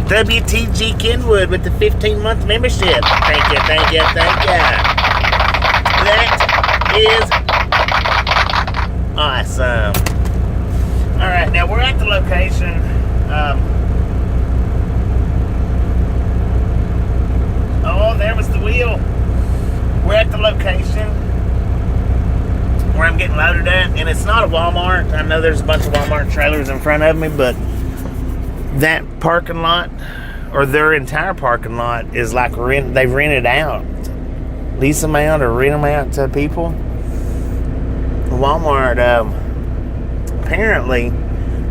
WTG Kenwood with the 15-month membership. Thank you, thank you, thank you. That is awesome. Alright, now we're at the location. Oh, there was the wheel. We're at the location where I'm getting loaded at, and it's not a Walmart. I know there's a bunch of Walmart trailers in front of me, but that parking lot, or their entire parking lot, is like they've rented out, lease them out or rent them out to people. Walmart, apparently,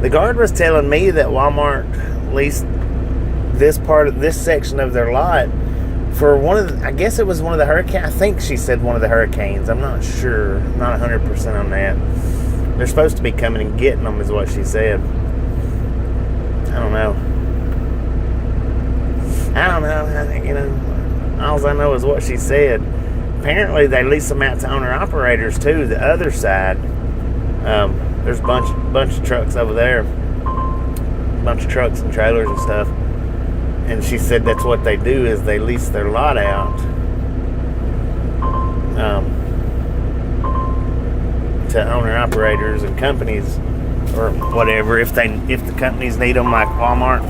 the guard was telling me that Walmart leased this section of their lot for I guess it was one of the hurricanes. I think she said one of the hurricanes. I'm not sure. I'm not 100% on that. They're supposed to be coming and getting them, is what she said. I don't know. All I know is what she said. Apparently, they lease them out to owner-operators, too, the other side. There's a bunch of trucks over there. A bunch of trucks and trailers and stuff. And she said that's what they do, is they lease their lot out to owner-operators and companies or whatever, if the companies need them, like Walmart.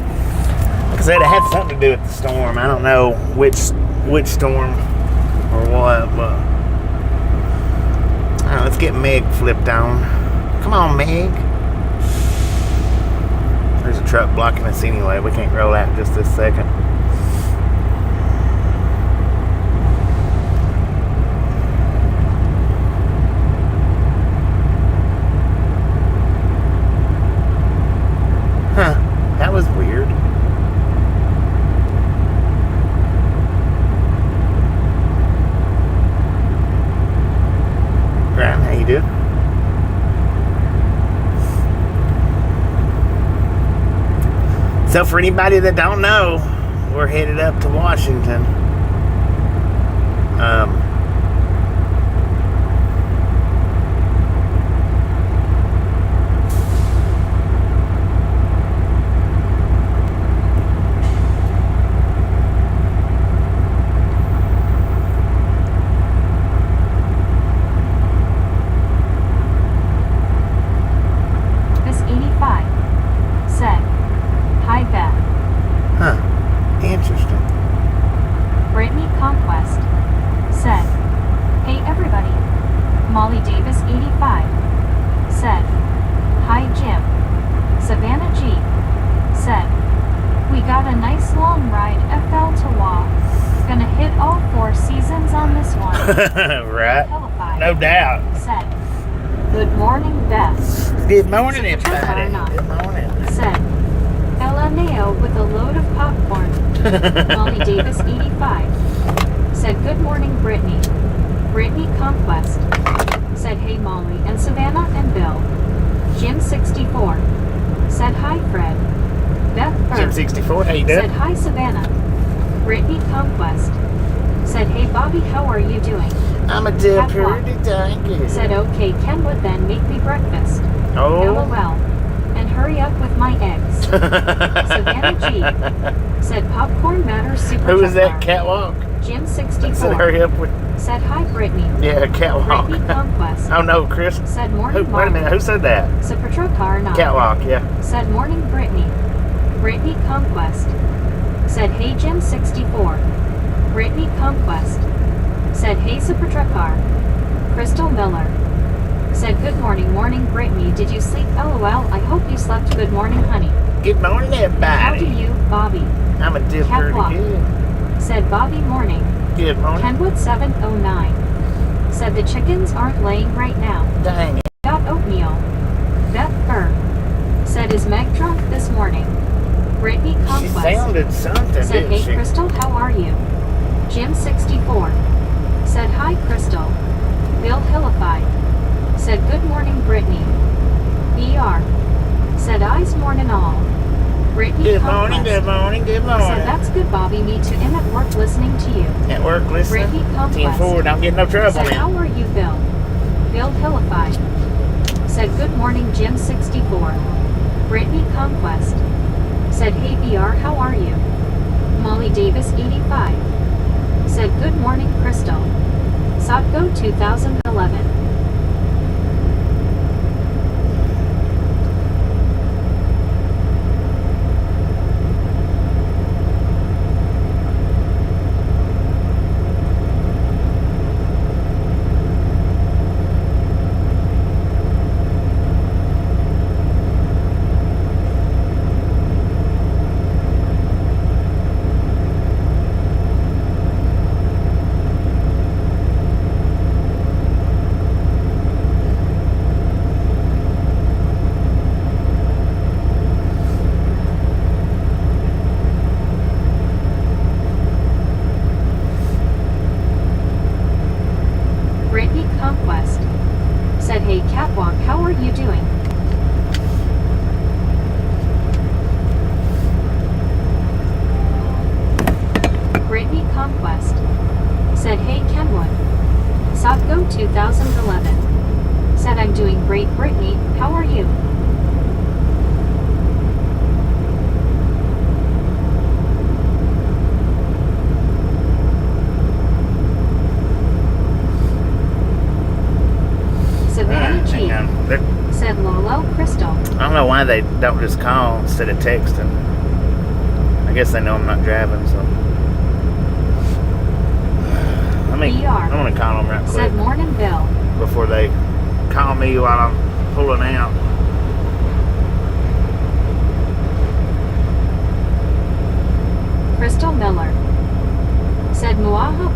Like I said, it had something to do with the storm. I don't know which storm or what, but let's get Meg flipped on. Come on, Meg. There's a truck blocking us anyway. We can't roll out just this second. Huh. That was weird. Graham, how you doing? So for anybody that don't know, we're headed up to Washington. Right. No doubt. Said, good morning, Beth. Good morning, everybody. Good morning. Said, Ella Neo with a load of popcorn. Molly Davis, 85. Said, good morning, Brittany. Brittany Conquest. Said, hey, Molly and Savannah and Bill. Jim, 64. Said, hi, Fred. Beth Burke. Jim, 64. How you doing? Said, hi, Savannah. Brittany Conquest. Said, hey, Bobby, how are you doing? I'm a dear pretty thank you. Said, okay, Kenwood, then make me breakfast. Oh. LOL. And hurry up with my eggs. Savannah G. Said, popcorn matters super. Who is that? Catwalk? Jim, 64. Said, hurry up with. Said, hi, Brittany. Yeah, Catwalk. Brittany Conquest. Oh, no, Chris. Said, morning, Wait a minute, who said that? Said, Patrocar, not. Catwalk, yeah. Said, morning, Brittany. Brittany Conquest. Said, hey, Jim, 64. Brittany Conquest. Said, hey, Supertruckar. Crystal Miller. Said, good morning, Brittany. Did you sleep? LOL. I hope you slept. Good morning, honey. Good morning, everybody. How do you, Bobby? I'm a dear pretty good. Said, Bobby, morning. Good morning. Kenwood, 709. Said, the chickens aren't laying right now. Dang it. Got oatmeal. Beth Burr. Said, is Meg drunk this morning? Brittany Conquest. She sounded something, said, didn't hey, she? Crystal, how are you? Jim, 64. Said, hi, Crystal. Bill Hillified. Said, good morning, Brittany. BR. Said, eyes morning all. Brittany Good Conquest. morning, good morning, good morning. Said, that's good, Bobby. Me too. I'm at work listening to you. At work listening? Brittany Conquest. 10-4, don't get no trouble Said, now. how are you, Bill? Bill Hillified. Said, good morning, Jim, 64. Brittany Conquest. said, hey VR, how are you? Molly Davis 85 said, good morning Crystal. Sotgo 2011. Brittany Conquest said, hey Catwalk, how are you doing? Brittany Conquest said, hey Kenwood. Sotgo 2011 said, I'm doing great Brittany, how are you? Savannah G Hang on. said, Lolo Crystal. I don't know why they don't just call instead of texting. I guess they know I'm not driving, so. I'm gonna call them right quick said, morning Bill. before they call me while I'm pulling out. Crystal Miller said, Muaha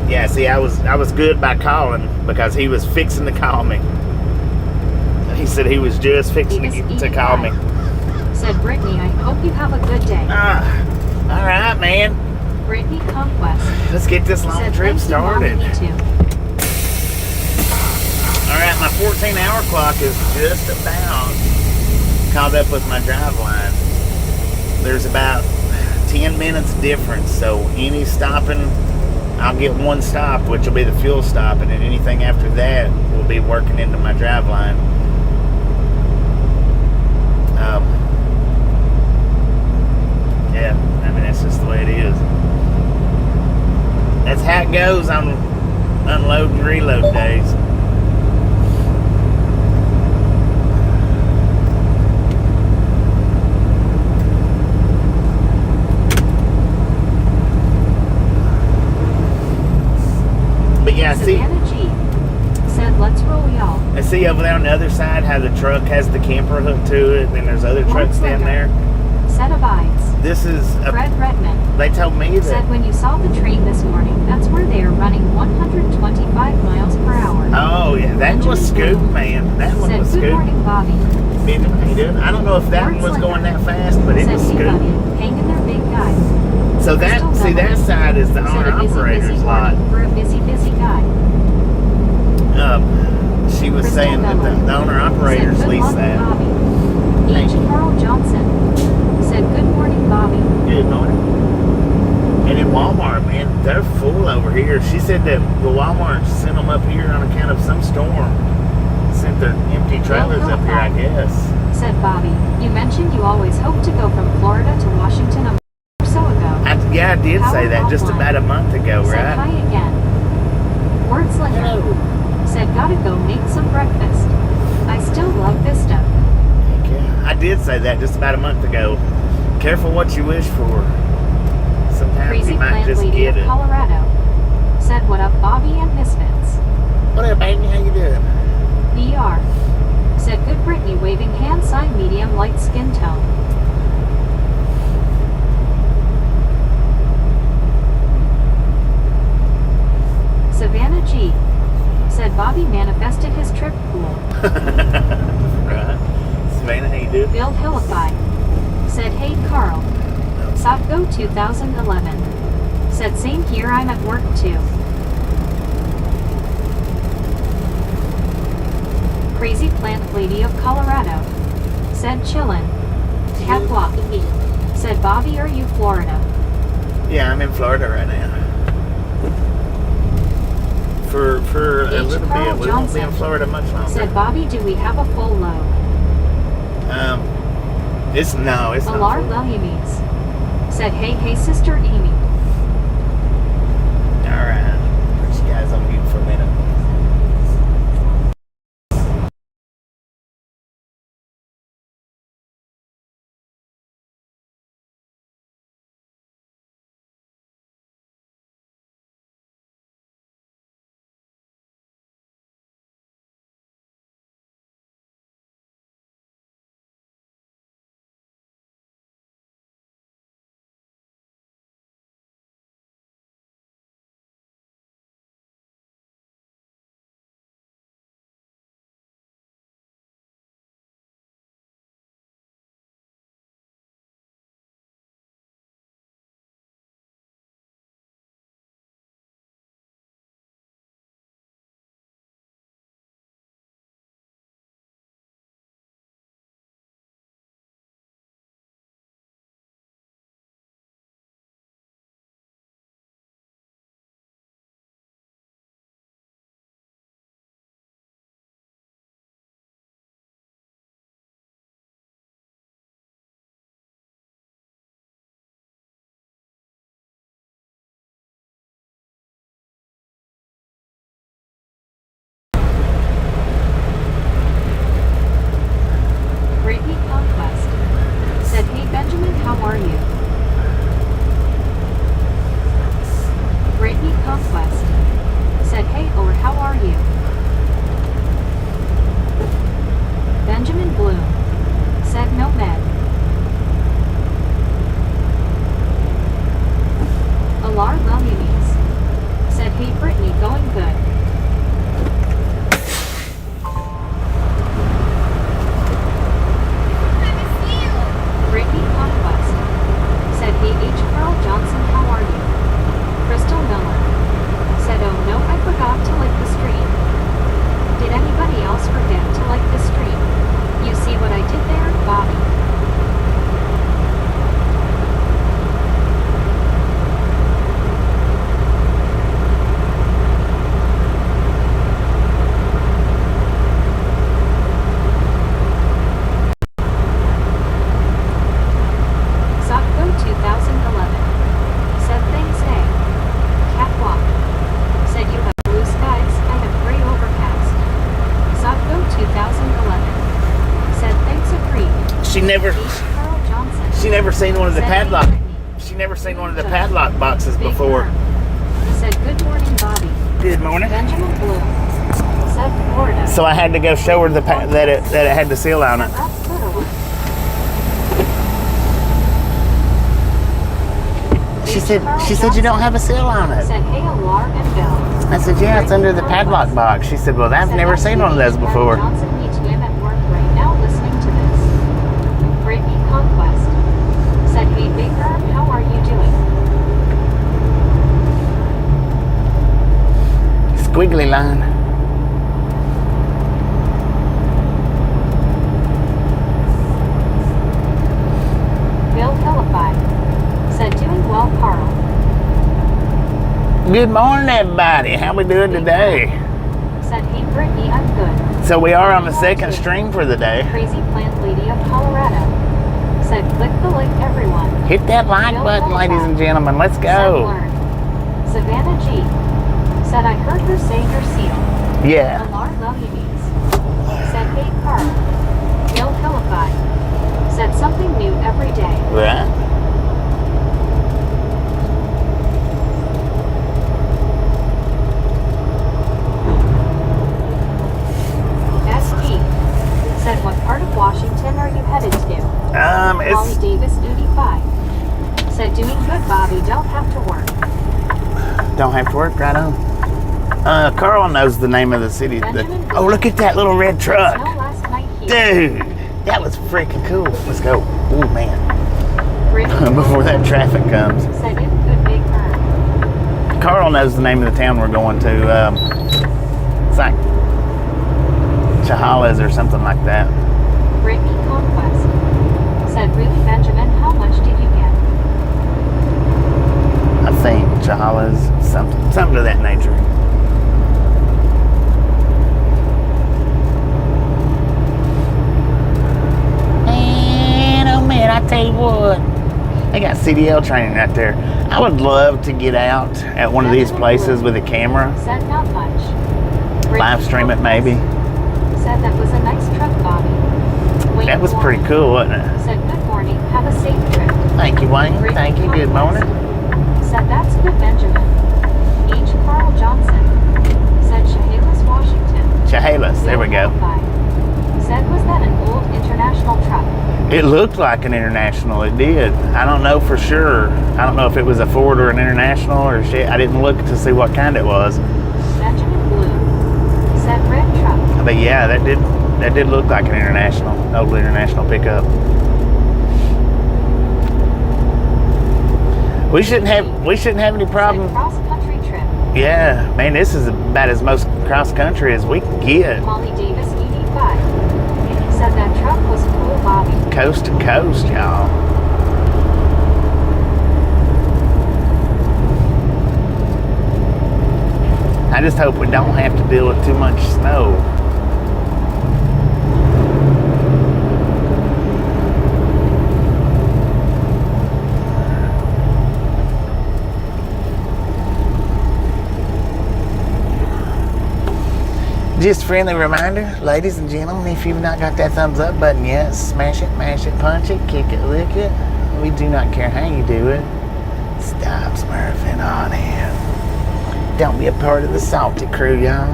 Yeah, see, I was good by calling because he was fixing to call me. He said he was just fixing to call me. Said Brittany, I hope you have a good day. All right, man. Brittany Conquest. Let's get this long Said, trip "Thank you, Mommy, started. me too." All right, my 14-hour clock is just about caught up with my drive line. There's about 10 minutes difference, so any stopping, I'll get one stop, which will be the fuel stop, and then anything after that will be working into my drive line. Yeah, I mean, that's just the way it is. That's how it goes on unload and reload days. But yeah, see, Savannah G said, let's roll, y'all. I see over there on the other side how the truck has the camper hooked to it, and there's other trucks down there. Said abides. This is Fred Redmond they told me that. Said when you saw the train this morning, that's where they are running 125 miles per hour. Oh yeah, that was Scoop, man. That one said, was good Scoop. morning, Bobby. Benjamin, how you doing? I don't know if that one was going that fast, but it was Said, Scoop. Hang in there, big guy. So that, see, that side is the owner operator's lot. For a busy guy. She was saying that the owner operators lease that. Bobby. H. Carl Johnson said, good morning, Bobby. Good morning. And in Walmart, man, they're full over here. She said that the Walmart sent them up here on account of some storm. Sent their empty trailers up here, I guess. Said Bobby, you mentioned you always hope to go from Florida to Washington a month or so ago. Yeah, I did say that just about a month ago, said, right? Hi again. Wordslinger Hello. said, gotta go make some breakfast. I still love Vista. Heck yeah. I did say that just about a month ago. Careful what you wish for. Sometimes Crazy you might Plant just Lady get of it. Colorado said, what up, Bobby and Misfits? What up, baby? How you doing? VR said, good Brittany waving hand sign medium light skin tone. Savannah G said, Bobby manifested his trip pool. Right. Savannah, how you doing? Bill Hillify said, hey Carl. Sopgo 2011 said, same here, I'm at work too. Crazy Plant Lady of Colorado said, chillin'. Catwalk said, Bobby, are you Florida? Yeah, I'm in Florida right now. For a little Carl bit. We won't be in Florida much longer. Said, Bobby, do we have a full load? It's not Alar full. Williamies said, hey sister Amy. Alright. Put you guys on mute for a minute. She never Carl Johnson. seen one of the Said, "Hey, padlock. Brittany." She never seen one of the padlock boxes Big before. Herb said, "Good morning, Bobby." Good morning. Benjamin Bloom said, "Florida." So I had to go show her that it had the seal on it. That's literally. She said you don't have a seal on it. Said, "Hey, Alar and Bill." I said, yeah, it's under the padlock box. She said, well, I've Said, never seen one of those before. Johnson meets him at work right now listening to this. Brittany Conquest said, "Hey, Big Herb, how are you doing?" Squiggly line. Bill Philippi said, "Doing well, Carl." Good morning, everybody. How we doing today? Said, "Hey, Brittany, I'm good." So we are on the second stream for the day. Crazy Plant Lady of Colorado said, "Click the link, everyone." Hit that like button, ladies and gentlemen. Let's Said, go. "Learn." Savannah G said, "I heard her say your seal." Yeah. Alar Lillies said, "Hey, Carl." Bill Philippi said, "Something new every day." Right. SG said, "What part of Washington are you headed to?" Molly It's Davis 85 said, "Doing good, Bobby. Don't have to work." don't have to work right on. Carl knows the name of the city. Oh, look at that little red truck. Snow last night here. Dude, that was freaking cool. Let's go. Oh, man. Brittany Before that traffic comes. said, "It's good, Big Herb." Carl knows the name of the town we're going to. It's like Chehalis or something like that. Brittany Conquest said, "Really, Benjamin, how much did you get?" I think Chehalis, something of that nature. Man, oh man, I tell you what, they got CDL training right there. I would love to get out at one of these places with a camera, Said, "Not much." live stream it maybe. Said, "That was a nice truck, Bobby." Wayne That was Warren pretty cool, wasn't it? Said, "Good morning. Have a safe trip." Thank you, Wayne. Brittany Thank you. Good Conquest morning. Said, "That's good, Benjamin." H. Carl Johnson said, "Chehalis, Washington." Chehalis, there we go. Said, "Was that an old international truck?" It looked like an international. It did. I don't know for sure. I don't know if it was a Ford or an international or shit. I didn't look to see what kind it was. Benjamin Blue said, "Red truck." But yeah, that did look like an old international pickup. We shouldn't have any problem. Said, "Cross-country trip." Yeah, man, this is about as most cross country as we can get. Molly Davis 85 said, "That truck was cool, Bobby." Coast to coast, y'all. I just hope we don't have to deal with too much snow. Just a friendly reminder, ladies and gentlemen, if you've not got that thumbs up button yet, smash it, mash it, punch it, kick it, lick it. We do not care how you do it. Stop smurfing on it. Don't be a part of the salty crew, y'all.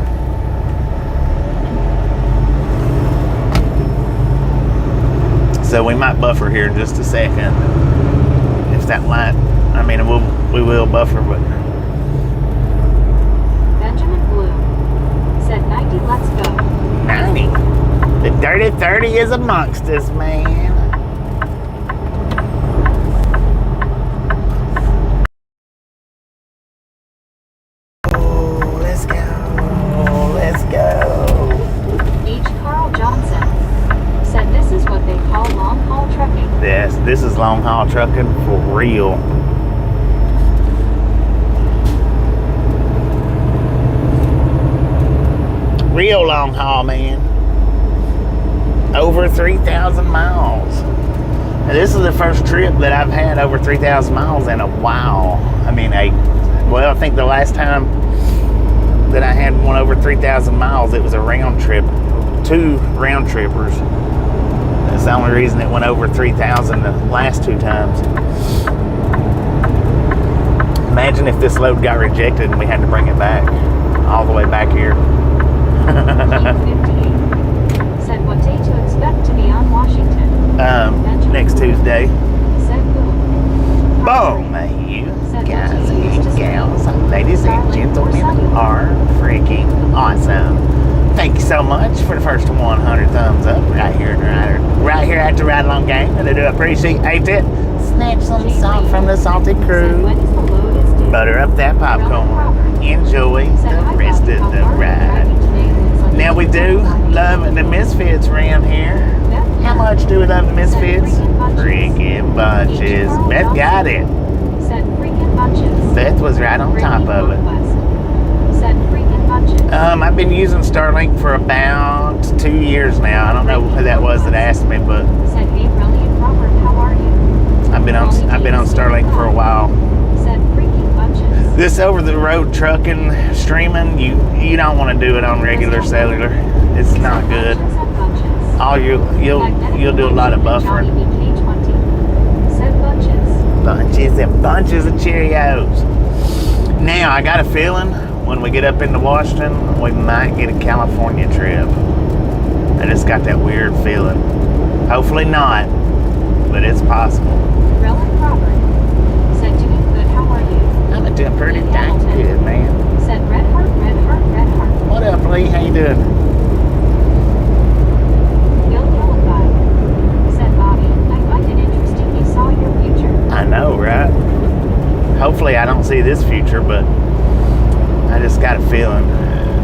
So we might buffer here in just a second. If that light, I mean, we will buffer, but Benjamin Blue said, 90, let's go. 90. The dirty 30 is amongst us, man. Oh, let's go. Let's go. H. Carl Johnson said, this is what they call long haul trucking. Yes, this is long haul trucking for real. Real long haul, man. Over 3,000 miles. Now, this is the first trip that I've had over 3,000 miles in a while. I mean, I think the last time that I had one over 3,000 miles, it was a round trip, 2 round trippers. That's the only reason it went over 3,000 the last 2 times. Imagine if this load got rejected and we had to bring it back all the way back here. Said what day to expect to be on Washington. Next Tuesday. Said boom. Boom, you guys and gals, ladies and gentlemen are freaking awesome. Thank you so much for the first 100 thumbs up right here at the Ride Along Game. And I do appreciate it. Snatch some salt from the salty crew. Butter up that popcorn. Enjoy the rest of the ride. Now we do love the Misfits around here. How much do we love the Misfits? Freaking bunches. Beth got it. Said freaking bunches. Beth was right on top of it. Said freaking bunches. I've been using Starlink for about 2 years now. I don't know who that was that asked me, but Said hey Relly and Robert, how are you? I've been on Starlink for a while. Said freaking bunches. This over-the-road trucking streaming, you don't want to do it on regular cellular. It's not good. All you'll do a lot of buffering. Said Bunches of Cheerios. Now I got a feeling when we get up into Washington, we might get a California trip. I just got that weird feeling. Hopefully not, but it's possible. Relly Robert said doing good, how are you? I'm doing pretty dang good, man. Said red heart, red heart, red heart. What up, Lee? How you doing? Bill Yellowbud said Bobby, I find it interesting you saw your future. I know, right? Hopefully I don't see this future, but I just got a feeling.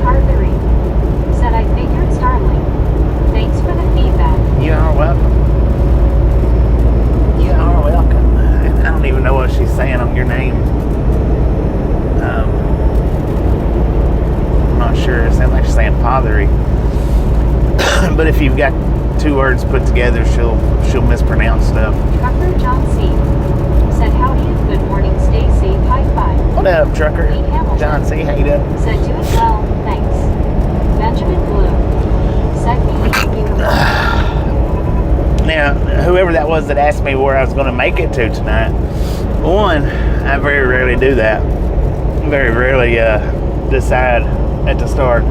Carberry said I figured Starlink. Thanks for the feedback. You are welcome. You are welcome. I don't even know what she's saying on your name. I'm not sure. It sounds like she's saying pottery. But if you've got 2 words put together, she'll mispronounce stuff. Trucker John C. said howdy and good morning, stay safe, high five. What up, trucker? Pete Hamilton John C. How you doing? said doing well, thanks. Benjamin Blue said me beautiful. Now, whoever that was that asked me where I was going to make it to tonight, one, I very rarely do that. Very rarely decide at the start.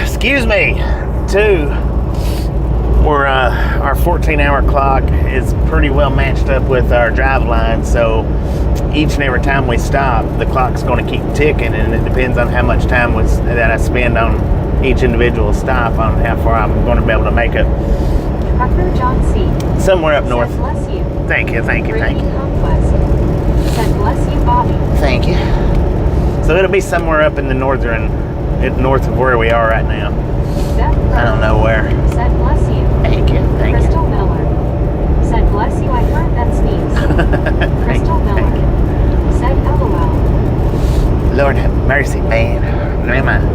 Excuse me. 2, our 14-hour clock is pretty well matched up with our drive line, so each and every time we stop, the clock's going to keep ticking, and it depends on how much time that I spend on each individual stop on how far I'm going to be able to make it. Trucker John C. Somewhere up north. said bless you. Thank you. Brittany Conquest said bless you, Bobby. Thank you. So it'll be somewhere up in the north of where we are right now. Beth I don't know where. said bless you. Thank you. Crystal Miller said bless you, I heard that sneeze. Crystal Miller said LOL. Lord have mercy, man.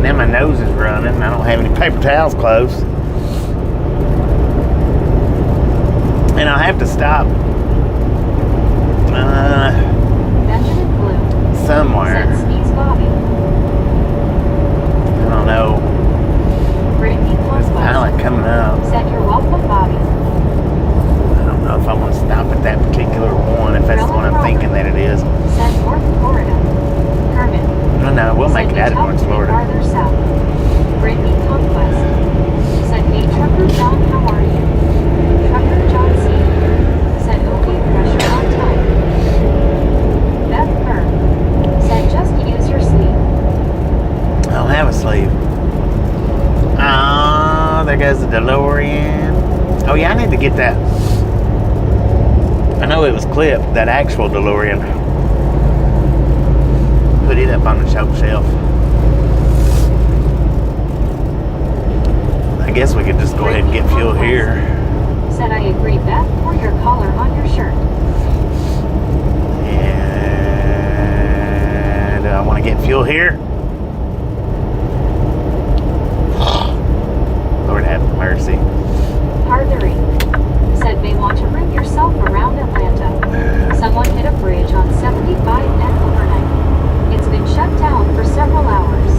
Now my nose is running. I don't have any paper towels close. And I'll have to stop Benjamin Blue somewhere. said sneeze Bobby. I don't know. Brittany There's a pilot Conquest coming up. said you're welcome, Bobby. I don't know if I'm going to stop at that particular one, if that's the one I'm thinking that it is. Said North Florida. Herman. No, we'll make said it out of you North talked Florida. farther south. Brittany Conquest said hey Trucker John, how are you? Trucker John C. said okay, pressure on time. Beth Byrne said just use your sleeve. I don't have a sleeve. Oh, there goes the DeLorean. Oh yeah, I need to get that. I know it was clipped, that actual DeLorean. Put it up on the shelf. I guess we could just go ahead and get fuel here. Said I agree, Beth, or your collar on your shirt. And I want to get fuel here. Lord have mercy. Hardery said may want to ring yourself around Atlanta. Someone hit a bridge on 75N overnight. It's been shut down for several hours.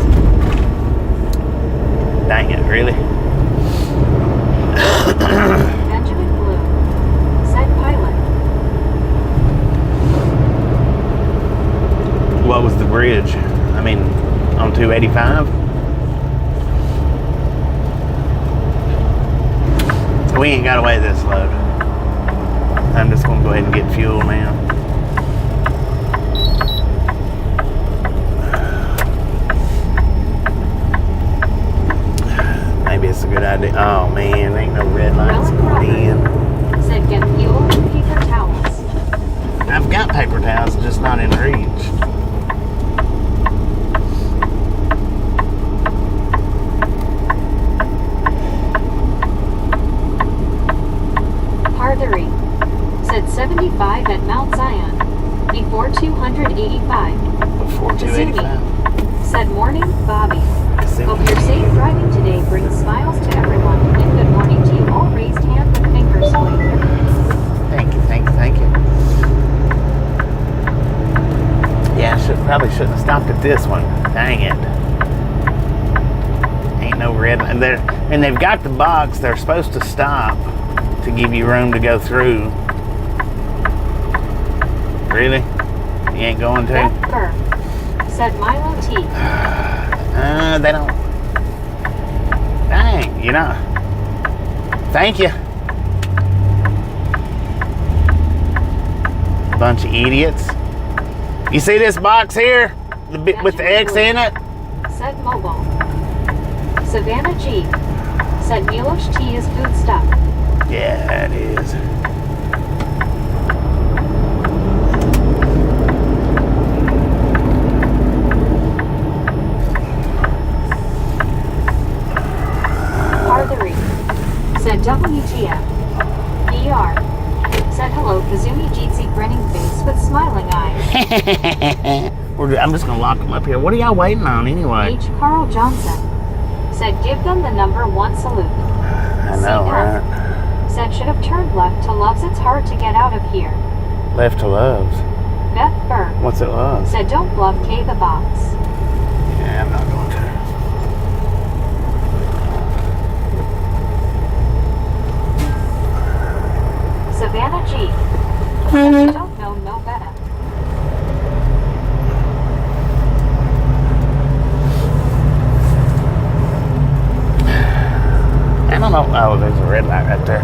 Dang it, really? Benjamin Blue, said pilot. What was the bridge? I mean, on 285? We ain't got away this load. I'm just gonna go ahead and get fuel now. Maybe it's a good idea. Oh man, ain't no red lights going in. Said get fuel and paper towels. I've got paper towels, just not in reach. Parthery, said 75 at Mount Zion, before 285. Before 285. Said morning, Bobby. Kazumi. Hope your safe driving today brings smiles to everyone, and good morning to you all. Raised hand with finger split. Thank you, thank you, thank you. Yeah, I probably shouldn't have stopped at this one. Dang it. Ain't no red line there. And they've got the box. They're supposed to stop to give you room to go through. Really? You ain't going to? Beth Burr, said Milo T. They don't. Dang, you know. Thank you. Bunch of idiots. You see this box here? The bit with the X in it? Said Mobile. Savannah G. Said Milosh T is food stuff. Yeah, it is. Parthery, said WTF. PR, said hello, Kazumi Jeetsy grinning face with smiling eyes. I'm just gonna lock them up here. What are y'all waiting on anyway? H. Carl Johnson, said give them the #1 salute. I know, CF, right? said should have turned left to Loves. It's hard to get out of here. Left to Loves. Beth Burr, What's it Loves? said don't bluff K the box. Yeah, I'm not going to. Savannah G. said you don't know no better. I don't know. Oh, there's a red light right there.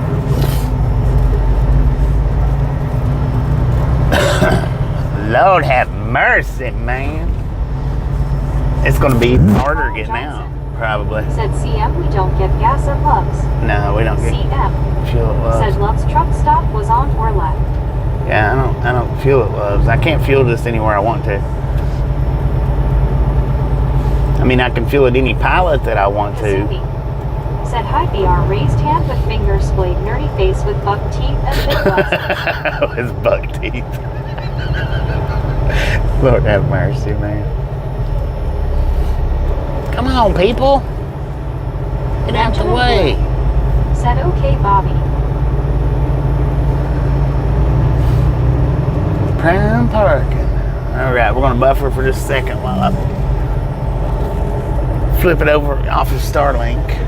Lord have mercy, man. It's going to be harder getting out, probably. Said CM we don't get gas at Loves. No, we don't get CM, fuel at Loves. said Love's truck stop was on or left. Yeah, I don't fuel at Loves. I can't fuel just anywhere I want to. I mean, I can fuel at any pilot that I want to. Kazumi, said hi BR, raised hand with finger splayed, nerdy face with buck teeth and big glasses. With buck teeth. Lord have mercy, man. Come on, people. Get out the way. Said okay, Bobby. Prime parking. Alright, we're going to buffer for just a second while I flip it over off of Starlink.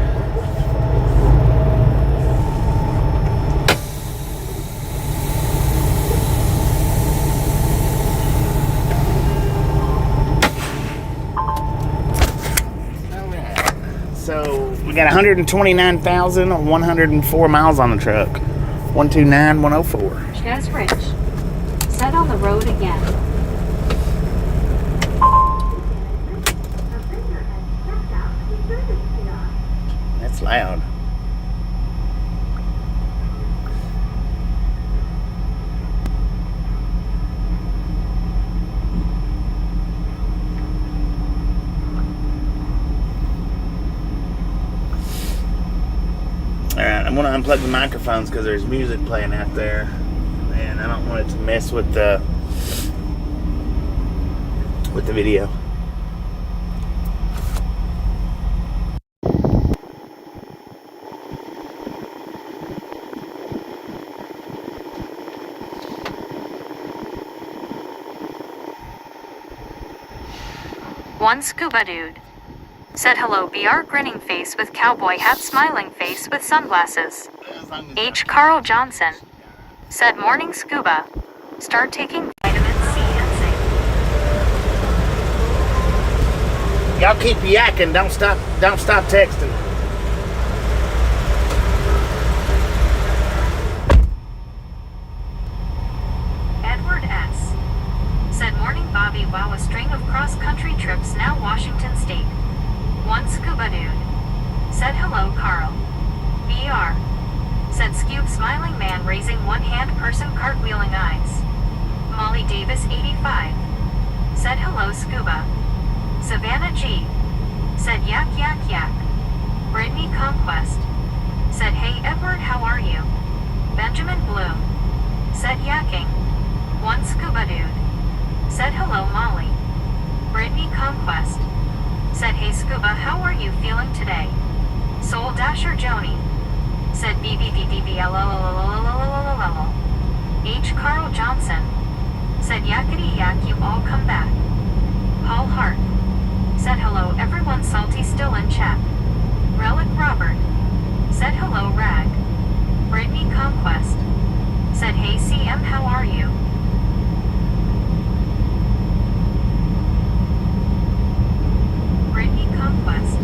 So we got 129,104 miles on the truck. 129,104. Ches Rich, said on the road again. That's loud. Alright, I'm going to unplug the microphones because there's music playing out there. And I don't want it to mess with the video. One scuba dude, said hello BR grinning face with cowboy hat smiling face with sunglasses. H. Carl Johnson said morning scuba. Start taking vitamin C and zinc. Y'all keep yakking. Don't stop texting. Edward S. said morning Bobby. Wow, a string of cross-country trips now Washington State. One scuba dude said hello Carl. BR said Scube smiling man raising one hand person cartwheeling eyes. Molly Davis 85 said hello scuba. Savannah G said yak yak yak. Brittany Conquest said hey Edward how are you? Benjamin Bloom said yakking. One scuba dude said hello Molly. Brittany Conquest said hey scuba how are you feeling today? Soul Dasher Joni said BBBBBLLLLLLLLLLL. H. Carl Johnson said yakety yak you all come back. Paul Hart said hello everyone salty still in chat. Relic Robert said hello Rag. Brittany Conquest said hey CM how are you? Brittany Conquest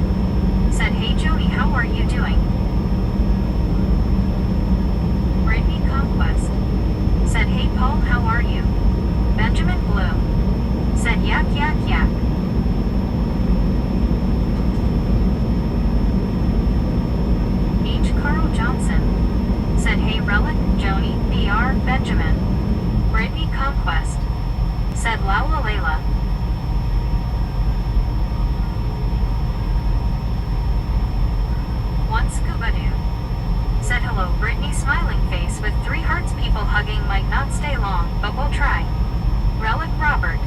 said hey Jody how are you doing? Brittany Conquest said hey Paul how are you? Benjamin Bloom said yak yak yak. H. Carl Johnson said hey Relic, Joni, BR, Benjamin. Brittany Conquest said Laula Layla. One scuba dude said hello Brittany smiling face with 3 hearts people hugging might not stay long, but we'll try. Relic Robert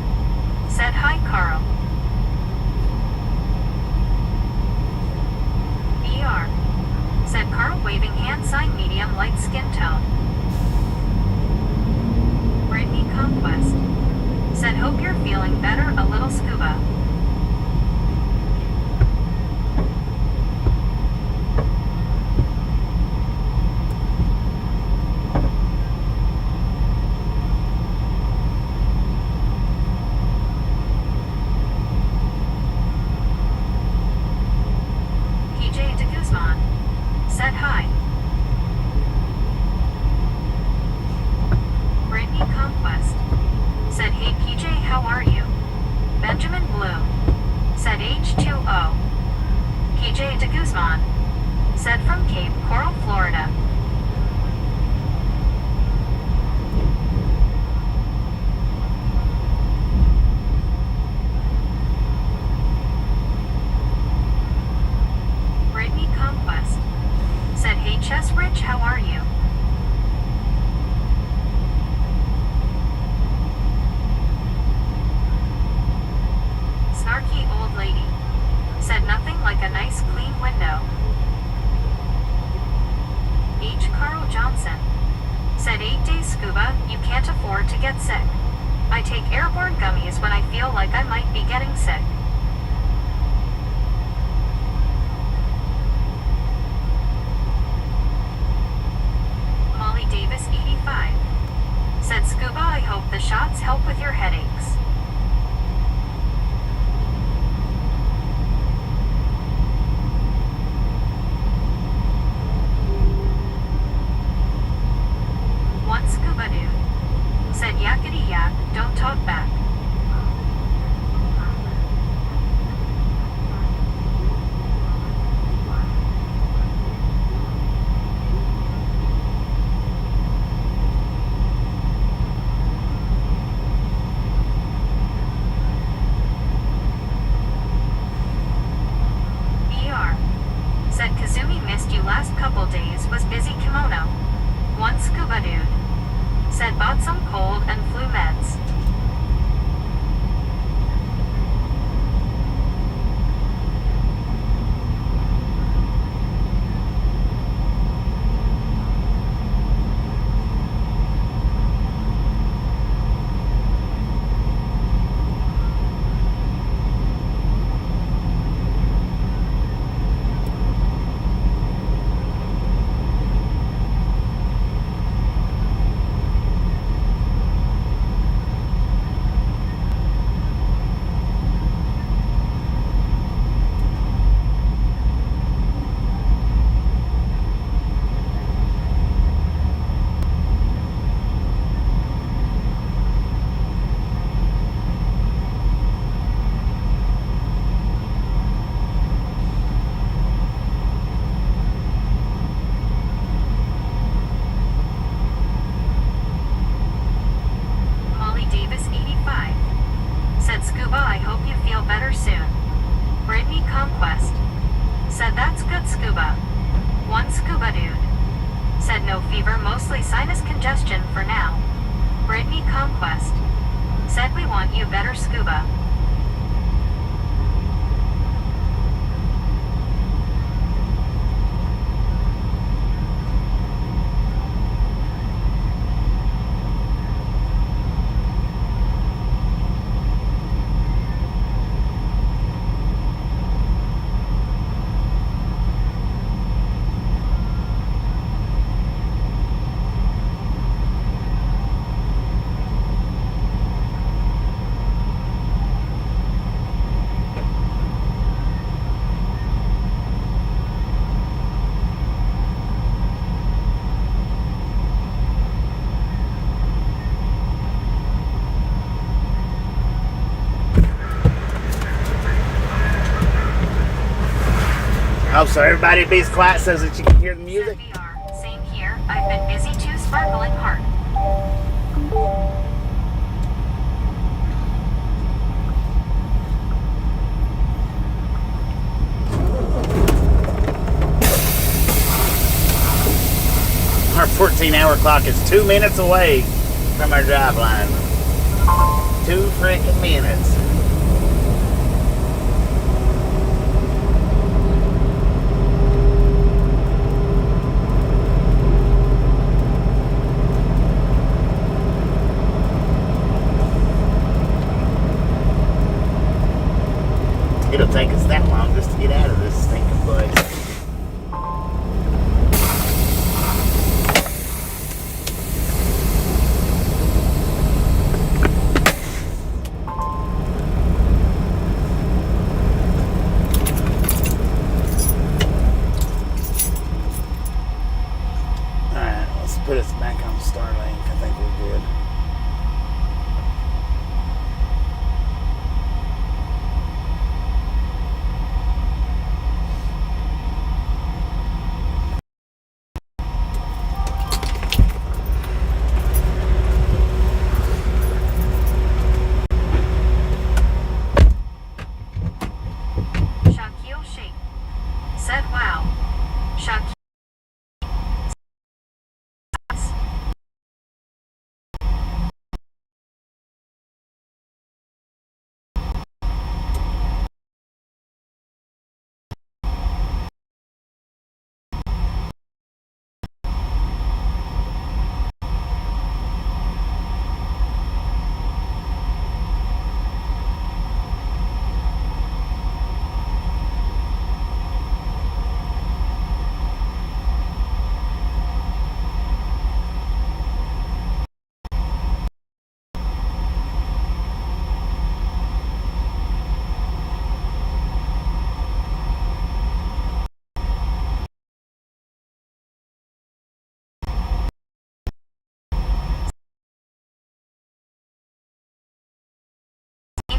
said hi Carl. BR said Carl waving hand sign medium light skin tone. Brittany Conquest said hope you're feeling better a little scuba. Said hi. Brittany Conquest said hey PJ how are you? Benjamin Bloom said H2O. PJ de Guzman said from Cape Coral, Florida. Brittany Conquest said hey Chess Rich how are you? Snarky old lady said nothing like a nice clean window. H. Carl Johnson said 8 days scuba, you can't afford to get sick. I take airborne gummies when I feel like I might be getting sick. Molly Davis 85 said scuba I hope the shots help with your headaches. One scuba dude said yakety yak, don't talk back. BR said Kazumi missed you last couple days, was busy kimono. One scuba dude said bought some cold and flu meds. No fever, mostly sinus congestion for now. Brittany Conquest said we want you better scuba. Oh, so everybody be as quiet so that you can hear the music? VR. Same here. I've been busy too, sparkling heart. Our 14-hour clock is 2 minutes away from our drive line. 2 freaking minutes. It'll take us that long just to get out of this stinking place. Alright, let's put us back on Starlink. I think we're good. Shaquille Sheikh said wow. Shaquille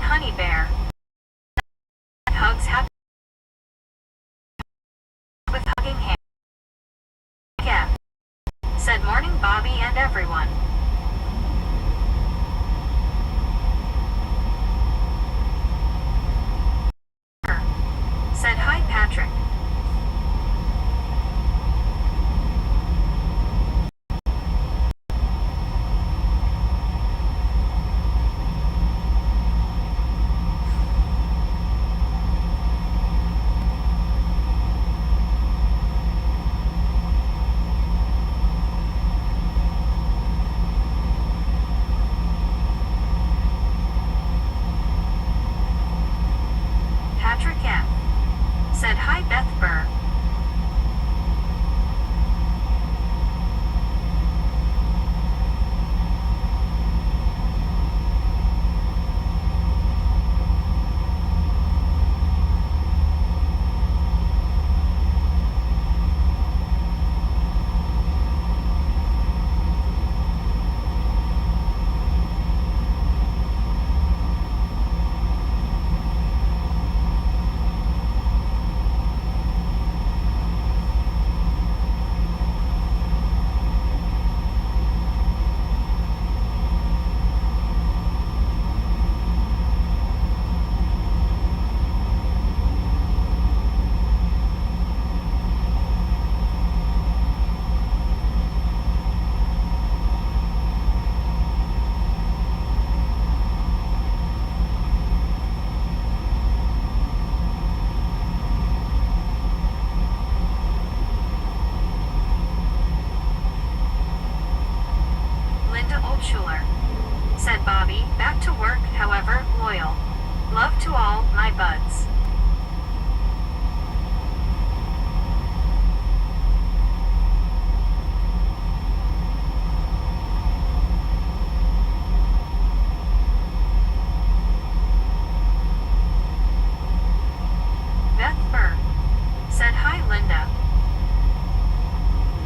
Honey Bear hugs happy with hugging hand. Yeah. Said morning Bobby and everyone. Said hi Patrick. said Bobby, back to work, however, loyal. Love to all, my buds. Beth Burr said hi, Linda.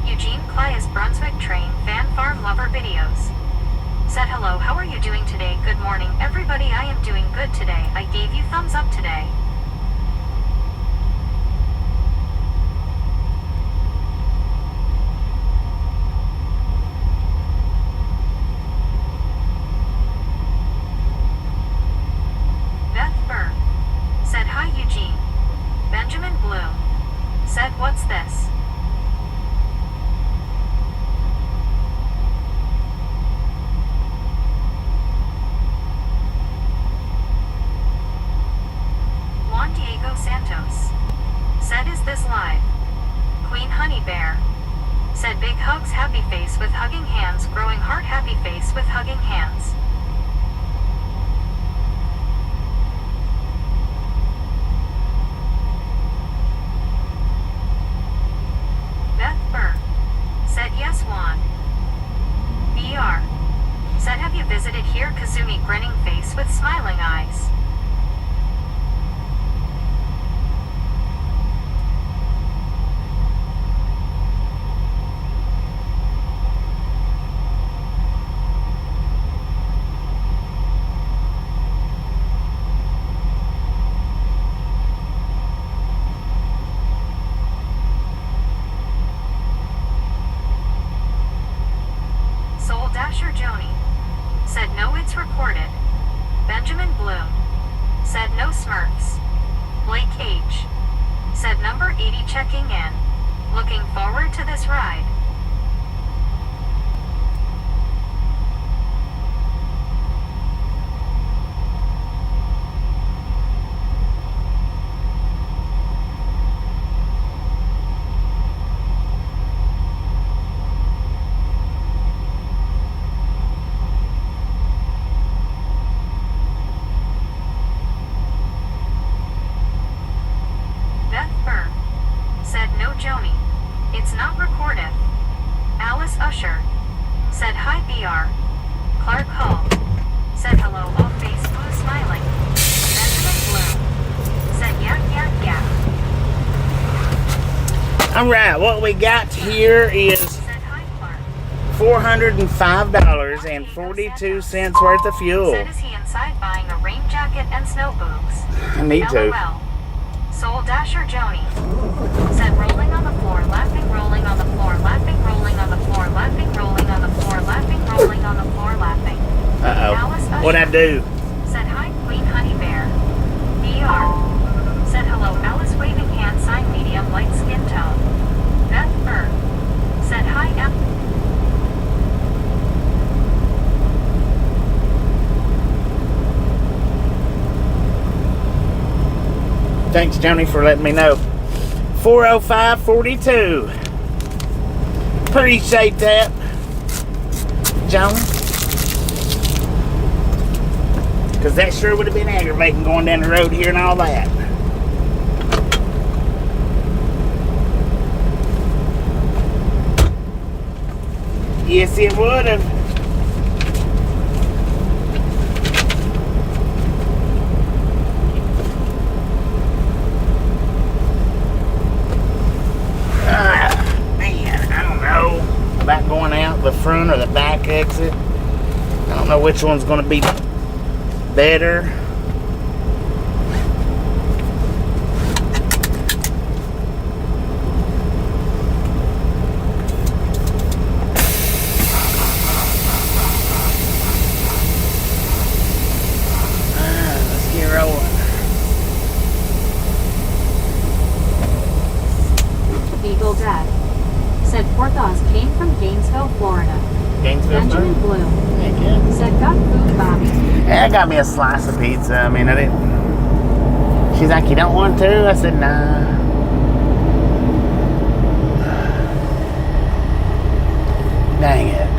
Eugene Clias Brunswick Train Fan Farm Lover Videos said hello, how are you doing today? Good morning everybody, I am doing good today. I gave you thumbs up today. Beth Burr said hi, Eugene. Benjamin Bloom said what's this? Juan Diego Santos said is this live? Queen Honey Bear said big hugs, happy face with hugging hands, growing heart, happy face with hugging hands. Beth Burr said yes, Juan. BR said have you visited here? Kazumi grinning face with smiling eyes. Soul Dasher Joni said no, it's recorded. Benjamin Bloom said no Smurfs. Blake H said number 80 checking in. Looking forward to this ride. Beth Burr said no, Joni. It's not recorded. Alice Usher said hi, BR. Clark Hall said hello, all face blue smiling. Benjamin Bloom said yak yak yak. Alright, what we got here is Said hi, Clark. $405.42 worth of fuel. Said is he inside buying a rain jacket and snow boots? I need to. LOL. Soul Dasher Joni said rolling on the floor, laughing, rolling on the floor, laughing, rolling on the floor, laughing, rolling on the floor, laughing, rolling on the floor, laughing. Alice Uh-oh. Usher What'd I do? said hi, Queen Honey Bear. BR said hello, Alice waving hand sign, medium light skin tone. Beth Burr said hi, M. Thanks, Joni, for letting me know. 405.42. Appreciate that, Joni. Because that sure would have been aggravating going down the road here and all that. Yes, it would have. Man, I don't know about going out the front or the back exit. I don't know which one's going to be better. Let's get rolling. Eagle Dad said Porthos came from Gainesville, Florida. Gainesville, Benjamin Florida? Bloom Heck yeah. said got food, Bobby. Yeah, I got me a slice of pizza. I mean, I didn't. She's like, you don't want to? I said, nah. Dang it.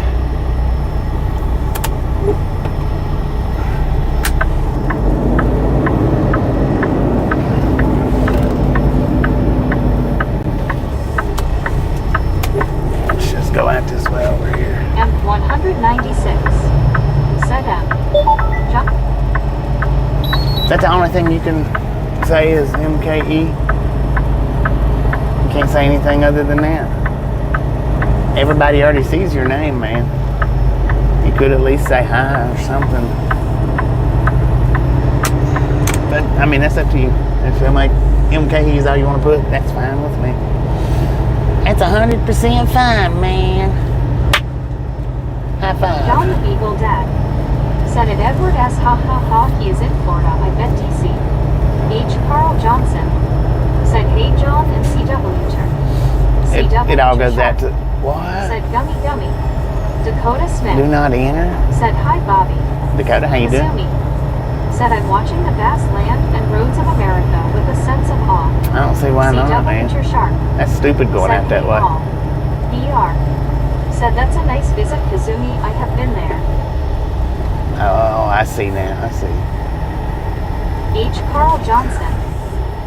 this way over here. M196. Said M. John. Is that the only thing you can say is MKE? You can't say anything other than that. Everybody already sees your name, man. You could at least say hi or something. But, I mean, that's up to you. If you make MKE is all you want to put, that's fine with me. That's 100% fine, man. High five. John the Eagle Dad. Said it Edward S. Ha ha ha, he is in Florida, I bet DC. H. Carl Johnson. Said hey John and CW turn. It all goes out to, what? Said gummy gummy. Dakota Smith. Do not enter. Said hi Bobby. Dakota, how you doing? Kazumi. Said I'm watching the vast land and roads of America with a sense of awe. I don't see why not, man. CW Sharp. That's stupid going out that way. BR. Said that's a nice visit, Kazumi. I have been there. Oh, I see now. I see. H. Carl Johnson.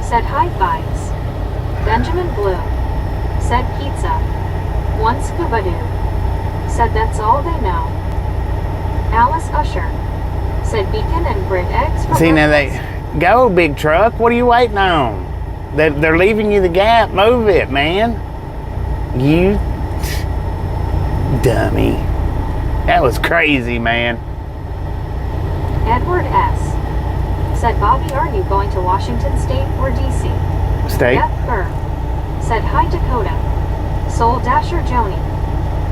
Said hi vibes. Benjamin Blue. Said pizza. One scuba doo. Said that's all they know. Alice Usher. Said beacon and bread eggs for See, now breakfast. they go, big truck. What are you waiting on? They're leaving you the gap. Move it, man. You dummy. That was crazy, man. Edward S. Said Bobby, are you going to Washington State or DC? State. Beth Burr. Said hi Dakota. Soul Dasher Joni.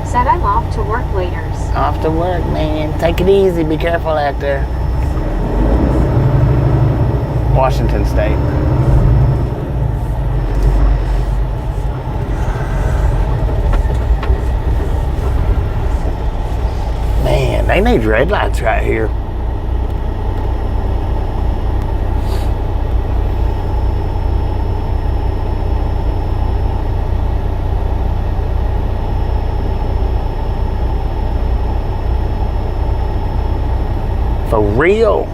Said I'm off to work laters. Off to work, man. Take it easy. Be careful out there. Washington State. Man, they need red lights right here. For real.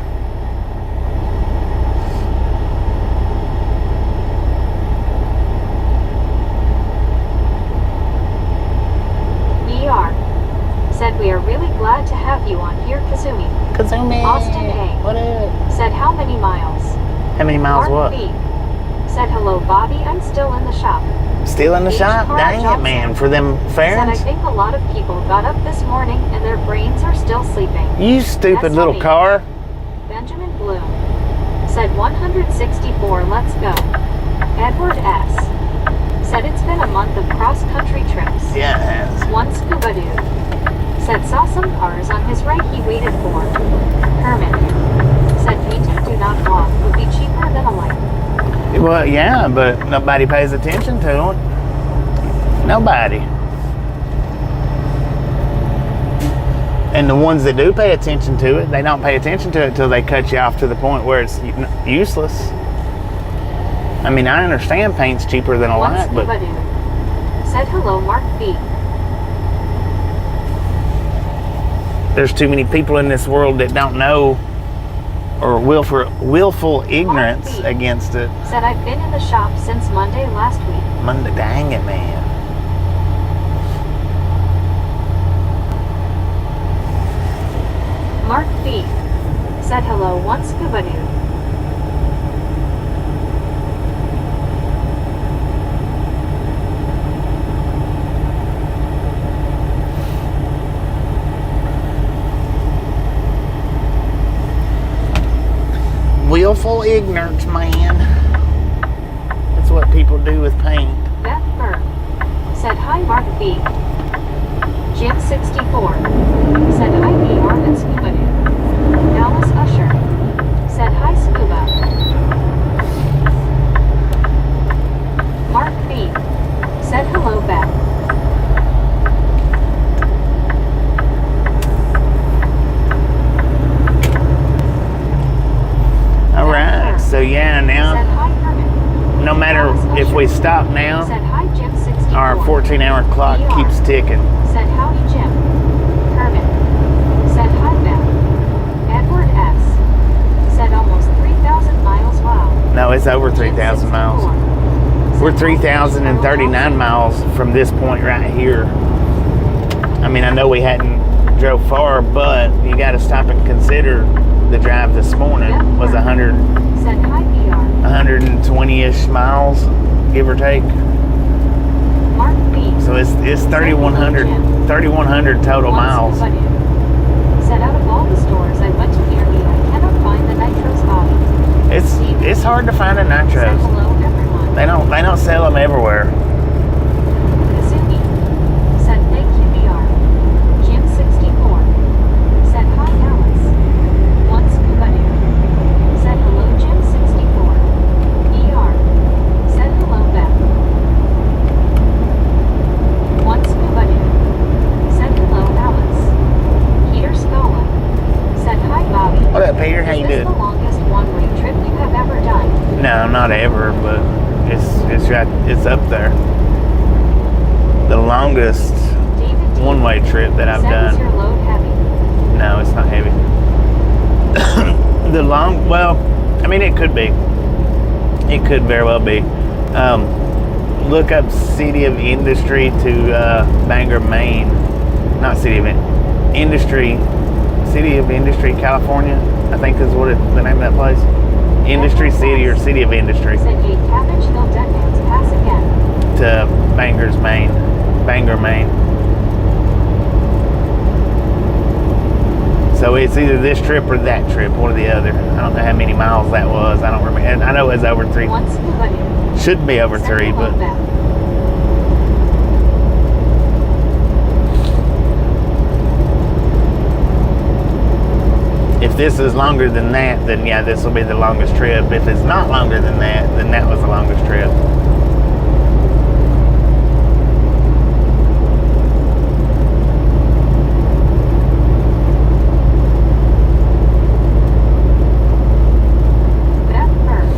BR. Said we are really glad to have you on here, Kazumi. Kazumi. Austin A. What up? Said how many miles? How many miles Mark what? B. Said hello Bobby, I'm still in the shop. Still in the H. shop? Carl Dang it, Johnson. man. For them Said I ferrets? think a lot of people got up this morning and their brains are still sleeping. You stupid That's little funny. car. Benjamin Bloom. Said 164, let's go. Edward S. Said it's been a month of cross-country trips. Yeah, it has. One scuba dude. Said saw some cars on his right he waited for. Herman. Said painted do not block would be cheaper than a light. Well, yeah, but nobody pays attention to it. Nobody. And the ones that do pay attention to it, they don't pay attention to it until they cut you off to the point where it's useless. I mean, I understand paint's cheaper than a One light, scuba but dude. Said hello Mark B. there's too many people in this world that don't know or willful ignorance against it. Said I've been in the shop since Monday last week. Monday, dang it, man. Mark B. Said hello one scuba dude. Willful ignorance, man. That's what people do with paint. Beth Burr. Said hi Mark B. Jim 64. Said hi BR and Scuba Dude. Alice Usher. Said hi Scuba. Mark B. Said hello Beth. Alright, so yeah, Said now, hi Herman. no matter if we stop now, Said hi Jim 64. our 14-hour clock BR. keeps ticking. Said howdy Jim. Herman. Said hi Beth. Edward S. Said almost 3,000 miles. Wow. No, it's over 3,000 miles. We're 3,039 miles from this point right here. I mean, I know we hadn't drove far, but you got to stop and consider the drive this morning was 120-ish miles, give or take. Mark B. So it's 3,100 total miles. Said out of all the stores I went to near me, I cannot find the nitros body. It's hard to find a Said nitros. hello everyone. They don't sell them everywhere. Kazumi. Said thank you VR. Jim 64. Said hi Alice. Once Kubadu. Said hello Jim 64. VR. Said hello Beth. Once Kubadu. Said hello Alice. Peter Scala. Said hi Bobby. What up, Peter? How you Is this doing? the longest one-way trip you have ever done? No, not ever, but it's up there. The longest David D. one-way trip that I've Said, done. is your load heavy? No, it's not heavy. Well, I mean, it could be. It could very well be. Look up City of Industry to Bangor, Maine. Not City of Industry. City of Industry, California, I think is what the name of that place. Industry City or City of Industry. Said Gate Cabbage Hill Deckhands pass again. To Bangor, Maine. So it's either this trip or that trip, one or the other. I don't know how many miles that was. I don't remember. And I know it was over 3. Once Kubadu. Should be over 3, but if this is longer than that, then yeah, this will be the longest trip. If it's not longer than that, then that was the longest trip. Beth Burke.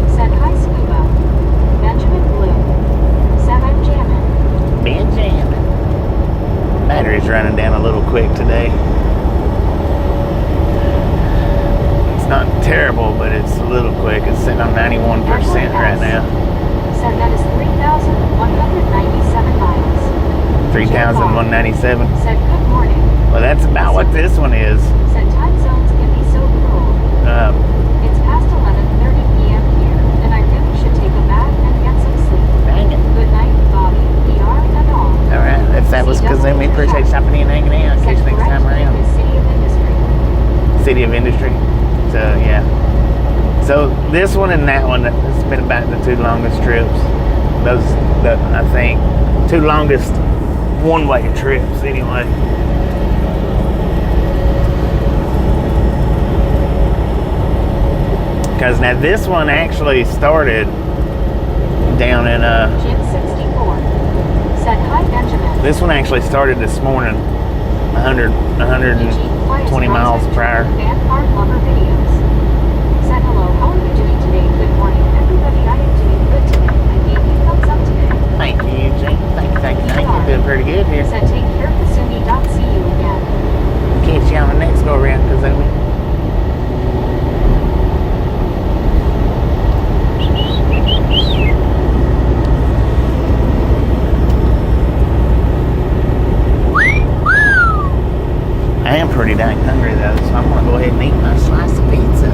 Said hi Scuba. Benjamin Blue. Said I'm jamming. Benjamin. Battery's running down a little quick today. Not terrible, but it's a little quick. It's sitting on 91% right now. Said that is 3,197 miles. 3,197. Said good morning. Well, that's about what this one is. Said time zones can be so cruel. It's past 11:30 p.m. here, and I really should take a bath and get some sleep. Dang it. Good night, Bobby, PR, and all. All right. If that was Kazumi, appreciate stopping in and hanging out. Catch you next time around. City of Industry. City of Industry. So, yeah. So, this one and that one, it's been about the 2 longest trips. I think, 2 longest one-way trips, anyway. Because now this one actually started down in Jim 64. Said hi, Benjamin. this one actually started this morning, 120 miles prior. Fan Park Lover Videos. Said hello, how are you doing today? Good morning, everybody. I am doing good today. I gave you thumbs up today. Thank you, Eugene. Thank you. You're doing pretty good here. Said take care, Kasumi. See you again. Catch you on the next go around, Kazumi. I am pretty dang hungry though, so I'm gonna go ahead and eat my slice of pizza.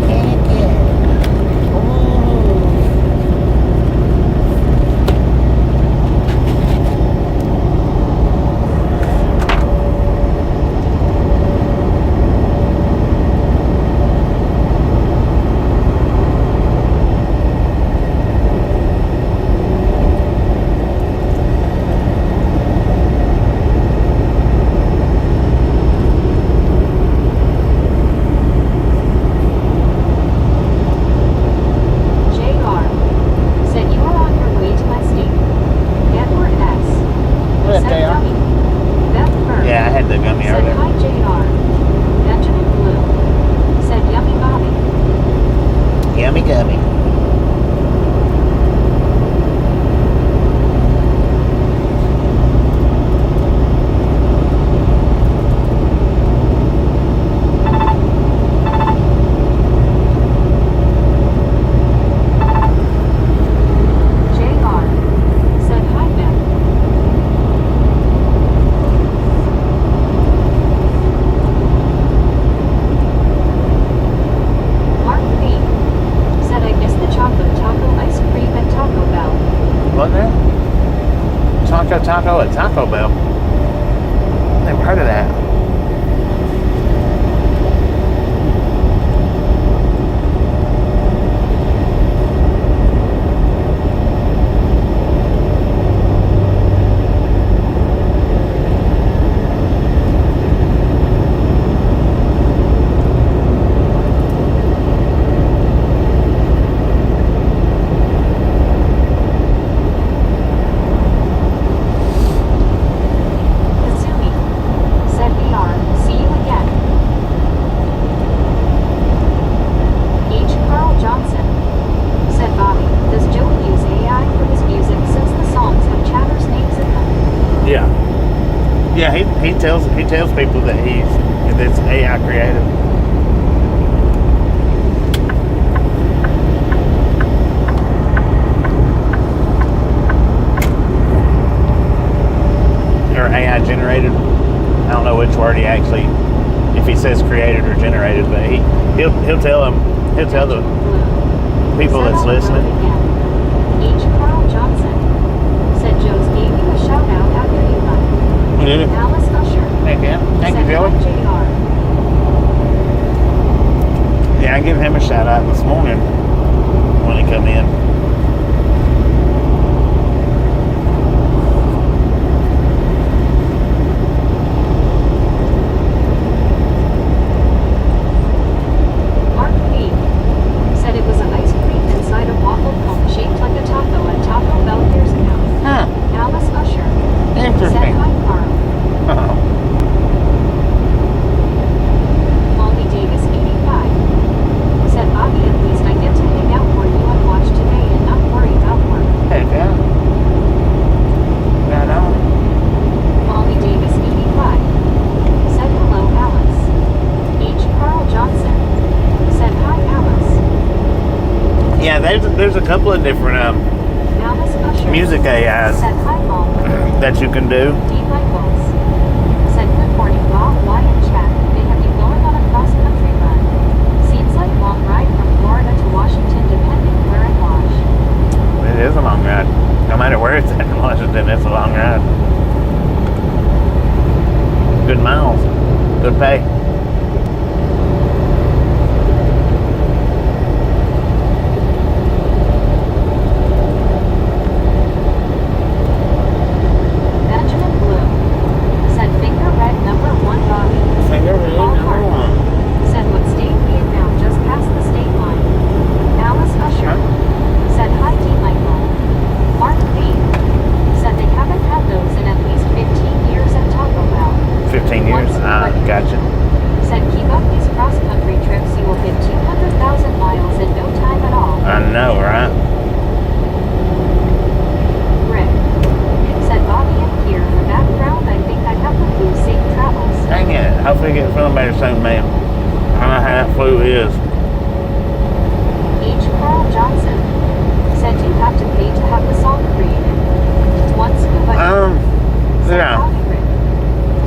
Heck yeah. Taco Taco at Taco Bell. Never heard of that. Kazumi said we are. See you again. H. Carl Johnson said Bobby, does Joey use AI for his music since the songs have Chatter's names in them? Yeah, he tells people that it's AI created. Or AI generated. I don't know which word he actually, if he says created or generated, but he'll tell the people Said that's all about listening. it again. H. Carl Johnson said Joe's gave you a shout out after you left. Did it? Alice Usher Thank you. Thank said you, Joey. hi JR. Yeah, I give him a shout out this morning when he come in. Mark B said it was an ice cream inside a waffle cone shaped like a taco at Taco Bell years ago. Huh. Alice Usher said Interesting. hi Carl. Molly Davis 85 said Bobby, at least I get to hang out for you and watch today and not worry about work. Heck yeah. Right on. Molly Davis 85 said hello Alice. H. Carl Johnson said hi Alice. Yeah, there's a couple of different Alice Usher music AIs said hi Mom. that you can do. D. Michaels said good morning Bob, why in chat? They have you going on a cross-country run. Seems like a long ride from Florida to Washington depending where I wash. It is a long ride. No matter where it's at in Washington, it's a long ride. Good miles. Good pay. Benjamin Blue said finger red number 1 Bobby. Said what state Vietnam just passed the state line. Alice Usher said hi D. Michael. Mark B said they haven't had those in at least 15 years at Taco Bell. 15 years? Gotcha. Said keep up these cross-country trips, you will hit 200,000 miles in no time at all. I know, right? Rick said Bobby and here in the background, I think I have the flu. Safe travels. Dang it. Hopefully get feeling better soon, man. I don't know how that flu is. H. Carl Johnson said you have to pay to have the song created. Once but said Yeah. Bobby Rick.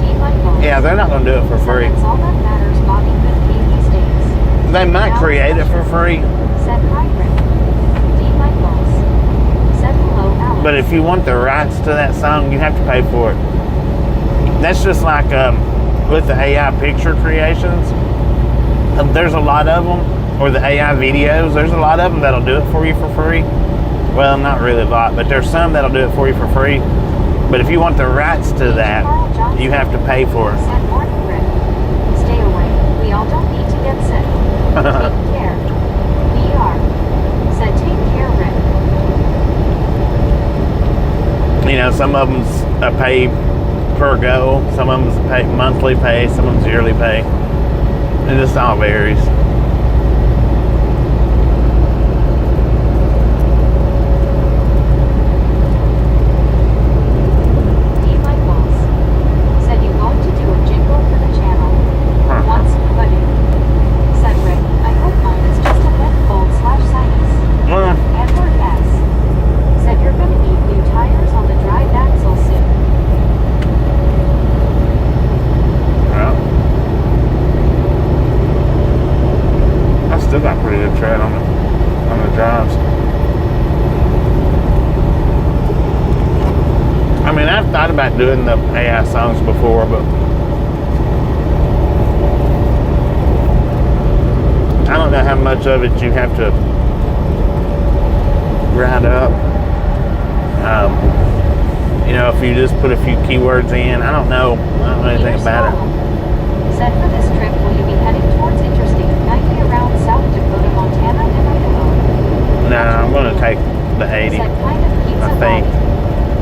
D. Michael. Yeah, they're not going to do it for free. That's all that matters. Bobby good pay these days. They might create it for free, Said hi Rick. D. Michaels said hello Alice. but if you want the rights to that song, you have to pay for it. That's just like with the AI picture creations. There's a lot of them, or the AI videos. There's a lot of them that'll do it for you for free. Well, not really a lot, but there's some that'll do it for you for free. But if you want the rights to that, you have to pay for it. Said morning Rick. Stay away. We all don't need to get sick. Take care. VR said take care Rick. You know, some of them's a pay per go, some of them's pay monthly pay, some of them's yearly pay. It just all varies. D. Michaels said you going to do a jingle for the channel. Once but it. Said Rick. I hope mine is just a head cold / sinus. Edward S. said you're gonna need new tires on the drive axle soon. Well, I've thought about doing the AI songs before, but I don't know how much of it you have to grind up. You know, if you just put a few keywords in, I don't know anything about it. Said for this trip, will you be heading towards Interstate 90 around South Dakota, Montana, and Idaho? No, I'm going to take the 80. Said kind of pizza I think. body.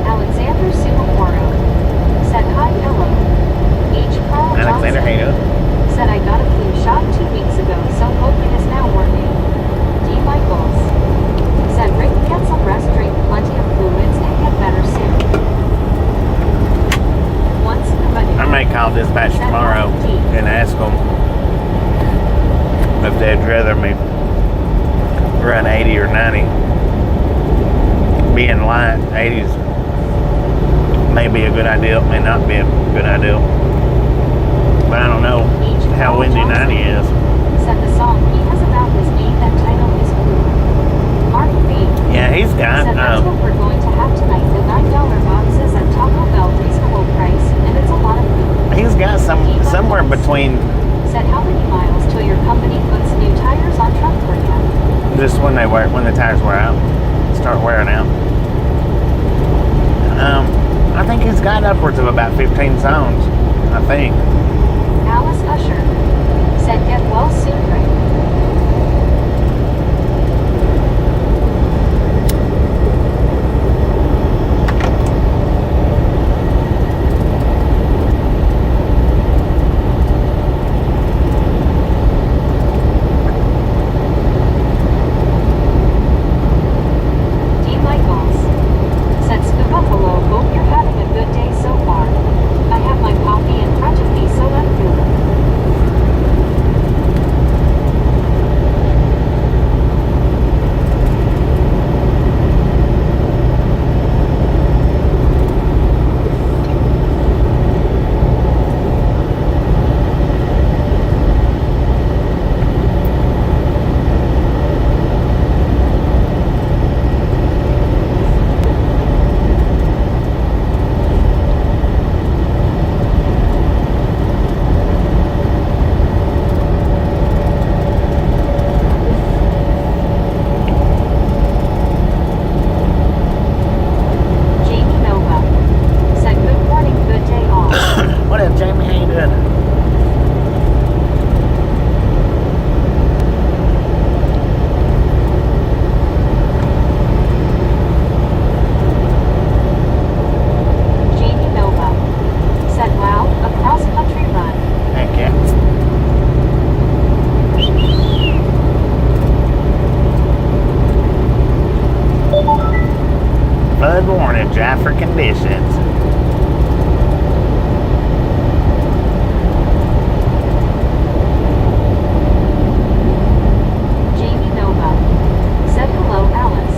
Alexander Sumaporo. Said hi, hello. H. Carl Alexander Johnson. Hayden. Said I got a flu shot 2 weeks ago, so hope it is now working. D. Michaels. Said Rick, get some rest, drink plenty of fluids, and get better soon. Once I may call dispatch tomorrow and ask them if they'd rather me run 80 or 90. Being light, 80s may be a good idea, may not be a good idea. But I don't know how windy 90 is. Said the song he has about his name that title is Cool. Mark B. Yeah, he's got. Said that's what we're going to have tonight. The $9 boxes at Taco Bell, reasonable price, and it's a lot of food. He's got somewhere between. Said how many miles till your company puts new tires on truck for you? Just when the tires wear out, start wearing out. I think he's got upwards of about 15 songs. I think. Alice Usher. Said get well soon, Rick. For conditions. Jamie Nova. Said hello, Alice.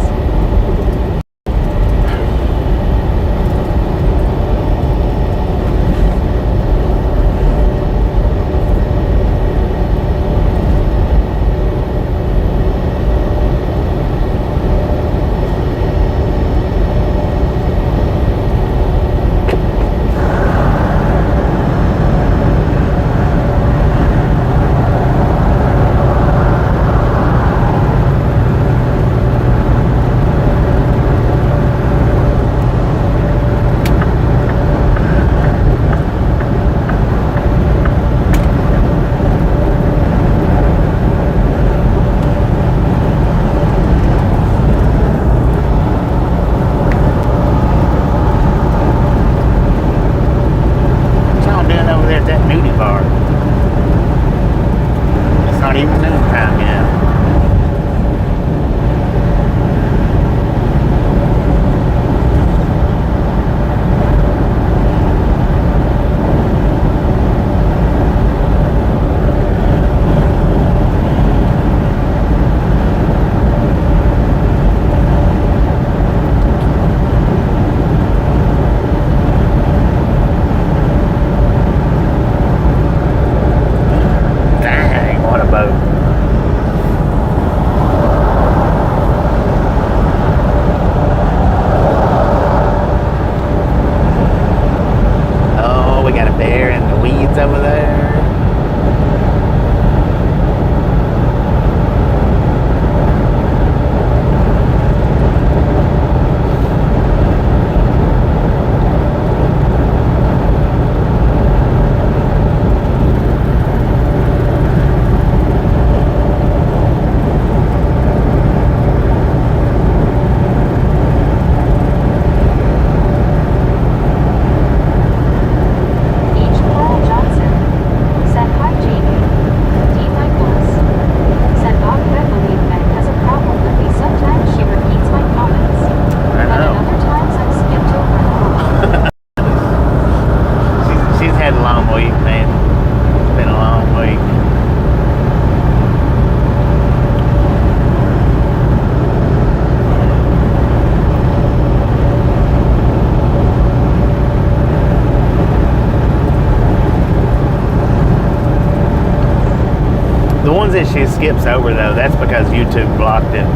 ones that she skips over, though, that's because YouTube blocked it.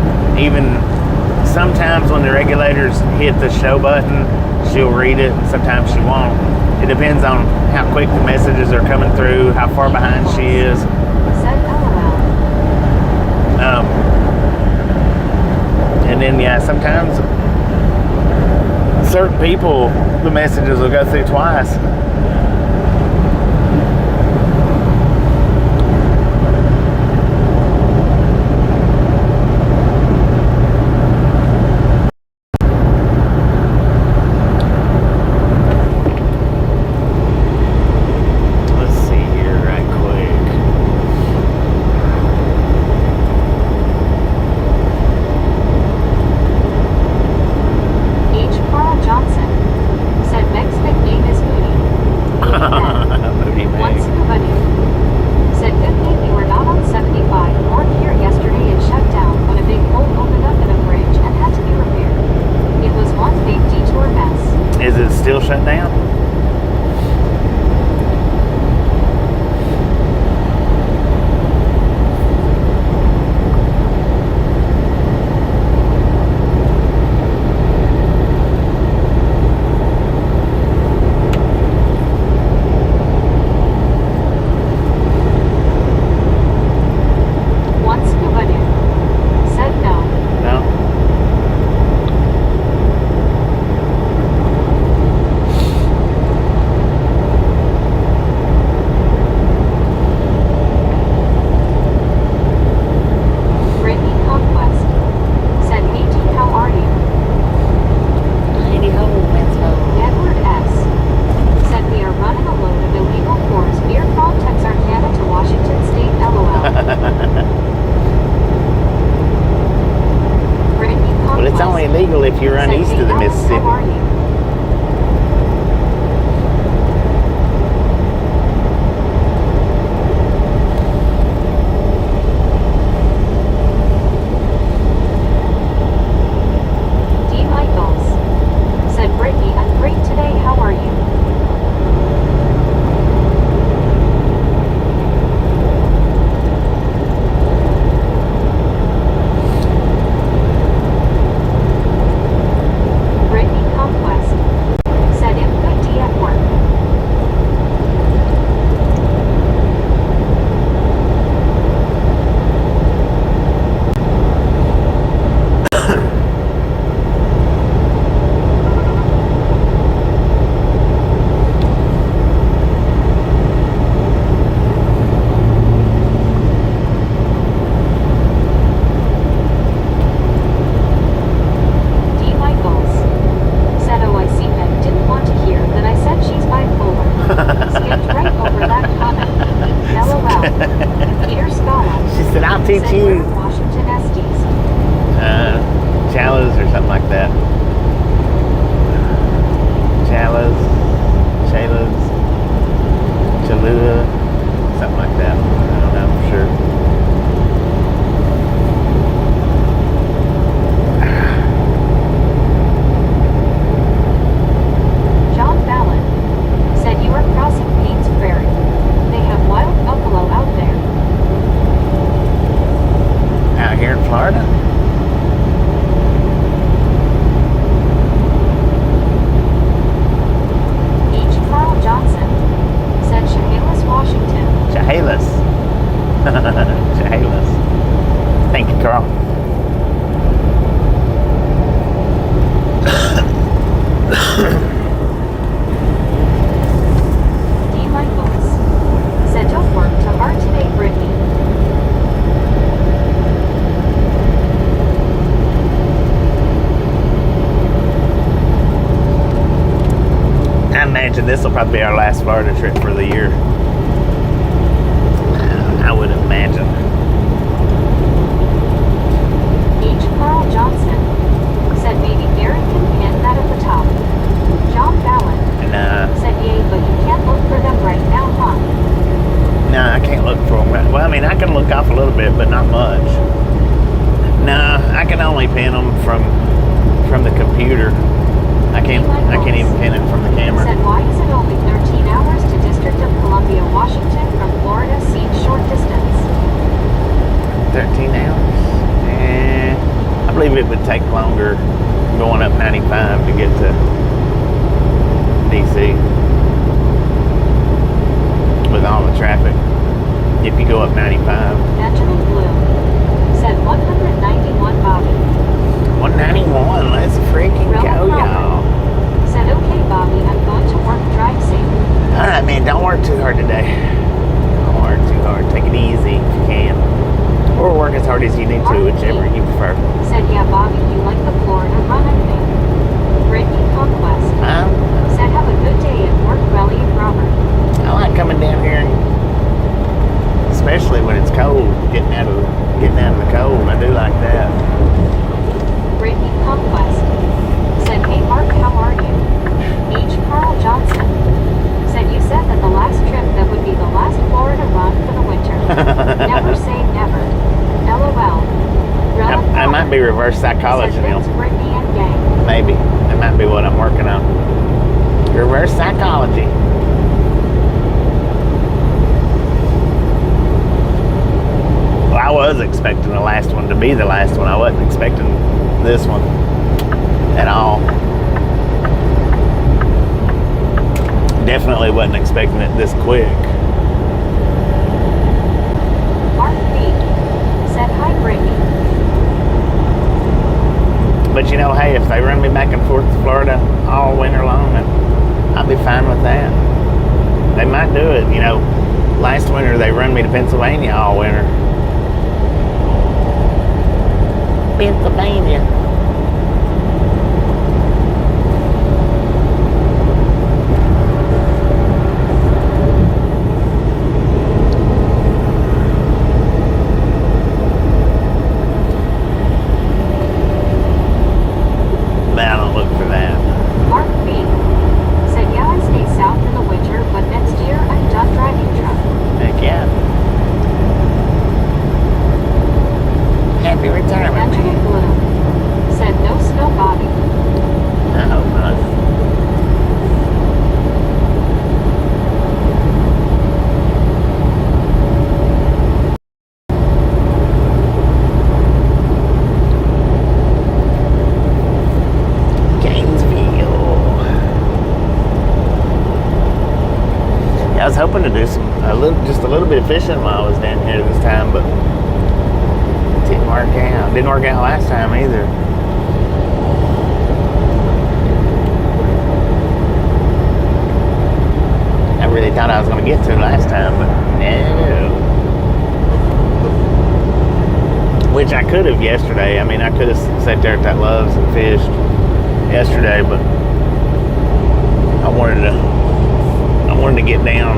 Even sometimes when the regulators hit the show button, she'll read it, and sometimes she won't. It depends on how quick the messages are coming through, how far behind she is. Said LOL. And then, yeah, sometimes certain people, the messages will go through twice. Still shut down? Once Scuba Dude said no. No. Well, it's only illegal if you run east of the Mississippi. How are you? D. Michaels said, Brittany, I'm great today. How are you? teach you Chalas or something like that. Chalas, Chalua, something like that. I don't know for sure. John Fallon said you are crossing Payne's Ferry. They have wild buffalo out there. Out here in Florida? Carl Johnson said Chehalis, Washington. Chehalis. Chehalis. Thank you, Carl. D. Michaels said don't work too hard today, Brittany. I imagine this will probably be our last Florida trip for the year. I would imagine. H. Carl Johnson said maybe Gary can pin that at the top. John Fallon said yay, but you can't look for them right now, huh? No, I can't look for them. Well, I mean, I can look off a little bit, but not much. No, I can only pin them from the computer. I can't even pin it from the camera. Said why is it only 13 hours to District of Columbia, Washington from Florida seems short distance? 13 hours. And I believe it would take longer going up 95 to get to DC with all the traffic. If you go up 95. Benjamin Blue said 191 Bobby. 191, let's freaking go, y'all. Said, okay, Bobby, I'm going to work. Drive safe. All right, man, don't work too hard today. Don't work too hard. Take it easy if you can. Or work as hard as you need to, whichever you prefer. Said, yeah, Bobby, you like the Florida run, I think. Brittany Conquest said, have a good day at work, Welly and Robert. I like coming down here, especially when it's cold, getting out of the cold. I do like that. Brittany Conquest said, hey, Mark, how are you? H. Carl Johnson said, you said that the last trip that would be the last Florida run for the winter. Never say never. LOL. I might be reverse psychology now. Brittany and gang. Maybe. That might be what I'm working on. Reverse psychology. Well, I was expecting the last one to be the last one. I wasn't expecting this one at all. Definitely wasn't expecting it this quick. Mark B said, hi, Brittany. But you know, hey, if they run me back and forth to Florida all winter long, I'll be fine with that. They might do it. You know, last winter they run me to Pennsylvania all winter. Pennsylvania. But I don't look for that. Mark B said, yeah, I stay south in the winter, but next year I'm done driving truck. Heck yeah. Happy retirement, Benjamin man. Blue said, no snow, Bobby. I hope not. I was hoping to do just a little bit of fishing while I was down here this time, but it didn't work out. Didn't work out last time either. I really thought I was going to get to last time, but no. Which I could have yesterday. I mean, I could have sat there at that Love's and fished yesterday, but I wanted to get down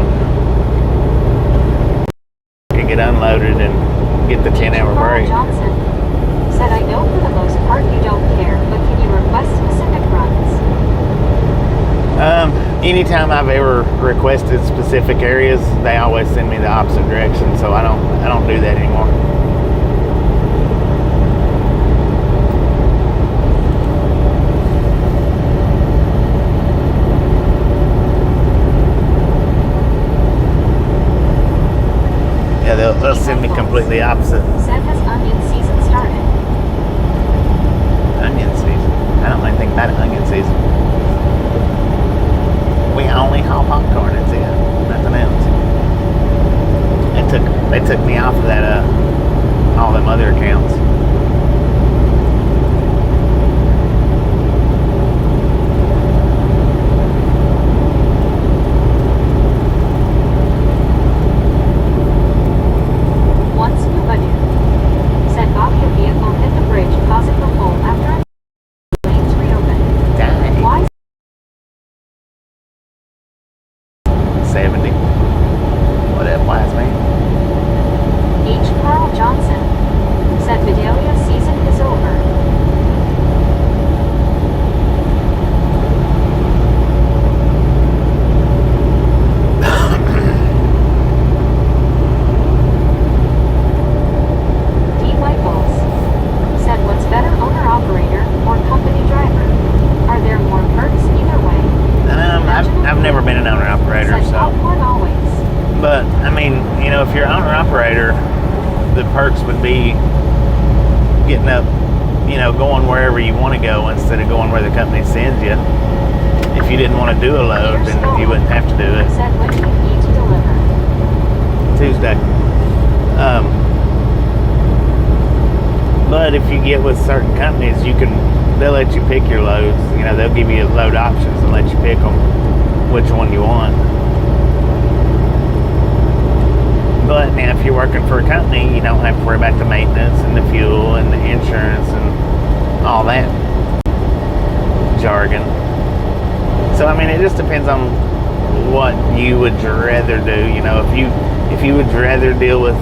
and get unloaded and get the 10-hour break. Johnson said, I know for the most part you don't care, but can you request specific runs? Anytime I've ever requested specific areas, they always send me the opposite direction, so I don't do that anymore. They'll send me completely opposite. Said, has onion season started? Onion season? I don't know anything about onion season. We only haul popcorn, that's it. Nothing else. They took me off of that, all them other accounts. the perks would be getting up, going wherever you want to go instead of going where the company sends you. If you didn't want to do a load, then you wouldn't have to do it. Said when do you need to deliver? Tuesday. But if you get with certain companies, they'll let you pick your loads. They'll give you load options and let you pick them, which one you want. But now if you're working for a company, you don't have to worry about the maintenance and the fuel and the insurance and all that jargon. So it just depends on what you would rather do. If you would rather deal with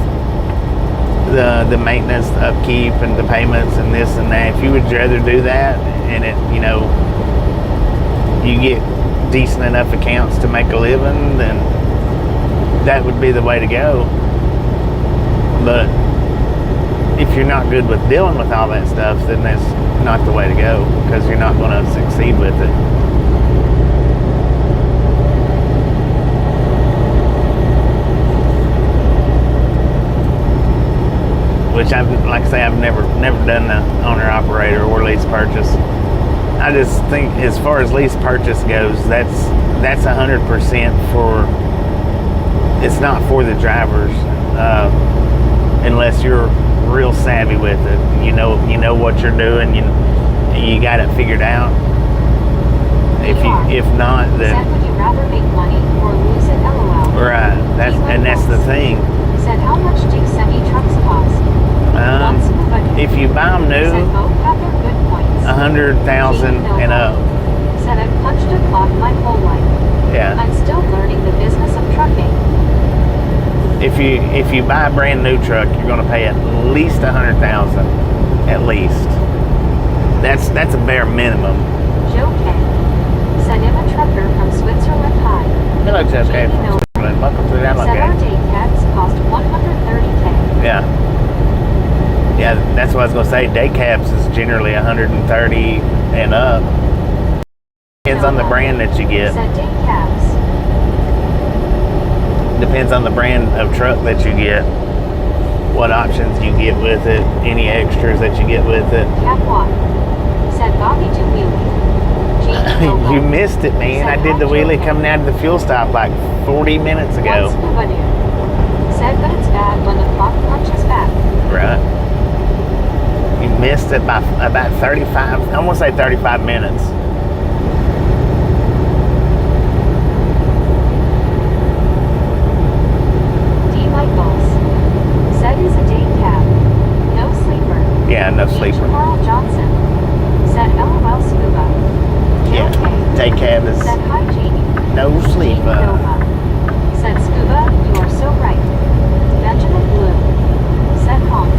the maintenance, the upkeep, and the payments and this and that, if you would rather do that, and you get decent enough accounts to make a living, then that would be the way to go. But if you're not good with dealing with all that stuff, then that's not the way to go, because you're not going to succeed with it. Which I've never done the owner operator or lease purchase. I just think as far as lease purchase goes, that's 100% for. It's not for the drivers, unless you're real savvy with it. You know what you're doing. You got it figured out. If not, then. Said would you rather make money or lose it? LOL. Right. That's the thing. Said how much do semi trucks cost? If you buy them new, said both have their good points. 100,000 and up. Said I've punched a clock my whole life. Yeah. I'm still learning the business of trucking. If you buy a brand new truck, you're going to pay at least 100,000, at least. That's a bare minimum. Joe K. said if a trucker from Switzerland high. Hello, Joe K. from Switzerland. Welcome to the download. Said our day cabs cost 130K. Yeah. Yeah, that's what I was going to say. Day cabs is generally 130 and up. Depends on the brand that you get. Said day cabs. Depends on the brand of truck that you get. What options you get with it. Any extras that you get with it. Catwalk. Said Bobby do wheelie. You missed it, man. I did the wheelie coming out of the fuel stop like 40 minutes ago. Said but it's bad when the clock punches back. Right. You missed it by about 35, I want to say 35 minutes. D. Michaels said is a day cab. No sleeper. Yeah, no sleeper. Carl Johnson said LOL scuba. Yeah, day cab is said hi Jamie. No sleeper. Said scuba, you are so right. Benjamin Blue said honk.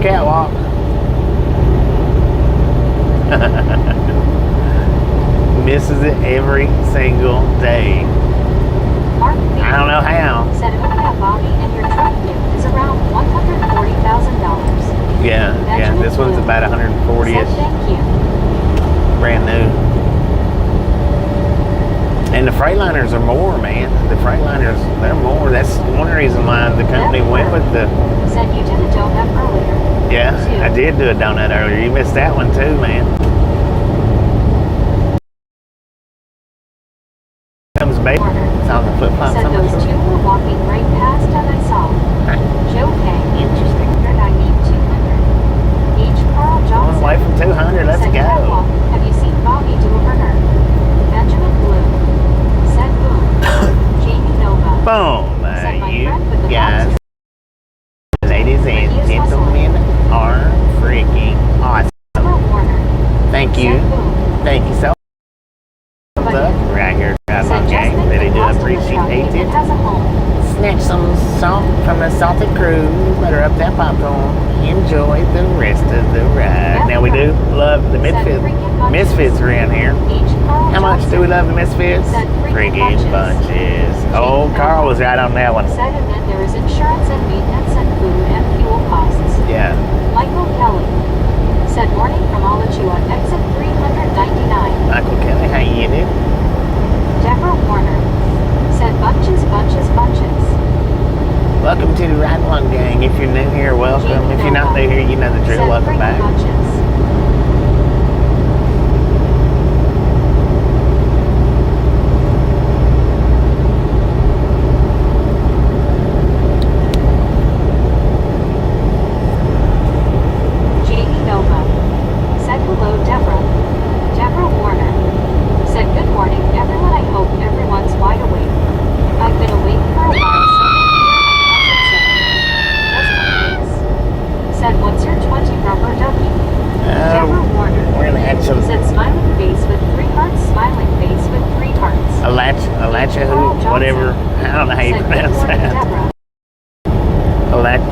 Catwalk. Misses it every single day. I don't know how. Said it would have Bobby and your truck new is around $140,000. Yeah, this one's about 140-ish. Thank you. Brand new. And the Freightliners are more, man. The Freightliners, they're more. That's one reason why the company went with the... Said you did a donut earlier. Yeah, I did do a donut earlier. You missed that one too, man. Comes baby. It's on the flip-flop. Said those two were walking right past and I saw. Joe K. Interesting. I need 200. Each Carl Johnson. One away from 200. Let's go. Have you seen Bobby do a burger? Benjamin Blue. Said boom. Jamie Nova. Boom. Said my You friend with the guys, ladies and gentlemen, are freaking awesome. Thank you. Thank you so much. Right here, guys, on gang. Really do appreciate it. It has a home. Snap. catch some salt from the salted cruise. Butter up that popcorn. Enjoy the rest of the ride. Now we do love the Misfits around here. How much do we love the Misfits? Freaking bunches. Oh, Carl was right on that one. Said, and then there is insurance and maintenance and food and fuel costs. Yeah. Michael Kelly said, morning from all of you on exit 399. Michael Kelly, how you doing? Deborah Warner said, bunches, bunches, bunches. Welcome to the Ride Along Gang. If you're new here, welcome. If you're not new here, you know the drill. Welcome back. Bunches. Whatever, I don't know how you pronounce that.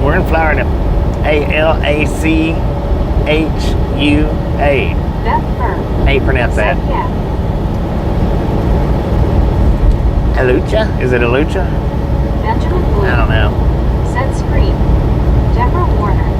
We're in Florida. Alachua. How you pronounce that? Alucha? Is it Alucha? Benjamin Blue. I don't know. Said Scream. Deborah Warner.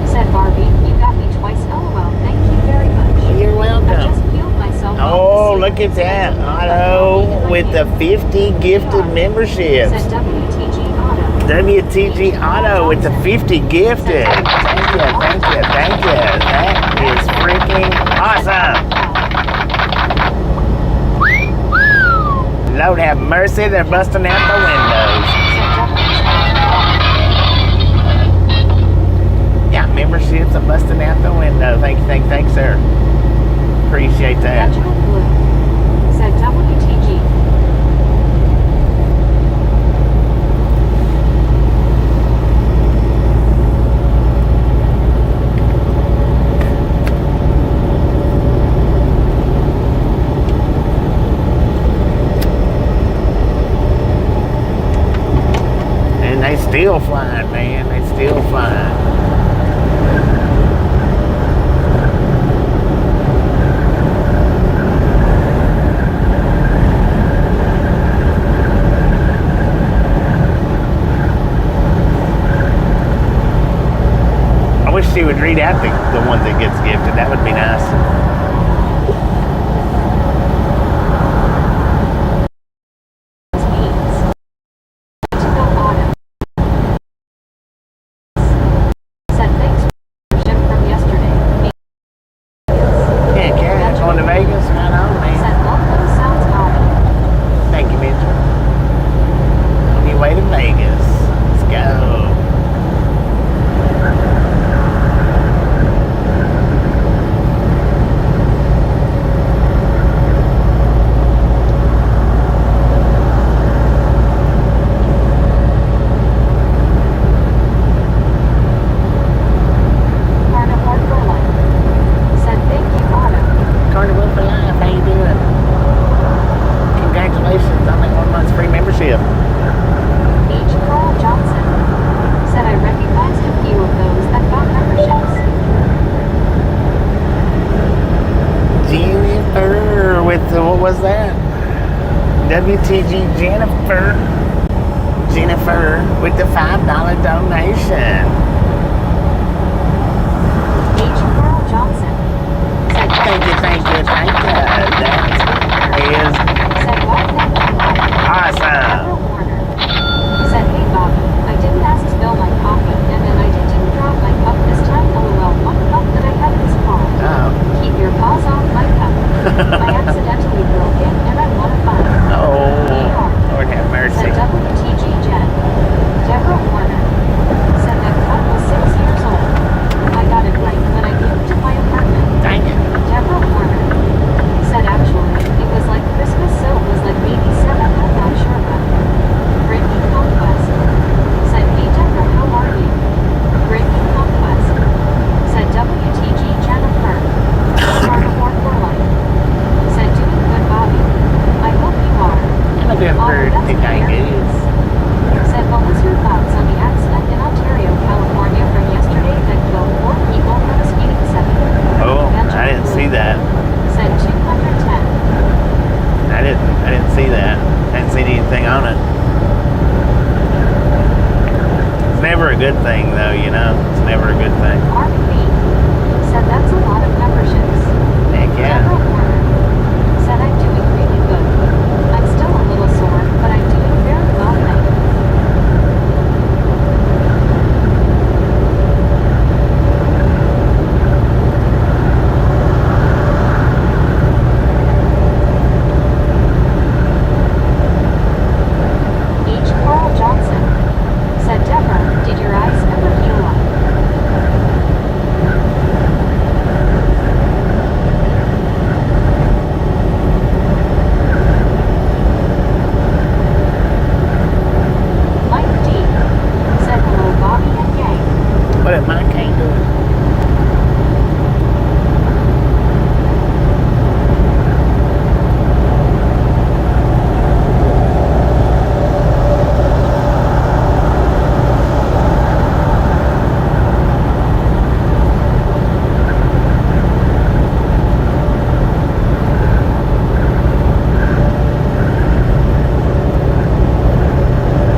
Said Barbie, you got me twice. LOL. Thank you very much. You're welcome. I just peeled myself. Oh, look at that. Otto with the 50 gifted memberships. Said WTG Auto. WTG Auto with the 50 gifted. Thank you, thank you, thank you. That is freaking awesome. Lord have mercy, they're busting out the windows. Yeah, memberships are busting out the window. Thank you, sir. Appreciate that. Benjamin Blue said WTG. And they still flying, man. They still flying. I wish she would read out the ones that gets gifted. That would be nice. WTG Jennifer with the $5 donation. H. Carl Johnson said, thank you. That is awesome. Said, hey Bobby, I didn't ask to fill my coffee, and then I didn't drop my cup this time. LOL, one cup that I have is car. Oh. Keep your paws off my cup. I accidentally broke it, and I want to find it. Oh, Lord have mercy. Said WTG Jen. Deborah Warner said that cup was 6 years old. I got it right when I gave it to my apartment. Dang it. Deborah Warner said actually, it was like Christmas, so it was like maybe 7, I'm not sure about it. Brittany Conquest said, hey Deborah, how are you? Brittany Conquest said WTG Jennifer. Carnivore for life said, doing good Bobby. I hope you are. I'm doing pretty dang good. Said, well, see that. Said 210. I didn't see that. I didn't see anything on it. It's never a good thing though, you know. It's never a good thing. Mark B. Said that's a lot of memberships. Heck yeah. Deborah Warner said I'm doing really good. I'm still a little sore, but I'm doing very well, thank you. H. Carl Johnson said, Deborah, did your eyes ever heal up? Mike D. said, hello, Bobby and gang. What did my cane do?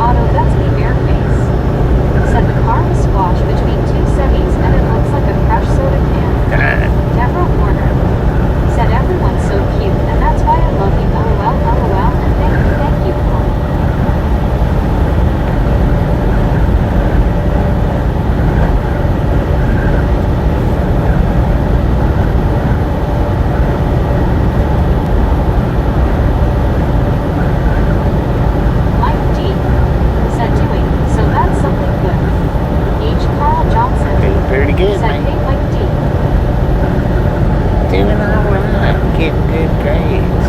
Otto Betsy Bareface said the car was squashed between two semis and it looks like a crushed soda can. Deborah Warner said everyone's so cute and that's why I love you. LOL, LOL, and thank you, Paul. Mike D said doing, so that's something good. H. Carl Johnson Doing pretty good, said, man. hey Mike D. Doing alright. Getting good grades.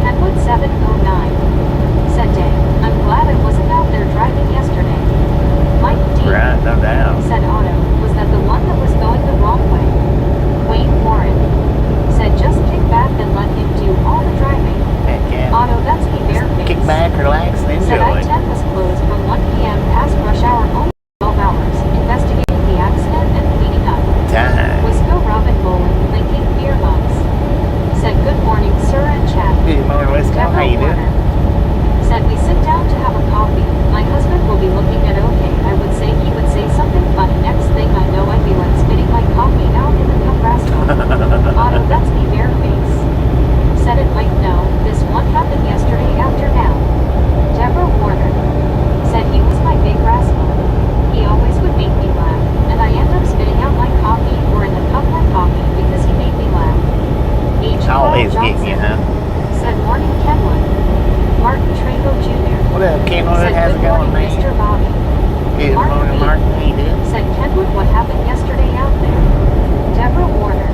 Kenwood 709 said, Dang, I'm glad I wasn't out there driving yesterday. Mike D. Right, no doubt. said Otto, was that the one that was going the wrong way? Wayne Warren said, just kick back and let him do all the driving. Heck yeah. Otto, that's me bareface. Kick back, relax, and Said enjoy. I-10 was closed from 1 p.m. past rush hour only 12 hours, investigating the accident and cleaning up. Time. Wisco Robin Bowling, linking beer mugs. Said, good morning, sir and chat. Good morning, Wisco. How Deborah you doing? Warner said, we sit down to have a coffee. My husband will be looking at okay. I would say he would say something funny. Next thing I know, I'd be like spitting my coffee out in the Nebraska. Otto, that's me bareface. Said it might know. This one happened yesterday after now. Deborah Warner said he was my big rascal. He always would make me laugh, and I end up spitting out my coffee or in the cup more coffee because he made me laugh. H. Carl Always getting you, Johnson huh? said, morning, Kenwood. Martin Trago Jr. What up, Kenwood? said, How's it good going, morning, Mr. man? Bobby. Good Mark morning, B. Mark. How you doing? Said, Kenwood, what happened yesterday out there? Deborah Warner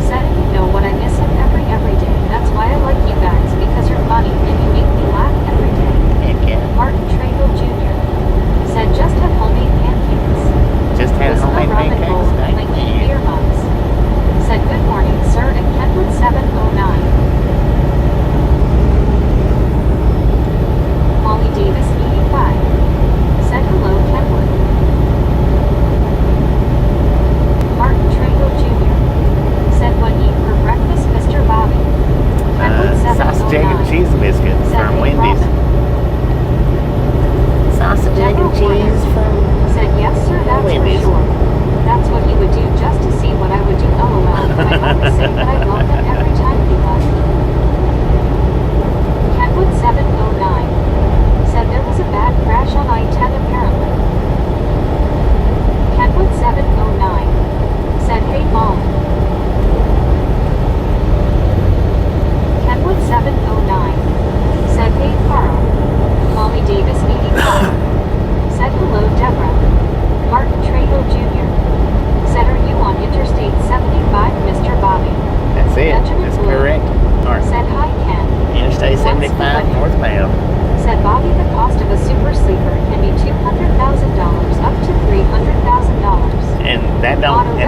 said, you know what, I miss him every day. That's why I like you guys, because you're funny and you make me laugh every day. Heck yeah. Martin Trago Jr. said, just have homemade pancakes. Just had Wisco homemade Robin pancakes. Bowl, Thank linking you. beer mugs. Said, good morning, sir, and Kenwood 709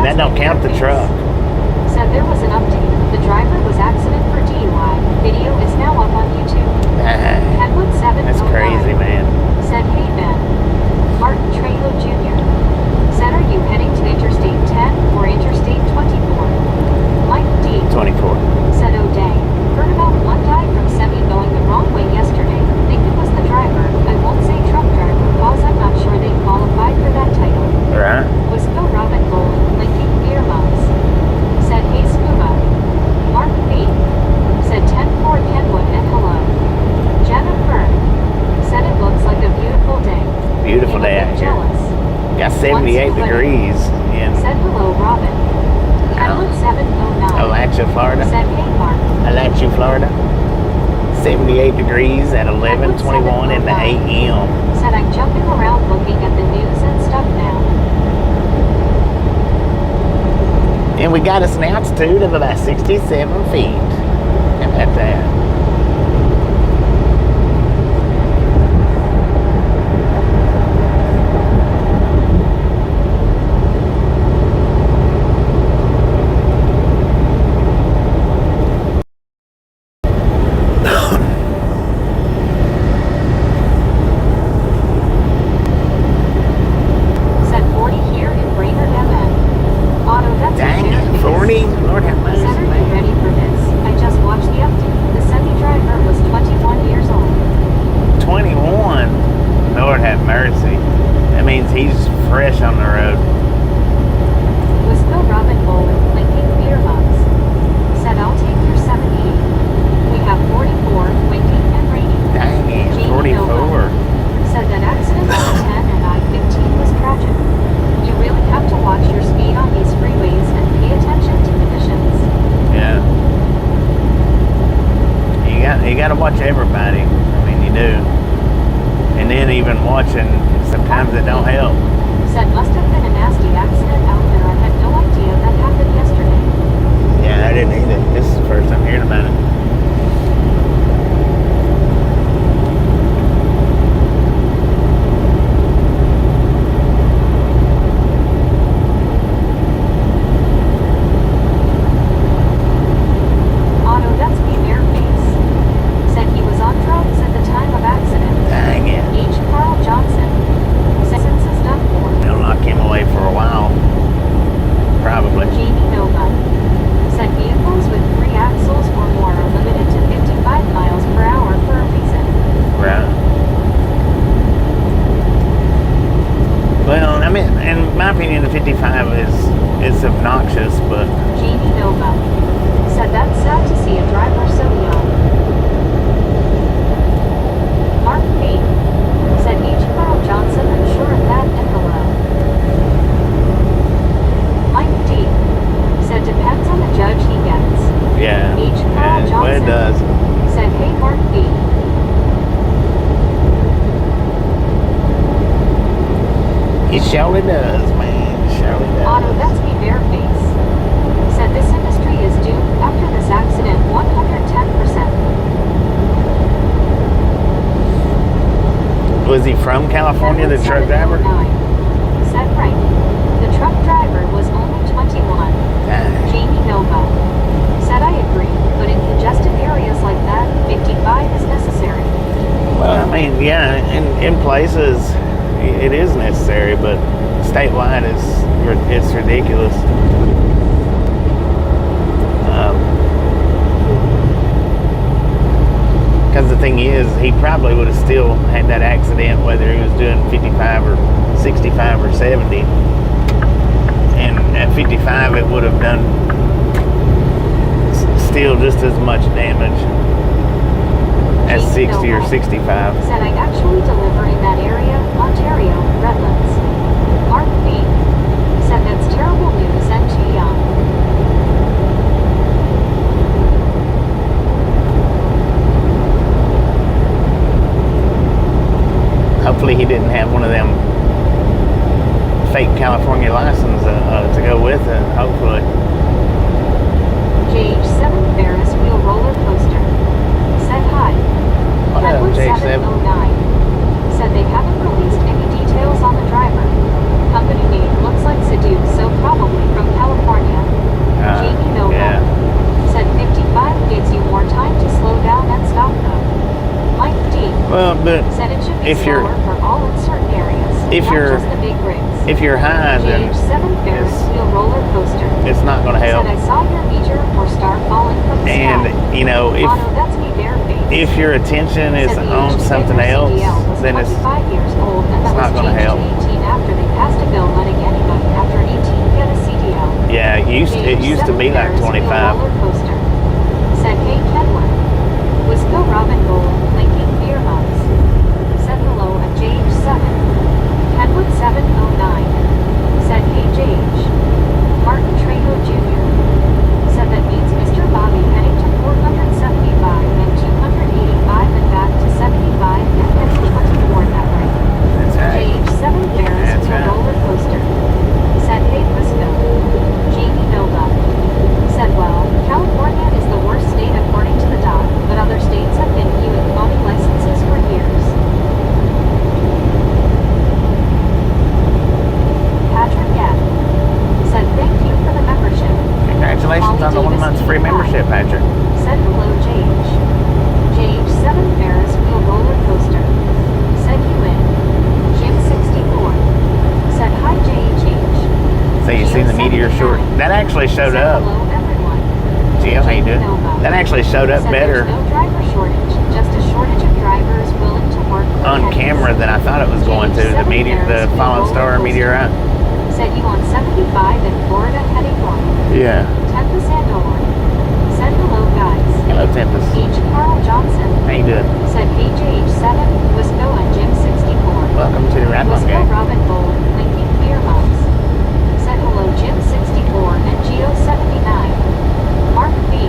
And that don't count the truck. Said there was an update. The driver was accident for DUI. Video is now up on YouTube. Kenwood 709 That's crazy, man. said, hey Ben. Martin Trejo Jr. said, are you heading to Interstate 10 or Interstate 24? Mike D. 24. said, oh dang. Heard about one guy from Semi going the wrong way yesterday. Think it was the driver. I won't say truck driver because I'm not sure they qualified for that title. Right. Wisco Robin Bowling, linking beer mugs. Said, hey Scuba. Mark B. said 10-4 Kenwood and hello. Jennifer said it looks like a beautiful day. Beautiful I'm a day bit out here. jealous. Got 78 degrees in Said hello Robin. Kenwood 709 Alachua, Florida. said, hey Mark. Alachua, Florida. 78 degrees at 11:21 in the a.m. Said I'm jumping around looking at the news and stuff now. And we got us an altitude of about 67 feet. How about that? Said 40 here in Brainerd, MN. Auto, that's Dang, a fair 40? face. Lord have mercy, Said, are you man. ready for this? I just watched the update. The semi-driver was 21 years old. 21. Lord have mercy. That means he's fresh on the road. Wisco Robin Bowling, linking beer mugs. Said, I'll take your 78. We have 44, winking and raining. Dang it, Jamie 44. Nova said that accident on the 10 and I-15 was tragic. You really have to watch your speed on these freeways and pay attention to conditions. Yeah. You got to watch everybody. I mean, you do. And then even watching, sometimes it don't help. Said must have been a nasty accident out there. I had no idea that happened yesterday. Yeah, I didn't either. This is the first time hearing about it. Otto Dutsky Bareface said he was on drugs at the time of accident. Dang it. H. Carl Johnson said since is done for. They'll lock him away for a while. Probably. Jamie Nova said vehicles with 3 axles or more are limited to 55 miles per hour for a reason. Right. Well, I mean, in my opinion, the 55 is obnoxious, but Jamie Nova said that's sad to see a driver so young. Mark B. said H. Carl Johnson, I'm sure of that and hello. Mike D. said depends on the judge he gets. yeah. H. Carl Yeah, well, it Johnson does. said, hey Mark B. It surely does, man. It surely does. Otto Dutsky Bareface said this industry is doomed after this accident 110%. Was he from California, the truck driver? Said right. The truck driver was only 21. Dang. Jamie Nova said I agree, but in congested areas like that, 55 is necessary. Well, I mean, yeah, in places it is necessary, but statewide it's ridiculous. Because the thing is, he probably would have still had that accident whether he was doing 55 or 65 or 70. And at 55, it would have done still just as much damage as 60 or 65. Said I actually deliver in that area, Ontario, Redlands. Mark B. said that's terrible news and too young. Hopefully he didn't have one of them fake California license to go with it, hopefully. JH7 Ferris wheel roller coaster. Said hi. What up, Edward JH7? 709 said they haven't released any details on the driver. Company name looks like Seduce, so probably from be if you're slower for all in certain areas, if not you're just the big rigs. if you're high, then Gauge 7 Ferris wheel roller coaster. it's not going to help. Said I saw your meteor or star falling from the And sky. you know, Otto, that's me bareface. if your attention is Said the on age something figure else, CDL was then it's 25 years old, and that it's not was gonna changed help. to 18 after they passed a bill letting anybody after 18 get a CDL. yeah, it used to be like 25. Roller coaster. Said, hey Kenwood. Wisco Robin Gold, linking beer mugs. Said hello at JH7. Kenwood 709. Said, hey JH. Martin Trejo Jr. Said that means Mr. Bobby heading to 475 and 285 and back to 75 and heading 24 that way. That's right. JH7 Ferris That's wheel right. roller coaster. Said, hey Wisco. Jamie Buildup. Said, well, California is the worst state according to the doc, but other states have been viewing phony licenses for years. Patrick F. Said, thank you for the membership. Congratulations on the 1 month's free membership, Patrick. Said hello, JH. JH7 Ferris wheel roller coaster. Said you in. Jim 64. Said hi, JHH. So you see the meteor short. That actually showed Said up. hello, everyone. Gio, how you doing? That actually showed up Said better there's no driver shortage, just a shortage of drivers willing to work for on pennies. camera than I thought it was going to. The meteor, the fallen star meteorite. Said you on 75 in Florida heading north. Yeah. Tempest Andolan. Said hello, guys. Hello, Tempest. H. Carl Johnson. How you doing? Said HH7, Wisco and Jim 64. Welcome to the Ride Along Wisco Gang. Robin Bowl, linking beer mugs. Said hello, Jim 64 and Geo 79. Mark B.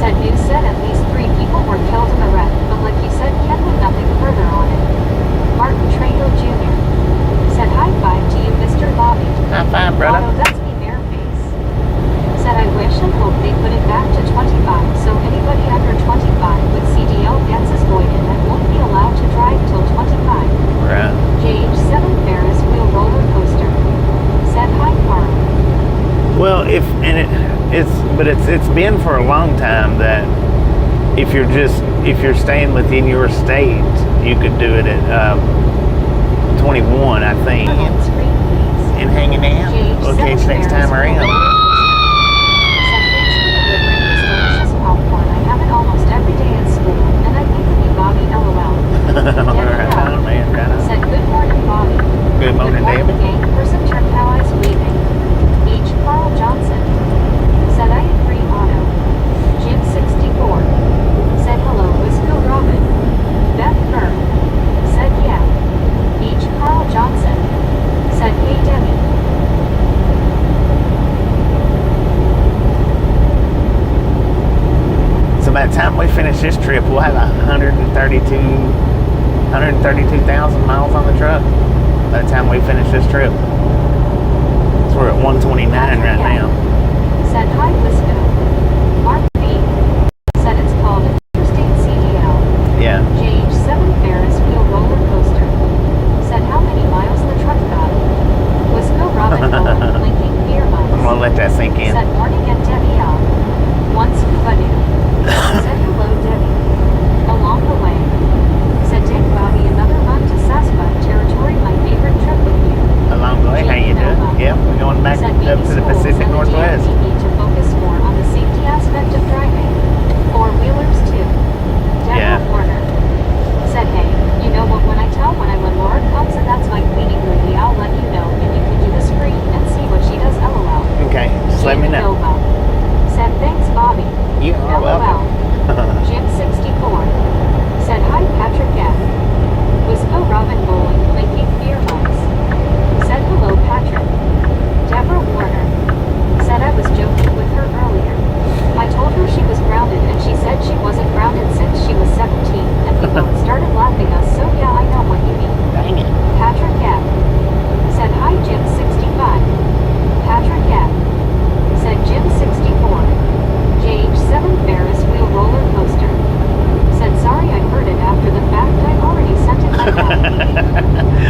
Said news said at least 3 people were killed in the wreck, but like you said, Ken with nothing further on it. Martin Trejo Jr. Said high five to you, Mr. Bobby. High five, brother. Otto, that's me bareface. Said I wish and hope they put it back to 25, so anybody under 25 with CDL gets is voided and won't be allowed to drive till 25. Right. JH7 Ferris wheel roller coaster. Said hi, Carl. Well, it's been for a long time that if you're staying within your state, you could do it at 21, I think. On screen, please. And hanging out. JH7 Okay, it's next Ferris time wheel around. roller coaster. Said thanks for the good ring, this delicious popcorn. I have it almost every day at school, and I think of you, Bobby, LOL. Right on, man. Right on. Said good morning, Bobby. Good morning, Good morning, David. gang. Person turned how I was waving. H. Carl Johnson. Said I agree, Otto. Jim 64. Said hello, Wisco Robin. Beth Burr. Said yeah. H. Carl Johnson. Said hey, Debbie. So by the time we finish this trip, we'll have 132,000 miles on the truck. By the time we finish this trip, so we're at 129 right now. Said hi, Wisco. Mark B. Said it's called Interstate CDL. Yeah. JH7 Ferris wheel roller coaster. Said how many miles the truck got. Wisco Robin Gold, linking beer mugs. I'm gonna let that sink in. Said morning and Debbie out. One scuba dude. Said hello, Debbie. Along the way. Said dang Bobby, another run to Saspa territory, my favorite trip with you. Along the way, how you doing? Yep, we're going back Said up maybe to the schools Pacific and the Northwest. DMV need to focus more on the safety aspect of driving. Four-wheelers too. Yeah. Deborah Warner. Said hey, you know what, when Laura comes and that's my cleaning lady, I'll let you know and you can do the screen and see what she does, LOL. Okay, just let me Jamie know. Bilbao. Said thanks, Bobby. You are LOL. welcome. Jim 64. Said hi, Patrick F. Wisco Robin Bowling, linking beer mugs. Said hello, Patrick. Deborah Warner. Said I was joking with her earlier. I told her she was grounded and she said she wasn't grounded since she was 17 and we both started laughing us, so yeah, I know what you mean. Dang it. Patrick F. Said hi, Jim 65. Patrick F. Said Jim 64. JH7 Ferris wheel roller coaster. Said sorry I heard it after the fact, I already sent it back out.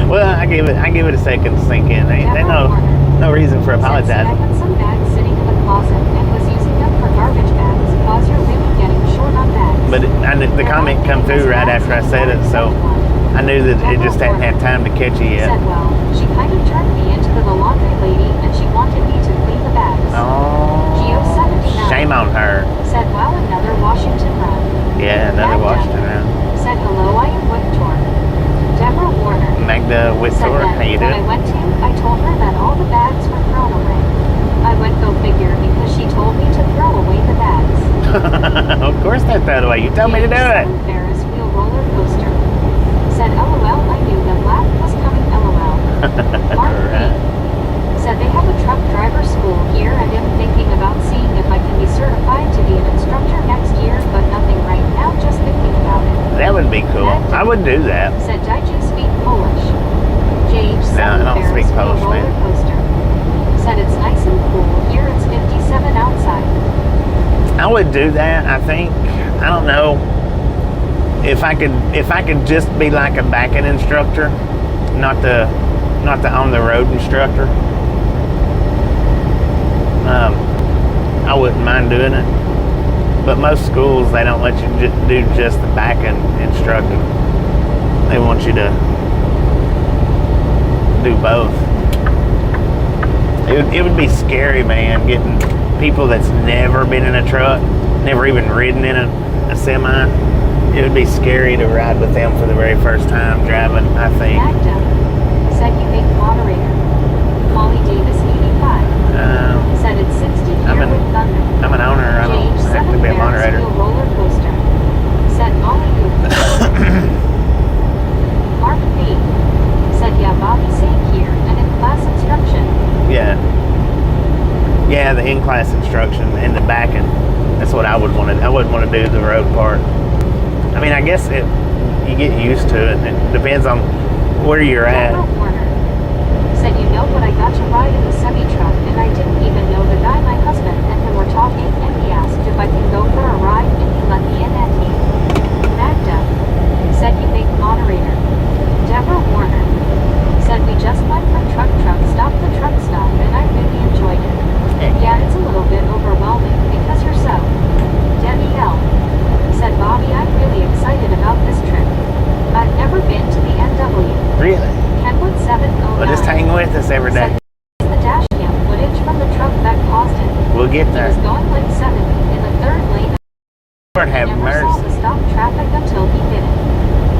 Well, I give it a second to sink in. Ain't no reason for Said I apologizing. had some bags sitting in the closet and was using them for garbage bags, cause you're really getting short on bags. But the comment come through right after I said it, so I knew that it just hadn't had time to catch you yet. Said, well, she kind of turned me into the laundry lady and she wanted me to clean the bags. Oh, Geo79 shame on her. said, well, another Washington run. Yeah, another Magda Washington round. said, hello, I am Victor. Deborah Warner Magda said Whittor, that how you when I doing? went to, I told her that all the bags were thrown away. I went go figure because she told me to throw away the bags. Of course they threw it away. You told me to do it. Ferris wheel roller coaster said, LOL, I knew that laugh was coming, LOL. Mark B said they have a truck driver school here and am thinking about seeing if I can be certified to be an instructor next year, but nothing right now, just thinking about it. That would be cool. I would do that. Said, did you speak Polish? JH7 No, I don't speak Ferris wheel Polish, roller man. coaster said it's nice and cool. Here it's 57 outside. I would do that. I think. I don't know if I could just be like a back-end instructor, not the on the road instructor. I wouldn't mind doing it. But most schools, they don't let you do just the back-end instructing. They want you to do both. It would be scary, man, getting people that's never been in a truck, never even ridden in a semi. It would be scary to ride with them for the very first time driving, I think. Magda said you make moderator. Molly Davis 85 said it's 60 here with thunder. I'm an owner. I don't have to be a moderator. Roller coaster said Molly Davis. Mark B said, yeah, Bobby sang here and in class instruction. Yeah, the in-class instruction and the backing. That's what I would want to. I wouldn't want to do the road part. I mean, I guess you get used to it. It depends on where you're at. Deborah Warner said, you know what, I got to ride in the semi-truck and I didn't even know the guy, my husband, and then we're talking and he asked if I can go for a ride and he let me in and he. Magda said you make moderator. Deborah Warner said we just went from truck stop to truck stop and I really enjoyed it. Yeah, it's a little bit overwhelming because you're so. Debbie L said, Bobby, I'm really excited about this trip. I've never been to the NW. Really? Kenwood 709 Well, just hang with us every day. said the dash cam footage from the truck that caused it. We'll get He there. was going like 70 in the third lane. Lord have Never saw mercy. the stop traffic until he did it.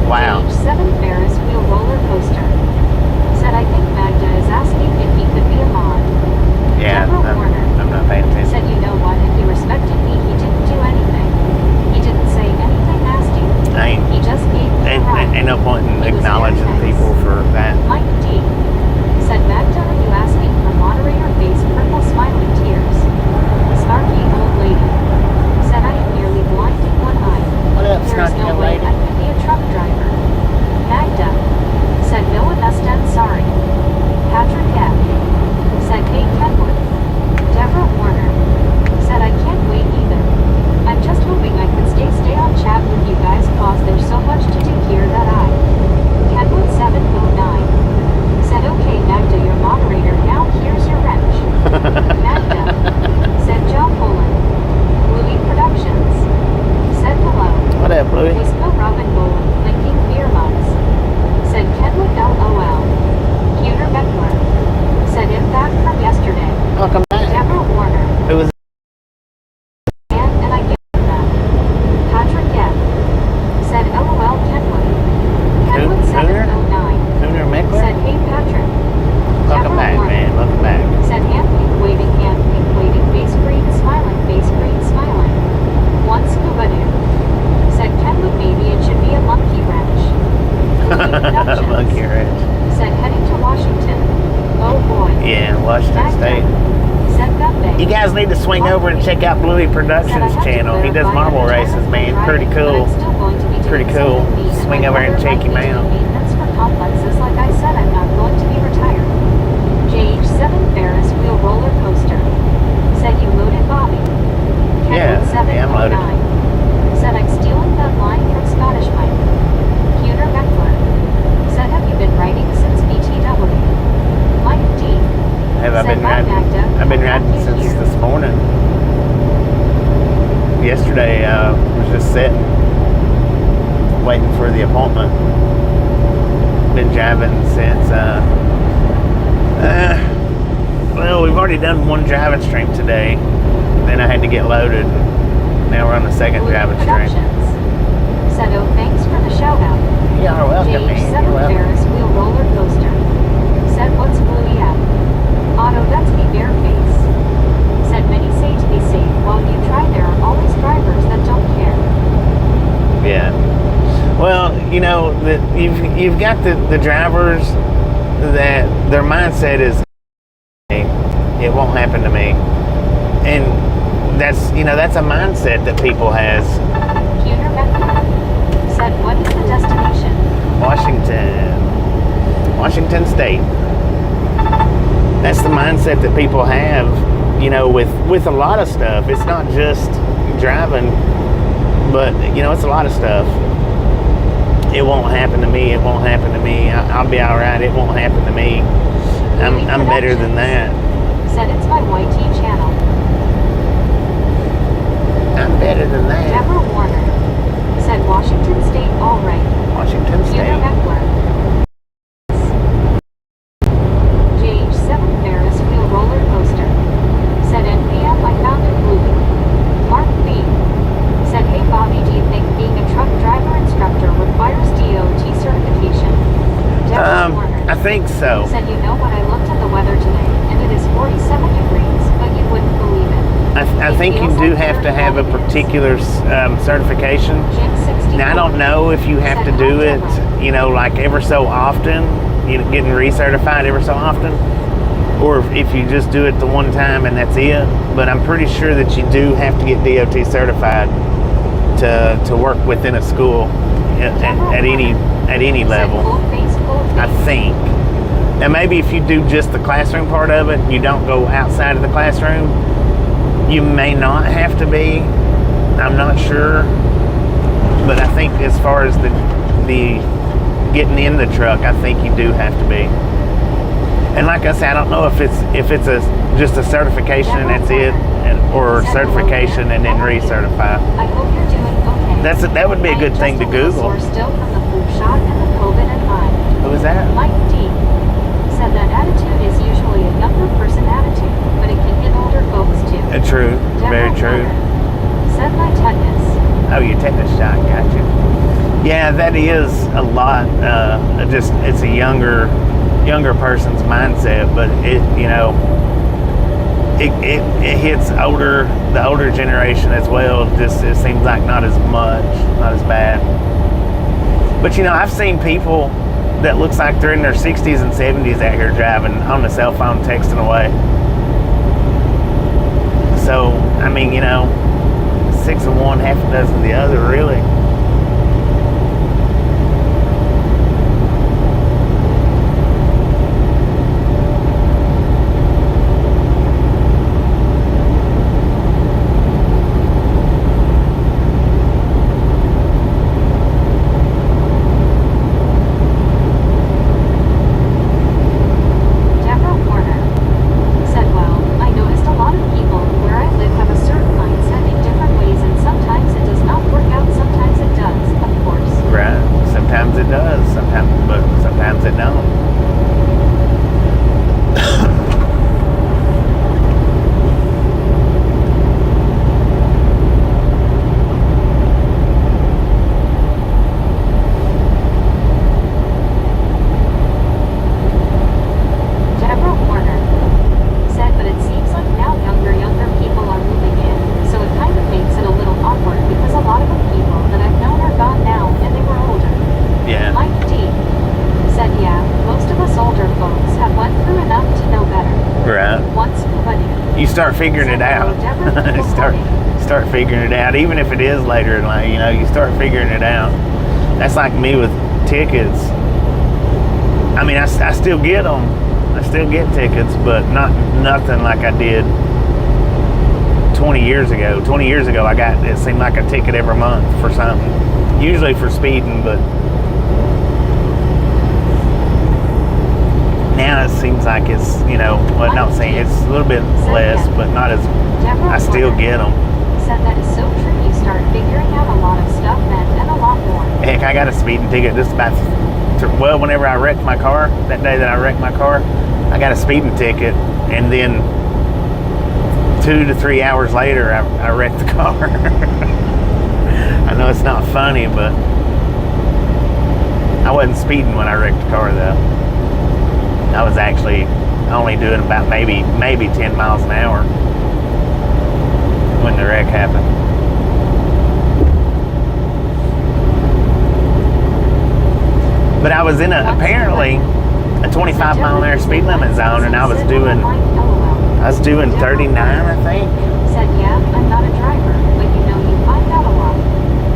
Wow. H7 Ferris wheel roller coaster said, I think Magda is asking if he could be a mod. Yeah, Deborah Warner I'm not paying attention. said, you know what, if he respected me, he didn't do anything. He didn't say anything nasty. He just gave me a ride. Ain't no point in He was acknowledging very nice. people for that. Mike D said, Magda, are you asking for moderator face purple smiling tears? Snarky old lady said, I am nearly blind in one eye. What up, There is snarky no old way lady? I could be a truck driver. Magda said, no one must end sorry. Patrick F said, hey Kenwood. Deborah Warner said, I can't wait either. I'm just hoping I can stay on chat with you guys cause there's so much to do here that I. Kenwood 709 said, okay Magda, your moderator, now here's your wrench. Magda said, Joe Poland. Louis Productions said hello. What up, Louis? Disco Robin Boland linking beer mugs said Kenwood LOL. Cuter Beckler said impact from yesterday. Welcome back. Deborah Warner Who was and I give him that. Patrick F said LOL Kenwood. Kenwood 709 Hooner Meckler? said hey Patrick. Welcome Deborah back, Warner man. Welcome back. said hand pink waving face green smiling one scuba dude said Kenwood maybe it should be a monkey wrench. Louis Productions Monkey Ranch. said heading to Washington. Oh boy. Yeah, Washington Magda State. said Gumbay. You guys need to swing over and check out Bluey Productions channel. He does marble races, man. Pretty cool. Pretty cool. Swing over and check him out. Maintenance for complexes. Like I said, I'm not going to be retired. JH7 Ferris wheel roller coaster said you loaded Bobby. Yeah, I'm loaded. Said I'm stealing that line from Scottish Mike. Cuter Beckler said, have you been writing since BTW? Mike D Have I said, been "Bye, riding? Magda. I've been I'll riding talk to you since here." this morning. Yesterday, was just sitting, waiting for the appointment. driving since, well, we've already done one driving stream today. Then I had to get loaded. Now we're on the second driving stream. Said, oh, thanks for the shout out. You're welcome, man. JH7 You're welcome. Ferris wheel roller coaster. Said, what's Bluey at? Otto, that's me bare face. Said, many say to be safe while you try. There are always drivers that don't care. Yeah. Well, you know, you've got the drivers that their mindset is, it won't happen to me. And that's, you know, that's a mindset that people has. Computer Beckons said, what is the destination? Washington State. That's the mindset that people have, you know, with a lot of stuff. It's not just driving, but, you know, it's a lot of stuff. It won't happen to me. It won't happen to me. I'll be all right. It won't happen to me. I'm better than that. Said it's my YT channel. I'm better than that. Deborah Warner said Washington State, all right. Washington State. Peter Eckler. JH7 Ferris wheel roller coaster. Said NPF, I found it Bluey. Mark B. Said, hey Bobby, do you think being a truck driver instructor requires DOT certification? Deborah Warner I think so. said, you know what, I looked at the weather today, and it is 47 degrees, but you wouldn't believe it. I think you do have to have a particular certification. Now, I don't know if you have to do it, you know, like ever so often, you know, getting recertified ever so often, or if you just do it the one time and that's it. But I'm pretty sure that you do have to get DOT certified to work within a school at any level. I think. Now, maybe if you do just the classroom part of it, you don't go outside of the classroom, you may not have to be. I'm not sure. But I think as far as the getting in the truck, I think you do have to be. And like I said, I don't know if it's just a certification and that's it, or certification and then recertify. I hope you're doing okay. That would be a good thing to Google. Still from the flu shot and the COVID in mind. Who was that? Mike D. said that attitude is usually a younger person attitude, but it can hit older folks too. True. Very true. Said my tetanus. Oh, your tetanus shot, gotcha. Yeah, that is a lot. It's a younger person's mindset, but it, you know, it hits the older generation as well. Just it seems like not as much, not as bad. But you know, I've seen people that looks like they're in their 60s and 70s out here driving on the cell phone, texting away. So I mean, you know, 6 of one, half a dozen of the other, really. Start figuring it out. start figuring it out. Even if it is later in life, you know, you start figuring it out. That's like me with tickets. I mean, I still get them. I still get tickets, but nothing like I did 20 years ago. 20 years ago, it seemed like a ticket every month for something. Usually for speeding, but now it seems like it's, you know, well, not saying it's a little bit less, but not as, I still get them. Said that is so true. You start figuring out a lot of stuff then, and a lot more. Heck, I got a speeding ticket just about whenever I wrecked my car, that day that I wrecked my car, I got a speeding ticket, and then 2 to 3 hours later, I wrecked the car. I know it's not funny, but I wasn't speeding when I wrecked the car, though. I was actually only doing about maybe 10 miles an hour when the wreck happened. But I was in apparently a 25 mile an hour speed limit zone, and I was doing 39, I think. Said, yeah, I'm not a driver, but you know, you find out a lot.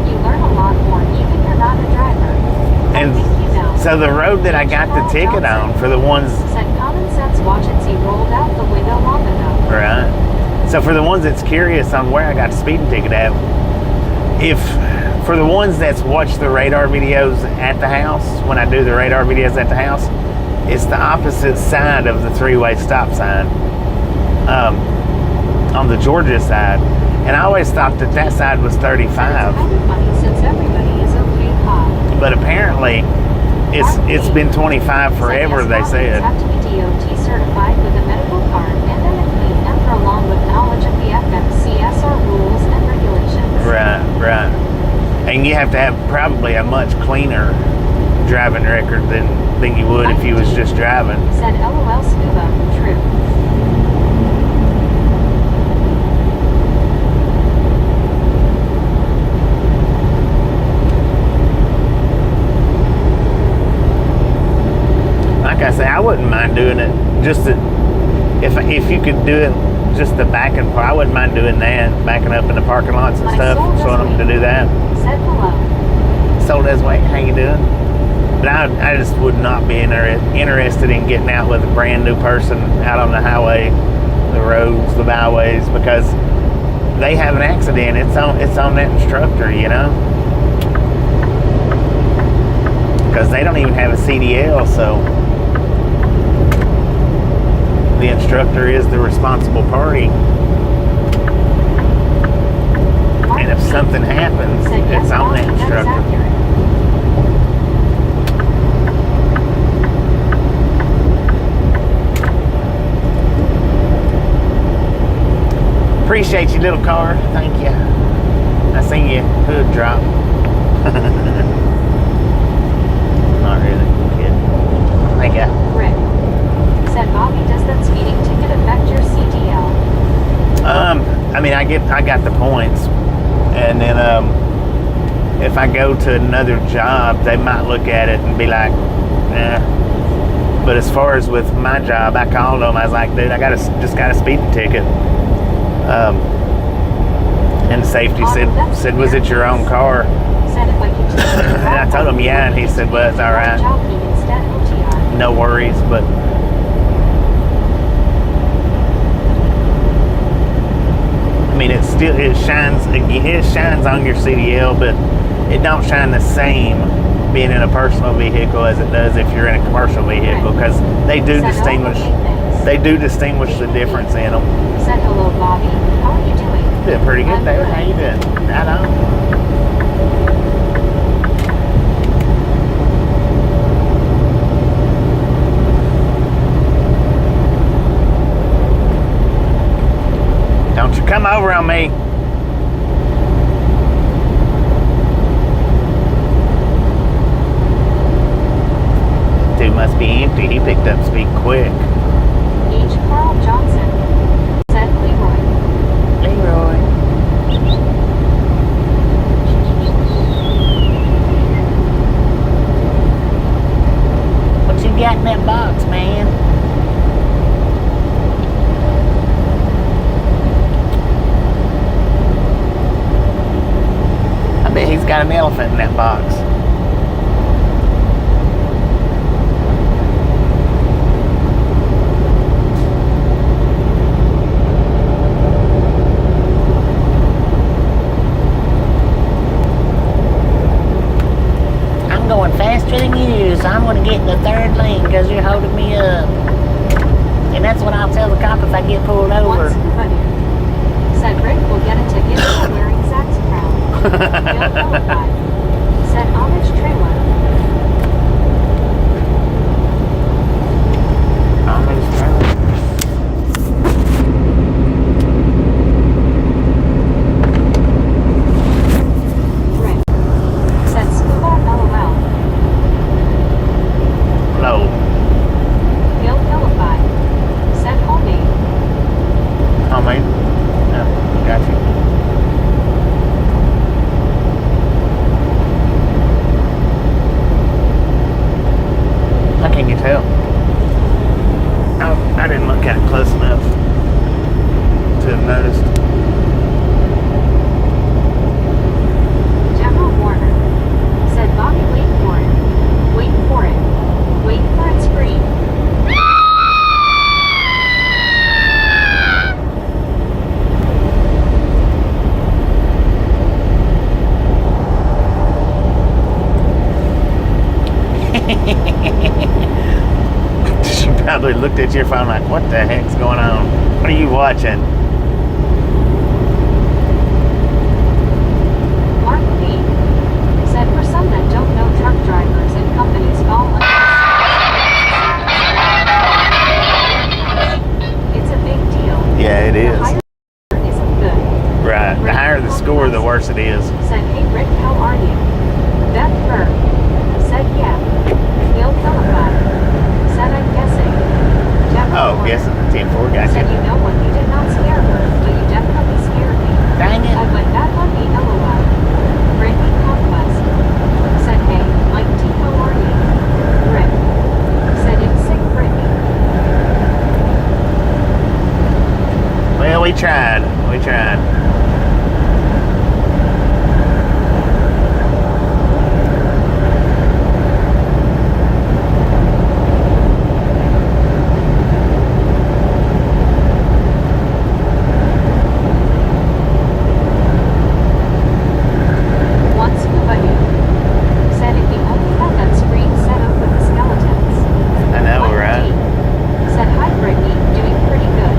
You learn a lot more, even you're not a driver. And I think you know. so the road that I got the ticket on for the ones... Said, common sense, watch it, see, rolled out the window long enough. Right. So for the ones that's curious on where I got the speeding ticket at, for the ones that's watched the radar videos at the house, when I do the radar videos at the house, it's the opposite side of the 3-way stop sign. On the Georgia side, and I always thought that side was 35. It's kind of funny since everybody is okay high. But apparently it's been 25 forever, they said. Have to be DOT certified with a medical card and then a clean number along with knowledge of the FMCSR rules and regulations. Right. And you have to have probably a much cleaner driving record than you would if you was just driving. Said LOL Scuba, true. Like I say, I wouldn't mind doing it just if you could do it just the backing part. I wouldn't mind doing that, backing up in the parking lots and stuff, showing them to do that. Said hello. Sold as weight, how you doing? But I just would not be interested in getting out with a brand new person out on the highway, the roads, the byways, because they have an accident. It's on that instructor, you know. Because they don't even have a CDL, so the instructor is the responsible party. And if something happens, it's on the instructor. Appreciate you, little car. Thank you. I seen your hood drop. Not really. Good. Thank you. Rick said, Bobby, does that speeding ticket affect your CDL? I mean, I got the points, and then if I go to another job, they might look at it and be like, nah. But as far as with my job, I called them. I was like, dude, I just got a speeding ticket. And the safety said, was it your own car? Said if I could just And I told him, yeah, and he said, well, it's all right. No worries, but I mean, it shines on your CDL, but it don't shine the same being in a personal vehicle as it does if you're in a commercial vehicle, because they do distinguish the difference in them. Said hello, Bobby. How are you doing? Doing pretty good, David. How you doing? Right on. Don't you come over on me. Dude must be empty. He picked up speed quick. H. Carl Johnson said Leroy. Leroy. What you got in that box, man? I bet he's got an elephant in that box. I'm going faster than you, so I'm going to get in the third lane because you're holding me up. And that's what I'll tell the cop if I get pulled over. Said Rick will get a ticket for wearing Zach's crown. Said Amish trailer. Can you tell? I didn't look at it close enough to have noticed. General Warner said, Bobby, wait for it. Wait for it. Wait for its scream. She probably looked at your phone like, what the heck's going on? What are you watching? Mark B. said, for some that don't know, truck drivers and companies fall under the It's a big deal. Yeah, it The is. higher isn't good. Right. The higher the score, the worse it is. Said, hey Rick, how are you? Beth Burr said, yeah. Bill Philippi said, I'm guessing. Deborah Oh, Warner guessing the 10-4 got said, you. you know what, you did not scare her, but you definitely scared me. Dang I it. went back on me, LOL. Brittany Conquest said, hey, Mike T, how are you? Rick said, it's sick, Brittany. Well, we tried. We tried. Once Kubadu said, if you only had that screen set up with the skeletons. I know, Mike right? T said, hi Brittany, doing pretty good.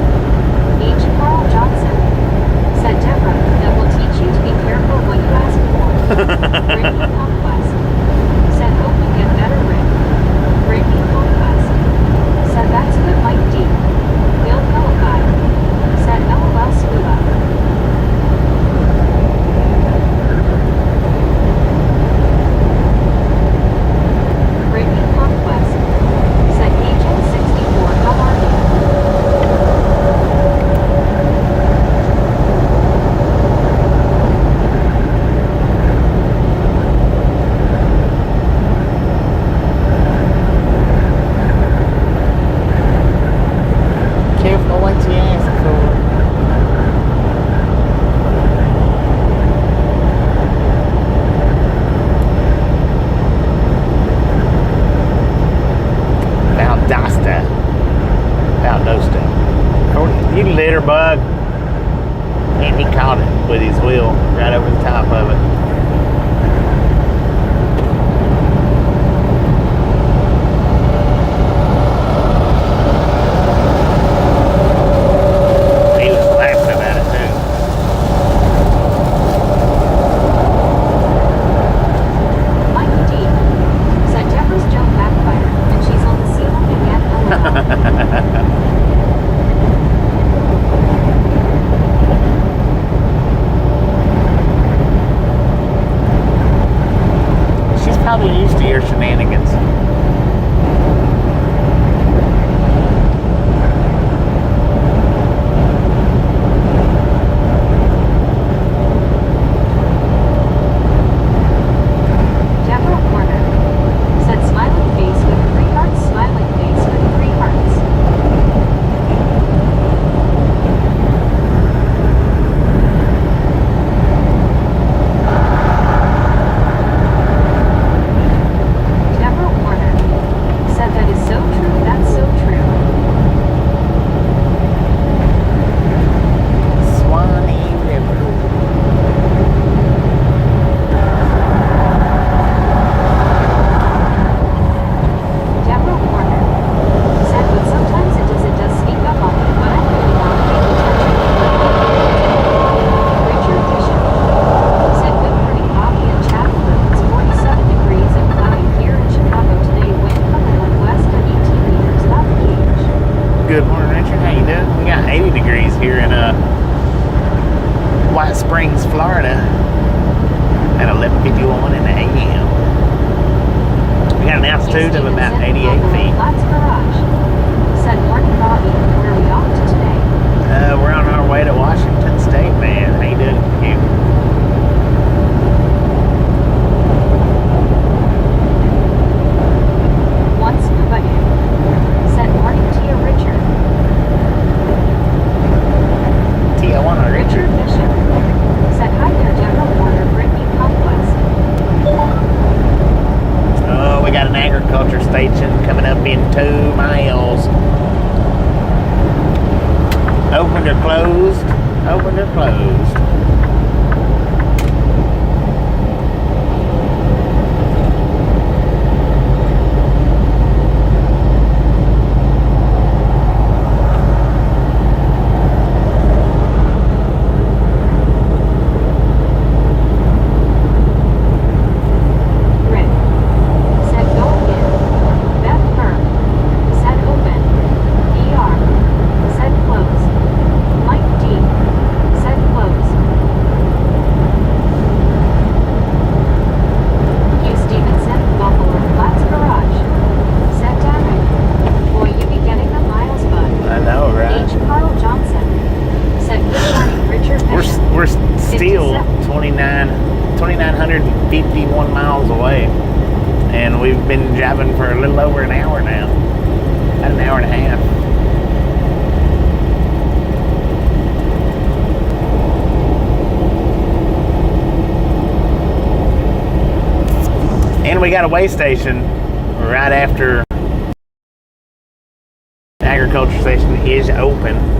H. Carl Johnson said, Deborah, that will teach you to be careful what you ask for. Brittany Conquest said, hope you get better, Rick. Brittany Conquest said, that's good, Mike D. Bill Philippi said, LOL Scuba. Brittany Conquest said, Agent 64, how are you? Careful what you ask for. Valdosta. Valdosta. You litter bug. And he caught it with his wheel right over the top of it. He was laughing about it too. Mike D said, Deborah's joke backfired, and she's on the ceiling again, She's probably used to your shenanigans. Deborah Warner said, smiling face with three hearts, smiling face with three hearts. Deborah Warner said, that is so true, that's so true. Swanee River. Deborah Warner said, but sometimes it does sneak up on me, but I really want to pay attention. Richard Bishop said, good morning, Bobby and Chattanooga. It's 47 degrees and cloudy here in Chicago today. Wind from the northwest at 18 meters about the age. Good morning, Richard. How you doing? We got 80 degrees here in White Springs, Florida at 11:51 in the a.m. We got an altitude of about 88 feet. Lots garage. Said, morning, Bobby. Where are we off to today? We're on our way to Washington State, man. How you doing? You? Once Kubadu 2 miles. Opened or closed? Opened or closed? We're still 2,951 miles away, and we've been driving for a little over an hour now, about an hour and a half. And we got a way station right after the agriculture station is open.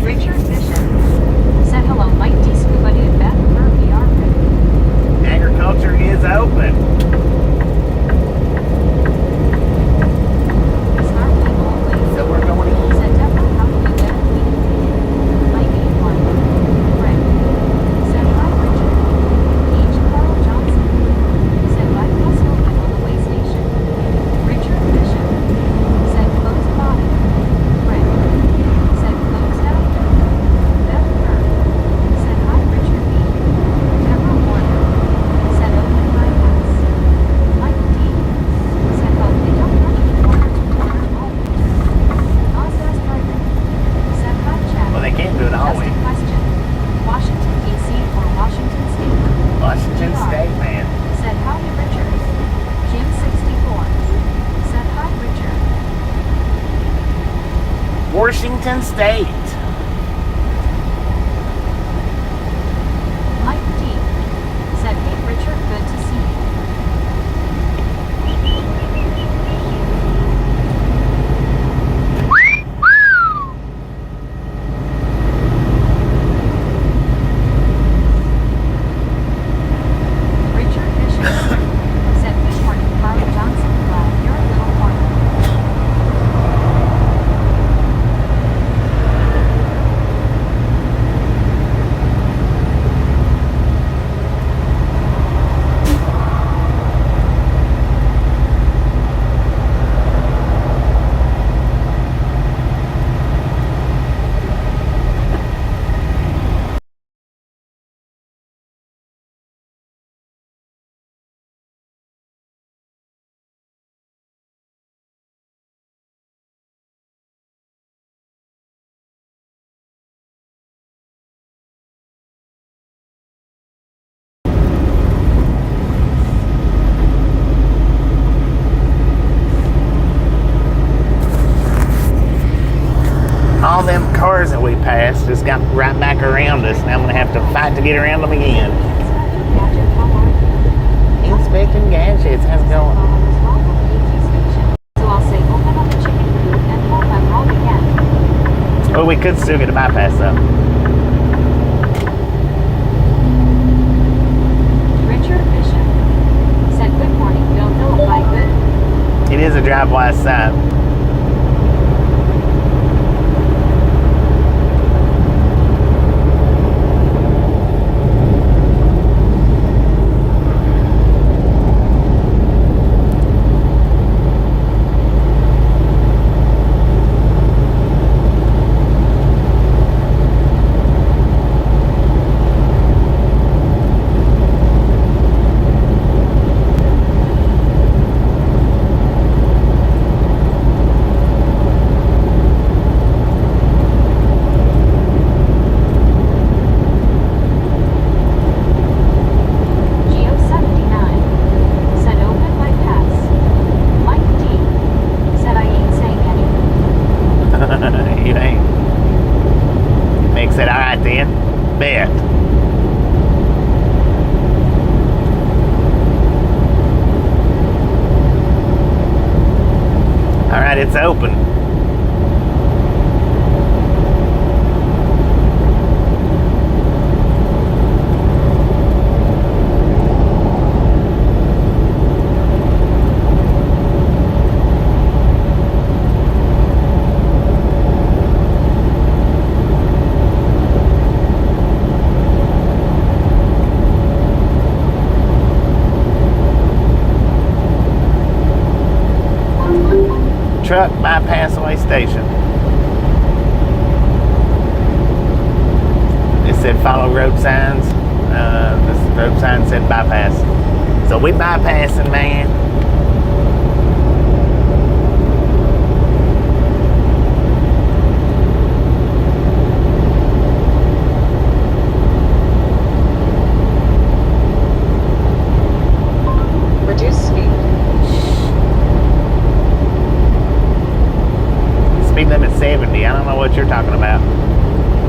Richard Bishop said hello, Mike D. Scuba Dude, Beth Murphy, Agriculture is open. Smart people always. So we're going in. Said Deborah, how can you get a week? Mike 81. Rick. Said hi, Richard. H. Carl Johnson. Said bye, Pascal on the way station. Richard Bishop. Said closed bottom. Rick. Said closed after. Beth Kerr. Said hi, Richard B. Deborah Warner. Said open bypass. Mike D. Said hope they don't rush you corner to corner all winter. Ozaz Driver. Said hi, Chad. Well, they can't do it all Just week. a question. Washington, D.C. or Washington State? Washington DR. State, man. Said howdy, Richard. Jim 64. Said hi, Richard. Washington State. Mike D. Said hey, Richard, good to see you. Richard Bishop said good morning, Carl Johnson. Glad you're a little warmer. All them cars that we passed just got right back around us. Now I'm going to have to fight to get around them again. Gadget, how are you? Inspecting gadgets. How's it going? So I'll say open up the chicken coop and pull them wrong again. Well, we could still get a bypass though. Richard Bishop said good morning, Bill Philippi, good. It is a drive-wise side. right, it's open. Truck bypass away station. It said follow road signs. This road sign said bypass. So we bypassing, man. Reduce speed. Speed limit 70. I don't know what you're talking about.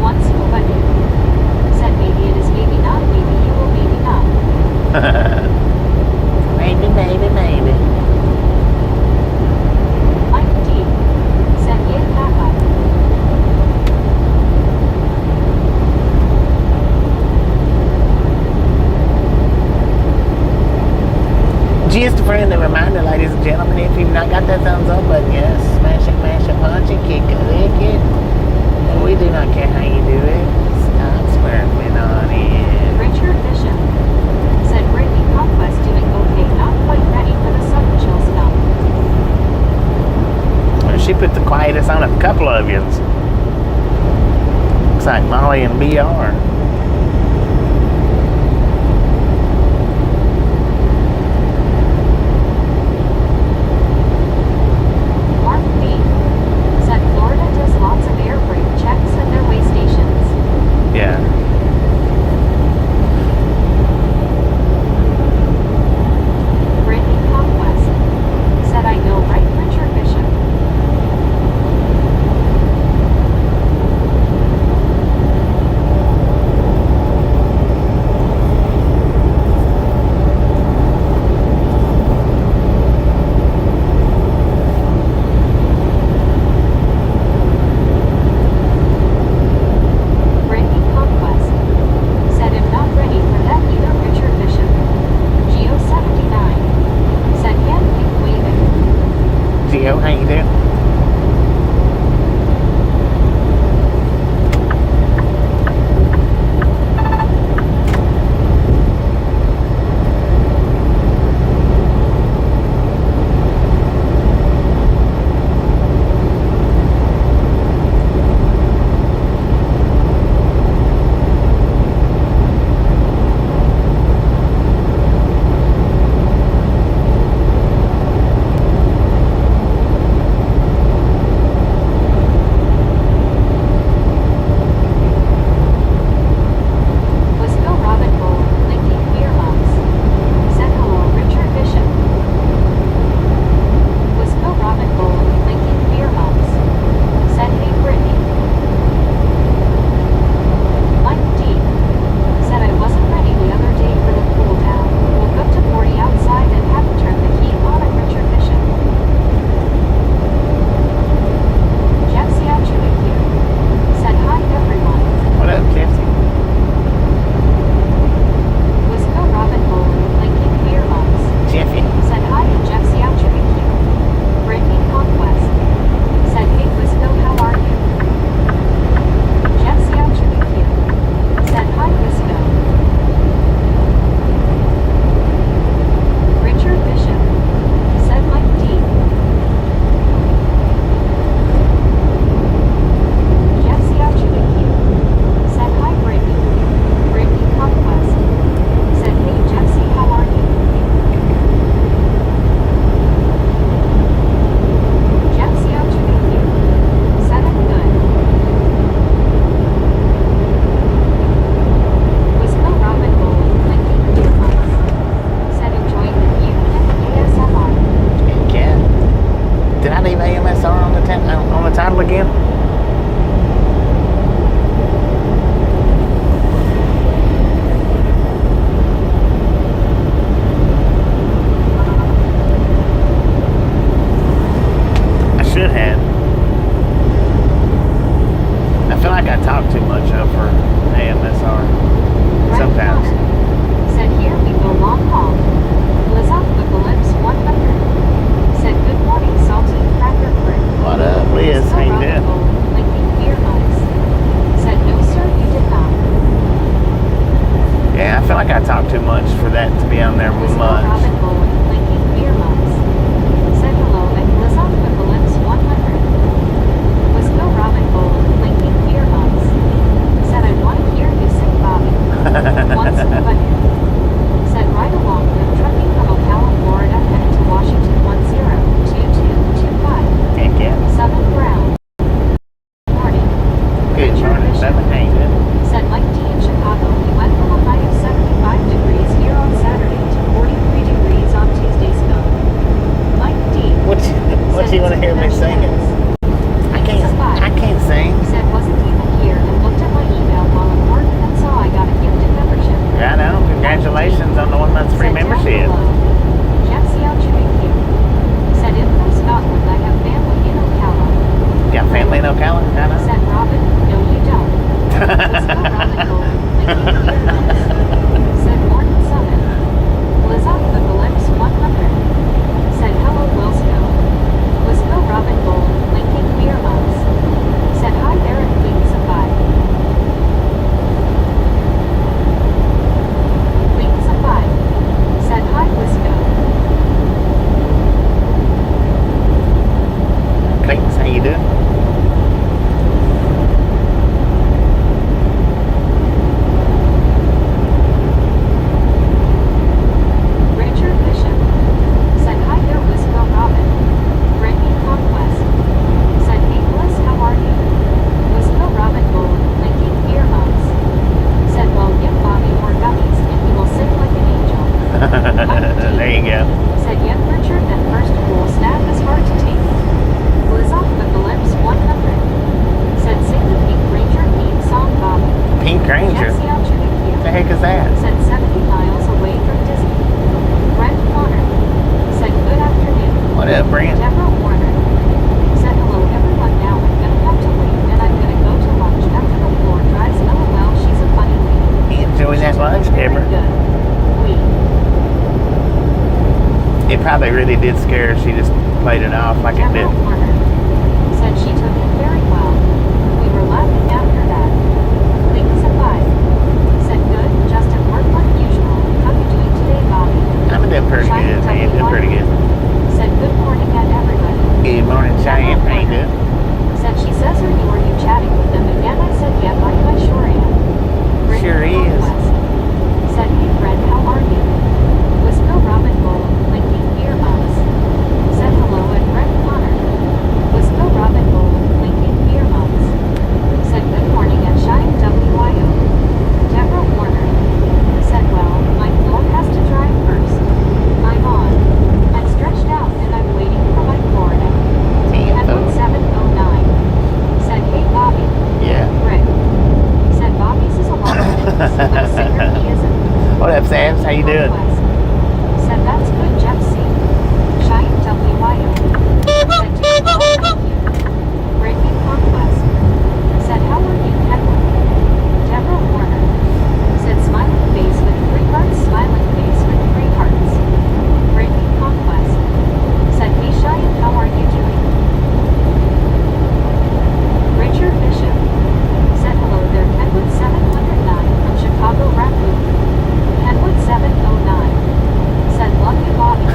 Once button. Said maybe it is, maybe not, maybe you will, maybe not. Maybe, maybe, maybe. Mike D. Said yeah, backup. Just a friendly reminder, ladies and gentlemen, if you've not got that thumbs up button, yes, smash it, mash it, punch it, kick it, lick it. And we do not care how you do it. Stop swerving on it. Richard Bishop. Said Brittany Conquest doing okay, not quite ready for the summer chill spell. Well, she put the quietest on a couple of you. Looks like Molly and BR. Mark B. Said Florida does lots of air brake checks at their way stations. Yeah. Brittany Conquest. Said I know, right, Richard Bishop? Brittany Conquest. Said I'm not ready for that either, Richard Bishop. Geo 79. Said yeah, keep waving. Gio, how you doing? What up, Brent? Deborah Warner said, hello everyone, now I'm gonna have to leave and I'm gonna go to lunch after the floor drives. LOL, she's a funny lady. Enjoy that lunch, Very Deborah. good. It probably really did scare her. She just played it off like it did. Deborah Warner said she took it very well. We were laughing after that. Things a 5. Said good, just at work like usual. How you doing today, Bobby? I'm doing pretty good, man. Doing pretty good. Said good morning at everybody. Good morning, Cheyenne. How you doing? Said she says, are you chatting with them again? I said, yeah, buddy, I sure am. Brittany Sure is. Conquest said, hey Fred, how are you? Whisper Robin Bull, linking earmuffs. Said hello and Brett Connor. Whisper Robin Bull, linking earmuffs. Said good morning at Shine WIO. Deborah Warner said, well, my floor has to dry first. I'm on. I'm stretched out and I'm waiting for my Florida. Edward 709 said, hey Bobby. Yeah. Rick said Bobby's is a lot of minutes, but a singer he isn't. What up, Sam? How you doing? Said that's good, Jeff C. Shine WIO. Said do you well, thank you. Brittany Conquest said how are you, Edward? Deborah Warner said smiling face with 3 hearts, smiling face with 3 hearts. Brittany Conquest said hey Cheyenne, how are you doing? Richard Bishop said hello there, Kenwood 709 from Chicago Raccoon. Kenwood 709 said love you, Bobby.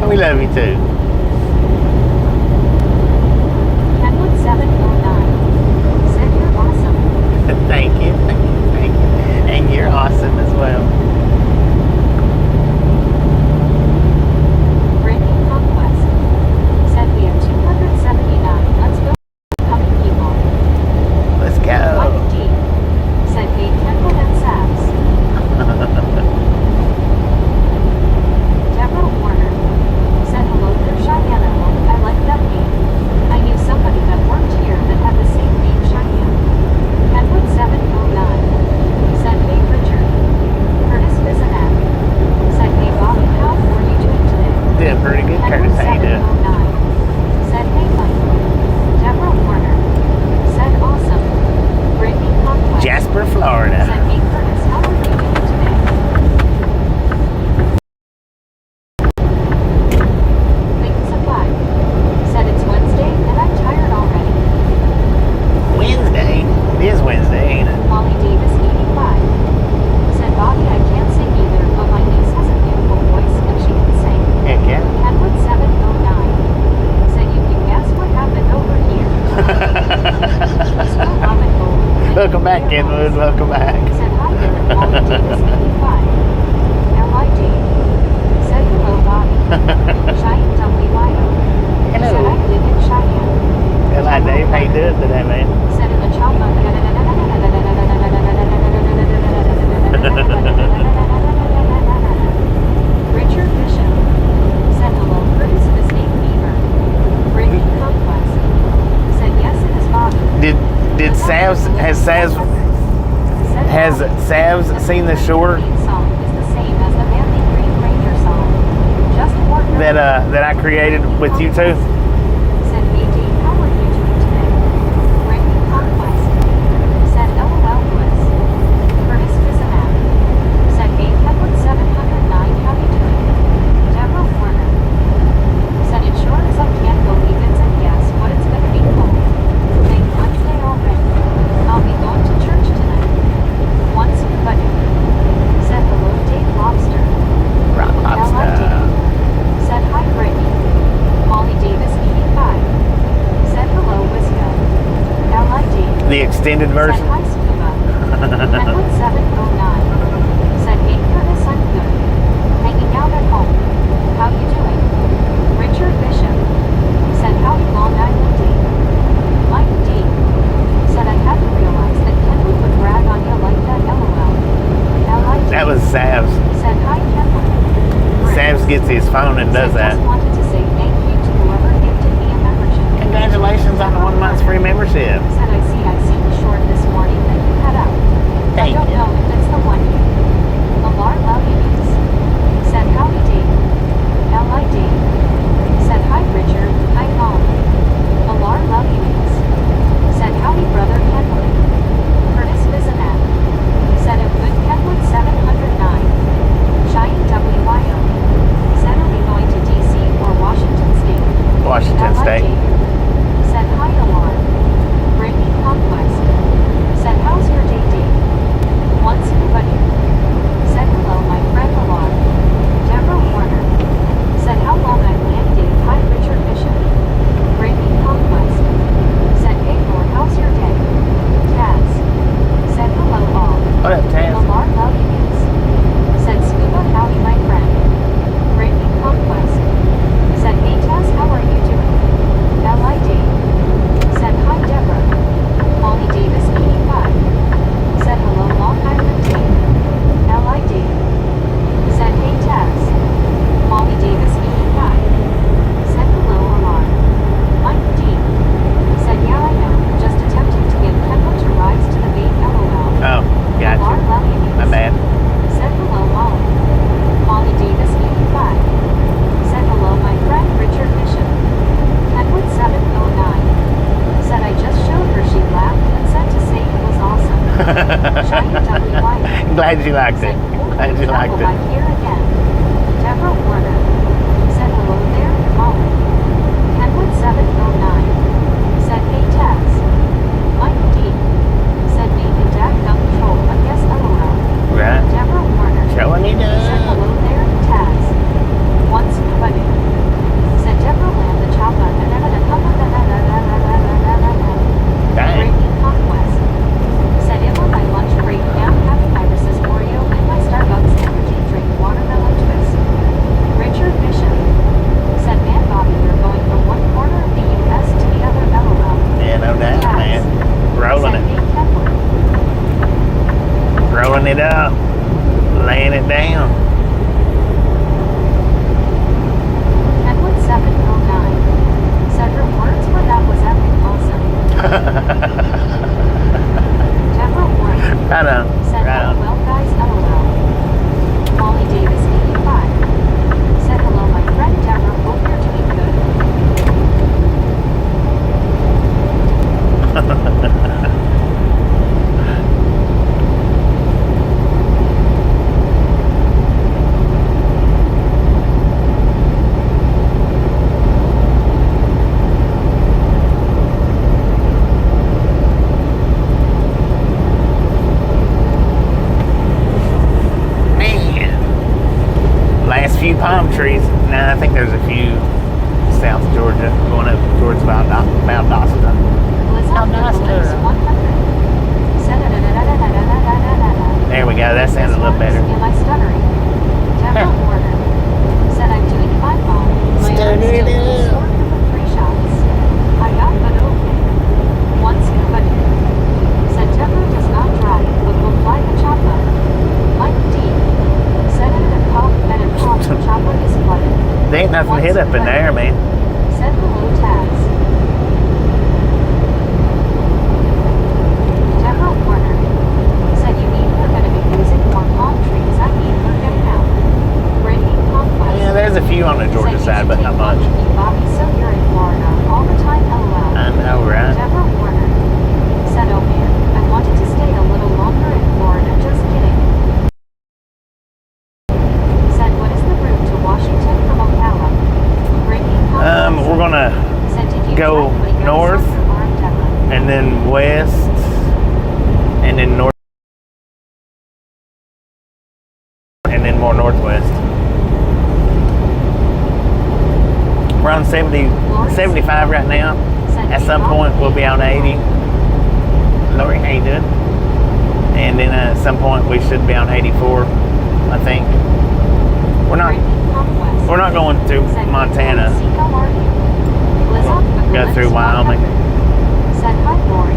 We love you too. Kenwood 709 said you're awesome. Thank you. Thank you. And you're awesome as well. Brittany Conquest said we have 279. Let's go, coming people. Let's go. Mike D said hey Kenwood and Sabs. Deborah Warner said hello there, Cheyenne. I like that name. I knew somebody that worked here that had the same name, Cheyenne. Kenwood 709 said hey Richard. Curtis Bizanak said hey Bobby, how are you doing today? Doing pretty good, Curtis. How you doing? 709 said hey Mike. Deborah Warner said awesome. Brittany Conquest Jasper, Florida. said hey Curtis, how are you doing today? Things a 5 said it's Wednesday and I'm tired already. Wednesday. It is Wednesday, ain't it? Molly Davis 85 said Bobby, I can't sing either, but my niece has a beautiful voice and she can sing. Heck yeah. Kenwood 709 said you can guess what happened over here. Whisper Robin Gold. Welcome back, Kenwood. Welcome back. Said hi there, Molly Davis 85. LID said hello, Bobby. Cheyenne WIO. Hello. Said I live in Cheyenne. Hello, Dave. How you doing today, man? Said in the chopper. Richard Bishop said hello, Curtis is named Beaver. Brittany Conquest said yes, it is Bobby. Did Savs has Savs seen the short Song is the same as the Manly Green Ranger song. Just more that I created with you two? said BD, how are you doing today? Brittany Conquest said LOL Bliss. Curtis Bizanak said hey Kenwood 709, how you doing? Deborah Warner said it sure as I can't believe it's a yes, but it's gonna be cold. Thank Wednesday already. I'll be going to church tonight. Once you but said hello Dave Lobster. Rock lobster. Said hi Brittany. Molly Davis 85 said hello Wisco. LID The extended said version. hi Scuba. Kenwood 709 said hey Curtis, I'm good. Hanging out at home. How you doing? Richard Bishop said howdy Long Island D. Mike D said I hadn't realized that Kenwood would brag on you like that, LOL. LID That was Savs. said hi Kenwood. Rick Savs gets his phone and does said, that. just wanted to say thank you to whoever gifted me a membership. Congratulations on the 1 month's free membership. Said I seen the short this morning that you had out. Thank I don't you. know if it's the one you. Lamar Love said howdy Dave. LID Glad you liked it. Glad you liked it. Here again. Deborah Warner said hello there, Molly. Kenwood 709 said hey Taz. Mike D said Nathan Dad gun control, I guess LOL. Right. Deborah Warner Showing me said down. hello there, Taz. Once funny said Deborah Lamb the chopper and never the Dang. Breaking Conquest said it on my lunch break now having Iris's Oreo and my Starbucks energy drink watermelon twist. Richard Bishop said man Bobby you're going from one corner of the US to the other LOL. Yeah, no doubt, Taz man. Rolling said it. hey Kenwood. Rolling it up. Laying it down. Kenwood 709 said her words were that was epic awesome. Deborah Warner Right on. said Right on. well guys LOL. Molly Davis 85 said hello my friend Deborah, hope you're doing good. Man. Last few palm trees. Nah, I think there's a few South Georgia going up towards Valdosta. Blizzard 100 said There we go. That sounds a little better. Am I stuttering? Deborah Warner said I'm doing fine, Mom. My arm still Stuttering feels it sore from the 3 shots. I got but okay. Once but said Deborah does not drive, but will fly the chopper. Mike D said it a cop and a cop the chopper is flooded. There ain't nothing hit up in there, man. Said hello Taz. Deborah Warner said you mean we're going to be using more palm trees. I mean we're getting out. Breaking Conquest. Yeah, there's a few on the Georgia side, but not much. Bobby, so you're in Florida all the time, LOL. I know, right? Deborah Warner said, oh man, I wanted to stay a little longer in Florida, just kidding. Said, what is the route to Washington from Ocala? Breaking Conquest. We're gonna Said, did you go try putting north. on your arm, Deborah? and then west, and then north, and then more northwest. We're on 75 right now. At some point, we'll be on 80. Lori, how you doing? And then at some point, we should be on 84, I think. We're not going to Montana. We'll go through Wyoming. Said hi, Lori.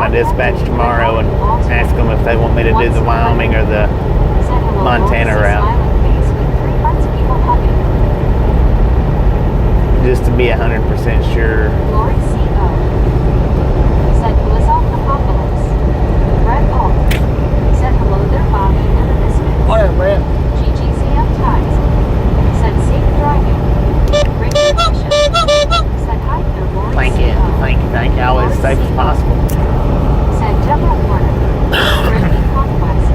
Dispatch tomorrow and ask them if they want me to do the Wyoming or the Montana route, just to be 100% sure. What up, Brett? GGZM ties. Said safe driving. Richard Bishop. Said hi there, Lori. Thank you. Thank you. Always as safe as possible. Said Deborah Warner. Brittany Conquest.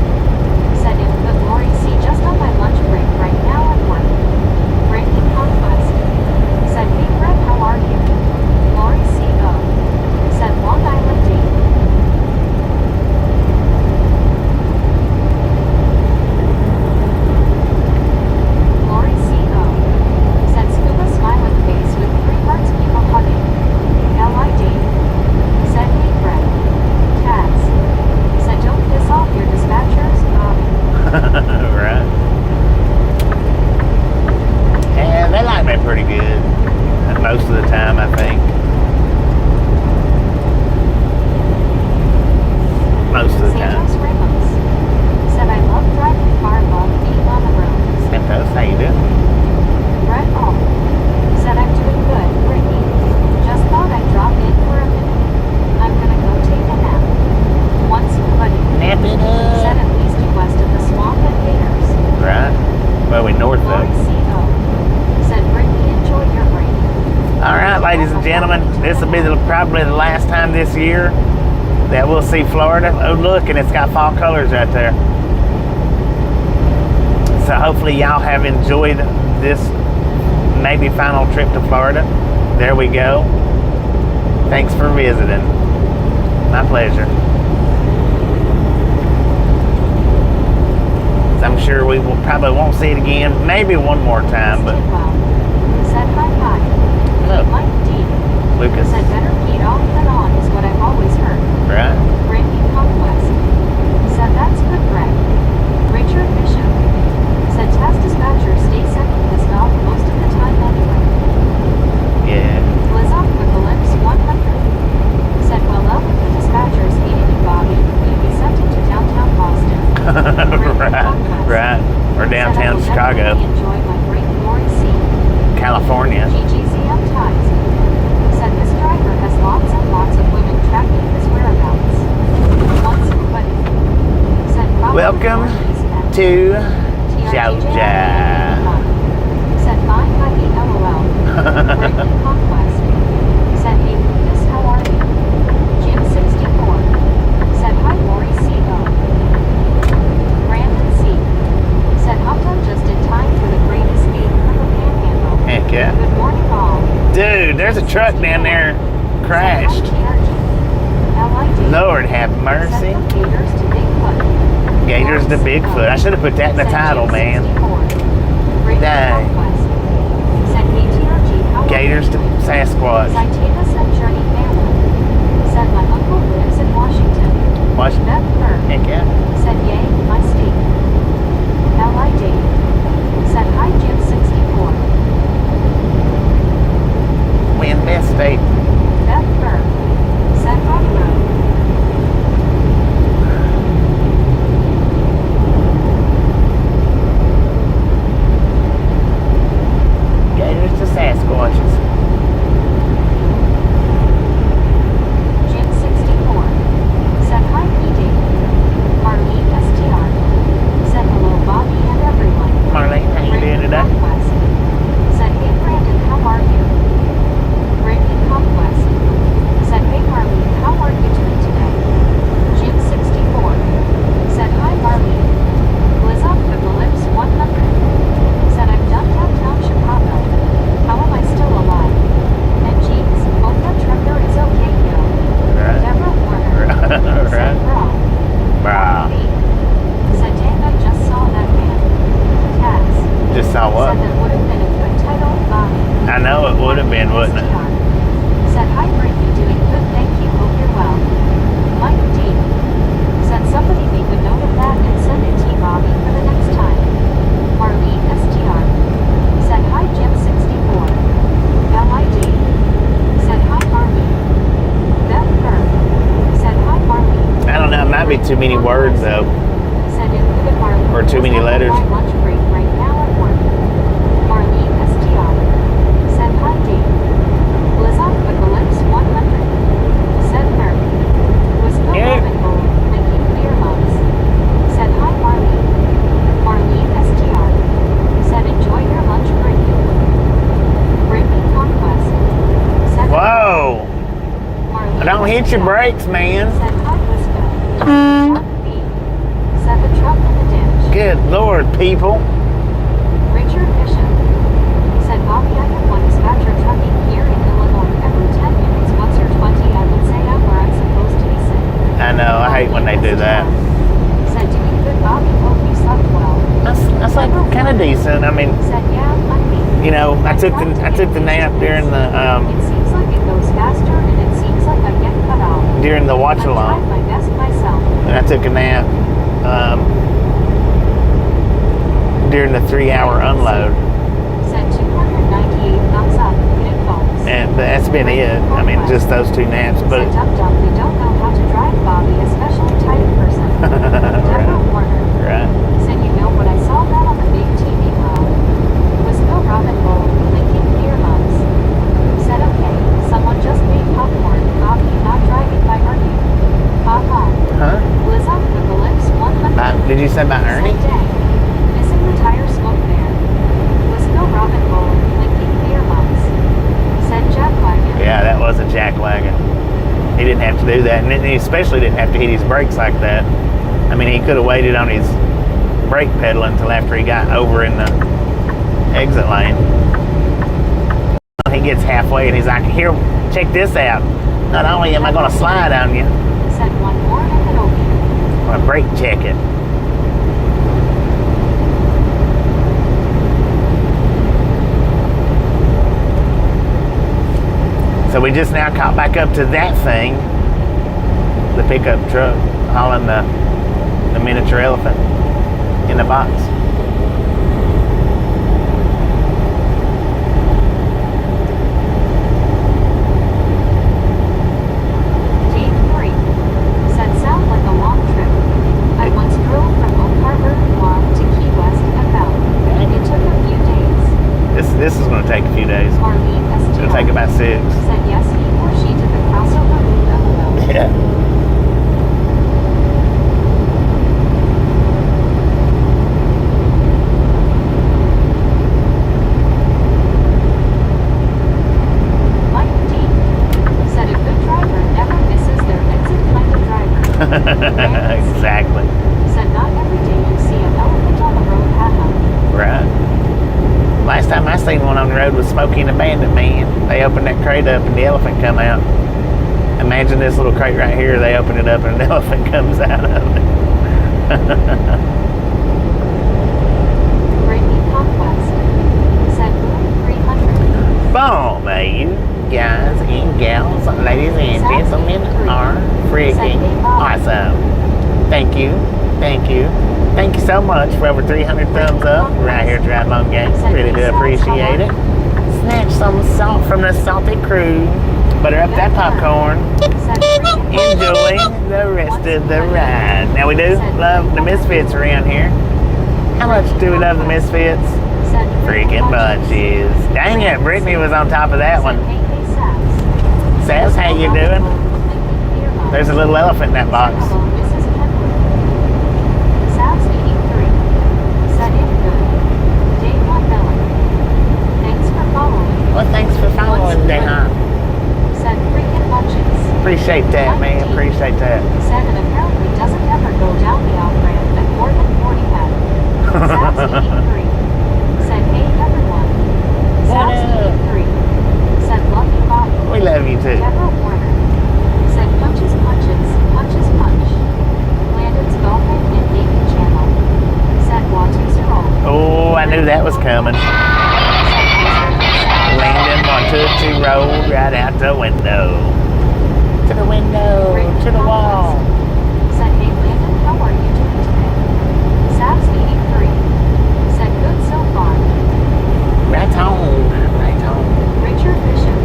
Said if the Lori C just on my lunch break right now at work. Brittany Conquest. Said hey Brett, how are you? Lori C.O. Said Long Island D. Lori C.O. said scuba smiling face with 3 hearts people hugging. L.I.D. said hey Brett. Taz said don't piss off your dispatchers, Bobby. Right. Yeah, they like me pretty good. I this year that we'll see Florida. Oh, look, and it's got fall colors right there. So hopefully y'all have enjoyed this maybe final trip to Florida. There we go. Thanks for visiting. My pleasure. I'm sure we will probably won't see it again. Maybe one more time, but Said hi. look, Mike D. Lucas. Said better feet off than on is what I've always heard. Right. Brandy Conquest. Said that's good, Greg. Richard Bishop. Said task dispatcher stay second this dog most of the time anyway. Yeah. Lizoff with the lips 100. Said well up with the dispatchers hated you, Bobby. You'd be sent into downtown Boston. Right. Or downtown Said Chicago. I will enjoy my great glory sea. California. GGCM ties. Said this driver has lots and lots of women tracking his whereabouts. Once buddy. Said probably Welcome to Georgia. Said fine by the LOL. Brendan Conquest. Said hey Lucas, how are you? Jim 64. Said hi Lori Seagull. Brandon C. Said hopped on just in time for the great escape from the panhandle. Heck yeah. Good morning all. Dude, there's a truck down there crashed. Lord have mercy. Gators to Bigfoot. Gators to Bigfoot. I should have put that in the title, man. Dang. Gators to Sasquatch. Saitana said Journey family. Said my uncle lives in Washington. Washington. Beth Burr. Heck yeah. Said yay, my state. L.I.D. Said hi Jim 64. Win best state. Beth Burr. Said Rock Road. Gators to Sasquatches. Jim 64. Said hi PD. Marlene STR. Said hello Bobby and everyone. Marlene, how you doing today? Conquest. Said hey Brandon, how are you? Brandon Conquest. Said hey Marlene, how are you doing today? Jim 64. Said hi Marlene. Liz up with the lips 100. Said I'm done downtown Chicago. How am I still alive? And jeez, hope that trucker is okay now. Right. Deborah Warner. Said Right. bro. Wow. Said dang, I just saw that man. Taz. Just saw what? Said that would have been a good title, Bobby. I know it would have been, wouldn't it? Said hi Brittany, doing good, thank you, hope you're well. Mike D. Said somebody make a note of that and send it to Bobby for the next time. Marlene STR. Said hi Jim 64. LID. Said hi Marlene. Beth Burr. Said hi Marlene. I don't know. It might be too many words, though. Said included Marlene. Or too many letters. My lunch break right now at work. Marlene STR. Said hi Dave. Liz up with the lips 100. Said her. Was no Yeah. rabbit hole, making beer mugs. Said hi Marlene. Marlene STR. Said enjoy your lunch break. Brittany Conquest. Said Whoa! Marlene Don't hit your STR. brakes, man. Said hi Lisco. Chuck B. Said the truck in the ditch. Good Lord, people. Richard Bishop. Said Bobby, I have one dispatcher trucking here in Illinois every 10 minutes once or 20. I would say I'm where I'm supposed to be sitting. I know. I hate when they do that. Said doing good, Bobby. Hope you slept well. That's like kind of decent. I mean, Said yeah, I mean. you know, I took the nap during the It seems like it goes faster, and it seems like I get cut off. during the watch I tried along, my best myself. and I took a nap during the 3-hour unload, Said 298 thumbs up. Hidden phones. and that's been it. I mean, just those 2 naps, but Said Dum Dum, we don't know how to drive, Bobby, especially tight person. Deborah Warner. right. Said you know what I saw that on the big TV well. Was no Robin Bull, linking beer mugs. Said okay, someone just made popcorn, Bobby not driving by Ernie. Ha ha. Huh? Liz up with the lips 100. Did you say about Ernie? Said dang, missing the tire smoke there. Was no Robin Bull, linking beer mugs. Said Jack Wagon. Yeah, that was a jack wagon. He didn't have to do that, and he especially didn't have to hit his brakes like that. I mean, he could have waited on his brake pedal until after he got over in the exit lane. He gets halfway and he's like, here, check this out. Not only am I going to slide on you, Said one more and then over. I'm going to brake check it. So we just now caught back up to that thing, the pickup truck hauling the miniature elephant in the box. Dave 3 said sound like a long trip. I once drove from Ocala Florida to Key West and back. It took a few days. This is going to take a few days. Marlene It's going to take about 6. said yes, he or she did the crossover route LOL. Yeah. Mike D said a good driver never misses their exit kind of driver. Exactly. Said not every day you see an elephant on the road, haha. Right. Last time I seen one on the road was Smokey and the Bandit Man. They opened that crate up and the elephant come out. Imagine this little crate right here. They open it up and an elephant comes out of it. Brittany Conquest said boom 300. Boom, you guys and gals, ladies and gentlemen are freaking awesome. Thank you. Thank you. Thank you so much for over 300 thumbs up right here at Drive On Games. Really do appreciate it. Snatch some salt from the salty crew. Butter up that popcorn. Enjoy the rest of the ride. Now we do love the Misfits around here. How much do we love the Misfits? Freaking bunches. Dang it, Brittany was on top of that one. Says, how you doing? There's a little elephant in that box. Well, thanks for following, Dan. Said freaking bunches. Appreciate that, man. Appreciate that. Said it apparently doesn't ever go down the off-ramp at more than 40 head. Sabs 83. Said hey everyone. Sabs 83. Said love you Bobby. We love you too. Deborah Warner. Said punches, punches, punches, punch. Landon's Golfing and Gaming Channel. Said watches are all. Oh, I knew that was coming. Landon wanted to roll right out the window. To the window, to the wall. Said, hey Landon, how are you doing today? Sabs 83. Said, good so far. Right on, right on. Richard Bishop.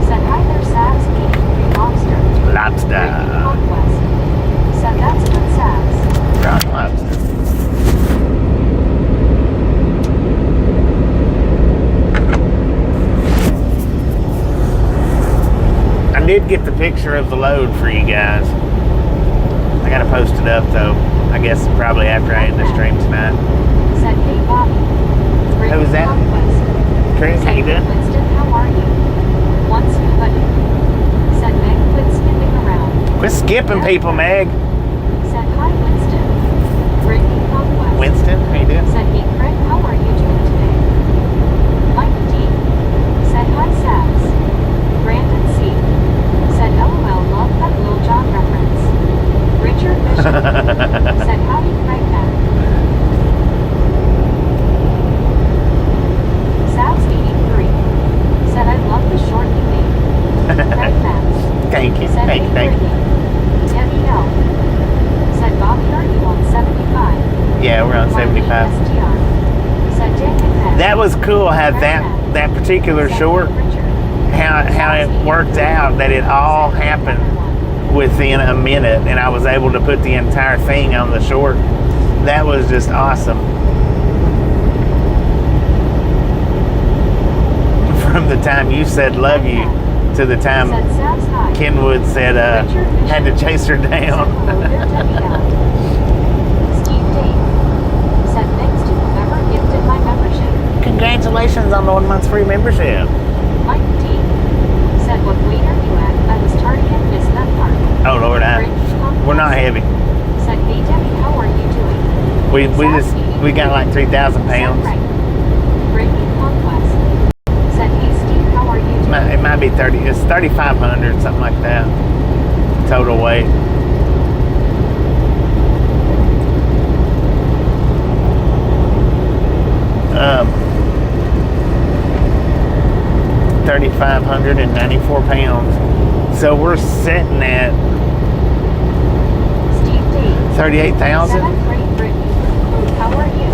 Said, hi there Sabs 83 Lobster. Lobster. Conquest. Said, that's good Sabs. Rock lobster. I did get the picture of the load for you guys. I gotta post it up though. I guess probably after I end the stream tonight. Said, hey Bobby. Who's that? Conquest. Chris, how you doing? Winston, how are you? Once buddy. Said Meg, quit skipping around. Quit skipping people, Meg. Said, hi Winston. Brittany Conquest. Winston, how you doing? Said, hey Craig, how are you doing today? Mike D. Said, hi Sabs. Brandon C. Said, LOL, love that Lil Jon reference. Richard Bishop. Said, howdy Craig back. Sabs 83. Said, I love the short you made. Craig back. Thank you, Said, thank you, hey thank you. Brittany. Debbie L. Said, Bobby, are you on 75? Yeah, we're on 75. STR. Said, Dick and Matt. That was cool how that particular short, how it worked out that it all happened within a minute and I was able to put the entire thing on the short. That was just awesome. From the time you said love you to the time Kenwood said had to chase her down. Steve Dave said thanks to whoever gifted my membership. Congratulations on the 1 month's free membership. Mike D said what weight are you at? I was tardy and missed that Conquest. We're not heavy. Said, hey Debbie, how are you doing? We got like 3,000 Said pounds. Frank. Brittany Conquest. Said, hey Steve, how are you doing? It might be 30. It's 3,500, something like that. Total weight. Um, 3,594 pounds. So we're sitting at Steve D. 38,000. Said, great Brittany. How are you?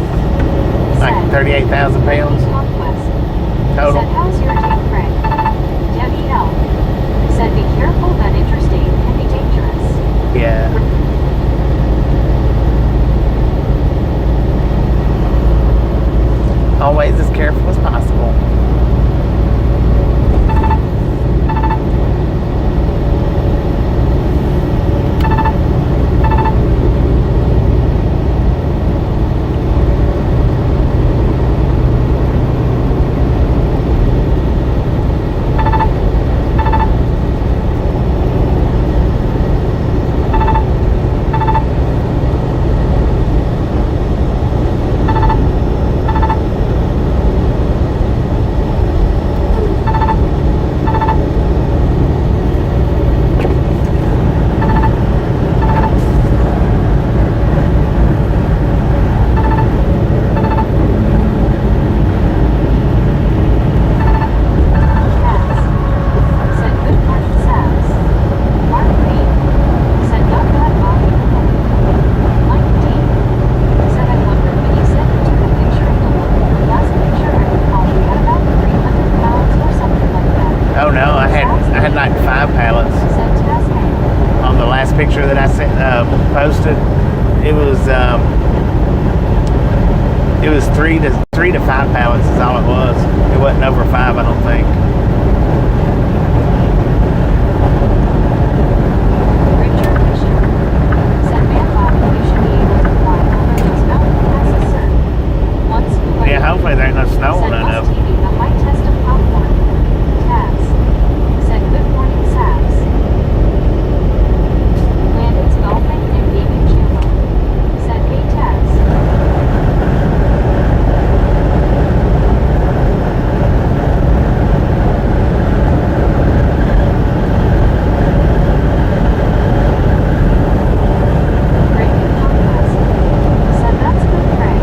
Like Said, 38,000 pounds Conquest. total. Said, how's your day, Craig? Debbie L. Said, be careful, that interstate can be dangerous. Yeah. Always as careful as possible. Picture that I sent, posted, it was 3 to 5 pallets is all it was. It wasn't over 5, I don't think. Richard Bishop said, man, Bob, you should be able to fly over those mountain passes, sir. Once you land, Yeah, hopefully there ain't no snow on said, none of must them. TV, the high test of popcorn. Tabs. Said, good morning, Sabs. Landon's golfing and gaming channel. Said, hey, Tabs. Breaking Conquest. Said, that's good, Craig.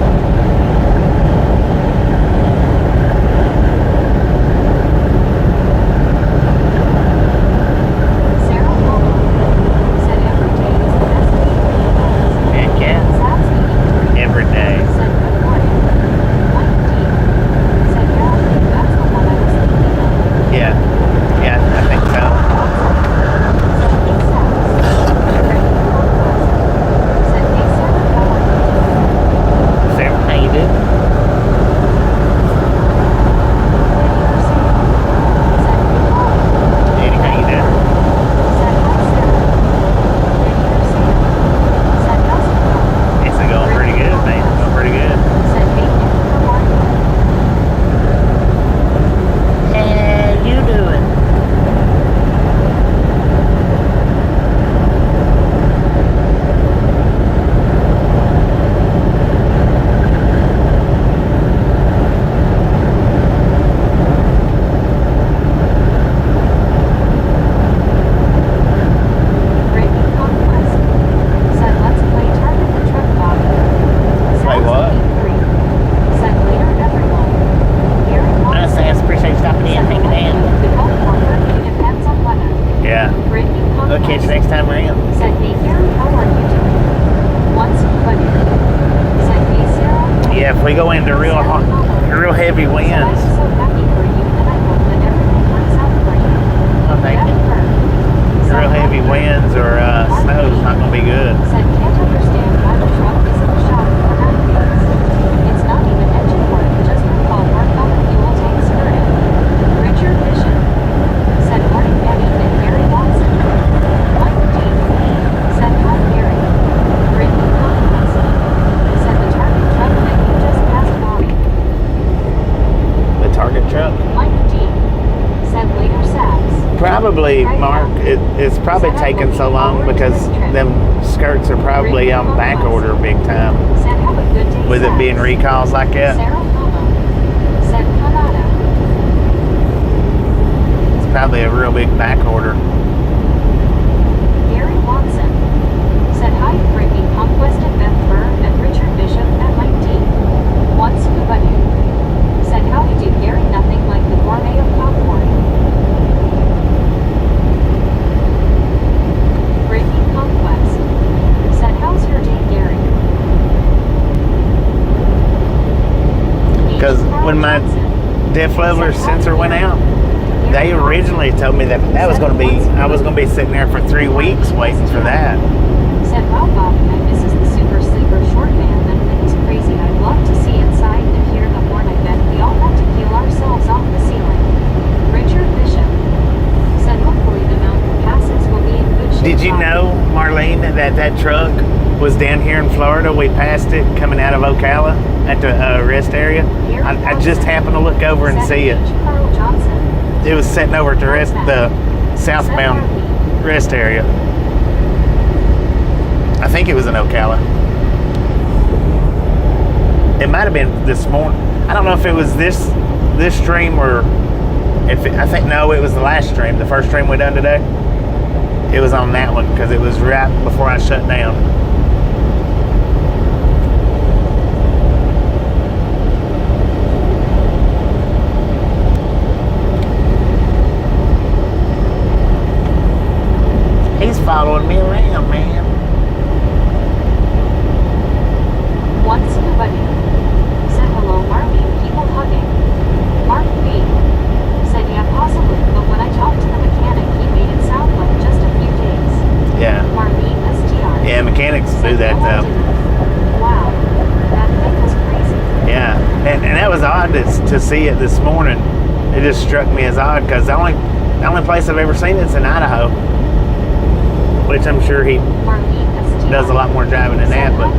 Sarah Palmer said, every day is the best day of the world. Heck yeah, Sabs eating every day. said, good morning. Mike D. said, yeah, I think that's the one I was thinking of. Yeah, I think so. Said, hey, Sabs. Breaking Conquest. Said, hey, Sarah, how are you doing? Sarah, how you doing? Said, Eddie, how you doing? hi, Sarah. Said, how's it going? It's going pretty good, man. It's going pretty good. Said, hey, Nick, how are you? How you doing? Breaking Conquest. Said, let's play Target the Truck Body. Play what? Said, later, everyone. Gary Watson. Appreciate you stopping Said, the likelihood could help Parker. It depends on weather. Yeah. Breaking We'll Conquest. catch you next time around. Said, hey, Gary, how are you doing? Once you put it. Said, hey, Sarah. Yeah, if we go into real heavy Said, I'm winds, so happy for you, and I hope that everything works out for you. I think Jeff Burke. Said, real heavy winds or snow's not going to be good. Said, can't understand why the truck isn't shot for hurricanes. It's not even engine work, just recall work on the fuel tank skirting. Richard Bishop said, morning Betty and Gary Watson. Mike D said, hi Gary. Brittany Conquest said, the Target truck that you just passed Bobby. The Target truck. Mike D said, later Sabs. Probably, Mark, It's probably taking so long because them skirts are probably on back order big time. Said have a good day. With it being recalls like that. Sarah Hama said Canada. It's probably a real big back order. Gary Watson said hi, Brittany Conquest at Beth Burr and Richard Bishop at Mike D. Once Kubadu said howdy do Gary, nothing like the gourmet of popcorn. Brittany Conquest said how's your day, Gary? Because when my def leveler sensor went out, they originally told me that was going to be, I was going to be sitting there for 3 weeks waiting for that. Said wow, Bob, and this is the super sleeper short man. That thing is crazy. I'd love to see inside and hear the horn. I bet we all have to peel ourselves off the ceiling. Richard Bishop said hopefully the mountain passes will be in good shape. Did you know, Marlene, that truck was down here in Florida? We passed it coming out of Ocala at the rest area. I just happened to look over and see it. Carl Johnson It was sitting over at the southbound rest area. I think it was in Ocala. It might have been this morning. I don't know if it was this stream or if it, I think no, it was the last stream, the first stream we done today. It was on that one because it was right before I shut down. He's following me around, man. Once nobody said hello, Marlene, people hugging. Mark B said yeah, possibly, but when I talked to the mechanic, he made it sound like just a few days. Yeah. Marlene STR. Yeah, mechanics do that though. Wow, that thing was crazy. Yeah, and that was odd to see it this morning. It just struck me as odd because the only place I've ever seen it's in Idaho. Which I'm sure he does a lot more driving than that, but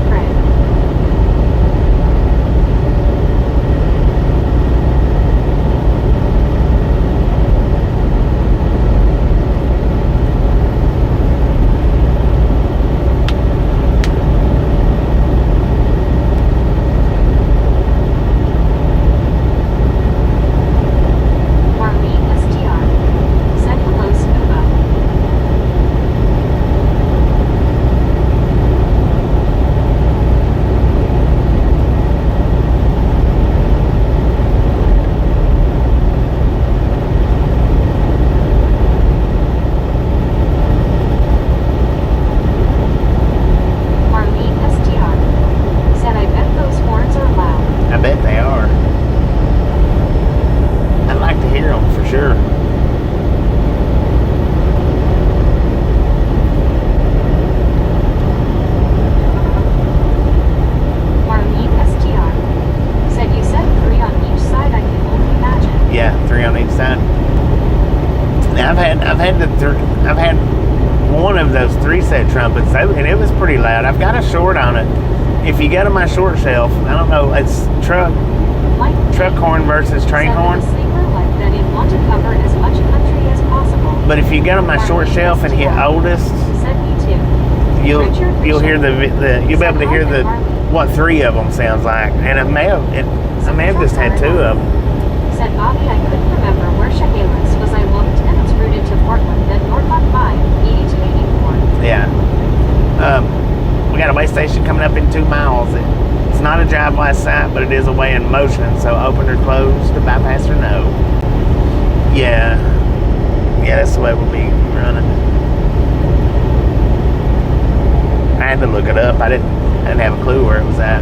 I've had one of those 3-set trumpets, and it was pretty loud. I've got a short on it. If you go to my short shelf, I don't know, it's truck horn versus train horn. But if you go to my short shelf and hit oldest, you'll hear you'll be able to hear what 3 of them sounds like, and I may have just had 2 of them. Said Bobby, I couldn't remember where Chehalis was. I looked and it's rooted to Portland, then Norfolk 5, 80 to 84. Yeah. We got a way station coming up in 2 miles. It's not a drive-by site, but it is a way in motion, so open or closed, to bypass or no. Yeah. Yeah, that's the way we'll be running. I had to look it up. I didn't have a clue where it was at.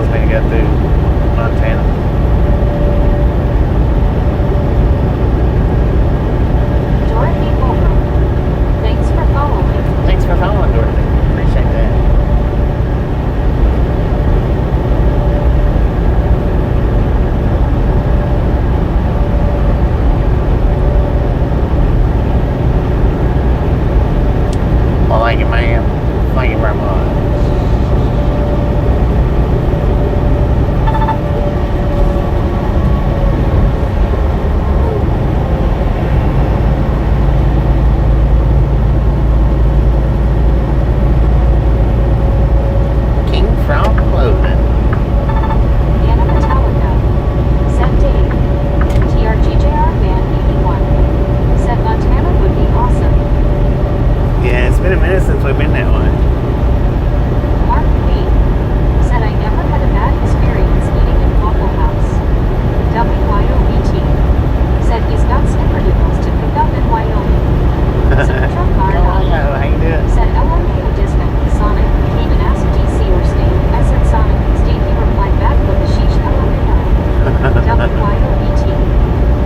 tells me to go through Montana. Dorothy Holbrook. Thanks for following. Thanks for following, Dorothy. Appreciate that. Well, thank you, ma'am. Thank you very much. King from Florida. Anna Metallica. Said Dave. TRGJR Van 81. Said Montana would be awesome. Yeah, it's been a minute since we've been that way. Mark B. Said I never had a bad experience eating in Waffle House. WYOBT. Said he's got snickerdoodles to pick up in Wyoming. Super car How you doing? said LMAO Disney. Sonic came and asked DC or State. I said Sonic. Steve he replied back with a sheesh LMAO. WYOBT.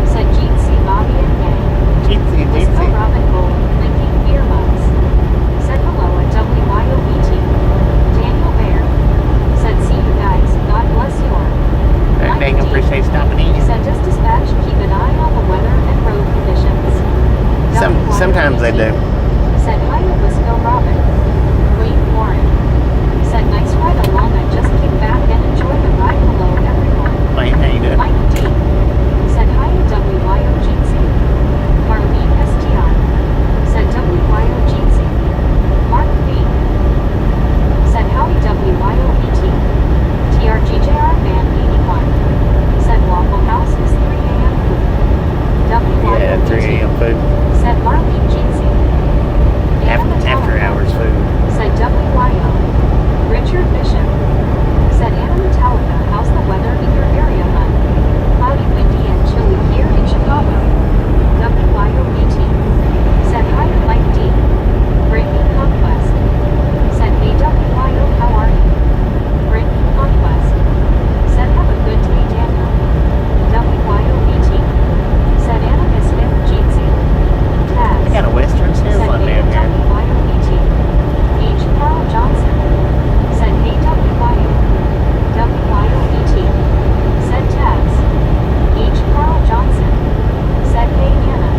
Said Gene C. Bobby and Gang. Wisco Robin Gold. Linking beer mugs. Said hello at WYOBT. Daniel Bear. Said see you guys. God bless your. Mike Dang, D. appreciate stopping in. Said just dispatch, keep an eye on the weather and road conditions. Sometimes they do. Said hi at Wisco Robin. Wayne Warren. Said nice ride along, I just kick back and enjoy the ride. Hello everyone. Wayne, how you doing? Mike D. Said hi at WYOGC. Marlene STI. Said WYOGC. Mark B. Said howdy WYOBT. TRGJR Van 81. Said Waffle House is 3 a.m. food. Yeah, 3 a.m. food. Said Marlene Jeansy. After hours food. Said WYO. Richard Bishop. Said Anna Metallica, how's the weather in your area, hon? Cloudy, windy, and chilly here in Chicago. WYOBT. Said hi to Mike D. Breaking Conquest. Said hey WYO, how are you? Breaking Conquest. Said have a good day, Daniel. WYOBT. Said Anna Smith Jeansy. Taz. We got a Western Said Steel Fund hey down here. WYOBT. H. Carl Johnson. Said hey WYO. WYOBT. Said Taz. H. Carl Johnson. Said hey Anna.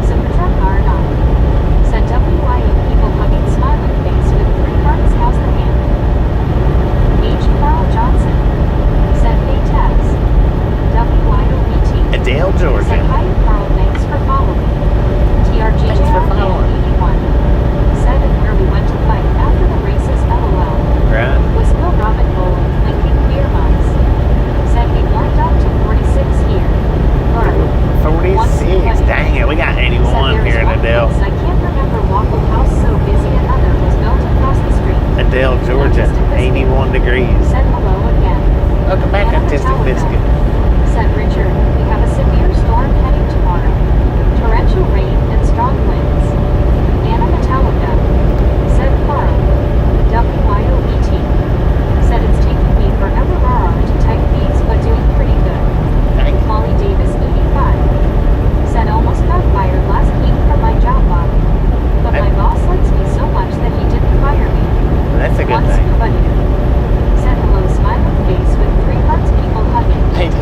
Supertruck R9. Said WYO people hugging smiling face with 3 hearts, how's the hand? H. Carl Johnson. Said hey Taz. WYOBT. Adele, Georgia. Said hi Carl, thanks for following. TRGJ Thanks for following. 81. Said and where we went to fight after the races LOL. Right. Wisco Robin Gold, linking beer mugs. Said we warmed up to 46 here. Or 46. Dang it, we got 81 here in Adele. I can't remember Waffle House so busy another was built across the street. Adele, Georgia. 81 degrees. Said hello again. Welcome back, Anna Artistic Metallica. Biscuit. Said Richard, we have a severe storm heading tomorrow. Torrential rain and strong winds. Anna Metallica. Said Carl. WYOBT. Said it's taking me forever to type these but doing pretty good. Thanks. Molly Davis 85. Said almost got fired last week from my job, Bob. But my boss likes me so much that he didn't fire me. Well, that's a good Once thing. Said hello smiling face with 3 hearts people hugging. Hey,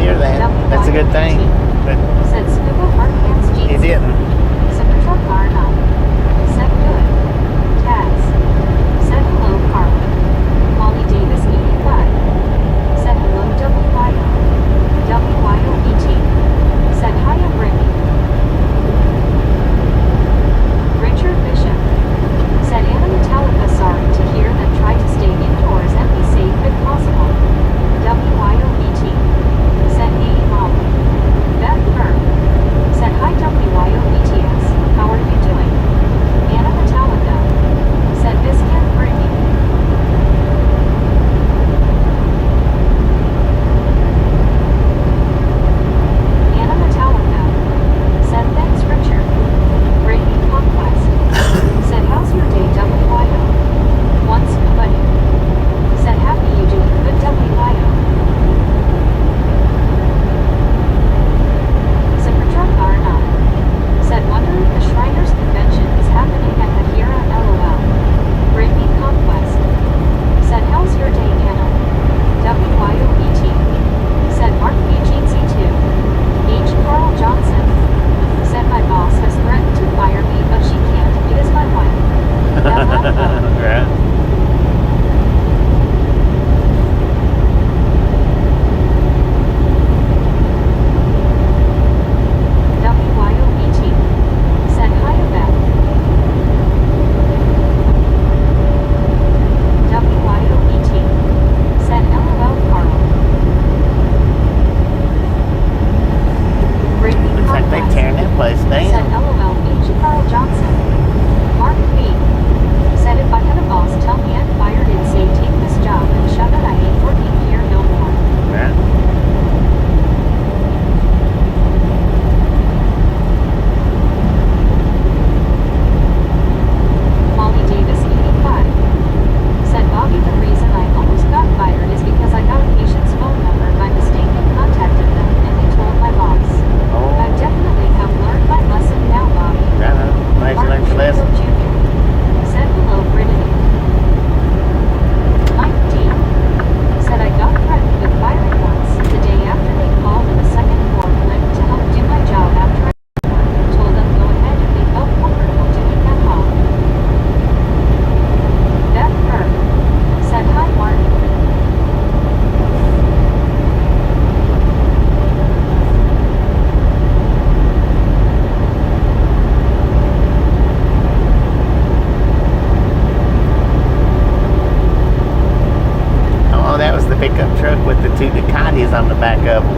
with the two Ducatis on the back of them.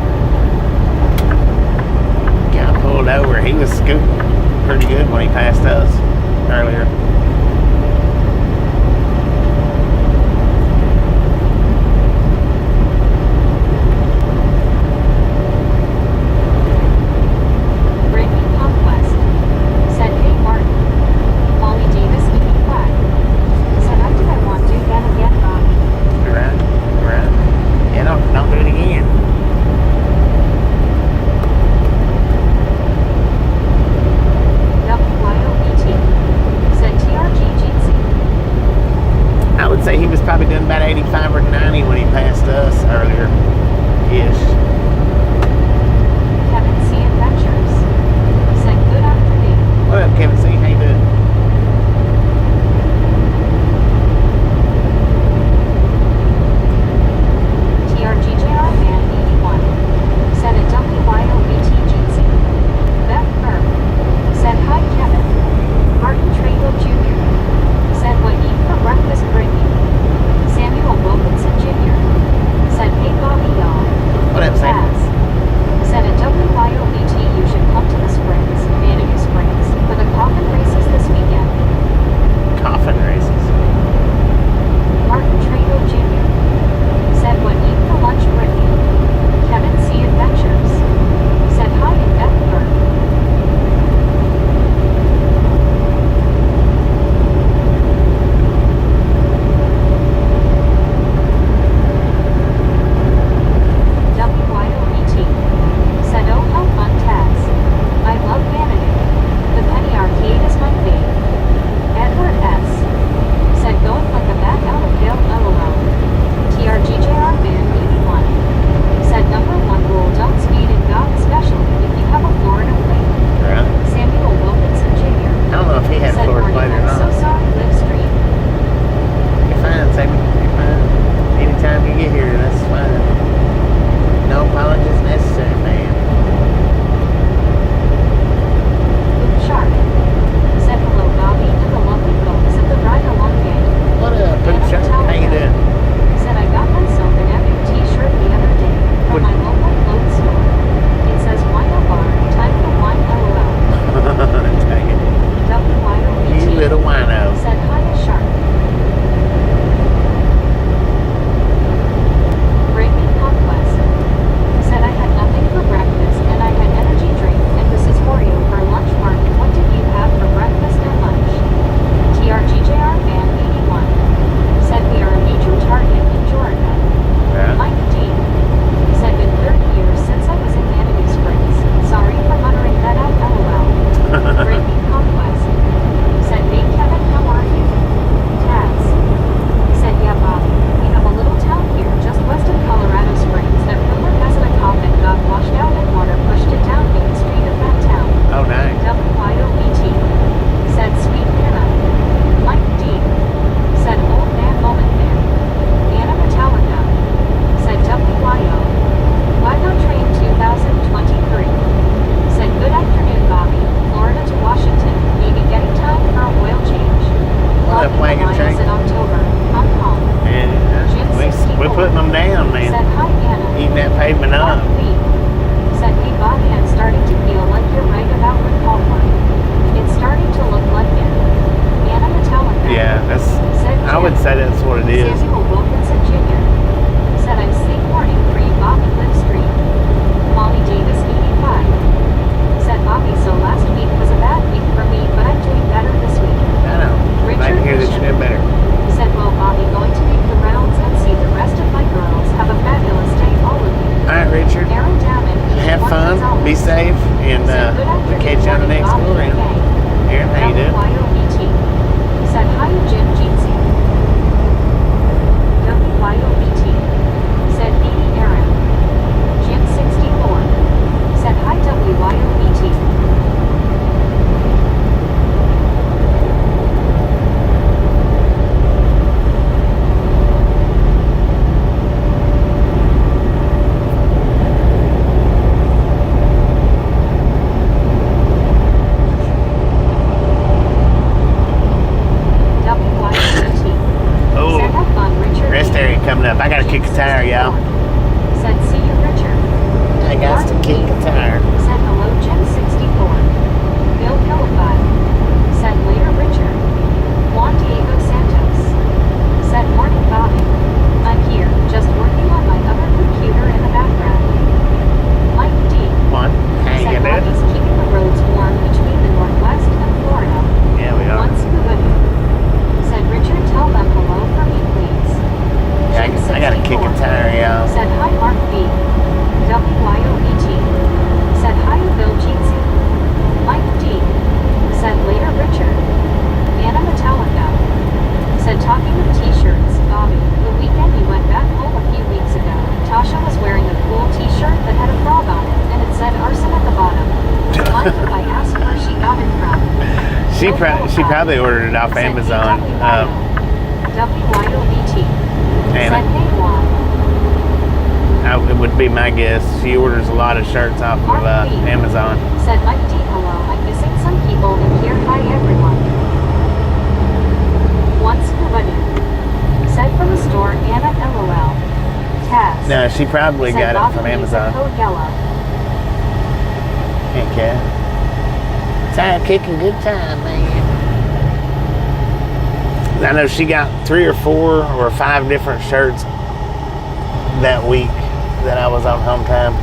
Guy pulled over. He was scooting pretty good when he passed us earlier. He was probably doing about 85 or 90 when he passed us earlier-ish. Kevin C. Adventures said good afternoon. What up, Kevin C? How you doing? TRGJR Man 81 said a WYOBT Jeezy. Beth Burke said hi Kevin. Martin Trejo Jr. said what eat for breakfast Brittany. Samuel Wilkinson Jr. said hey Bobby y'all. What up, Sam? Taz said at WYOBT you should come to the Springs, Manitou Springs, for the coffin races this weekend. Coffin races. Martin Trejo Jr. said what eat for lunch Brittany. Kevin C. Adventures said hi in Edinburgh. Be safe, and we'll catch you on the next go round. Aaron, how you doing? Said hi, Jim Jeezy. WYOBT said shirt that had a frog on it, and it said arson at the bottom. Mind if I ask where she got it from? She probably ordered it off Said Amazon. WYOBT. Said Anna. hey Juan. It would be my guess. She orders a lot of shirts off of Amazon. Said Mike D. Hello, I'm missing some people in here. Hi everyone. One scuba dude. Said from the store, Anna LOL. Taz. No, she probably Said got it Bobby from needs a Amazon. code yellow. Hey, cat. Time kicking good time, man. I know she got 3 or 4 or 5 different shirts that week that I was on home time.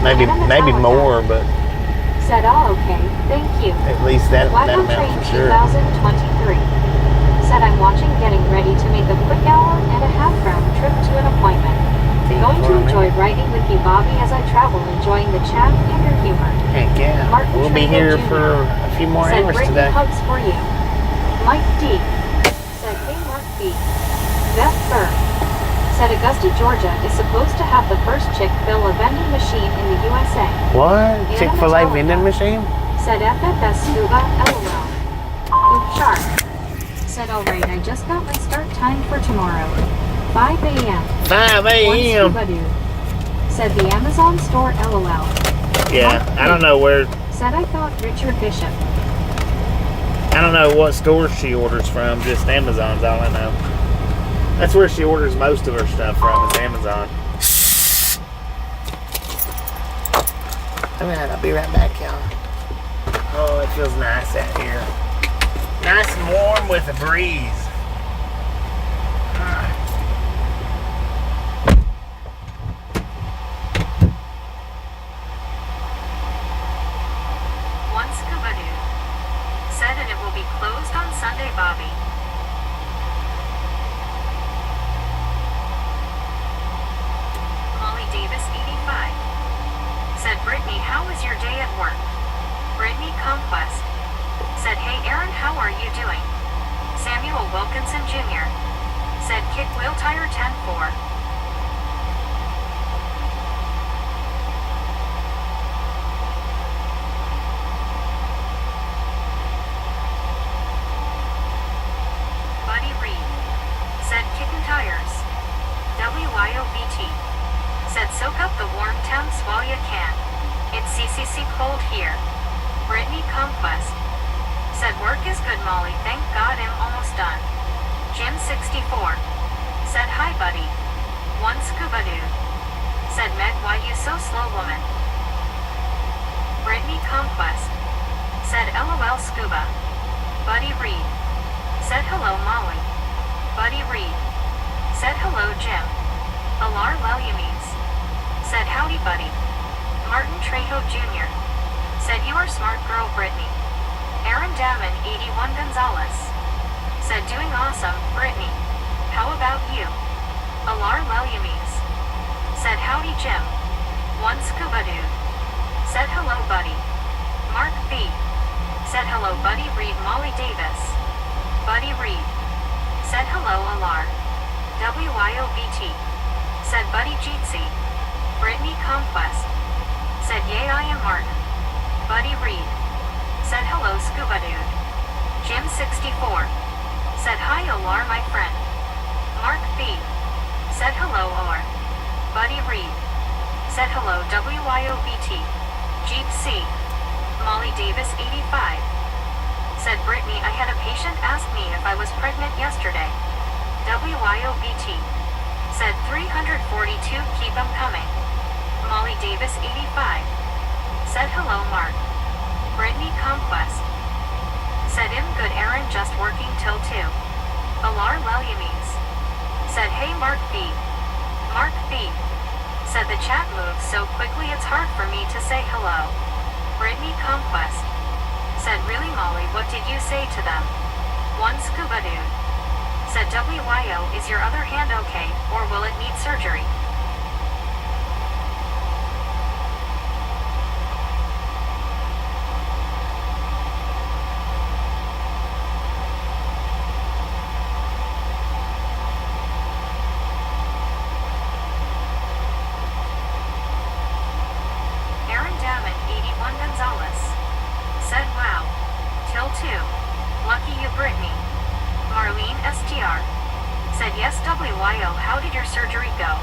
Maybe more, but Said all okay, thank you. at least that Wagon amount Train for sure. 2023. Said I'm watching, getting ready to make a quick hour and a half round trip to an appointment. Going to enjoy riding with you, Bobby, as I travel, enjoying the chat and your humor. Heck yeah. Martin We'll be Trejo here Jr. for a few more Said hours Brittany today. hugs for you. Mike D. Said hey Mark B. Beth Burr. Said Augusta, Georgia is supposed to have the first Chick-fil-A vending machine in the USA. What? Chick-fil-A Metallica. vending machine? Said FFS Scuba LOL. Oop Shark. Said alright, I just got my start time for tomorrow. 5 a.m. 5 One a.m. scuba dude. Said the Amazon store LOL. Yeah, I don't know where. Said I thought Richard Bishop. I don't know what store she orders from. Just Amazon's all I know. That's where she orders most of her stuff from, is Amazon. Alright, I'll be right back, y'all. Oh, it feels nice out here. Nice and warm with a breeze. One scuba dude. Said and it will be closed on Sunday, Bobby. Molly Davis 85. Said Brittany, how was your day at work? Brittany Conquest. Said hey Aaron, how are you doing? Samuel Wilkinson Jr. Said kick wheel tire 10-4. Buddy Reed. Said kicking tires. WYOBT. Said soak up the warm temps while you can. It's CCC cold here. Brittany Conquest. Said work is good, Molly, thank God I'm almost done. Jim 64. Said hi buddy. One scuba dude. Said Meg, why you so slow, woman? Brittany Conquest. Said LOL scuba. Buddy Reed. Said hello Molly. Buddy Reed. Said hello Jim. Alar Lelyumes. Said howdy buddy. Martin Trejo Jr. Said you are smart girl, Brittany. Aaron Damon 81 Gonzalez. Said doing awesome, Brittany. How about you? Alar Lelyumes. Said howdy Jim. One scuba dude. Said hello buddy. Mark B. Said hello Buddy Reed. Molly Davis. Buddy Reed. Said hello Alar. WYOBT. Said Buddy Jeetsy. Brittany Conquest. Said yay I am Martin. Buddy Reed. Said hello scuba dude. Jim 64. Said hi Alar my friend. Mark B. Said hello Or. Buddy Reed. Said hello WYOBT. Jeep C. Molly Davis 85. Said Brittany, I had a patient ask me if I was pregnant yesterday. WYOBT. Said 342 keep 'em coming. Molly Davis 85. Said hello Mark. Brittany Conquest. Said I'm good Aaron, just working till 2. Alar Lelyumes. Said hey Mark B. Mark B. Said the chat moves so quickly it's hard for me to say hello. Brittany Conquest. Said really Molly, what did you say to them? One scuba dude. Said WYO, is your other hand okay, or will it need surgery? Brittany. Marlene STR. Said yes WYO, how did your surgery go?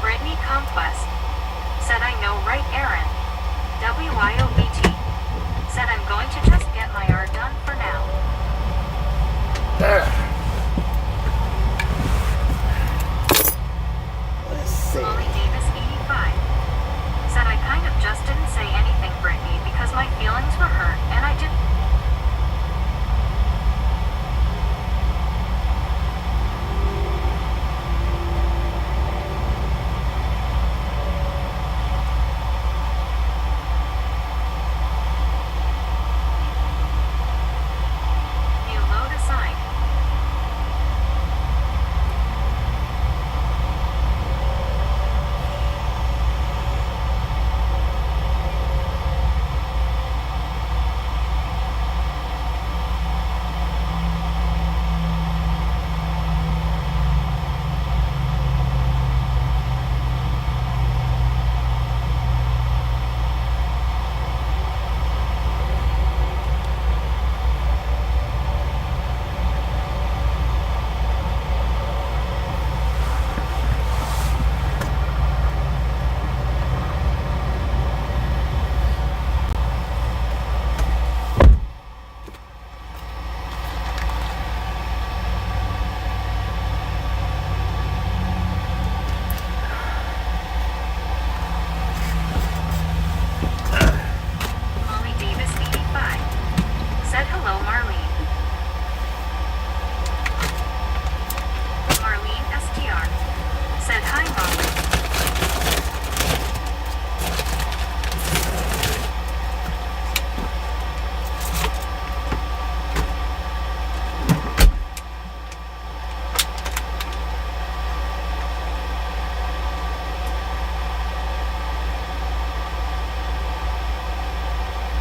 Brittany Conquest. Said I know right Aaron. WYOBT. Said I'm going to just get my R done for now. Let's see. Molly Davis 85. Said I kind of just didn't say anything, Brittany, because my feelings were hurt and I didn't. New load assigned. Molly Davis 85. Said hello, Marlene. Marlene STR. Said hi, Molly.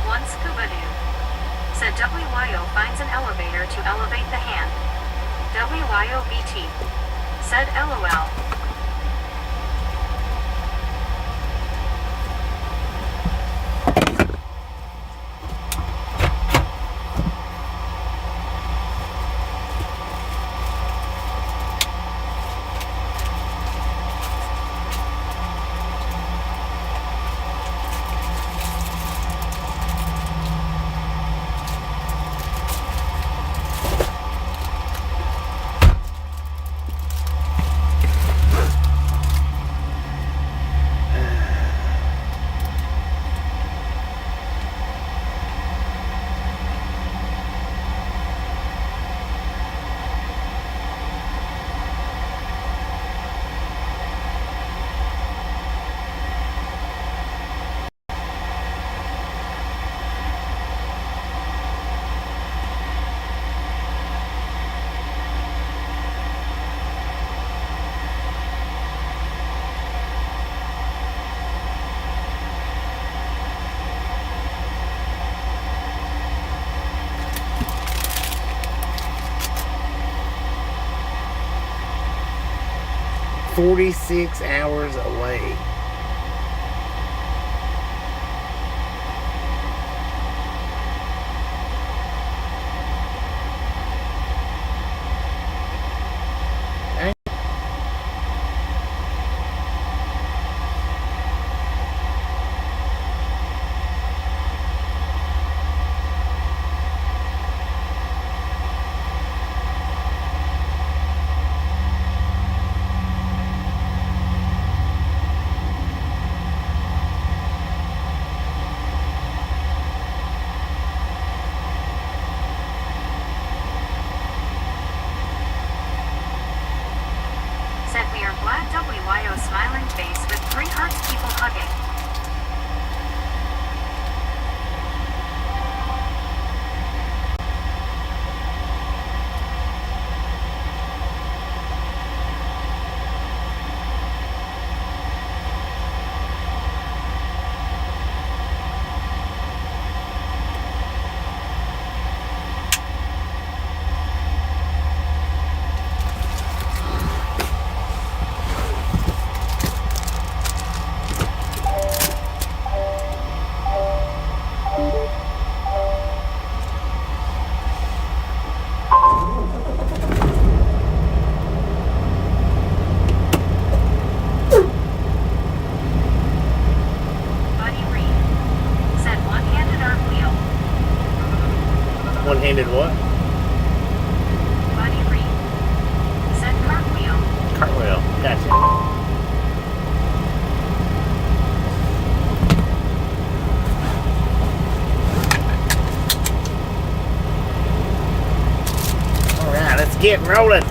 One scuba dude. Said WYO finds an elevator to elevate the hand. WYOBT. Said LOL. $46 hours away. One-handed what? Buddy Reed said cartwheel. Cartwheel. Gotcha. All right, let's get rolling.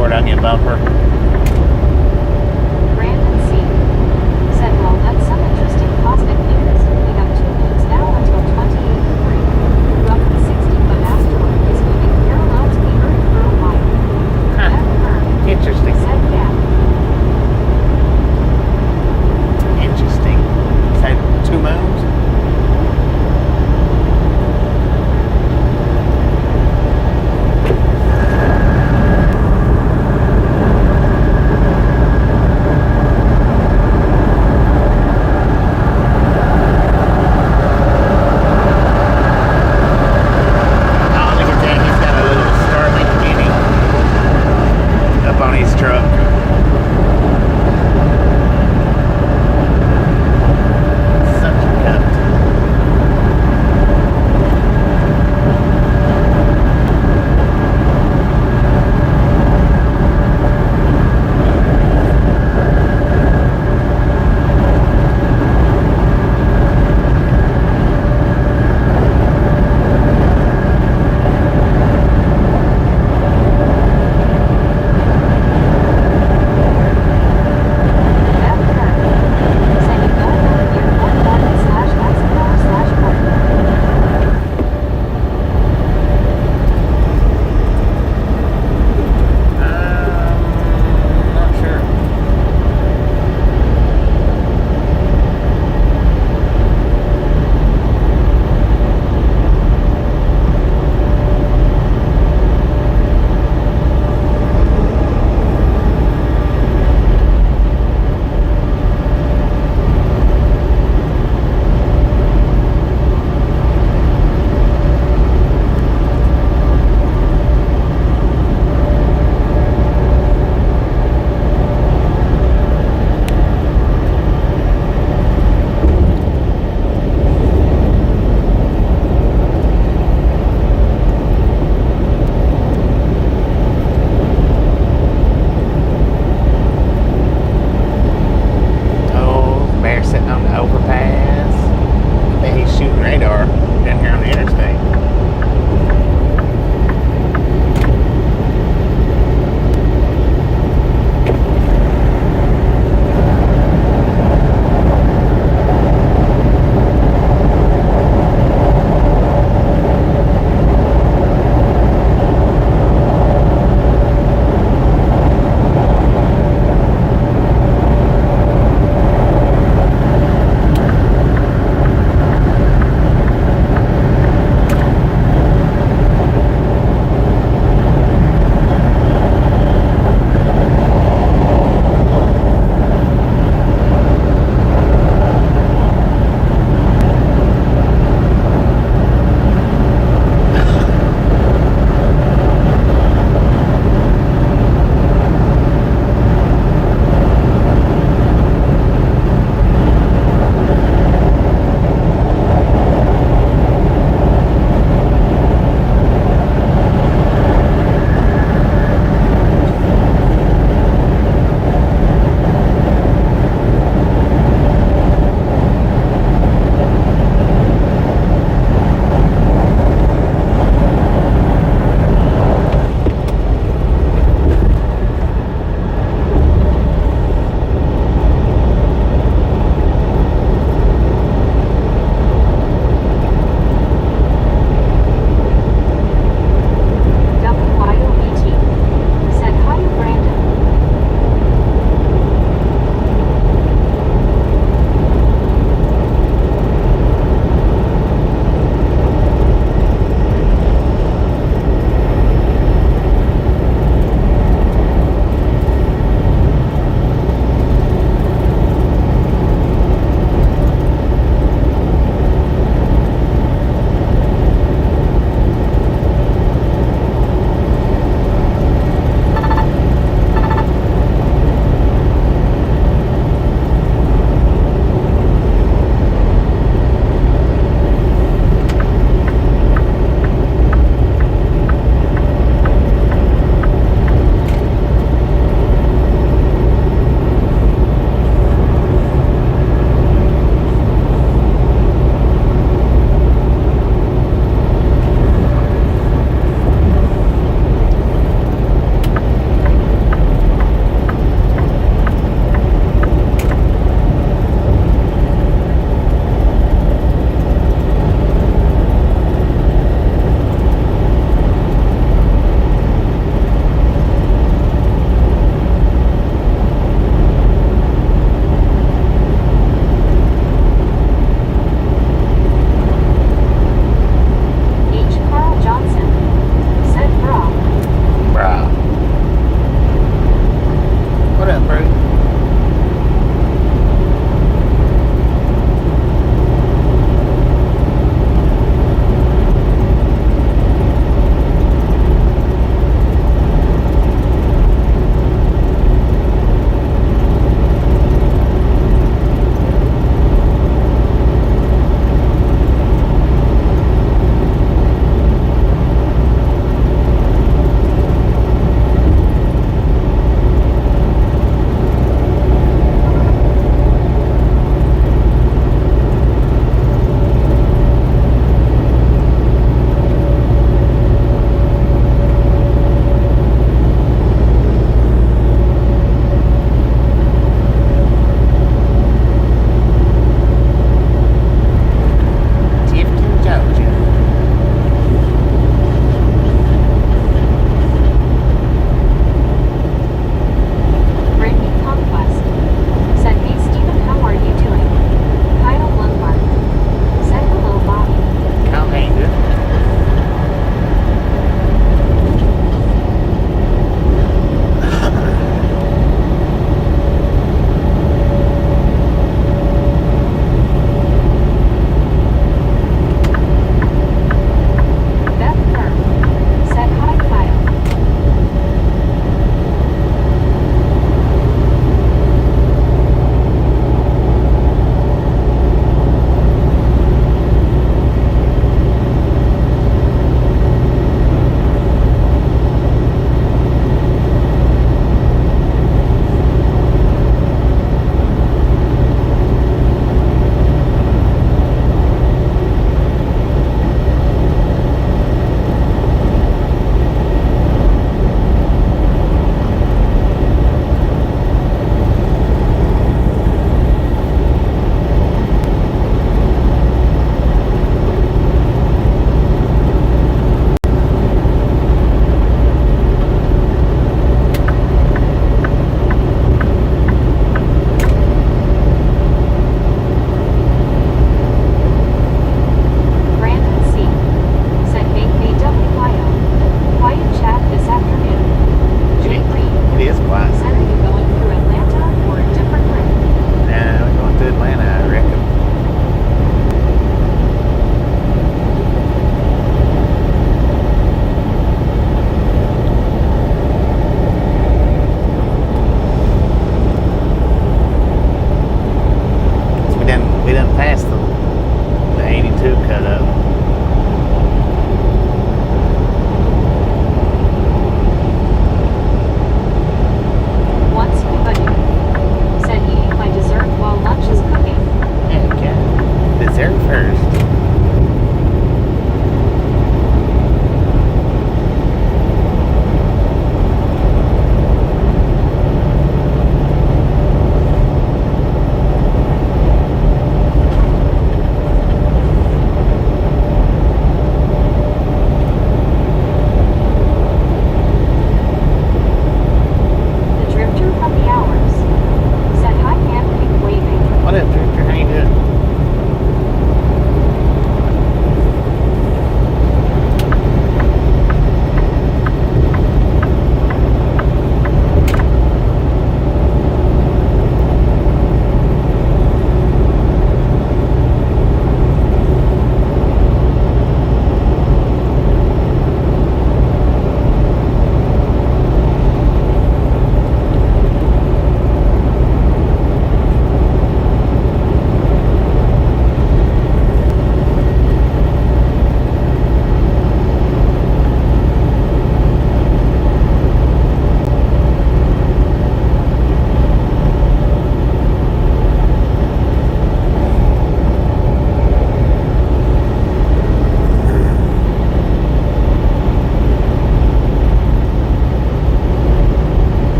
dashboard, I can get bumper. Brandon C. said, well, that's some interesting cosmic news. We have 2 moons now until 2083. Roughly 60-foot asteroid is moving parallel to the Earth for a while. Huh. Interesting. Said that. Interesting. Said 2 moons?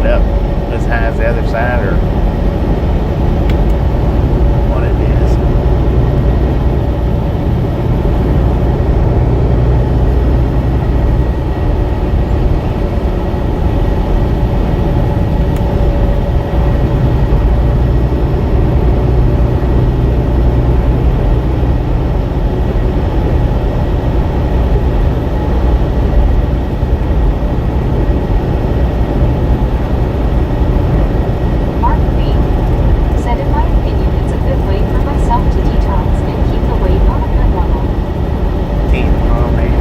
up as high as the other side or what it is. Mark B. said, in my opinion, it's a good way for myself to detox and keep the weight on a good level. Oh man.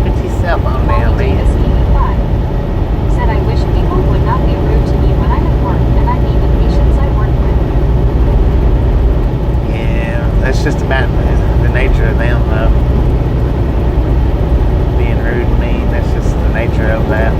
Put yourself on there, Molly man. Davis 85 said, I wish people would not be rude to me when I'm at work, and I mean the patients I work with. Yeah, that's just about the nature of them, though. Being rude and mean, that's just the nature of that.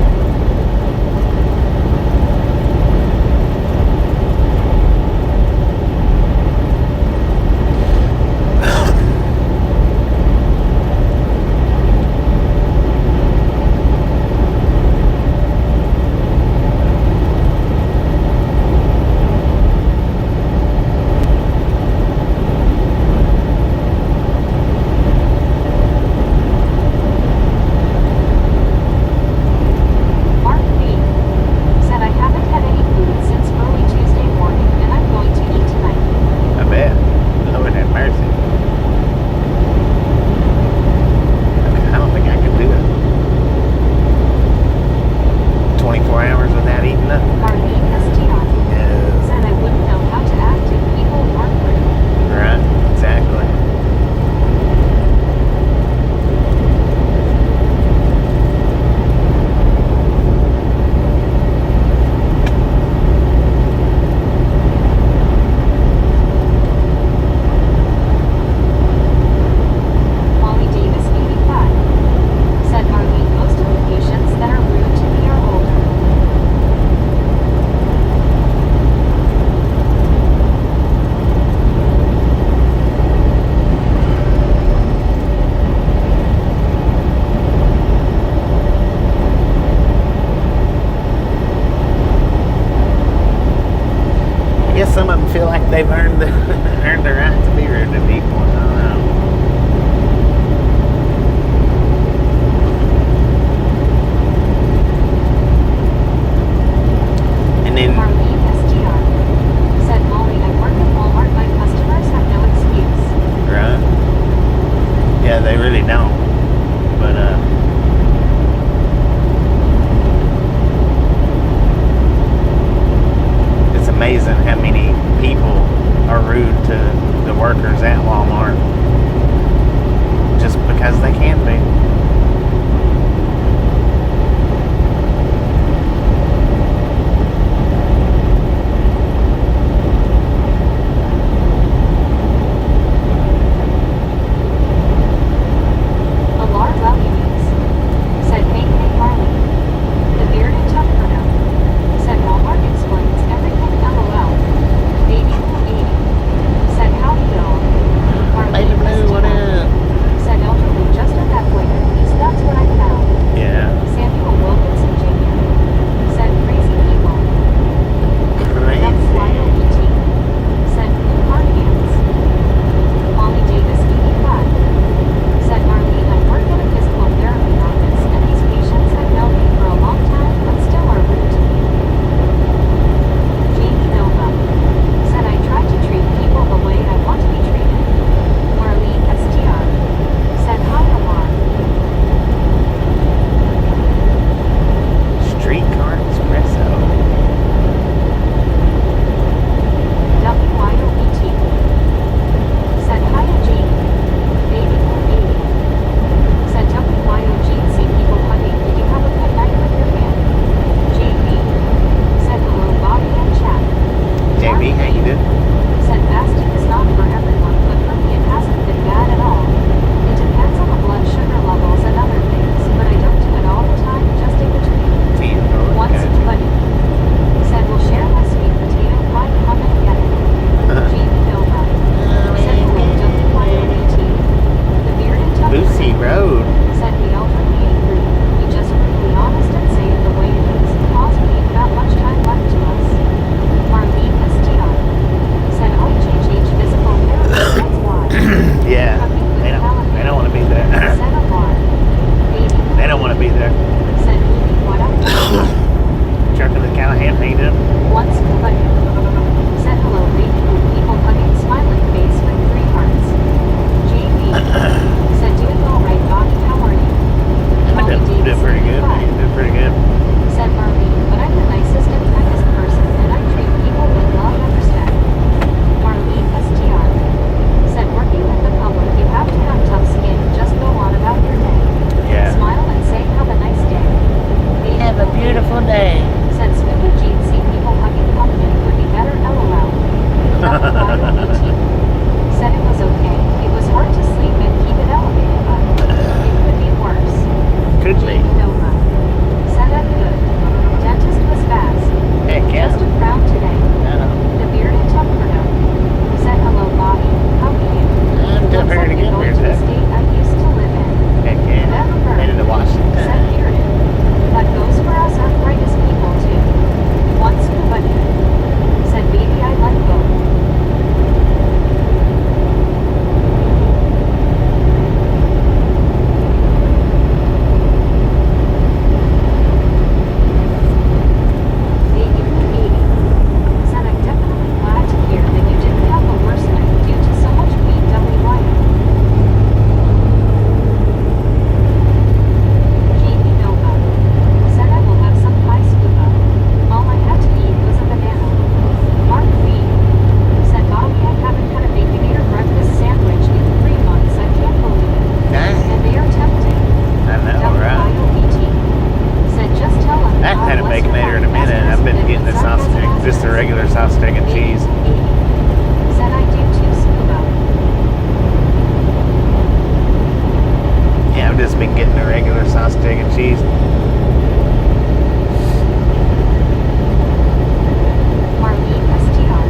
Mark B. said, I haven't had any food since early Tuesday morning, and I'm going to eat tonight. I bet. Lord have mercy. I don't think I could do it. 24 hours without eating nothing. Marlene STR No. said, I wouldn't know how to act if people aren't rude. Right, exactly. Molly Davis 85 said, Marlene, most of the patients that are rude to me are older. I guess some of them feel like they've earned the earned the right to be rude to people. I don't know. And then Marlene STR said, Molly, I work at Walmart. My customers have no excuse. right? Yeah, they really don't. But it's amazing how many people are rude to pretty good, man. You did pretty good. Said Marlene, but I'm the nicest and kindest person, and I treat people with love and respect. Marlene STR said, working with the public, you have to have tough skin. Just go on about your day. Yeah. Smile and say, have a nice day. Have a beautiful day. Said Scuba Jean, see people hugging pumpkin would be better, LOL. WYOET. Said it was okay. It was hard to sleep and keep it elevated, but it could be worse. Could be. Nova said I'm good. Dentist was fast. Heck yeah. Just a frown today. I know. The bearded tuckerdo said hello, Bobby. How are you? I'm doing Looks pretty like good, you're going Bearded to a Tuck. state I used to live in. Heck yeah. Headed to Said Washington. bearded. That goes for us arthritis people too. One scuba dude said, baby, I let go. Baby from 80 said, I'm definitely glad to hear that you didn't have a worse night due to so much weed WYO. Jamie Nova said, I will have some pie scuba. All I had to eat was a banana. Mark V said, Bobby, I haven't had a Baconator breakfast sandwich in 3 months. I can't believe it. Dang. And they are tempting. I know, right? WYOET said, just tell them. I haven't had a Baconator in a minute. I've been getting the sausage, just the regular sausage, egg, and cheese. Said I do too, scuba. Yeah, I've just been getting the regular sausage, egg, and cheese. Marlene STR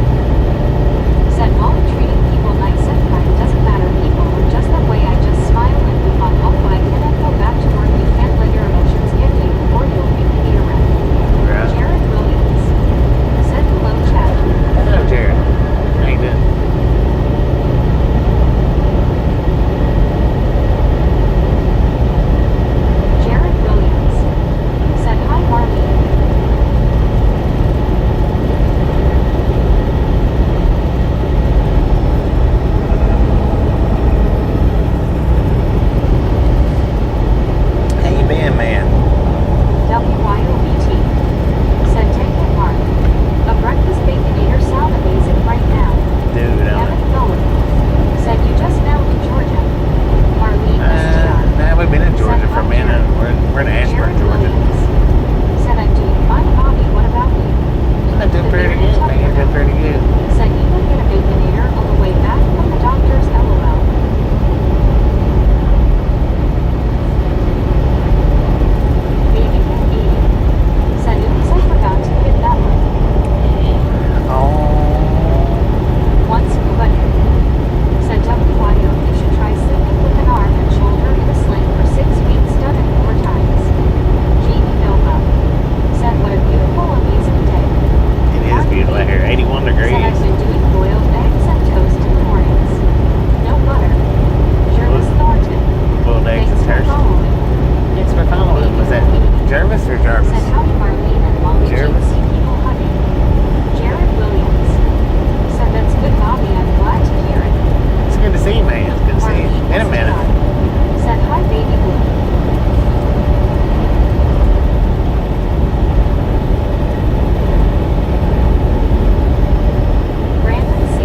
said, Molly treating people nice and kind doesn't matter. People are just that way. I just smile and move on. Oh, but I cannot go back to work. You can't let your emotions get you, or you'll be the around. Right. Jared Williams said, hello, Chad. Hello, Jared. How you doing? Jared Williams said, hi, Marlene. How you been, man? WYOBT said, take it, Mark. A breakfast Baconator sound amazing right now. Dude, Kevin Bowen said, you just now in Georgia. Marlene STR nah, we've been in Georgia for a minute. We're in Ashburn, Jared Georgia. Williams said, I'm doing fine, Bobby. What about you? I'm doing pretty good, man. Doing pretty good. Said you will get a Baconator on the way back from the doctor's, LOL. Baby from 80 said, oops, I forgot to hit that one. Oh, One scuba dude said, WYO, you should try sleeping with an arm and shoulder in a sling for 6 weeks, done it 4 times. Jamie Nova said, what a beautiful, amazing day. it is beautiful out here. 81 Said degrees. I've been doing boiled eggs and toast in the mornings. No butter. Jervis Thornton. Boiled eggs Thanks and for toast. following. Thanks for following. Was that Jervis or Jarvis? Said howdy Marlene and Molly G Jervis. see people hugging. Jared Williams said that's good, Bobby. I'm glad to hear it. It's good to see you, man. It's good to see you. Marlene In a minute. STR said hi, baby blue. Brandon C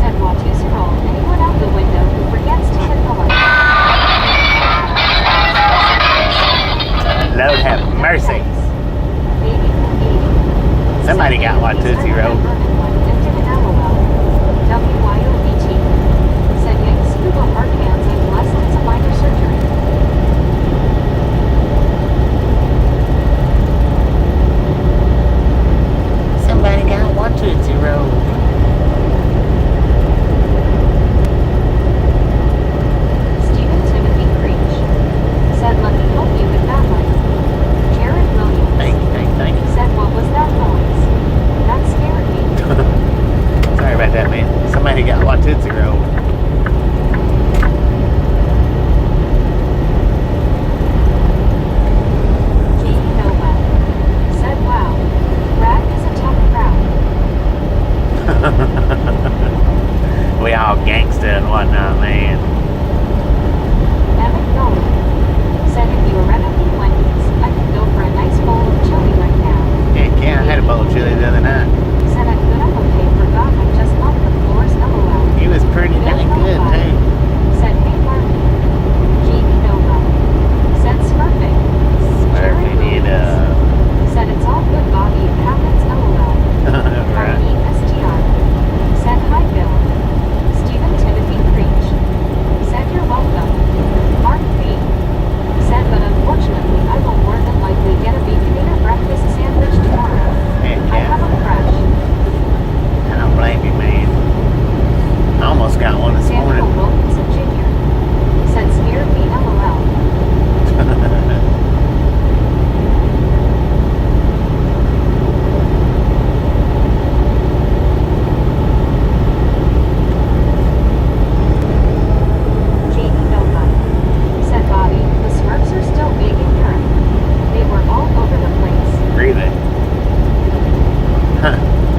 said watch you scroll. Anyone out the window who forgets to hit the light. Lord have mercy. Baby from 80 Somebody got one Tootsie Roll. WYOBT said yank scuba hard hands and blessed it's a minor surgery. Somebody got one Tootsie Roll. Stephen Timothy Creech said let me help you with that one. Jared Williams Thank you. said what was that noise? That scared me.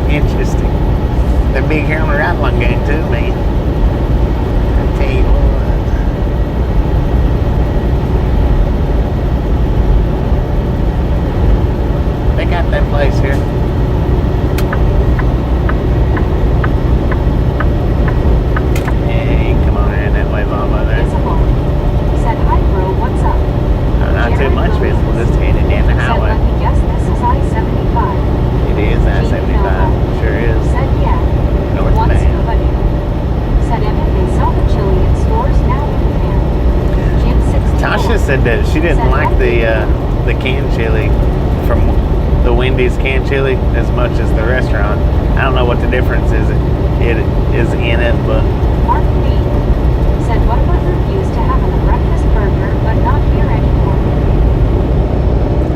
Interesting. They're big here on the ride-along game too, man. I tell you what. They got that place here. Hey, come on in that way, Mama. There. Visible. Said, hi, bro, what's up? Not too much visible, just headed down the Said, highway. let me guess, this is I-75. It is I-75. Sure is. Said, yeah. Once Northbound. scuba knew. Said, Emmett, they sell the chili in stores now in can. Jim 64. Tasha said that she didn't like the canned chili from the Wendy's canned chili as much as the restaurant. I don't know what the difference is in it, but Mark B. said, what about reviews to have a breakfast burger, but not here anymore?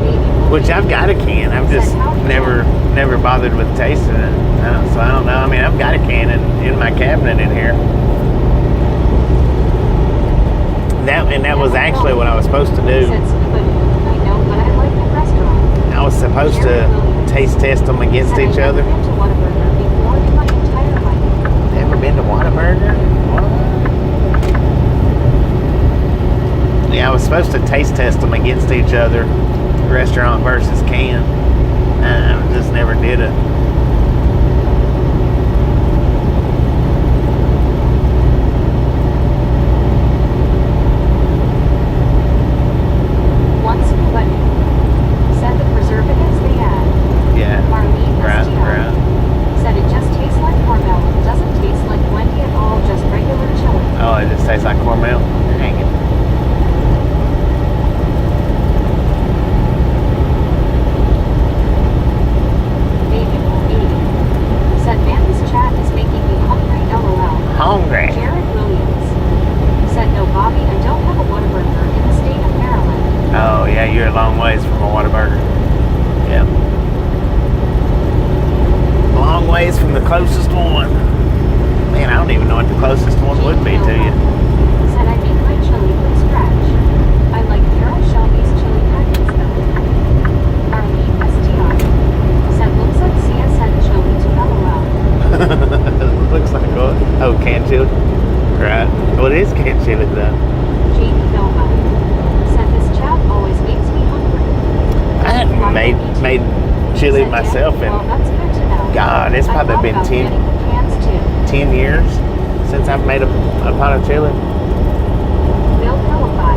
Baby which I've got a can. I've just never bothered with tasting it. So I don't know. I mean, I've got a can in my cabinet in here. That was actually what I was supposed to do. Said, scuba knew. I know, but I like the restaurant. I was supposed to taste test them against Said, each other. I've never been to Whataburger before in my entire life. Never been to Whataburger? What? Yeah, I was supposed to taste test them against each other, restaurant versus can. I just never did it. Once scuba knew. Said the preservatives they add. Yeah. Marlene Right, STR. right. Said it just tastes like Hormel. It doesn't taste like Wendy at all, just regular chili. Oh, it just tastes like Hormel. Dang it. Baby Blue 80. Said, man, this chat is making me hungry, LOL. Hungry. Jared Williams. Said, no, Bobby, I don't have a Whataburger in the state of Maryland. Oh, yeah, you're a long ways from a Whataburger. Yeah. Long ways from the closest one. Man, I don't even know what the closest one would be to you. Said, I make my chili from scratch. I like Carol Shelby's chili packets though. Marlene STR. Said, looks like CSN chili to LOL. Looks like what? Oh, canned chili. Right. Well, it is canned chili though. Jamie Nova. Said, this chat always makes me hungry. I hadn't made chili Said, myself well, in, that's good to know. God, it's I probably thought been about 10 getting the cans too. 10 years since I've made a pot of chili. Bill Philippi.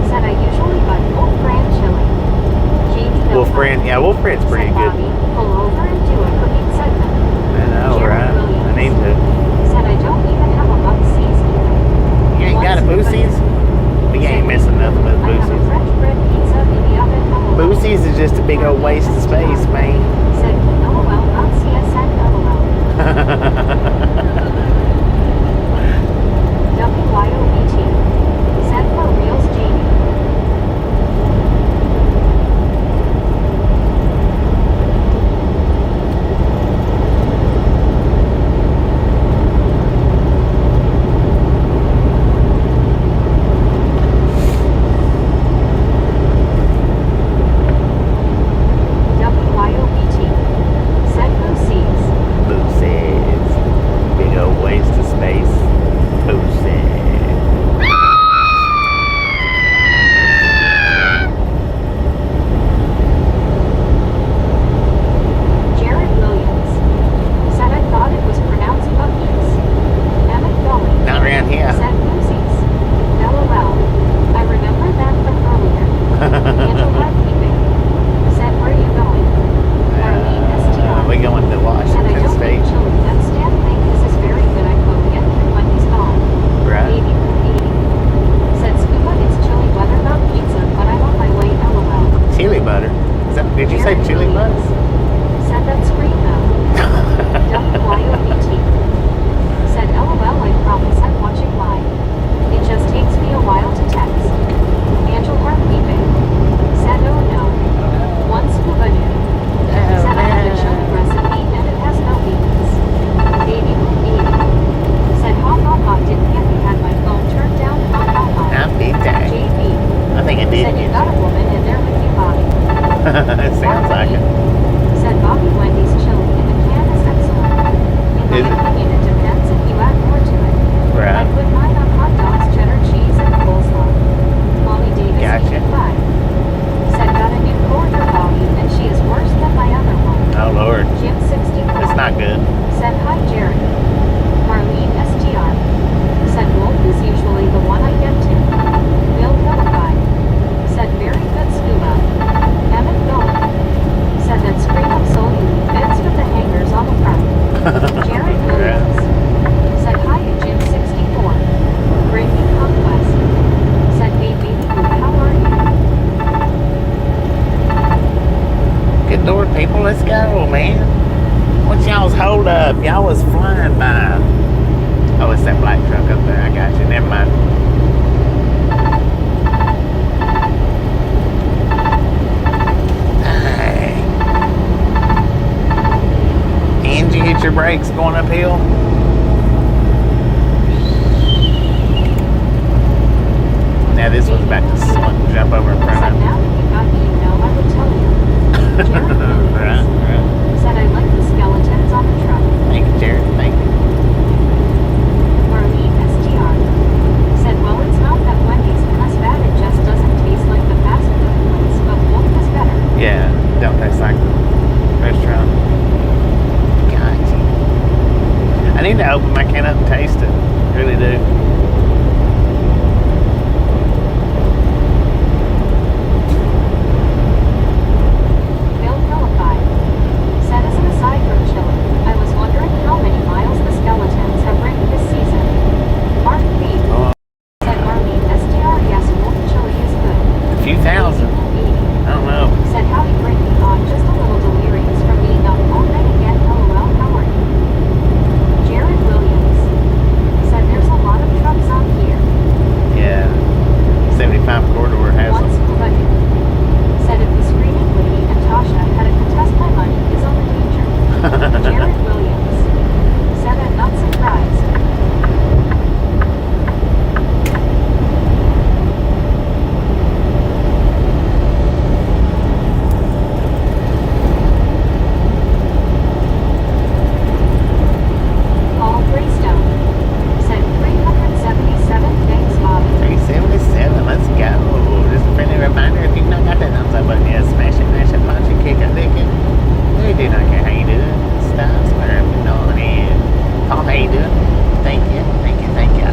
Said, I usually buy Wolf Brand chili. Jamie Nova. Wolf Brand, yeah, Wolf Brand's pretty Said, good. Bobby, pull over and do a cooking segment. I know, Jared right? Williams. I need to. Said, I don't even have a Bubsey's either. You ain't got a Boosie's? We ain't missing nothing with I have a Boosie's. French bread pizza in the oven. LOL. Boosie's is just a big old waste of space, man. Said, LOL, not CSN, LOL. WYOBT. Said, for reals, Jamie. WYOBT. Said, Lucy's. Boosie's. Big old waste of space. Boosie's. Jared Williams. Said, I thought it was pronounced Bucky's. Emmett Gully. Not around here. Said, Lucy's. LOL. I remember that from earlier. Angel Housekeeping. Said, where are you going? Marlene STR. We going to Said, I Washington don't State. make chili. That Stan thing is very good. I quote get through when he's gone. Right. Baby Blue 80. Said, Scuba, it's chili butter, not pizza, but I'm on my way, LOL. Chili butter. Did you say Jared chili butter? Williams. Said that scream though. WYOBT. Said, LOL, I promise I'm watching live. It just takes me a while to text. Angel Heart weeping. Said, oh no. One scuba knew. Said, I have a chili recipe and it has no beans. Baby Blue 80. Said, ha ha ha, didn't get me, had my phone turned down, ha ha ha. I'm big time. JB. I think I did. Said, you got a woman in there with you, Bobby. It sounds like it. Said, Bobby, Wendy's chili in the can is people. Let's go, man. What's y'all's hold up? Y'all was flying by. Oh, it's that black truck up there. I got you. Never mind. Dang. And you hit your brakes going uphill? Now this one's about to jump over in front Said, of now that you got me, you know I would tell you. Jared Williams Right. said, I like the skeletons on the truck. Thank you, Jared. Thank you. Marlene STR said, well, it's not that Wendy's as bad, it just doesn't taste like the fast food place, but both is better. Yeah, don't taste like the restaurant. Gotcha. I need to open my can up and taste it. Really do. Bill Philippi said, as an aside from chili, I was wondering how many miles the skeletons have ridden this season. Mark B Oh, said, Marlene STR, yes, wolf chili is good. a few thousand. I don't know. Said, howdy Brittany, just a little delirious from being up all night again. LOL, how are you? Jared Williams said, there's a lot of trucks on here. Yeah. 75 corridor has Once them. Bucket said, if the screaming lady and Tasha had to contest my money is on the danger. Jared Williams said, I'm not surprised. Paul Greystone said 377. Thanks, Bobby. 377. Let's go. Just a friendly reminder, if you've not got that thumbs up button yet, smash it, mash it, punch it, kick it, lick it. We do not care how you do it. Stop swerving on it. Paul, how you doing? Thank you. Thank you. Thank you.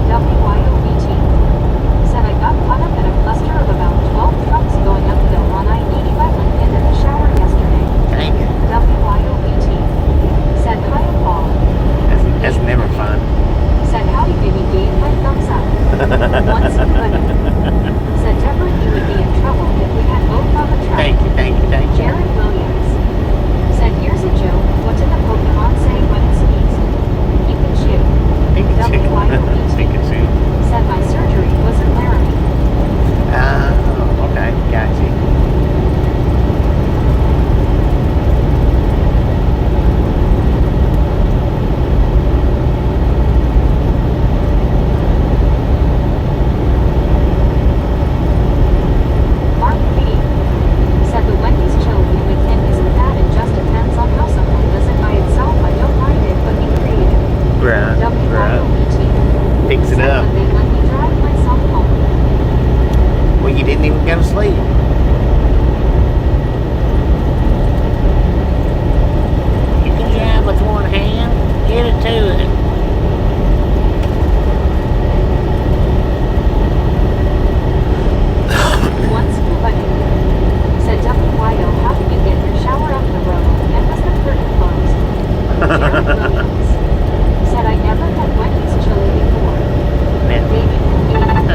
WYOBT said, I got caught up in a cluster of about 12 trucks going uphill on I-80 by Lincoln in the shower yesterday. Thank you. WYOBT said, hi, Paul. That's never fun. Said, howdy, Vinny, gave my thumbs up. Once he couldn't. Said, Deborah, you would be in trouble if we had both on the track. Thank you. Thank you. Thank you. Jared Williams said, here's a joke. What did the Pokemon say when it sneezed? Pikachu. Pikachu. WYOBT Pikachu. said, my surgery was in Laramie. Oh, okay. Gotcha. Mark B said, the Wendy's chili in McKinney isn't bad. It just depends on how someone does it by itself. I don't mind it, but be creative. Right. Right. WYOBT Fix it said, up. but they let me drive myself home. Well, you didn't even go to sleep. You can drive with one hand. Get it to it. Once Bucket said, WYO, how did you get your shower off the road and was the curtain closed? Jared Williams said, I never had Wendy's chili before. Man. David Convenience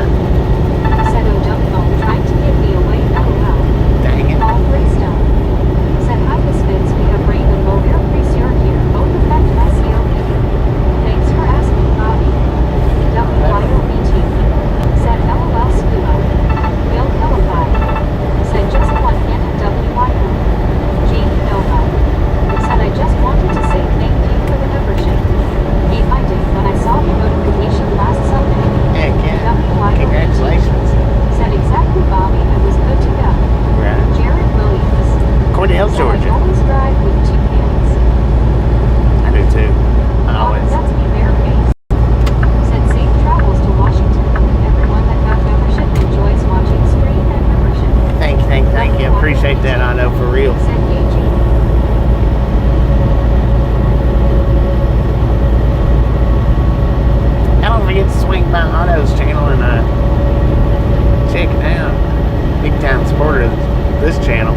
said, oh, don't know, trying to give me away. LOL. Dang it. Paul Greystone said, hi, Misfits, we have rain and low air pressure here. Both affect SEO. Thanks for asking, Bobby. WYOBT said, LOL Scuba. Bill Philippi said, just one hint at WYO. Jane Nova said, I just wanted to say thank you for the membership. Gave my date when I saw the notification last Sunday. Heck yeah. WYOBT Congratulations. said, exactly, Bobby, I was good to go. Right. Jared Williams Cordell, said, I Georgia. always drive with two hands. I do too. I always. That's me, Bareface. Said, safe travels to Washington. Everyone that got membership enjoys watching stream and membership. Thank you. Appreciate that. I know for real. Said Eugene this channel.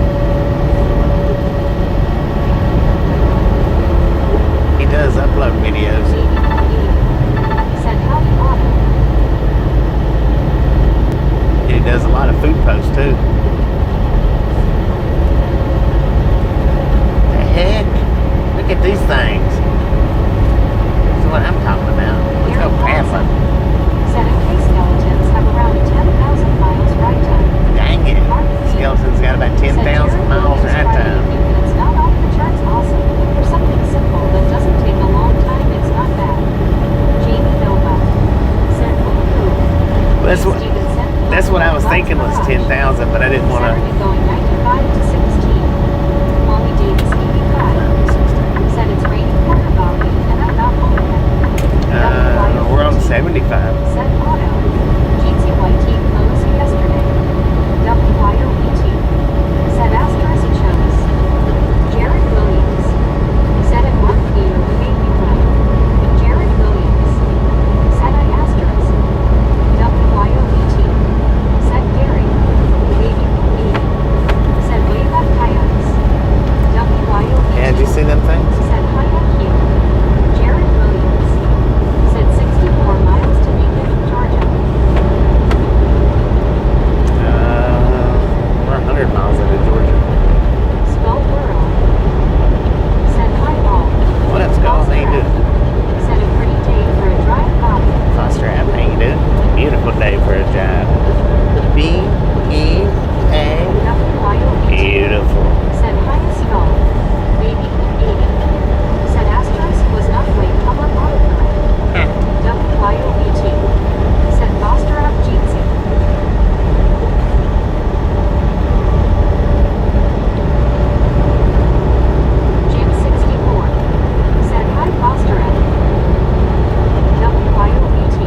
He does upload videos. Said howdy Otto. He does a lot of food posts too. The heck? Look at these things. That's what I'm talking about. Look how passing. Said UK skeletons have around 10,000 miles ride time. Dang it. Skeleton's got about 10,000 miles ride time. It's not off the charts awesome. For something simple that doesn't take a long time, it's not bad. Jamie Nova. Said woohoo. That's what I was thinking was 10,000, but I didn't want to. Saturday going 95 to 16. Molly Davis 85. Said it's raining quarter Bobby, and I'm not home yet. We're on 75. Said Otto. Jeezy YT closed yesterday. WYOET. Said asterisk chose. Jared Williams. Said it Mark Peter baby run. Jared Williams. Said I asterisk. WYOET. Said Gary. Baby me. Said wave at kayaks. WYOET. Yeah, did you see them things? Said hi IQ. Jared Williams. Said 64 miles to Macon, Georgia. We're 100 miles into Georgia. Skull World. Said hi all. What up, Skull? How you doing? Said a pretty day for a drive Bobby. Foster Ave, how you doing? Beautiful day for a drive. B-E-A. WYOET. Beautiful. Said hi Skull. Baby 80. Said asterisk was not way public autocorrect. WYOET. Said Foster up Jeezy. Jim 64. Said hi Foster up. WYOET.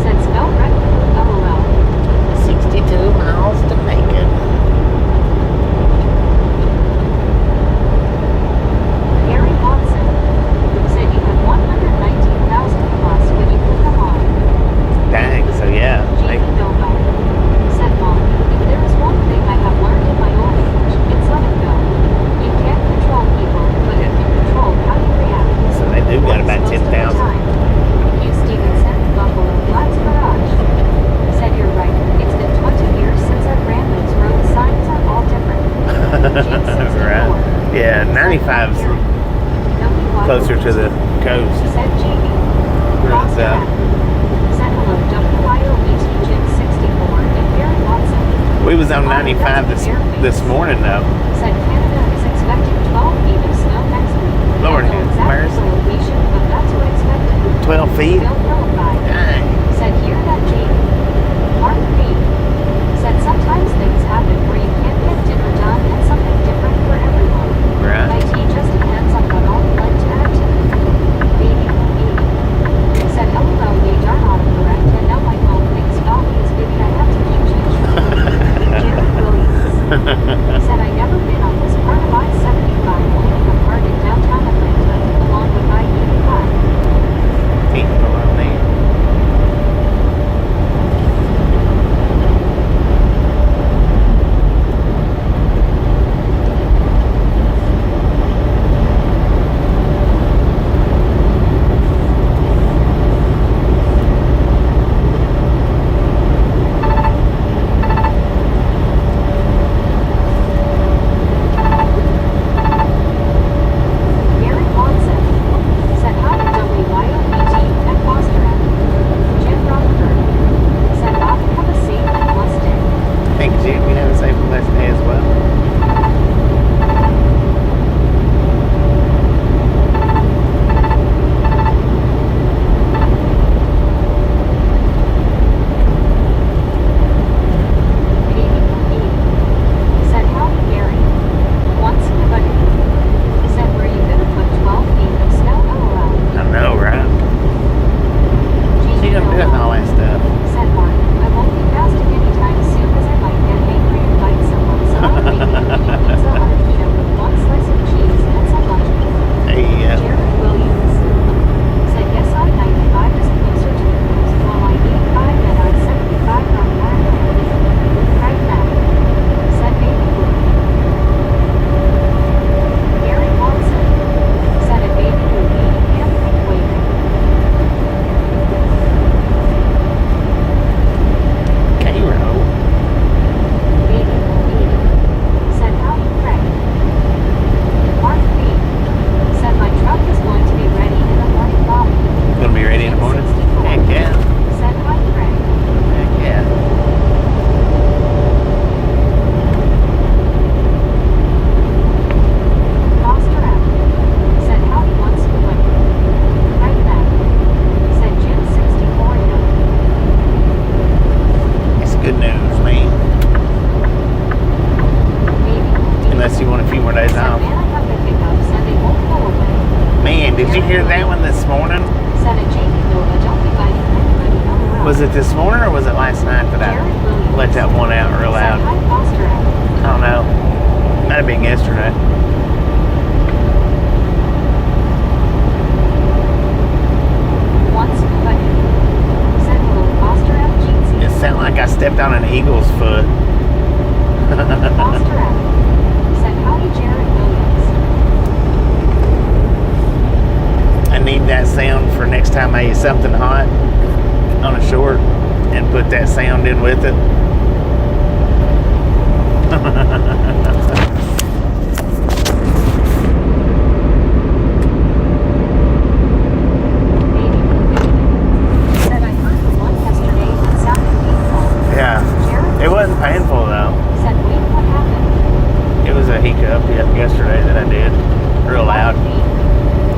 Said spell right. LOL. 62 miles to Macon. Gary Watson. Said you had 119,000 plus when you put them on. Dang, so yeah. Jamie Nova. Said Mom, if there is one thing I have learned in my old age, it's let it go. You can't control people, but you can control how you react. So they do got about 10,000. Hugh Stevenson, Buffalo Flats Garage. Said you're right. It's been 20 years since our grandma's road signs are all different. Jim 64. Right. Yeah, 95's closer to the coast. Said Jamie. Right, Foster south. Ave. Said hello WYOET Jim 64 and Gary Watson. We was on 95 this morning though. Said Canada is expecting 12 feet of snow next week. Lord Can't know have exactly mercy. the location, but that's what expected. 12 feet? Bill Philippi. Dang. Said hear that Jamie. Mark Reed. Said sometimes things happen where you can't get dinner done and something different for everyone. Right. IT just depends on what all you'd like to add to it. Baby me. Said LOL they darn autocorrect and now my mom thinks Bobby is baby I have to keep changing. Jared Williams. Said I never been on this part of I-75 only the part in downtown Atlanta along with I-85. Feet below me. Gary Watson. Said hi to WYOET and Foster Ave. Jim Rutherford. Said Bobby have a safe and blessed day. Thank you, Jim. You have a safe and blessed day as well. Baby me. Said howdy Gary. Once in a buddy. Said where you gonna put 12 feet of snow LOL. I know, right? She Jamie gonna do Nova. all that stuff. Said Mark, I won't be fasting anytime soon as I might get angry and bite someone, so I'll make you a mini pizza margarita with one slice of cheese and some lunch. There you go. Jared Williams. Said yes I-95 is closer to the coast while I-85 and I-75 run parallel. Craig Mack. Said baby blue. unless you want a few more days Said, off. man, I got the hiccups and they won't go away. Man, did you hear that one this morning? Said a Jamie Nova, don't be biting anybody LOL. Was it this morning or was it last night that I Jared Williams let that one out real said, loud? hi, Foster Adam. I don't know. Might have been yesterday. Once but said hello, Foster Adam Jeezy. It sounded like I stepped on an eagle's foot. Foster Adam said howdy, Jared Williams. I need that sound for next time I eat something hot on a short and put that sound in with it. Said I heard the one yesterday that sounded painful. Yeah. Jared It wasn't painful though. said, wait, what happened? It was a hiccup yesterday that I did. Real loud.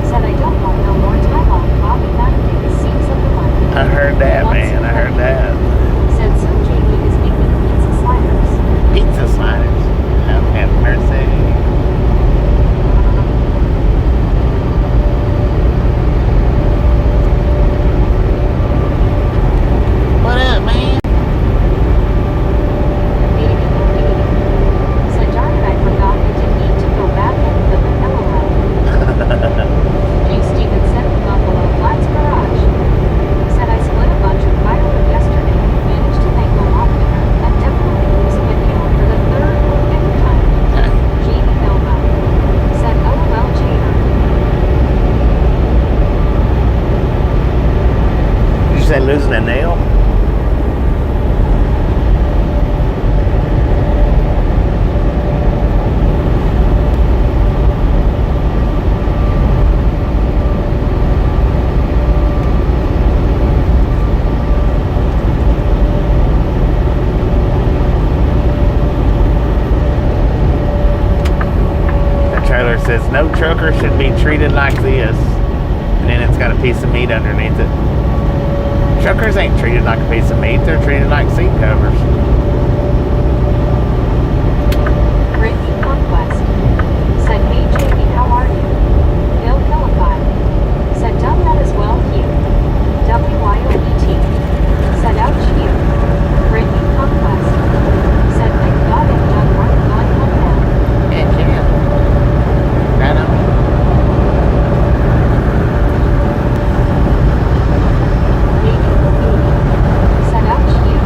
Said I don't want no more time off. I'll be back to the seats of the month. I heard that, man. I heard that. Said some Jamie is making pizza sliders. Pizza sliders. Have mercy. What up, man? Said darn it, I forgot I didn't need to go back into the LOL. G. Steven said the Buffalo Flats Garage. Said I split a bunch of firewood yesterday. Managed to make a lot bigger. And definitely use a video for the third or fifth time. Jamie Nova. Said LOL Jader. Did you say losing a nail? The trailer says no trucker should be treated like this. And then it's got a piece of meat underneath it. Truckers ain't treated like a piece of meat, they're treated like seat covers. Brittany Conquest. Said, hey Jamie, how are you? Bill Philippi. Said, done that as well, Hugh. WYOET. Said, ouch, Hugh. Brittany Conquest. Said, thank God I'm done work going home now. Heck yeah. Right on. Baby, said, ouch, Hugh.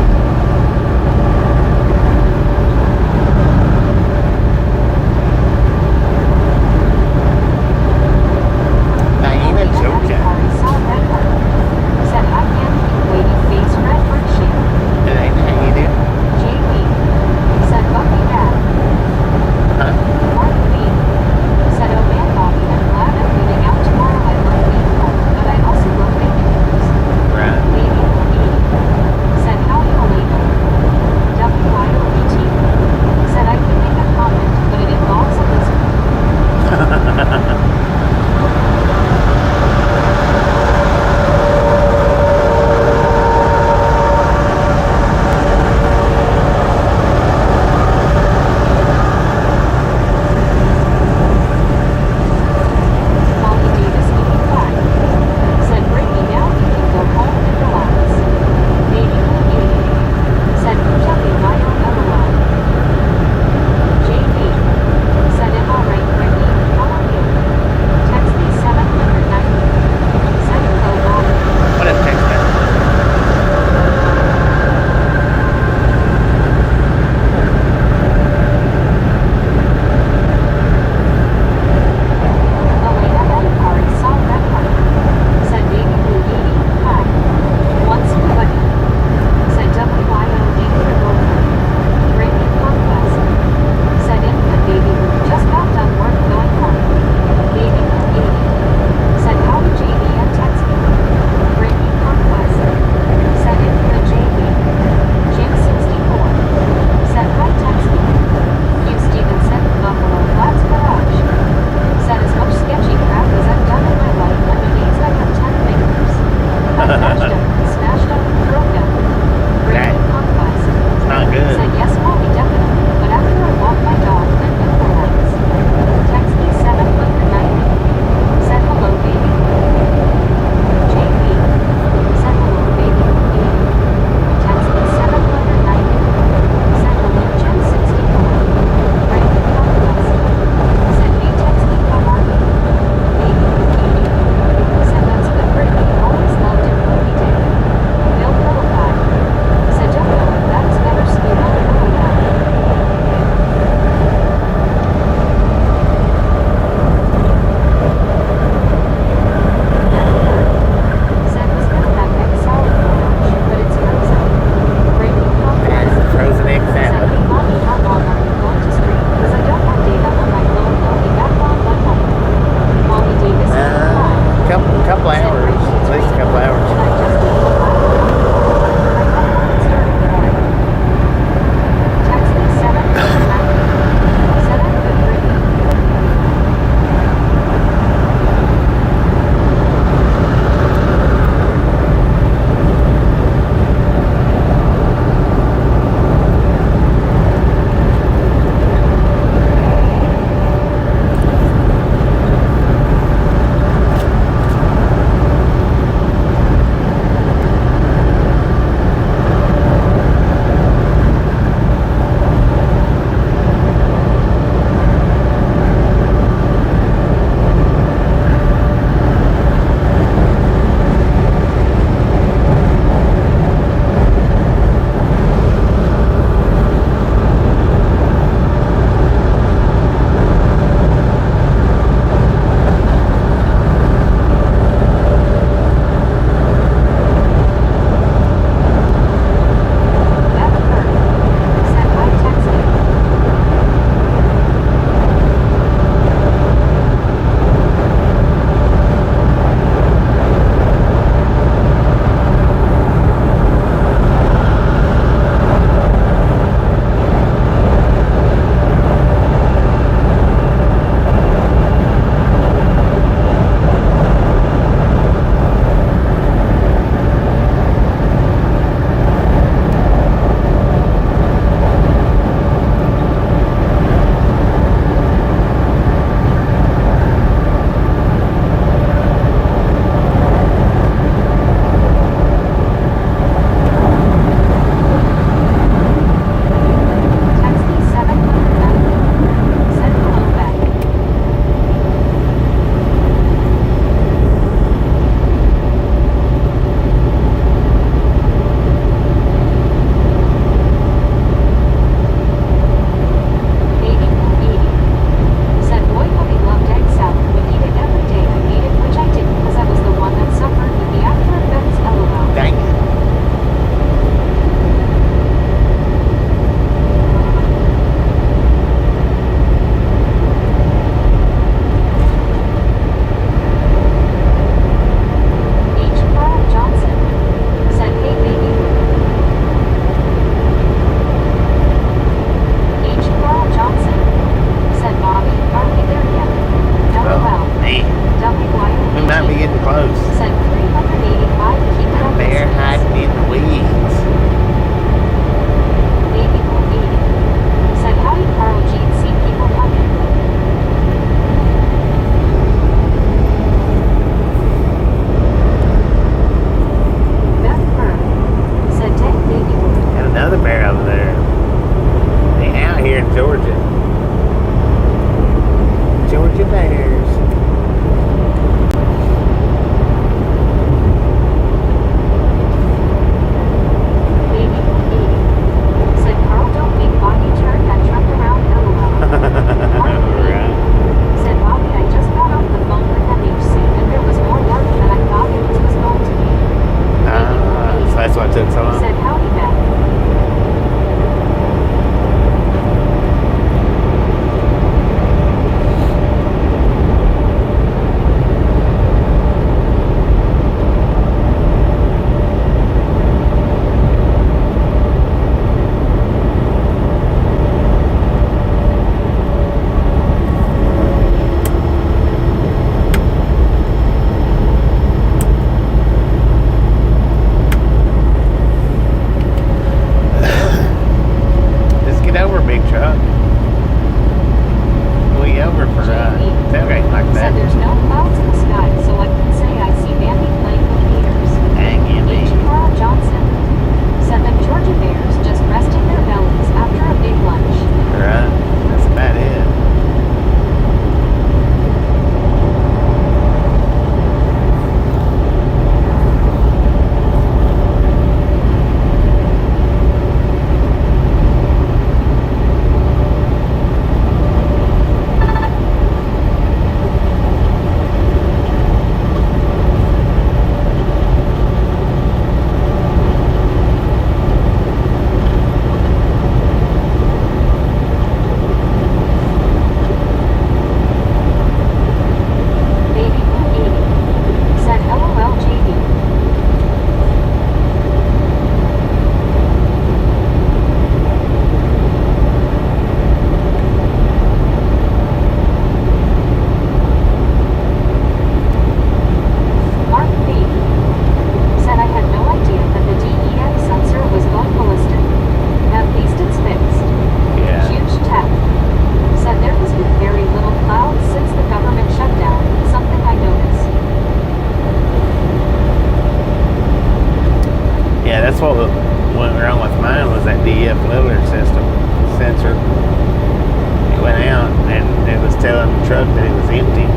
truck that it was empty.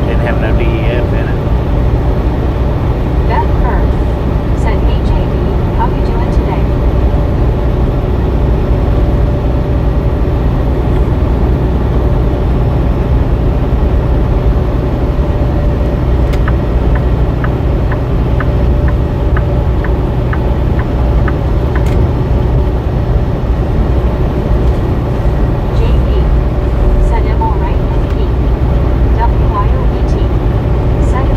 Didn't have no DEF in it. Beth Kerr said, hey JD, how you doing today? JD said, I'm alright and he. WIOET said,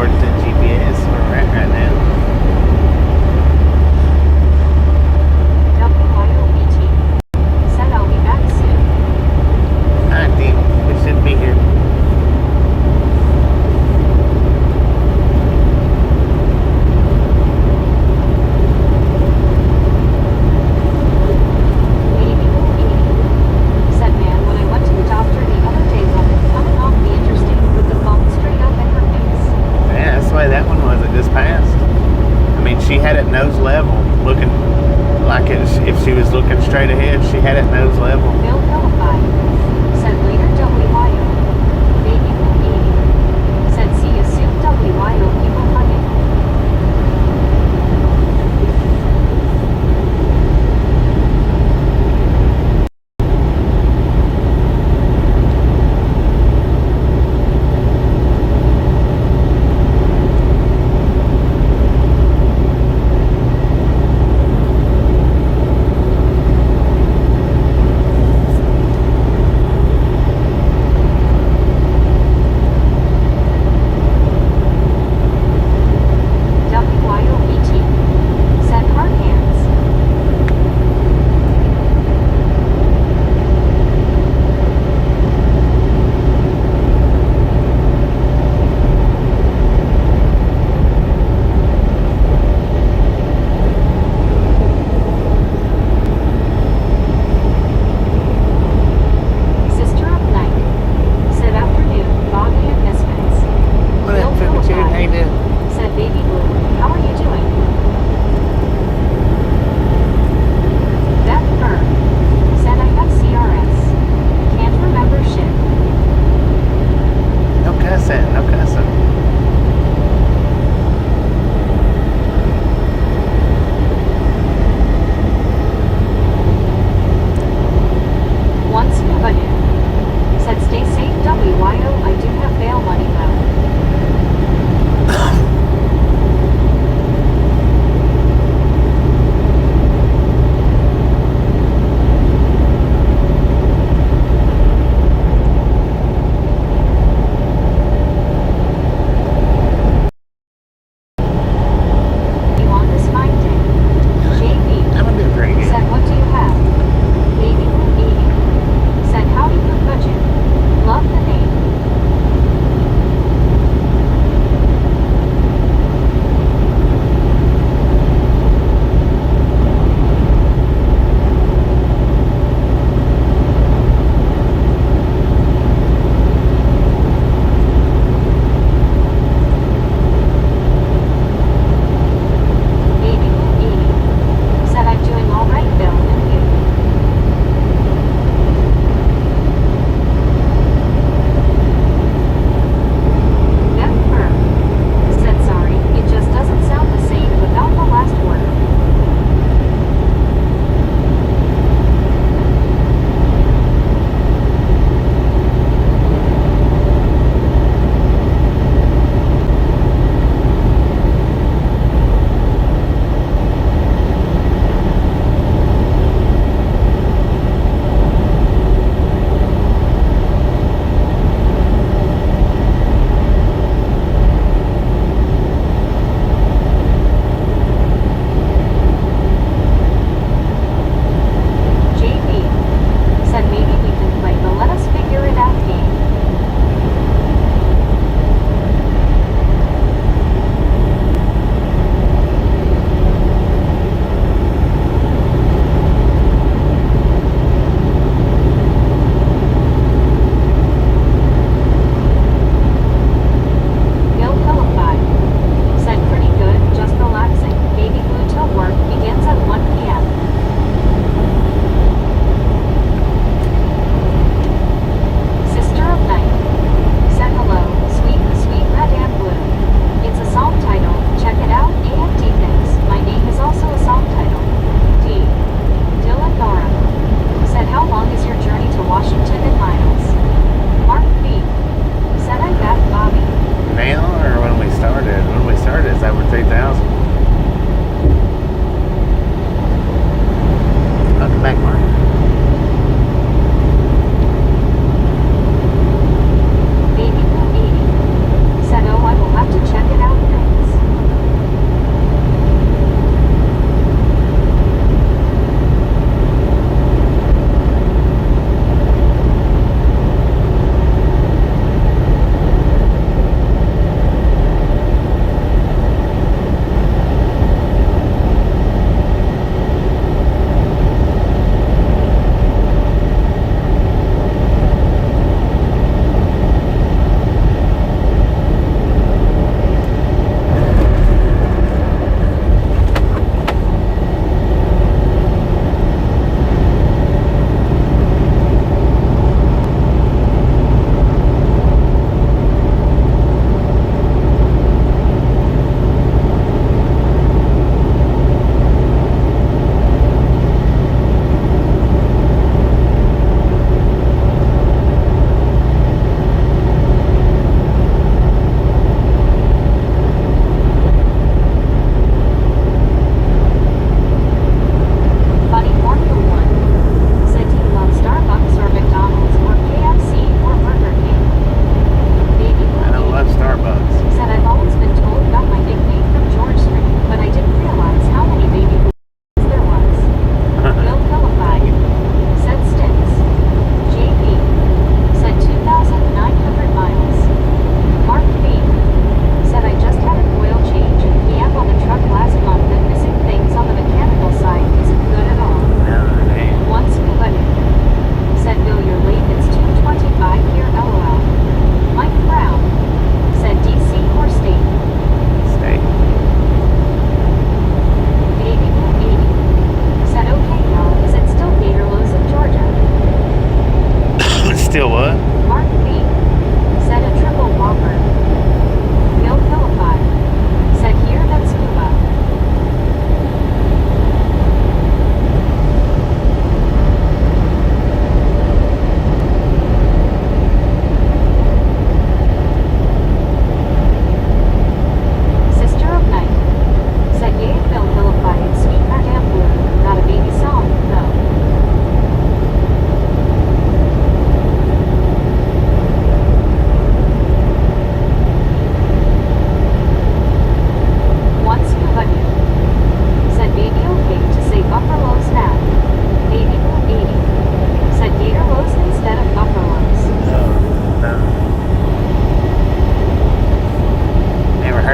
according to GPS where we're at right now. WYOBT said I'll be back soon. Alright, Dean, we should be here. Said man, when I went to the doctor the other day, woman coming off the interstate with the phone straight up in her face. Yeah, that's the way that one was. It just passed. I mean, she had it nose level, looking like if she was looking straight ahead, she had it nose level. Bill Philippi said later WYO. Baby will be. Said see you soon WYO. People hugging.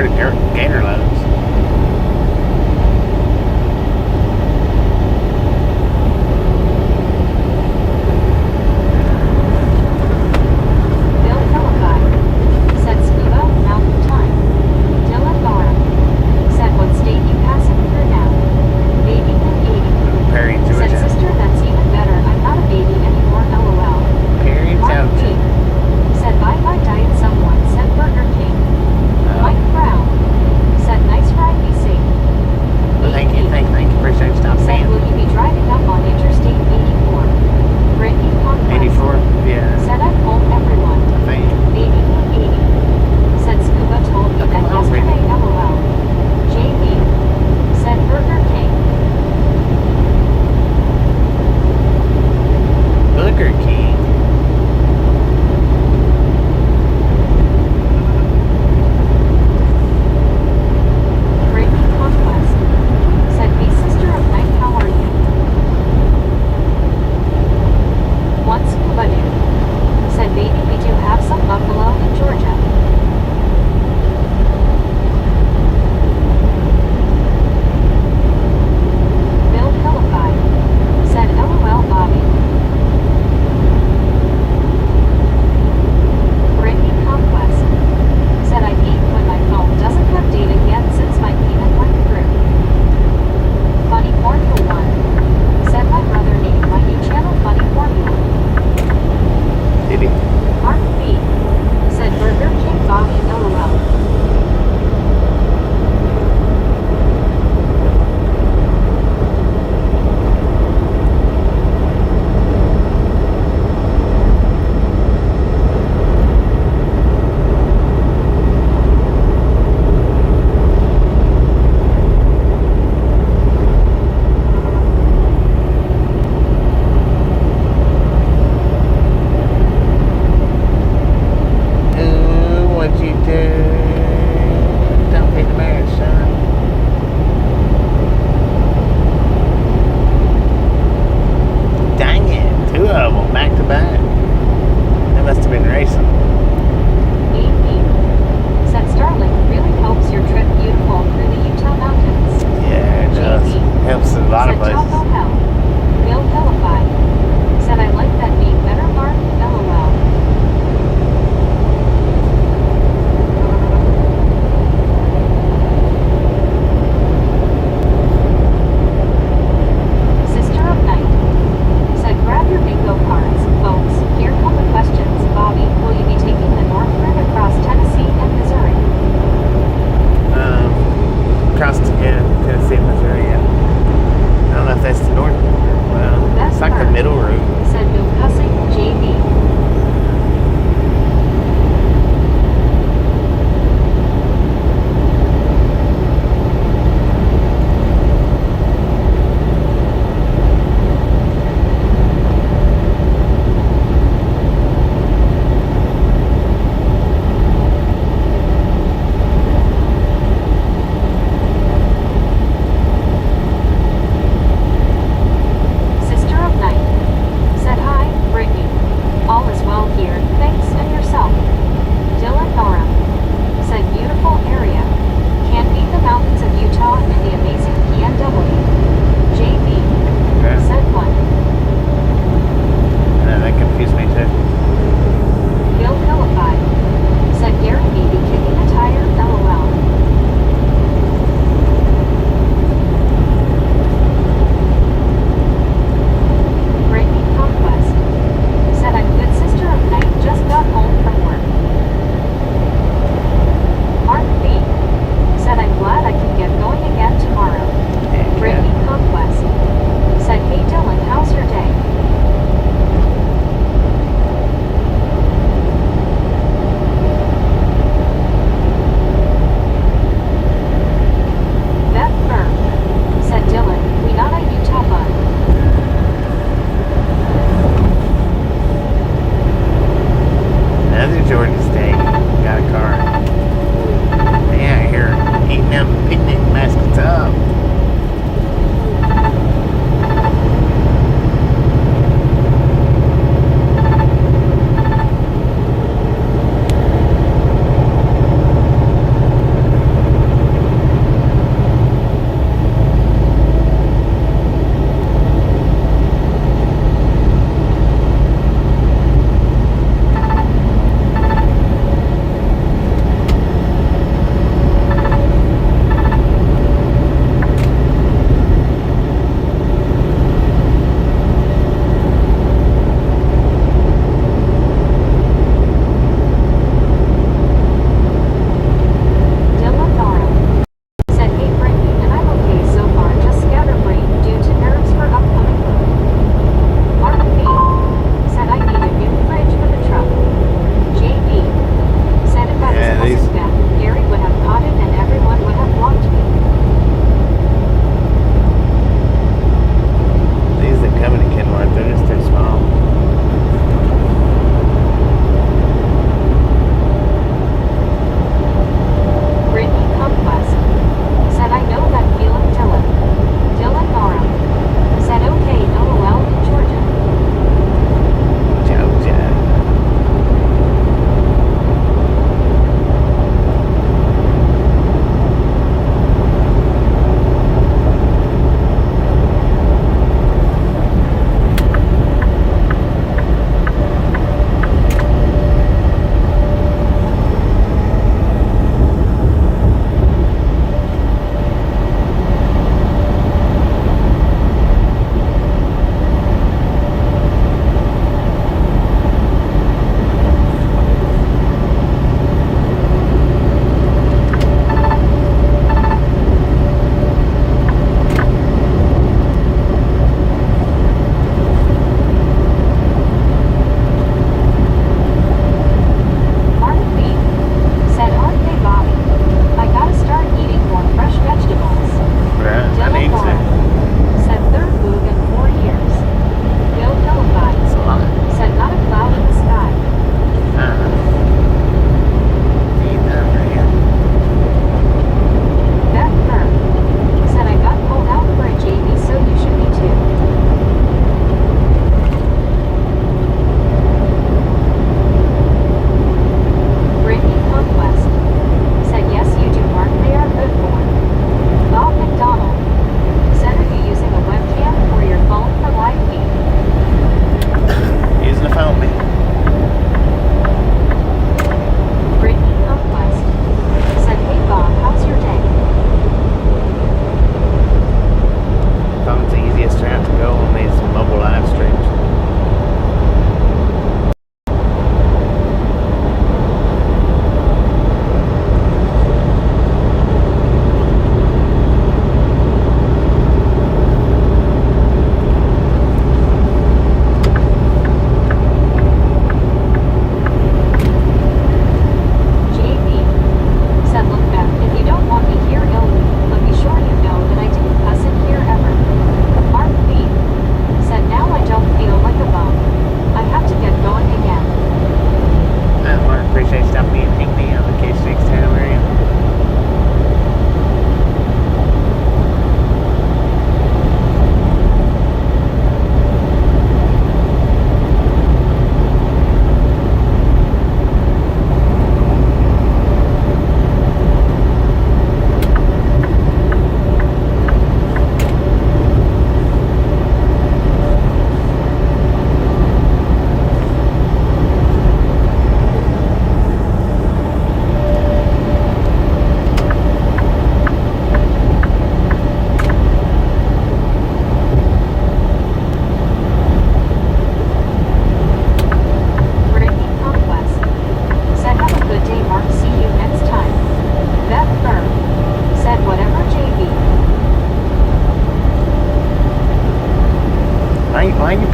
heard of gator loads. Bill Philippi said Scuba Mountain Time. Dylan Barr said what state you passing through now? Baby and 80. Perry, Said Georgia. sister, that's even better. I'm not a baby anymore, lol. Perry, Mark Georgia. P said bye bye diet someone said Burger King. Mike Brown said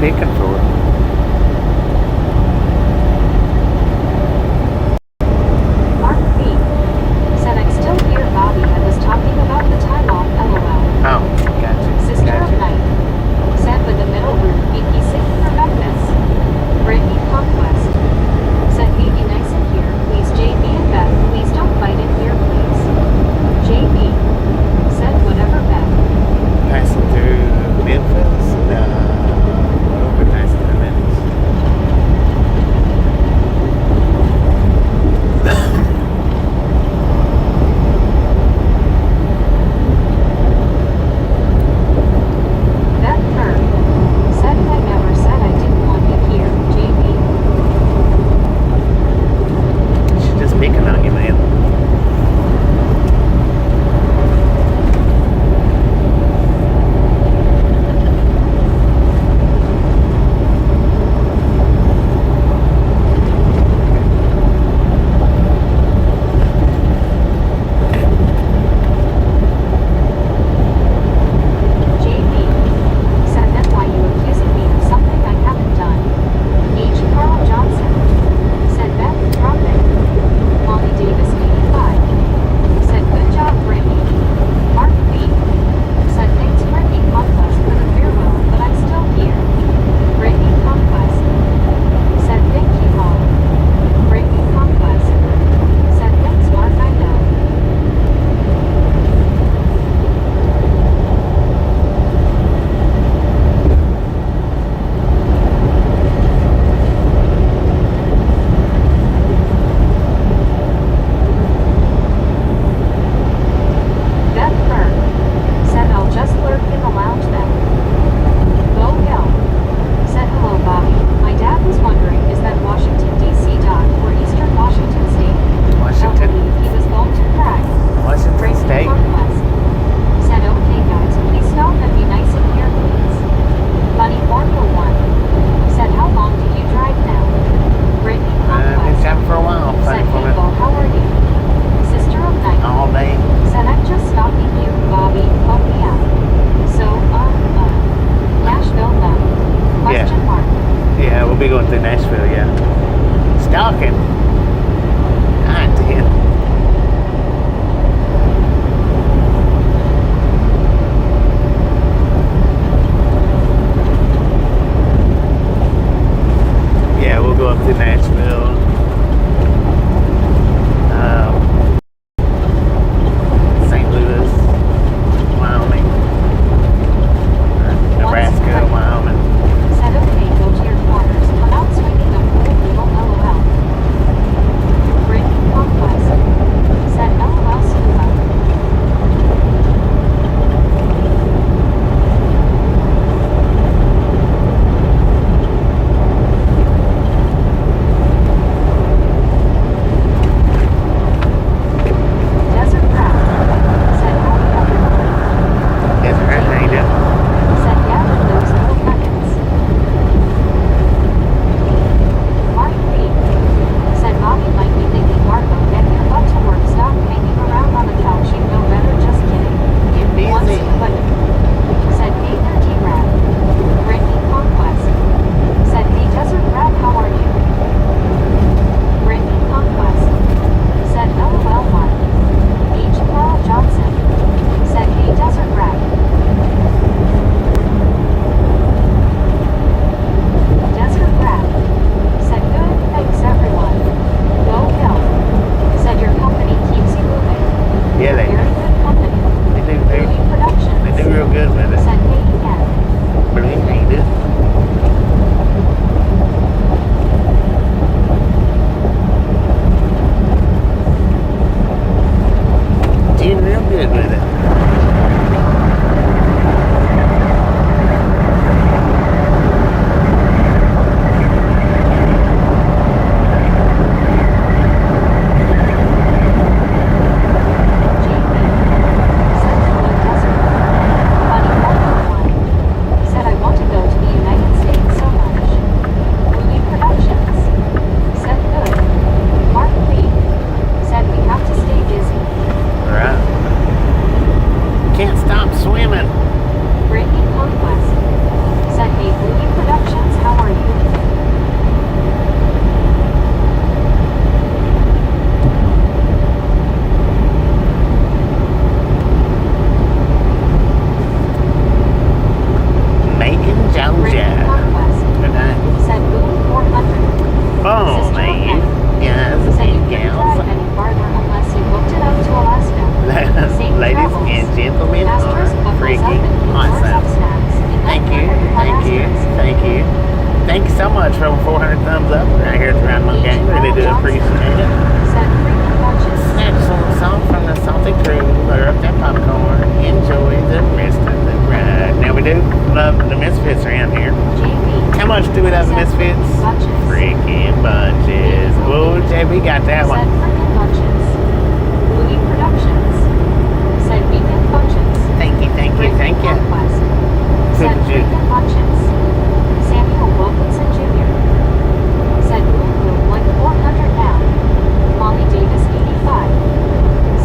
picking for? Mark B. said, I'm still here, Bobby. I was talking about the time off, lol. Oh, gotcha. Sister of Gotcha. Night said, with the middle room, BP singing for breakfast. Brittany Conquest said, hey, be nice in here, please. JB and Beth, please don't fight in here, please. JB said, whatever, Beth. Passing through Memphis? No. We're passing through Memphis. Beth Kerr said, I never said I didn't want you here, JB. She's just picking on you, man. JB said, then why you accusing me of something I haven't done? H. Carl Johnson said, Beth, drop it. Molly Davis, 85 said, good job, Brittany. Mark B said, thanks, Brittany Conquest, for the farewell, but I'm still here. Brittany Conquest said, thank you, Molly. Brittany Conquest said, thanks, Mark, I know. Beth Kerr said, I'll just lurk in the lounge then. Bo Hill said, hello, Bobby. My dad was wondering, is that Washington, D.C. dot or Eastern Washington State? I'll Washington. believe he was going to cry. Washington Brittany State. Conquest said, okay, guys, please stop and be nice in here, please. Bunny Formula 1 said, how long did you drive now? Brittany Been Conquest driving for a while. said, Funny for hey, Bo, me. how are you? Sister of Night All day. said, I'm just stalking you, Bobby, help me out. So, Nashville then? Question mark. Yeah, we'll be going through Nashville, yeah. Stalking. God damn. Yeah, we'll go up to Nashville. St. Louis, Wyoming, Nebraska, Wyoming. Said, okay, go to your quarters. Come out swinging a full legal LOL. Brittany Conquest said, LOL scuba. Desert Rat said, howdy everyone. That's right, how you doing? Said, yeah, with those little beckons. Mark B said, Bobby might be thinking, Marco, get your butt to work. Stop hanging around on the couch. You know better. Just kidding. Get Once busy. but said, hey there, D-Rat. Brittany Conquest said, hey Desert Rat, how are you? Brittany Conquest said, LOL Mark. H. Carl Johnson said, hey Desert Rat. Desert Rat said, good, thanks everyone. Bo Hill said, your company keeps you moving. Yeah, they Very good company. do. Louis Productions They do real good with it. said, hey again. Believe me, they do. Doing real good with it. Said I want to go to the United States so much. Louis Productions said good. Mark B said we have to stay busy. Right. Can't stop swimming. Brittany Conquest said hey Louis Productions so much for over 400 thumbs up right here at Round Mountain Gang. Really do appreciate it. Said freaking bunches. Snatch some song from the Salty Crew. Butter up that popcorn. Enjoy the rest of the ride. Now we do love the Misfits around here. JB. How much do we love the Misfits? Bunches. Freaking bunches. Oh, JB got that Said one. freaking bunches. Louis Productions. Said vegan bunches. Thank you, thank you, thank you. Conquest. Said Who'd you- freaking bunches. Samuel Wilkinson Jr. Said boom like 400 now. Molly Davis 85.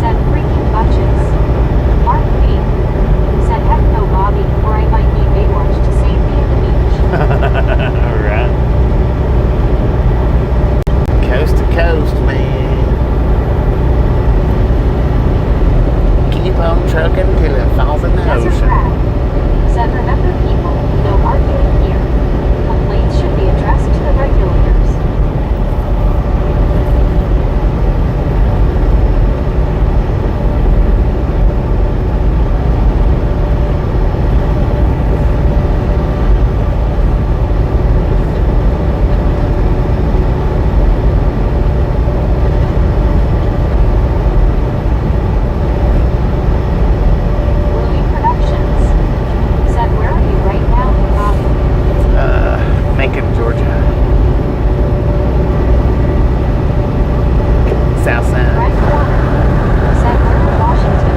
Said freaking bunches. Mark B. Said heck no Bobby, or I might need Baywatch to save me at the beach. Alright. Coast to coast, man. Keep on trucking till it falls in the Desert ocean. Rat. Said remember people, no arguing here. Complaints should be addressed to the regulators. Louis Productions. Said where are you right now, Bobby? Macon, Georgia. South side. Brent Warner. Said we're in Washington.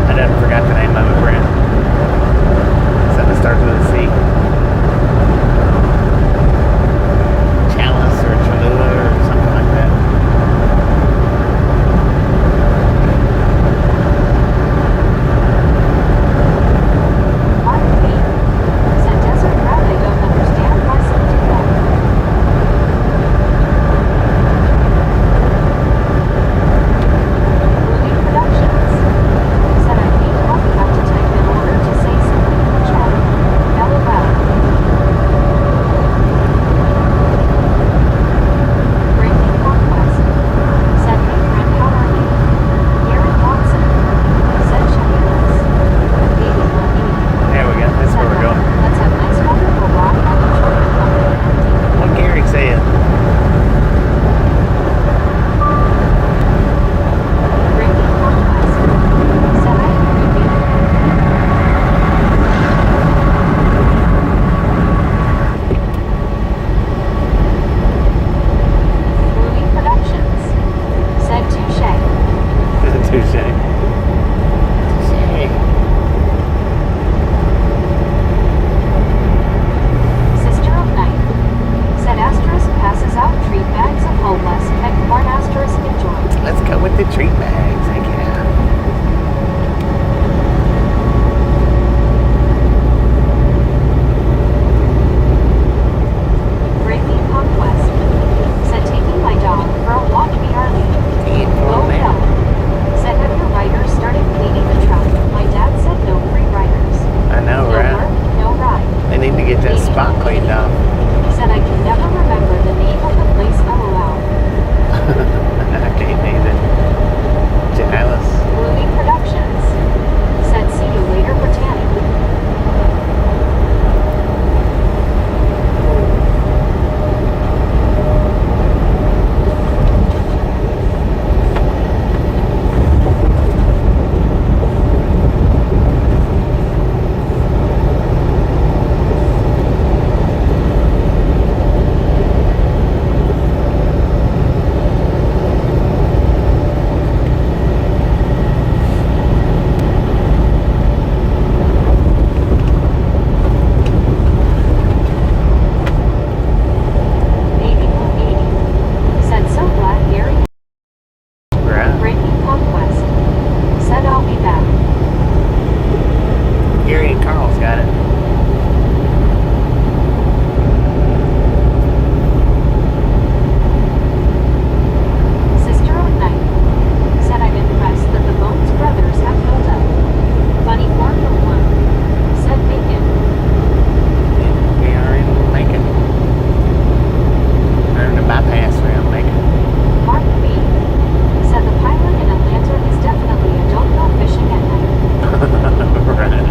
I done forgot the name of it, Brent. Something that starts with a C. Chalice or Cholula or something like that. Mark B. Said Desert Rat, I don't understand why some do that. Louis Productions. Said I hate how we have to type in order to say something in the chat. LOL. Breaking Conquest. Said hey friend, how are you? Garrett Watson. Said Checkers. Baby Money. There we go. That's where we're going. Let's have nice wonderful rock and enjoy the company. What Gary said. Breaking Conquest. Said I agree, baby. Louis Productions. Said touche. Touche. Touche. Sister of Night. Said asterisk passes out treat bags of homeless and corn asterisk enjoy. Let's go with the treat bags, I guess. Breaking Conquest. Said taking my dog for a walk BRB. Low Hill. Said have your riders started cleaning the truck. My dad said no free riders. I know, No right? work, no ride. They need to get that spot cleaned off. Said I can never remember the name of the place LOL. I can't either. Chalice. Louis Productions. Said see you later, Britannia. Baby Blue 80. Said so glad Gary. Right. Breaking Conquest. Said I'll be back. Gary and Carl's got it. Sister of Night. Said I'm impressed that the Bones brothers have built up. Funny Formula One. Said Bacon. We are in Macon. We're in the bypass around Macon. Mark B. Said the pilot in Atlanta is definitely a don't go fishing at night. Right.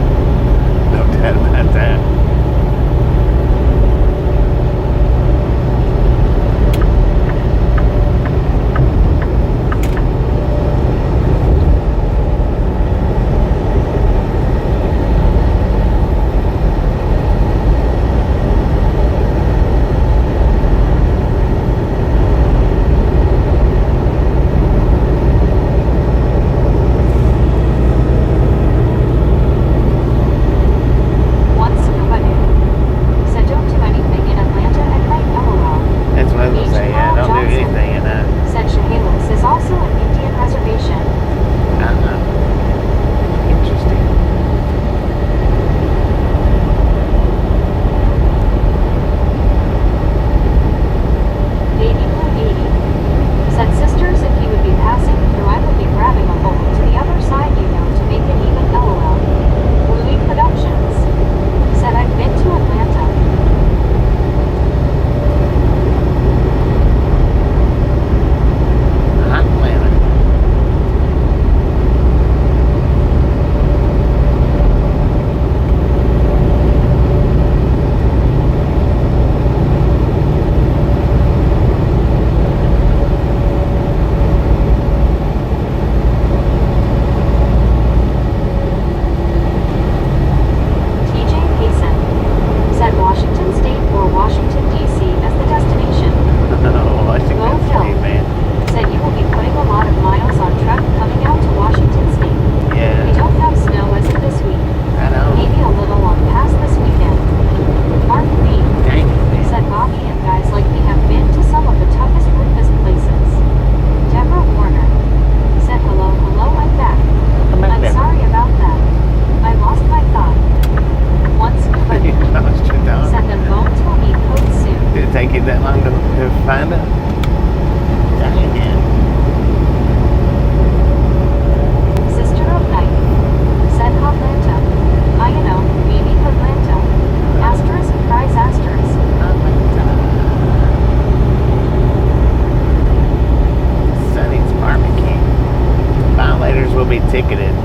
be ticketed.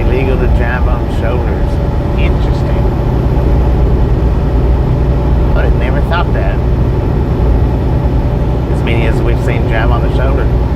Illegal to drive on shoulders. Interesting. Would have never thought that. As many as we've seen drive on the shoulder.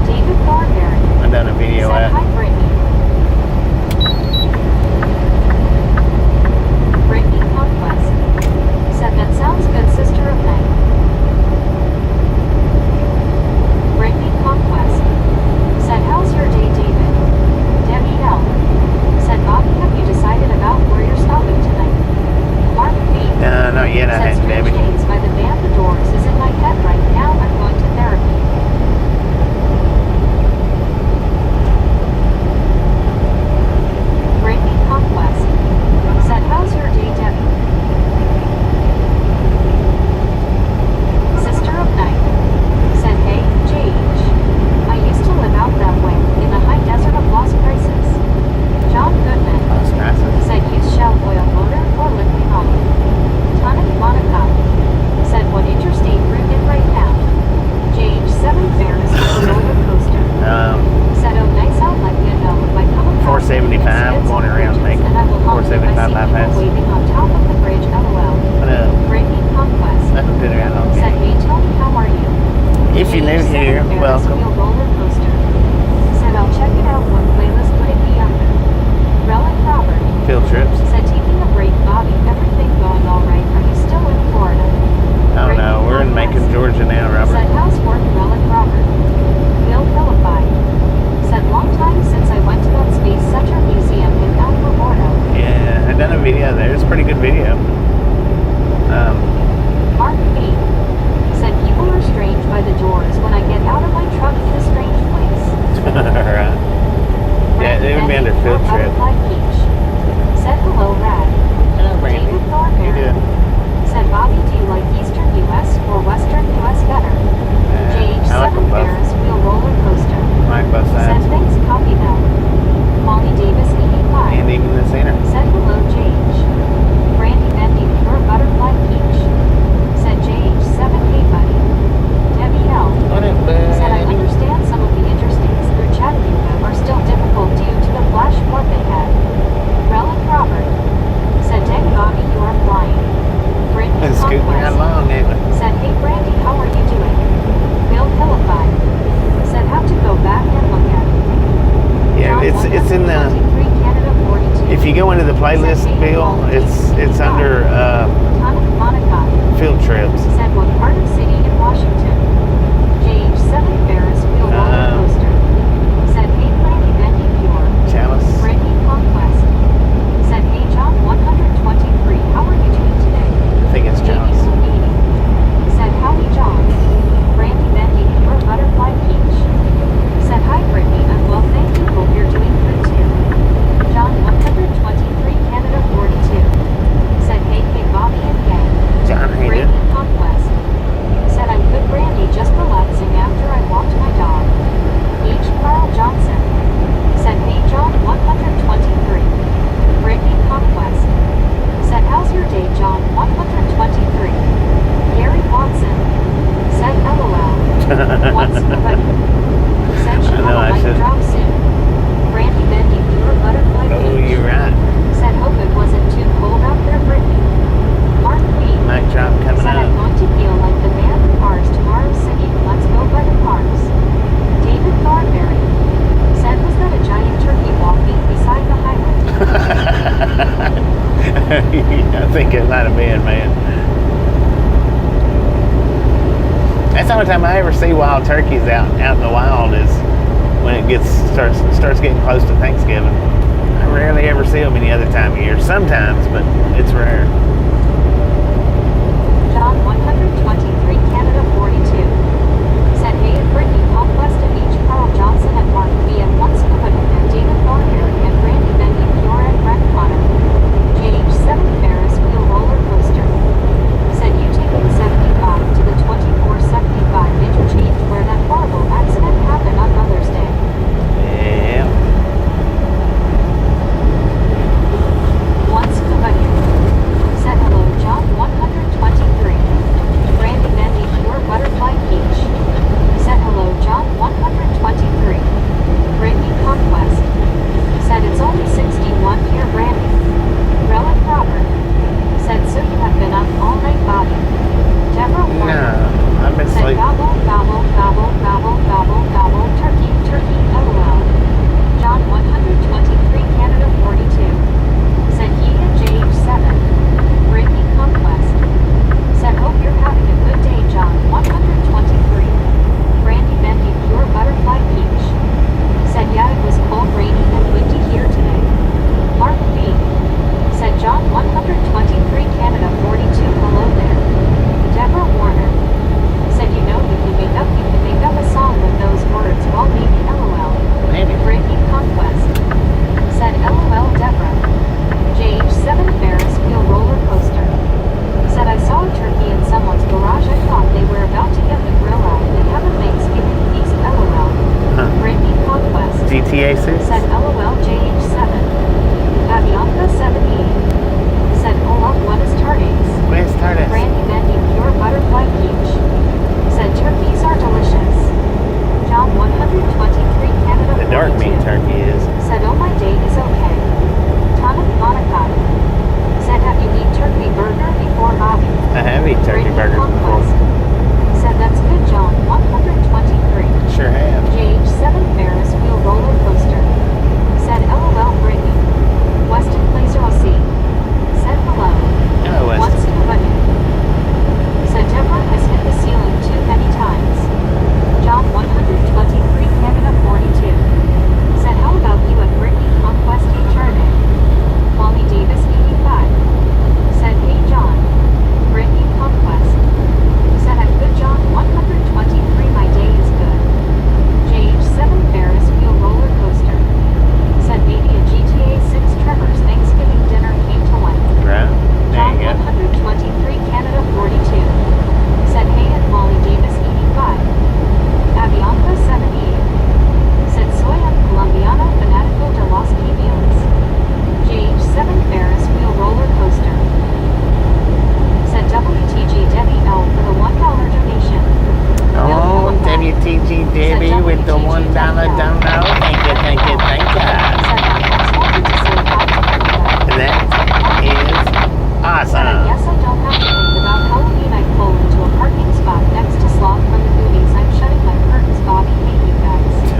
David Thornberry. I done a video Said, at. hi, Brittany. going around bridges, making and I will honk if I 475 see bypass. people waving on top of the bridge, lol. But Brittany Conquest nothing good around on said, here. hey Tony, how are you? If you're new Age 7 here, Ferris welcome. wheel roller coaster. Said, I'll check it out. What playlist would it be under? Relic Robert Field trips. said, taking a break, Bobby. Everything going all right? Are you still in Florida? I don't know. We're in Macon, Georgia now, Robert. Said, how's work, Relic Robert? Bill Philippi said, long time since I went to that Space Center Museum in Alpharetta. Yeah, I done a video there. It's a pretty good video. Mark B said, people are strange by the doors when I get out of my truck in a strange place. Right. Yeah, it would be under field trip. Butterfly Peach said, hello, Rad. Hello, Brandy. David How you Thornberry doing? said, Bobby, do you like Eastern U.S. or Western U.S. better? I like JH7 them both. Ferris wheel roller coaster I like both said, sides. thanks, copy that. Molly Davis 85 And even the center. said, hello, JH. Brandy Bendy pure butterfly peach said, JH7, hey buddy. Debbie L What up, said, I buddy? understand some of the interstates through Chattanooga are still difficult due to the flash flood they had. Relic Robert said, dang Bobby, you are flying. Brittany It's scooting right Conquest along, ain't it? said, hey Brandy, how are you doing? Bill Philippi said, have to go back and look at it. Yeah, it's in the. 123 Canada 42. If you go into the playlist, Bill, it's under Tonic Monica field trips. said, what part of city in Washington? JH7 Ferris wheel roller coaster said, hey Brandy Bendy Pure. Chalice. Brittany Conquest said, hey John 123, how are you doing today? I think it's Jamie Chalice. Houdini said, howdy John. Brandy Bendy Pure Butterfly Peach said, hi Brittany, I'm well, thank you, hope you're doing good too. John 123 Canada 42 said, hey Bobby and gang. John Brittany Hayden. Conquest said, I'm good Brandy, just relaxing after I walked my dog. H. Carl Johnson said, hey John 123. Brittany Conquest said, how's your day John 123. Gary Watson said, LOL. Once spaghetti said, she I know, I might should- drop soon. Brandy Bendy pure butterfly Oh, peach you're right. said, hope it wasn't too cold out there Brittany. Mark Queen Mic drop coming said, I'm up. going to feel like the man who cars tomorrow singing Let's Go by the Cars. David Thornberry said, was that a giant turkey walking beside the highway? I think it might have been, man. That's the only time I ever see wild turkeys out in the wild is when it starts getting close to Thanksgiving. I rarely ever see them any other time of year. Sometimes, but it's rare. John 123 Canada 42 said, hey Brittany Conquest of H. Carl Johnson and Mark B. and once Covenant and David Thornberry and Brandy Bendy Pure and Brett Connor. JH7 Ferris wheel roller coaster said, you taking 75 to the 2475 interchange where that horrible accident happened on Mother's Day. Yeah. Once Covenant said,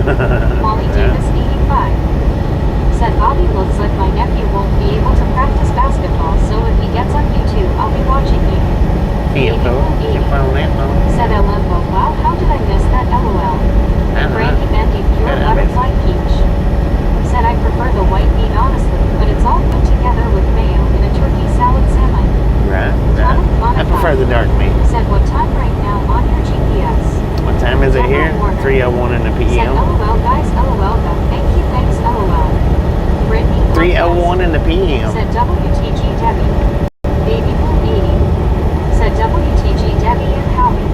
Molly Davis, 85. Said Bobby looks like my nephew won't be able to practice basketball, so if he gets on YouTube, I'll be watching you. Can't Baby Blue, 80. phone that phone. Said Alembo, wow, how did I miss that LOL? Brandy Bendy, pure Yeah, I miss butterfly peach. Said I prefer the white meat honestly, but it's all put together with mayo in a turkey salad sandwich. Right. Tonic I Monica prefer the dark meat. said what time right now on your GPS? What time is it here? 3:01 in the Said PM. LOL guys, LOL go. Thank you, thanks, LOL. Brittany 3:01 in the PM. said WTG Debbie. Baby Blue 80 said WTG Debbie and Howie.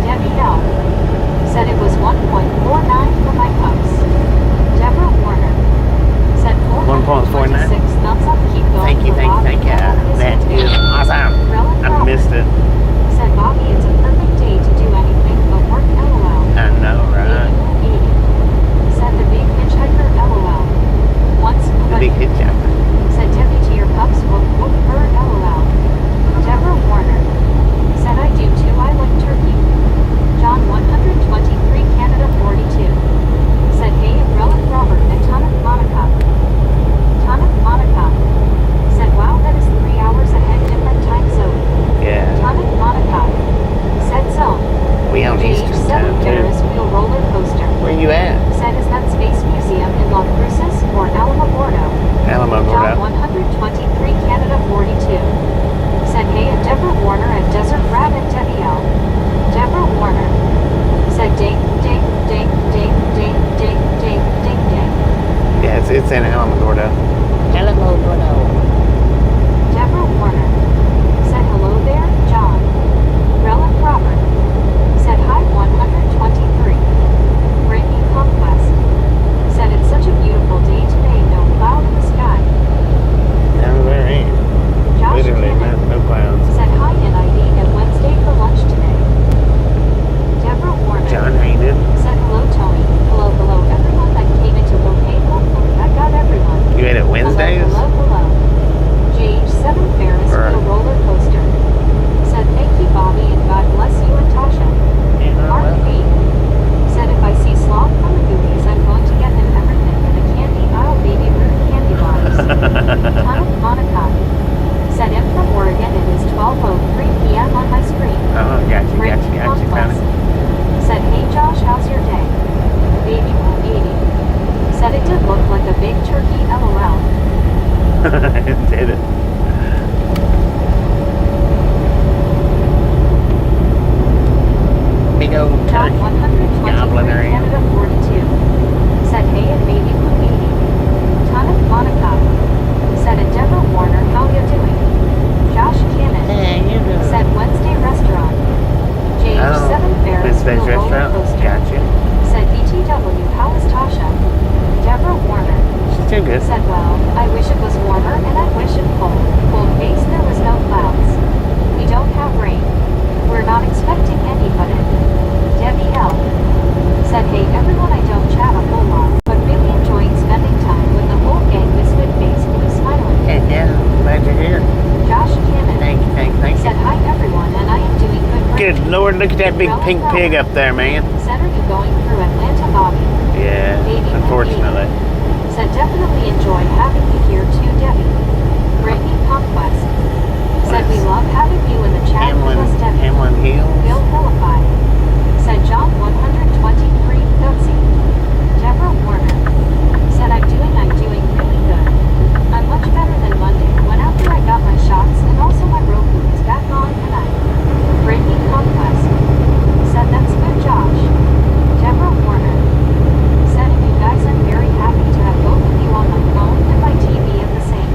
Debbie L said it was 1.49 for my cups. Deborah Warner said 426 thumbs up, keep going. Thank you, for thank you, Bobby. thank you. That is awesome. Relic I Robert missed it. said Bobby, it's a perfect day to do anything but work, LOL. I know, right? Baby Blue 80 said the big hitchhiker, LOL. Once The big hitchhiker. said Debbie to your pups, whoop whoop her, LOL. Deborah Warner said I do too, I like turkey. John 123 Canada 42 said hey, Relic Robert and Tonic Monica. Tonic Monica said wow, that is 3 hours ahead different time zone. Yeah. Tonic Monica said zone. We on Eastern GH7 time too. Ferris wheel roller coaster. Where you at? Said is that Space Museum in Las Cruces or Alamogordo? Alamo John Gordo. 123 Canada 42 said hey, at Deborah Warner and Desert Rabbit Debbie L. Deborah Warner said ding, ding, ding, ding, ding, ding, ding, ding, ding. Yeah, it's in Alamo Gordo. Alamo Gordo. Deborah Warner said hello there, John. Relic Robert said hi 123. Brittany Conquest said it's such a beautiful day today, no cloud in the sky. No, there ain't. Josh Literally, Cannon no clouds. said hi and I ate at Wednesday for lunch today. Deborah Warner John hated. said hello Tony. Hello everyone that came into okay, hopefully I got everyone. You ate at Wednesdays? Hello. GH7 Ferris Right. wheel roller coaster said thank you Bobby and God bless you and Tasha. Mark B said if I see Sloth from the movies I'm going to get him everything in the candy aisle, baby root candy bars. Tonic Monica said I'm from Oregon, it is 12:03 p.m. on my screen. Oh, gotcha. Brittany Found Conquest it. said hey Josh, how's your day? Baby Blue 80 said it did look like a big turkey, LOL. It did it. Big old John turkey. 123 Goblin area. Canada 42 said hey and Baby Blue 80. Tonic Monica said at Deborah Warner, how you doing? Josh Cannon Hey, you doing? said Wednesday restaurant. JH7 Ferris Wednesday's wheel roller restaurant. coaster Gotcha. said BTW, how is Tasha? Deborah Warner She's too good. said well, I wish it was warmer and I wish it cold. Cold case there was no clouds. We don't have rain. We're not expecting any but it. Debbie L said hey everyone, I don't chat a whole lot, but really enjoying spending time with the whole gang, misfit face blue smiling. Heck yeah. Glad you're here. Josh Cannon Thank you. said hi everyone and I am doing good. Good Lord, look at that big pink pig up there, man. Said are you going through Atlanta, Bobby? Yeah, Baby Blue unfortunately. 80 said definitely enjoy having you here too, Debbie. Brittany Conquest said we love having you in the chat with us, Debbie. Hamlin Hills. Bill Philippi said John 123 Gutsy. Deborah Warner said I'm doing really good. I'm much better than Monday when after I got my shots and also my Roku is back on tonight. Brittany Conquest said that's good, Josh. Deborah Warner said you guys, I'm very happy to have both of you on my phone and my TV at the same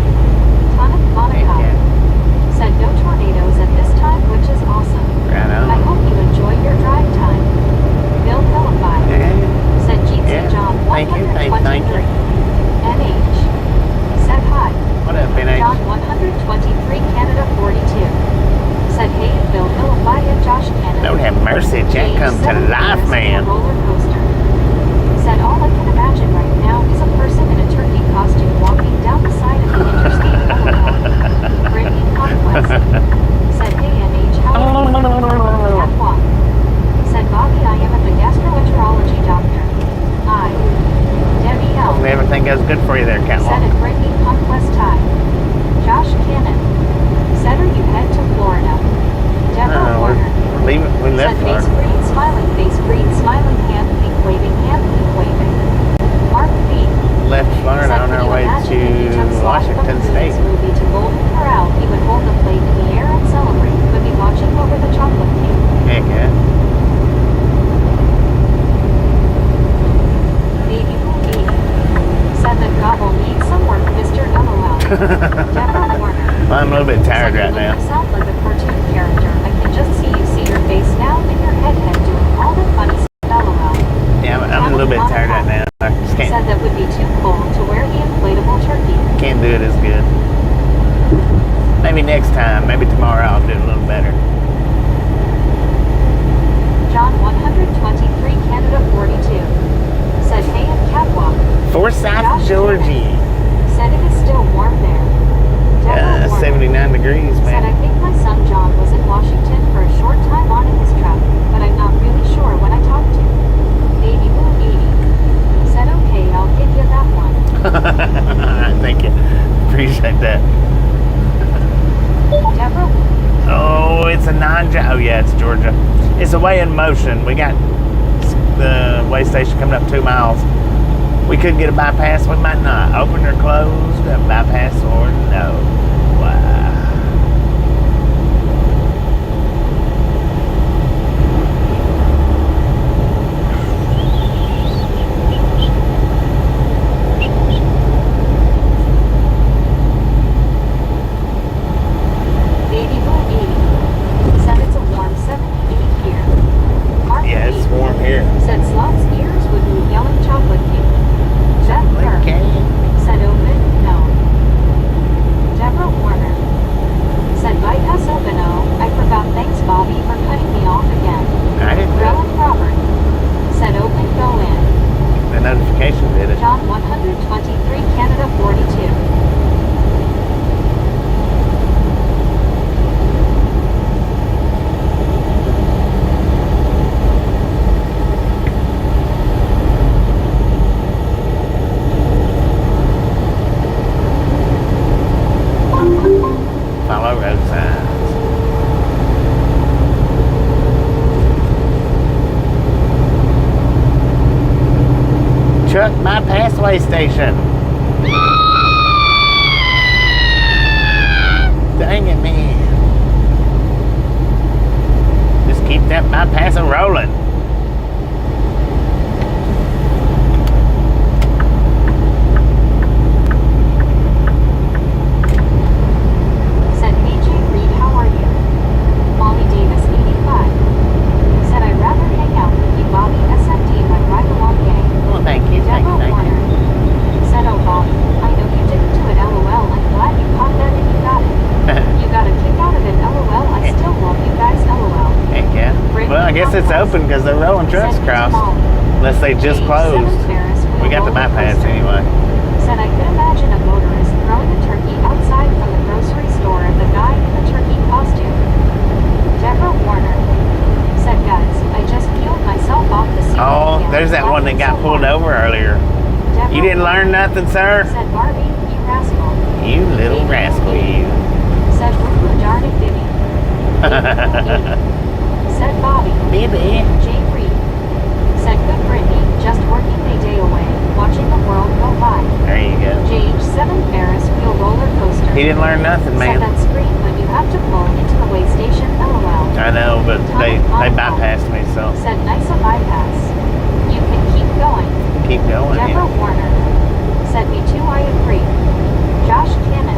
Washington State. Movie to Golden Corral, he would hold the plate in the air and celebrate, but be watching over the chocolate cake. Heck yeah. Baby Boo 80 said that Gobble needs some work, Mr. LOL. Deborah Warner. Well, I'm a little bit tired said right you now. sound like a cartoon character. I can just see your face now in your head doing all the funny stuff. LOL. Yeah, I'm a little bit tired right now. I just Said can't that would be too cold to wear the inflatable turkey. do it as good. Maybe next time. Maybe tomorrow I'll do it a little better. John 123 Canada 42 said hey at Catwalk. Forsyth, Josh Georgia. Said it is still warm there. Deborah Warner 79 degrees, said I man. think my son John was in Washington for a short time on in his truck, but I'm not really sure when I talked to Baby Boo 80 said okay, I'll give you that one. Thank you. Appreciate that. Deborah Oh, it's a oh yeah, it's Georgia. It's a way in motion. We got the way station coming up 2 miles. We could get a bypass, we might not. Open or closed, a bypass or no. Wow. Baby Boo 80 said it's a warm 78 here. Mark Yeah, it's 80 warm here. said Slot's ears would move yelling chocolate cake. Jeff Burr Okay. said open, no. Deborah Warner said bypass open, oh. I forgot, thanks Bobby for cutting me off again. I didn't know. Rowan Robert said open, go in. The notification did it. John 123 Canada 42 Follow road signs. Truck bypass way station. Dang it, man. Just keep that bypass rolling. said AJ Reed, how are you? Molly Davis 85 said I'd rather hang out with you, Bobby SMD, my ride along gang. Well, thank you, thank you, Deborah thank Warner you. said, oh Bobby, I know you didn't do it, LOL. I'm glad you caught that and you got it. You got a kick out of it, LOL. I still love you guys, LOL. Heck yeah. Well, I guess it's open because they're rolling trucks Said across. Molly. Unless they just Age closed. 7 Ferris We got the wheel roller bypass coaster. anyway. Said I could imagine a motorist throwing a turkey outside from the grocery store at the guy in the turkey costume. Deborah Warner said, guys, I just peeled myself off the seat. Oh, there's that one that got pulled over earlier. You didn't learn nothing, sir? Said Barbie, you rascal. You little rascal, you. Said Boo darn it, Bibby. Said Bobby. Baby. Jay Reed said good Brittany, just working a day away, watching the world go by. There you go. JH7 Ferris wheel roller coaster. He didn't learn nothing, Said man. that scream when you have to pull into the way station, LOL. I know, but they bypassed me, so Said nice a bypass. You can keep going. keep going. Deborah Yeah. Warner said me too, I agree. Josh Cannon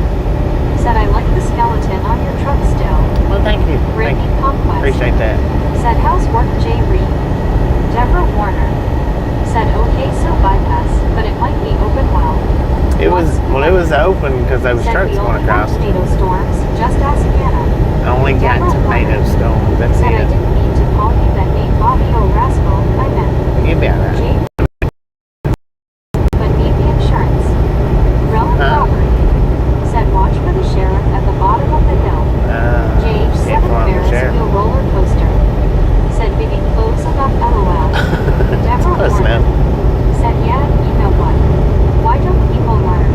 said I like the skeleton on your truck still. Well, thank you. Thank Brittany you. Conquest Appreciate that. said how's work, Jay Reed. Deborah Warner said okay, so bypass, but it might be open well. It was open because those Said trucks we going only have across. tomato storms, just ask Hannah. I only got Deborah tomato Warner stones. That's said I it. didn't mean to call you that name, Bobby, oh rascal. I meant You'll be alright. Jay. But need the insurance. Rowan Huh? Robert said watch for the sheriff at the bottom of the hill. JH7 yeah, come on, Ferris Sheriff. wheel roller coaster. Said Biggie close enough, LOL. Deborah Close Warner enough. said yeah, you know what? Why don't people learn?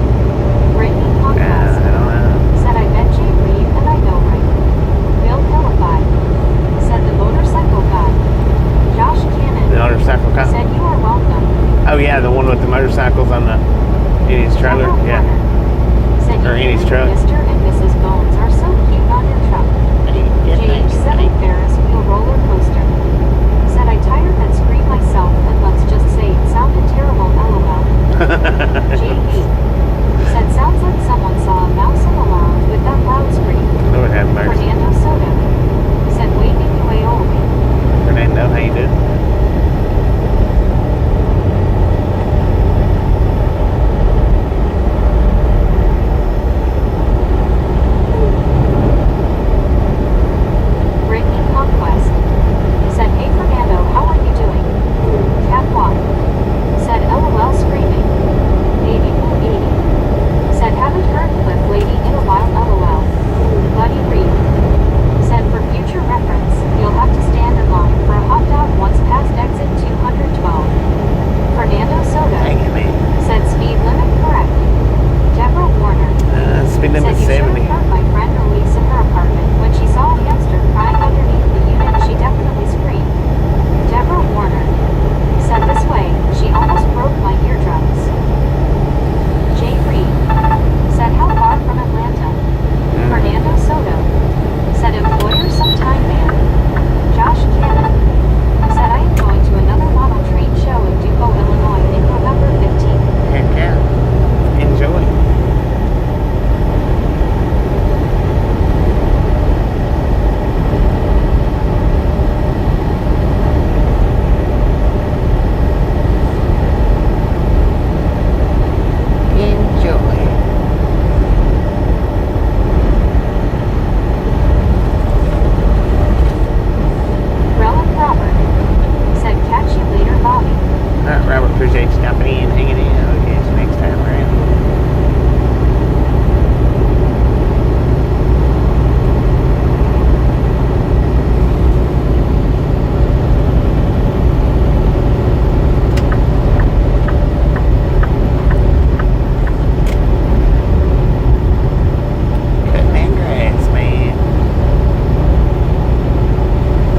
Brittany Conquest I don't know. said I bet Jay Reed and I know right. Bill Philippi said the motorcycle guy. Josh Cannon The motorcycle cop. said you are well Or Annie's truck. Mr. and Mrs. Bones are so cute on your truck. Gauge 7 Ferris wheel roller coaster. Said I tired and screamed myself, and let's just say it sounded terrible, lol. JB. Said sounds like someone saw a mouse in the lounge with that loud scream. Lord have mercy. Fernando Soto. Said waving away Olby. Fernando, how you doing? Brittany Conquest. Said hey Fernando, how are you doing? Catwalk. Said LOL screaming. Baby Blue 80. Said haven't heard Cliff Lady in a while, LOL. Buddy Reed. Said for future reference, you'll have to stand in line for a hot dog once past exit 212. Fernando Soto. Dang it, man. Said speed limit correct. Deborah Warner. Speed limit Said you should 70. have heard my friend Elise in her apartment when she saw a hamster crying underneath the unit. She definitely screamed. Deborah Warner. Said this way, she almost broke my eardrums. Jay Reed. Said how far from Atlanta? Fernando Soto. Said employer sometime man. Josh Cannon. Said I am going to another model train show in Dupo, Illinois in November 15th. Heck yeah. Enjoy. Enjoy. Relic Robert. Said catch you later, Bobby. Alright, Robert, appreciate you stopping in, hanging in. I'll catch you next time around. Cutting that grass, man.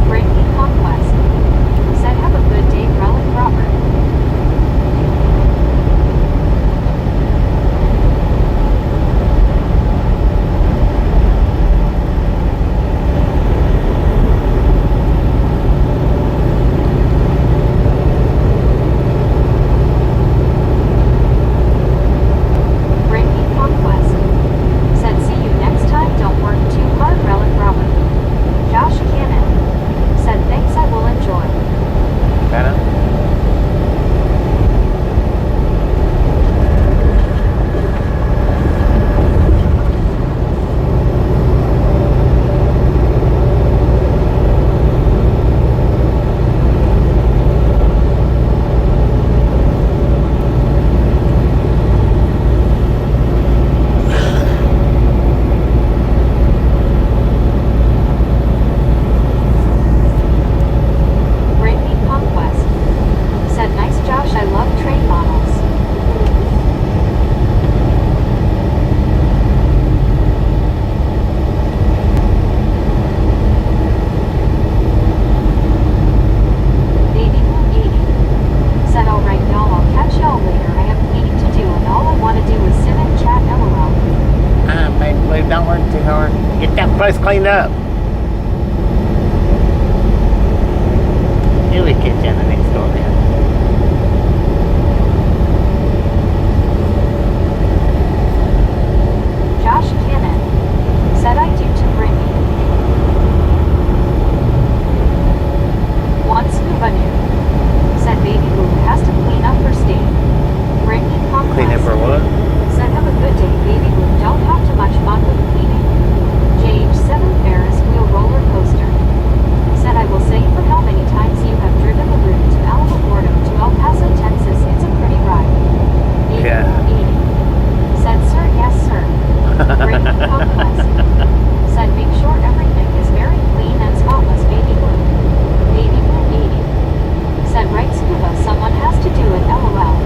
Brittany Conquest. Said have a good day, Relic Robert. Brittany Conquest. Said see you next time, don't work too hard, Relic Robert. Josh Cannon. Said thanks, I will enjoy. Better? Brittany Conquest. Said nice Josh, I love train models. Baby Blue 80. Said alright y'all, I'll catch y'all later. I have cleaning to do and all I want to do is sit and chat, lol. Baby Blue, don't work too hard. Get that place cleaned up. Here we get you in the next door now. Josh Cannon. Said I do to Brittany. One scuba new. Said baby Blue has to clean up her stain. Brittany Conquest. Clean up for what? Said have a good day, baby Blue. Don't have too much fun with cleaning. Jage 7 Ferris wheel roller coaster. Said I will say for how many times you have driven the route to Alamogordo to El Paso, Texas. It's a pretty ride. Baby Yeah. Blue 80. Said sir, yes sir. Brittany Conquest. Said make sure everything is very clean and spotless, baby Blue. Baby Blue 80. Said right scuba, someone has to do it, lol.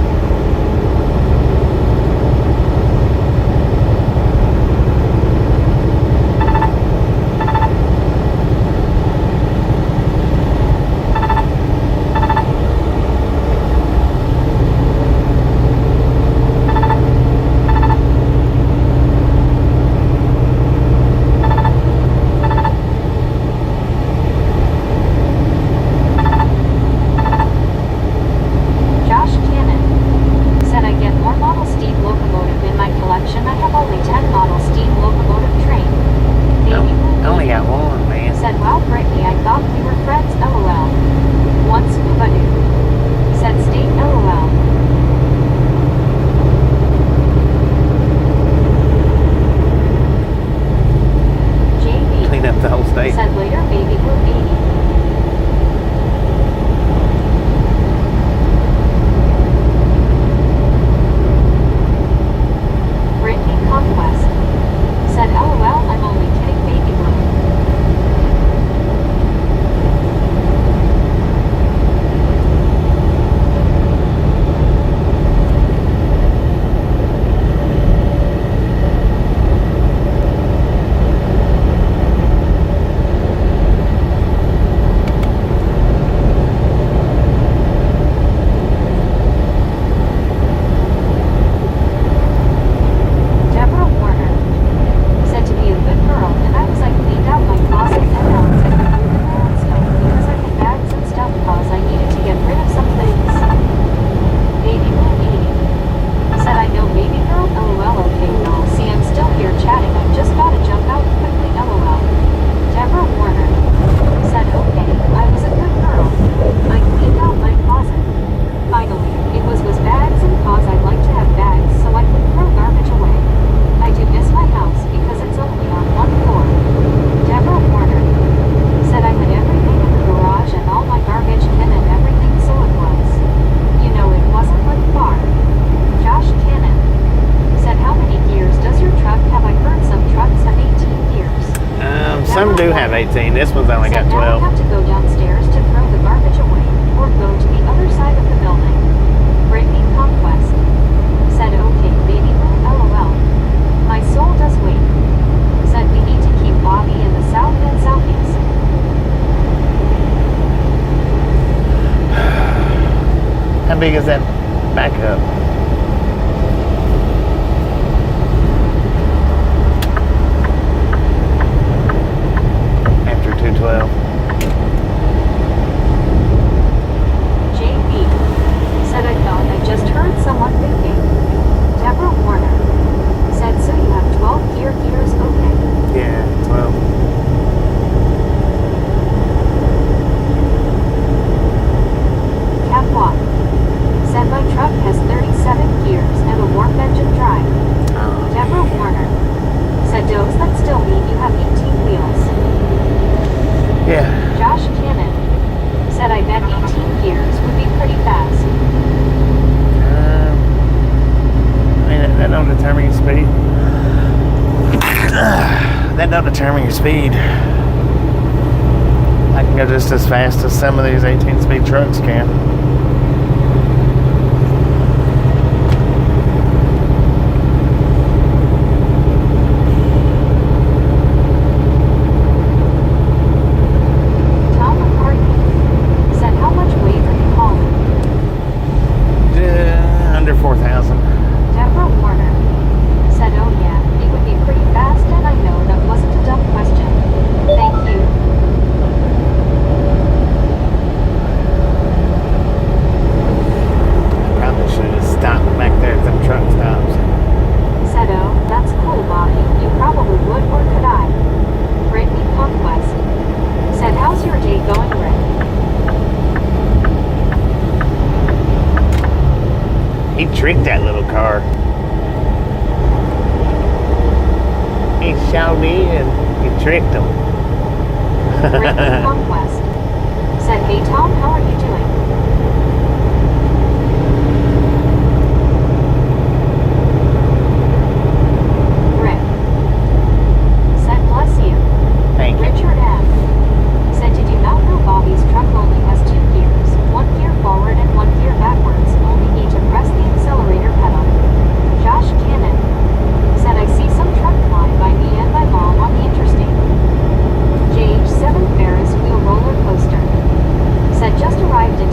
have 18. This one's only got Said now I 12. have to go downstairs to throw the garbage away, or go to the other side of the building. Brittany Conquest said, okay, baby boo, lol. My soul does wait. Said we need to keep Bobby in the south and southeast. How big is that backup? After 212. JB said, I thought I just heard someone thinking. Deborah Warner said, so you have 12 gears, okay. Yeah, 12. Catwalk said my truck has 37 gears and a warp engine drive. Oh. Deborah Warner said, does that still mean you have 18 wheels? Yeah. Josh Cannon said, I bet 18 gears would be pretty fast. I mean, that don't determine your speed. That don't determine your speed. I can go just as fast as some of these 18-speed trucks can. Tom McCartney said, how much weight are you hauling? Under 4,000. Deborah Warner said, oh yeah, it would be pretty fast, and I know that wasn't a dumb question. Thank you. Probably should have stopped back there at them truck stops. Said, oh, that's cool, Bobby. You probably would, or could I? Brittany Conquest said, how's your day going, Rick? He tricked that little car. He showed me and he tricked him. Brittany Conquest said, hey Tom, how are you doing? Rick said, bless you. Thank you. Richard M said, did you not know Bobby's truck only has 2 gears, 1 gear forward and 1 gear backwards, only need to press the accelerator pedal. Josh Cannon said, I see some truck flying by me and my mom on the interstate. JH7 Ferris wheel roller coaster said, just arrived in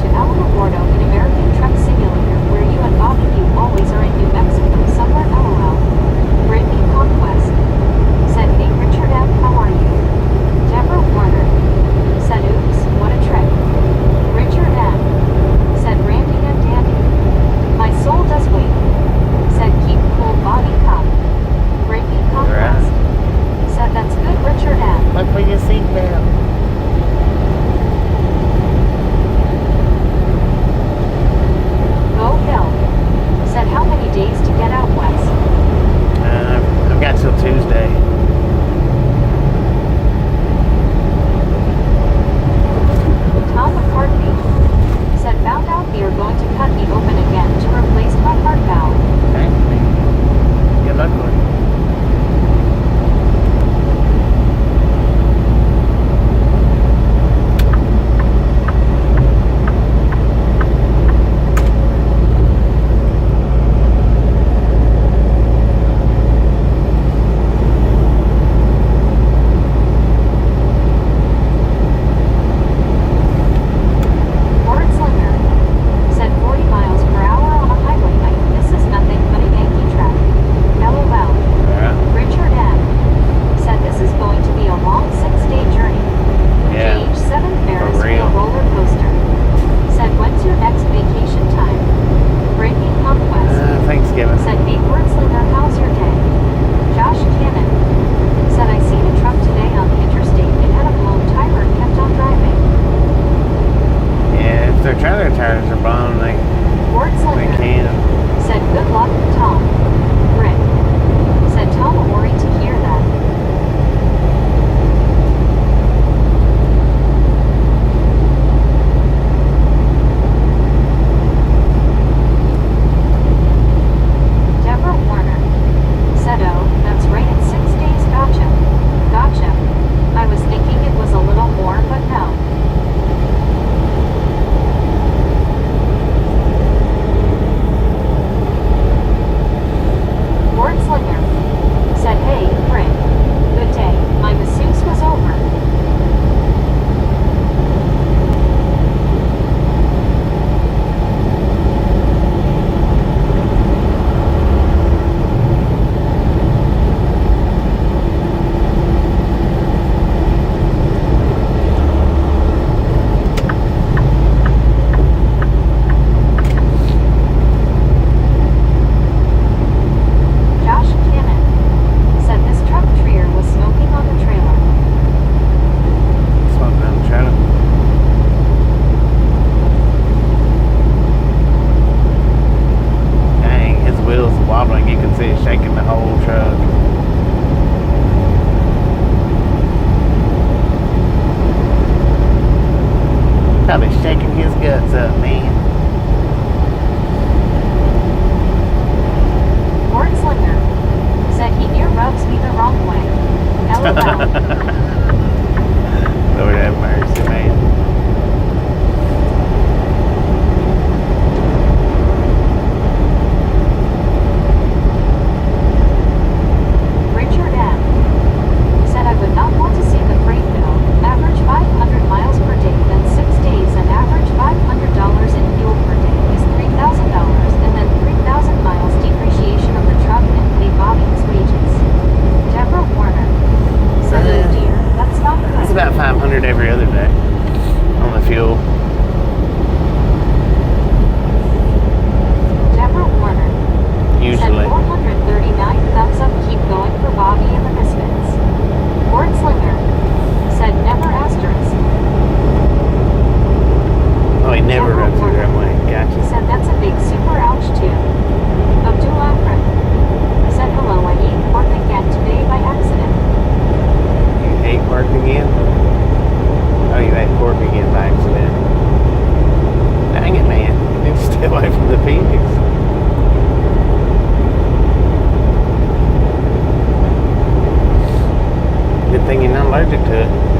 Good thing you're not allergic to it.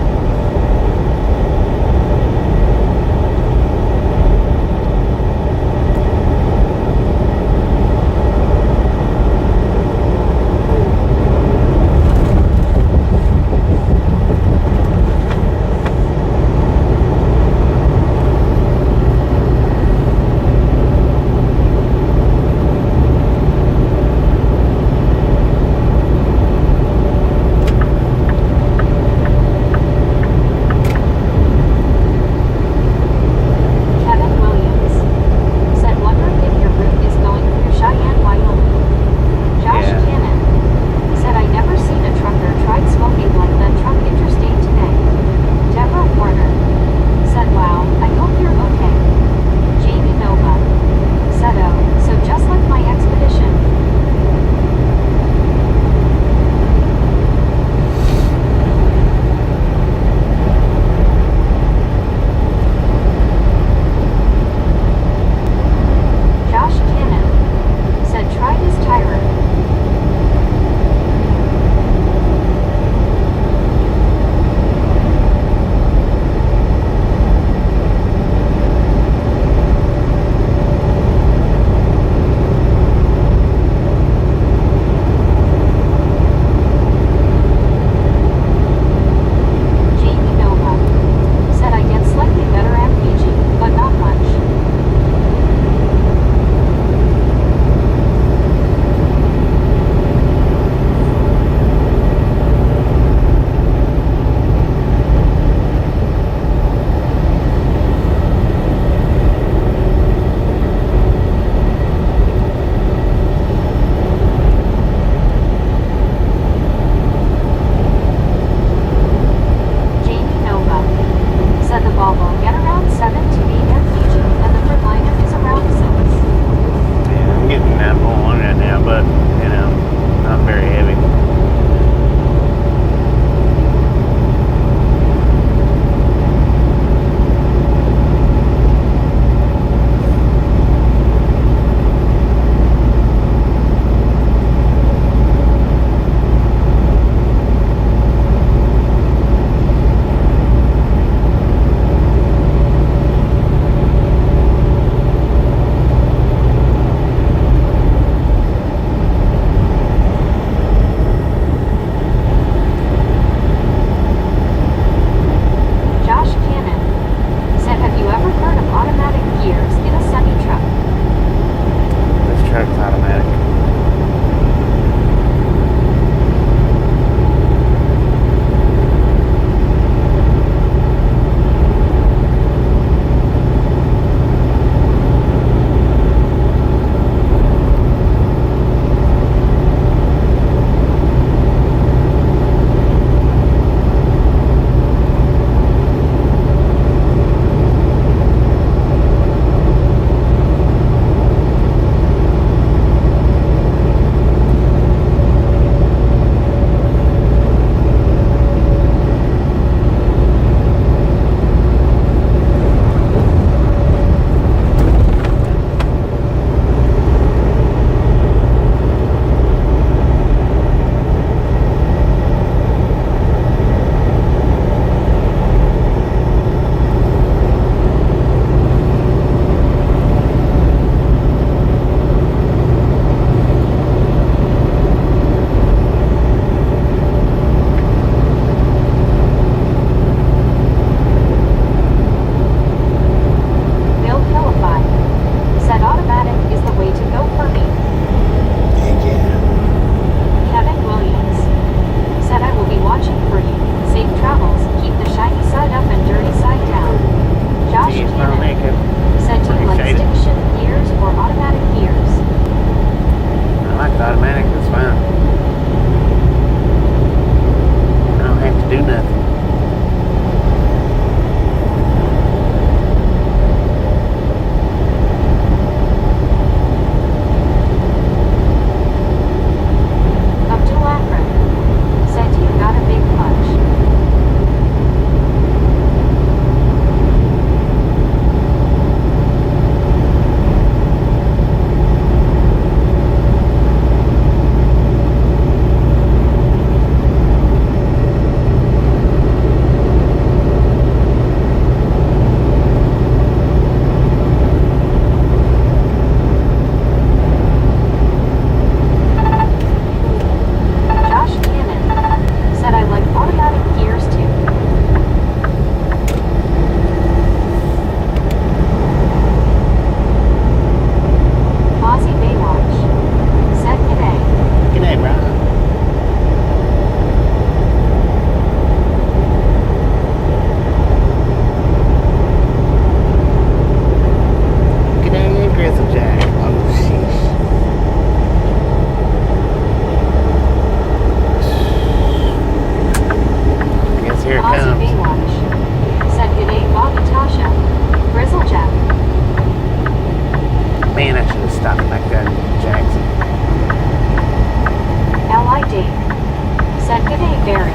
G'day, Barry.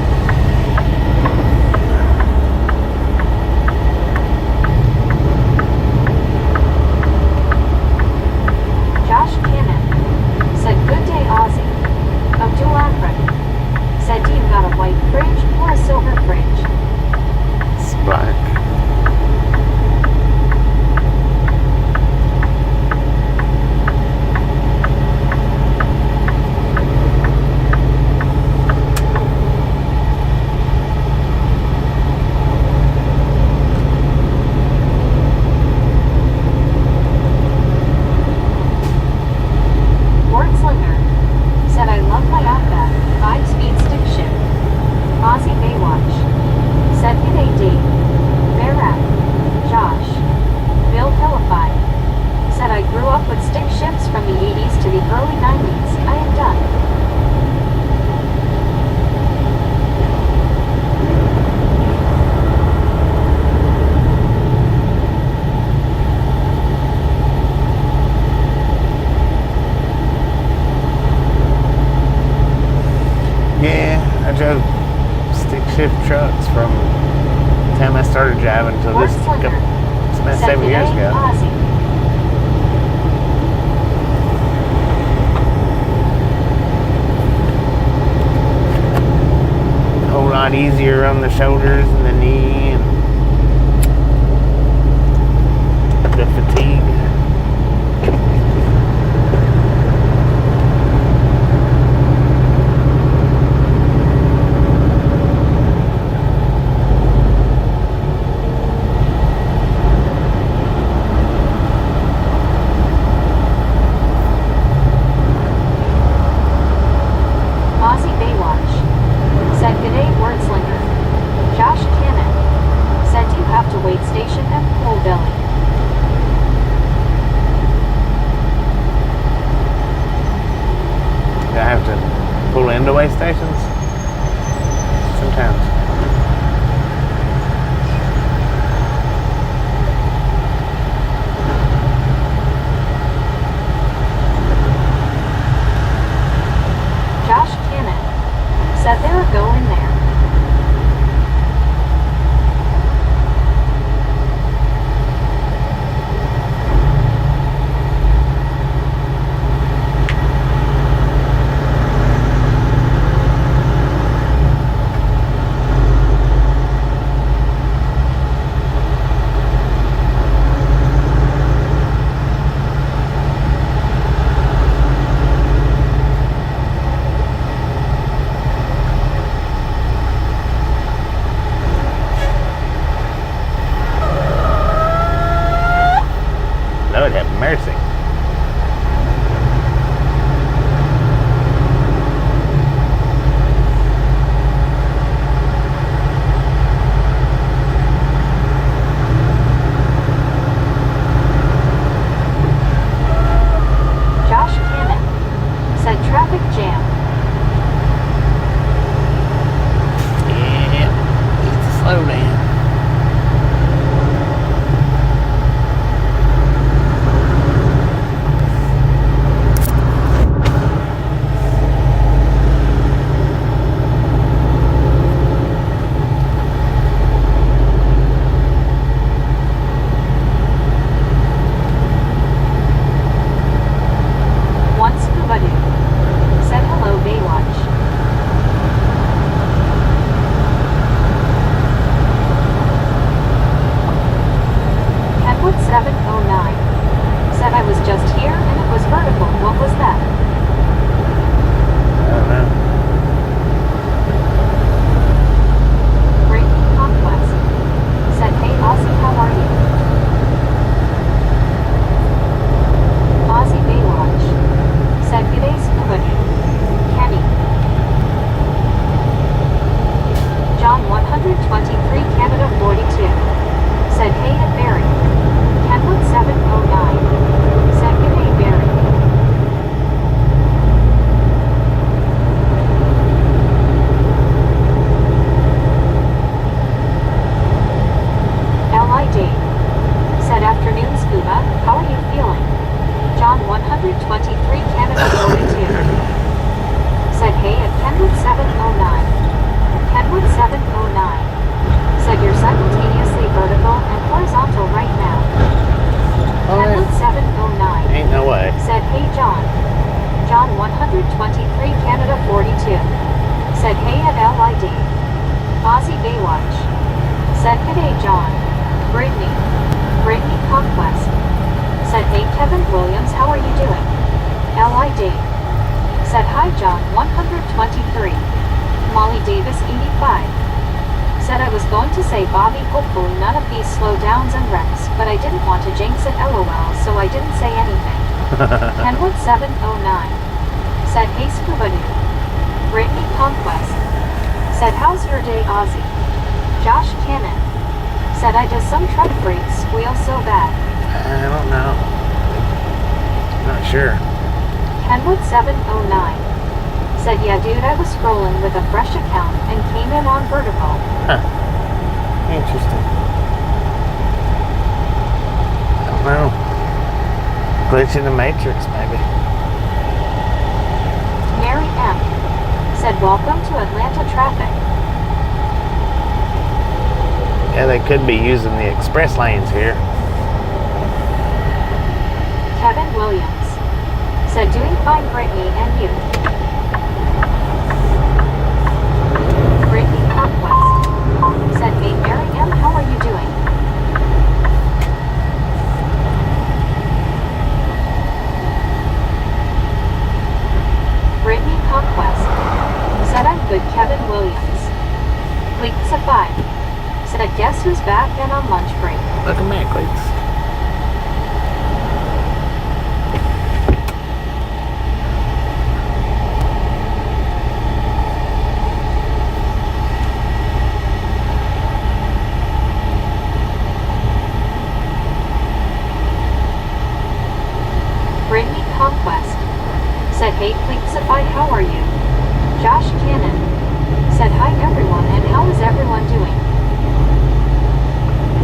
Josh Cannon said, good day, Aussie. Abdul Akram said, do you got a white fridge or a silver fridge? It's black. Wordslinger said, I love my Outback 5-speed stick shift. Aussie Baywatch said, g'day, Dave. Bear Rap. Josh. Bill Hillify said, I grew up with stick shifts from the 80s to the early 90s. I am done. Yeah, I drove stick shift trucks from the time I started driving until this Wordslinger it's about said, 7 years g'day, ago. Aussie. A whole lot easier on the shoulders and the knee and the fatigue. Aussie Baywatch said, g'day, Wordslinger. Josh Cannon said, you have to wait station at Pool Billy. Do I have to pull into way stations? Sometimes. Josh Cannon said, there a go in there. Lord have mercy. Josh Cannon said, traffic jam. Yeah, needs to slow down. One Scuba Dude said, hello, Baywatch. Kenwood 709 said, I was just here and it was vertical. What was that? I don't know. Great Conquest said, hey, Aussie, how are you? Aussie Baywatch said, g'day, Scuba Dude. Kenny. John 123 Canada 42 said, hey, at Barry. Kenwood 709 said, g'day, Barry. L.I. Dave said, afternoon, Scuba. How are you feeling? John 123 Canada 42 said, hey, at Kenwood 709. John. Brittany. Brittany Conquest. Said, hey Kevin Williams, how are you doing? L.I. Dave. Said, hi John, 123. Molly Davis, 85. Said, I was going to say Bobby, hopefully none of these slowdowns and wrecks, but I didn't want to jinx it, lol, so I didn't say anything. Kenwood 709. Said, hey Scuba-Doo. Brittany Conquest. Said, how's your day, Ozzy? Josh Cannon. Said, I just some truck brakes squeal so bad. I don't know. Not sure. Kenwood 709. Said, yeah dude, I was scrolling with a fresh account and came in on vertical. Huh. Interesting. I don't know. Glitch in the matrix, maybe. Mary M. Said, welcome to Atlanta traffic. Yeah, they could be using the express lanes here. Kevin Williams. Said, doing fine Brittany and you. Brittany Conquest. Said, hey Mary M, how are you doing? Brittany Conquest. Said, I'm good Kevin Williams. Cleats a 5. Said, guess who's back and on lunch break? Look at me, Cleats. Brittany Conquest. Said, hey Cleatsify, how are you? Josh Cannon. Said, hi everyone, and how is everyone doing?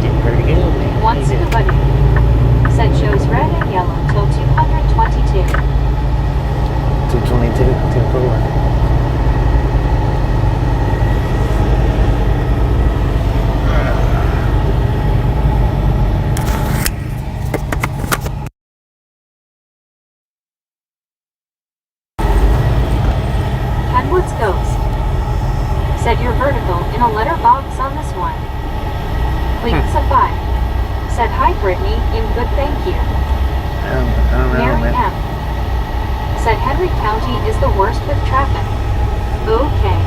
Getting pretty good, man. One Scuba Doo. Said, shows red and yellow till 222. 222, 224. Kenwood's Ghost. Said, you're vertical in a letterbox on this one. Cleatsify. Said, hi Brittany, in good thank you. I don't know, Mary man. M. Said, Henry County is the worst with traffic. Okay.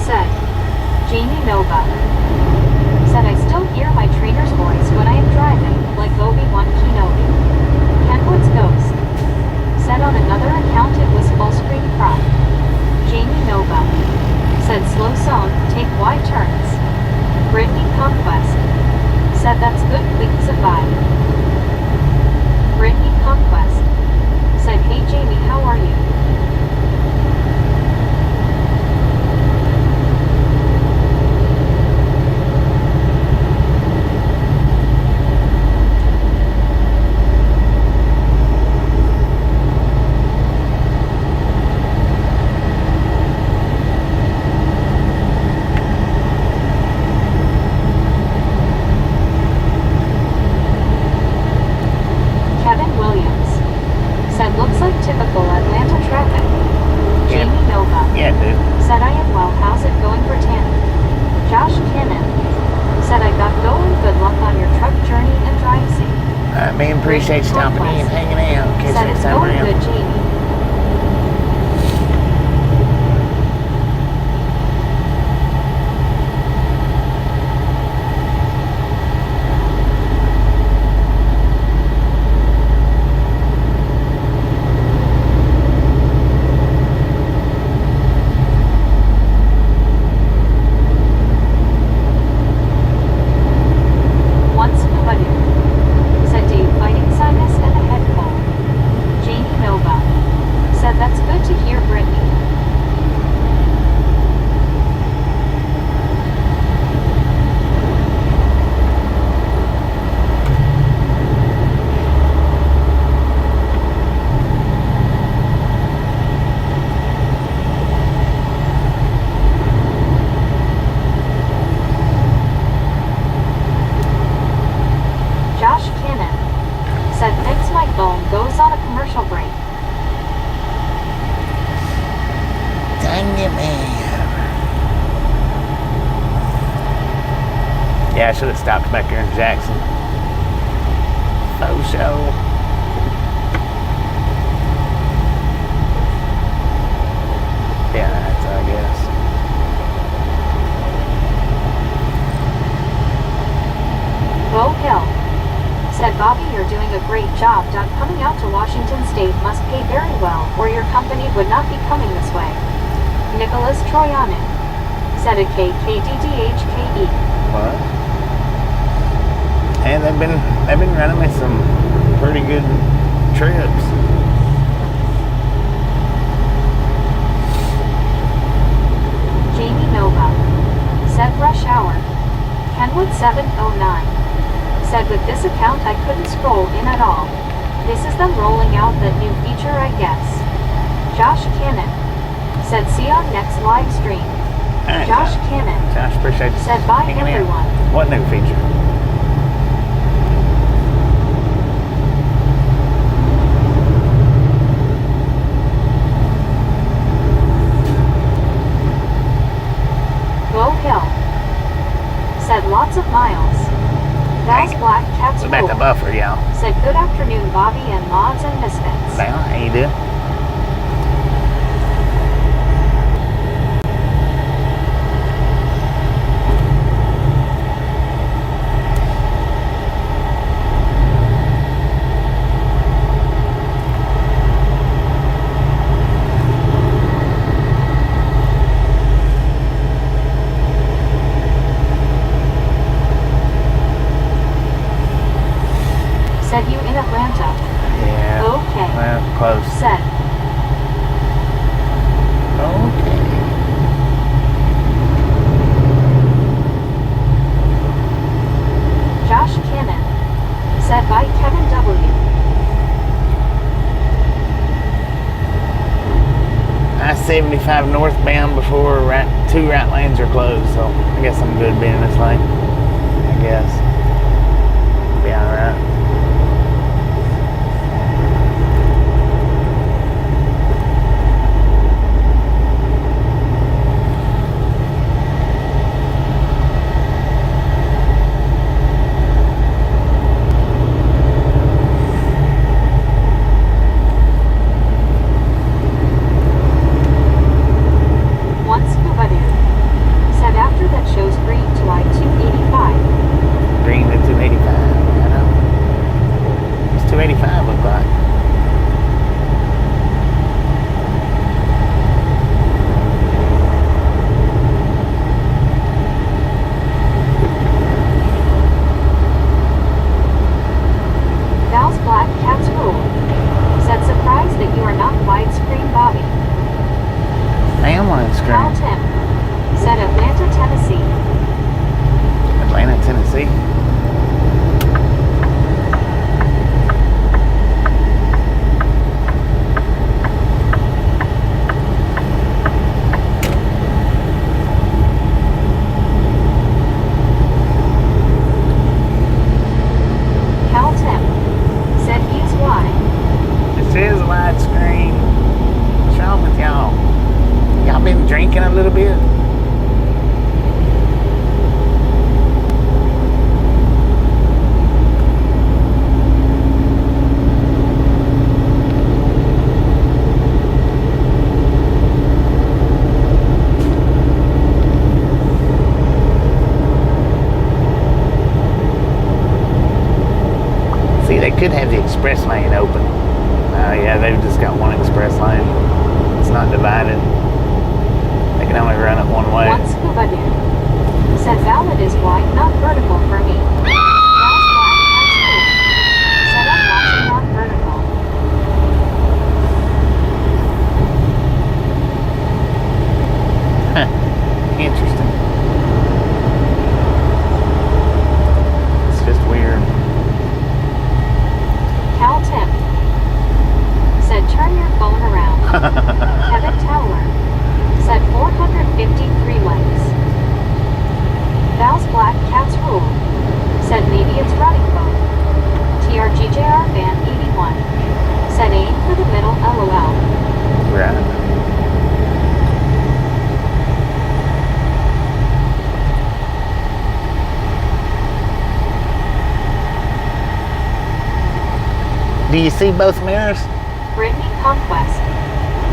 Said, Jamie Nova. Said, I still hear my trainer's voice when I am driving, like Obi-Wan Kenobi. Kenwood's Ghost. Said, on another account it was full screen crop. Jamie Nova. Said, slow song, take wide turns. Brittany Conquest. Said, that's good, Cleatsify. Brittany Conquest. Said, hey Jamie, how are you? Kevin Williams. Said, looks like typical Atlanta traffic. Yeah. Jamie Nova. Yeah, dude. Said, I am well, how's it going for Tammy? Josh Cannon. Said, I got going, good luck on your truck journey and drive safe. Man, appreciate you stopping in and hanging out. Catch you Said, next it's time going around. good, Jamie. Once Scuba Doo. Said, Dave fighting sinus and a head cold. Jamie Nova. Yeah, I should have stopped back here in Jackson. Faux show. Yeah, that's, I guess. Bo Hill said, Bobby, you're doing a great job. Coming out to Washington State must pay very well, or your company would not be coming this way. Nicholas Troyanin said a KKDDHKE. What? And they've been running me some pretty good trips. Jamie Nova said, rush hour. Kenwood 709 said, with this account I couldn't scroll in at all. This is them rolling out that new feature, I guess. Josh Cannon said, see you on next live stream. Right, Josh Cannon Josh, appreciate you said, bye hanging in. everyone. What new feature? Bo Hill said, lots of miles. Val's Black Cat's We're about to Rule buffer, y'all. said, good afternoon, Bobby and Mods and Misfits. Now, how you doing? Said, you in Atlanta? Yeah. Okay. Well, close. Said, Okay. Josh Cannon said, by Kevin W. I-75 northbound before two right lanes are closed, so I guess I'm good being in this lane. I guess. Be alright. One Scuba Dude said, after that shows green to I-285. Green to 285. I know. It's 285 look like. Val's Black Cat's Rule said, surprised that you are not widescreen, Bobby. I am on Cal screen. Tim said, Atlanta, Tennessee. Atlanta, Tennessee. Cal Tim said, he's wide. This is widescreen. What's wrong with y'all? Y'all been drinking a little bit? See, they could have the express lane open. Yeah, they've just got one express lane. It's not divided. They can only run it one way. One Scuba Dude said, valid is wide, not vertical for me. Val's Black Cat's Rule said, I'm watching on vertical. Interesting. It's just weird. Cal Tim said, turn your phone around. Kevin Towler said, 453 likes. Do you see both mirrors? Brittany Conquest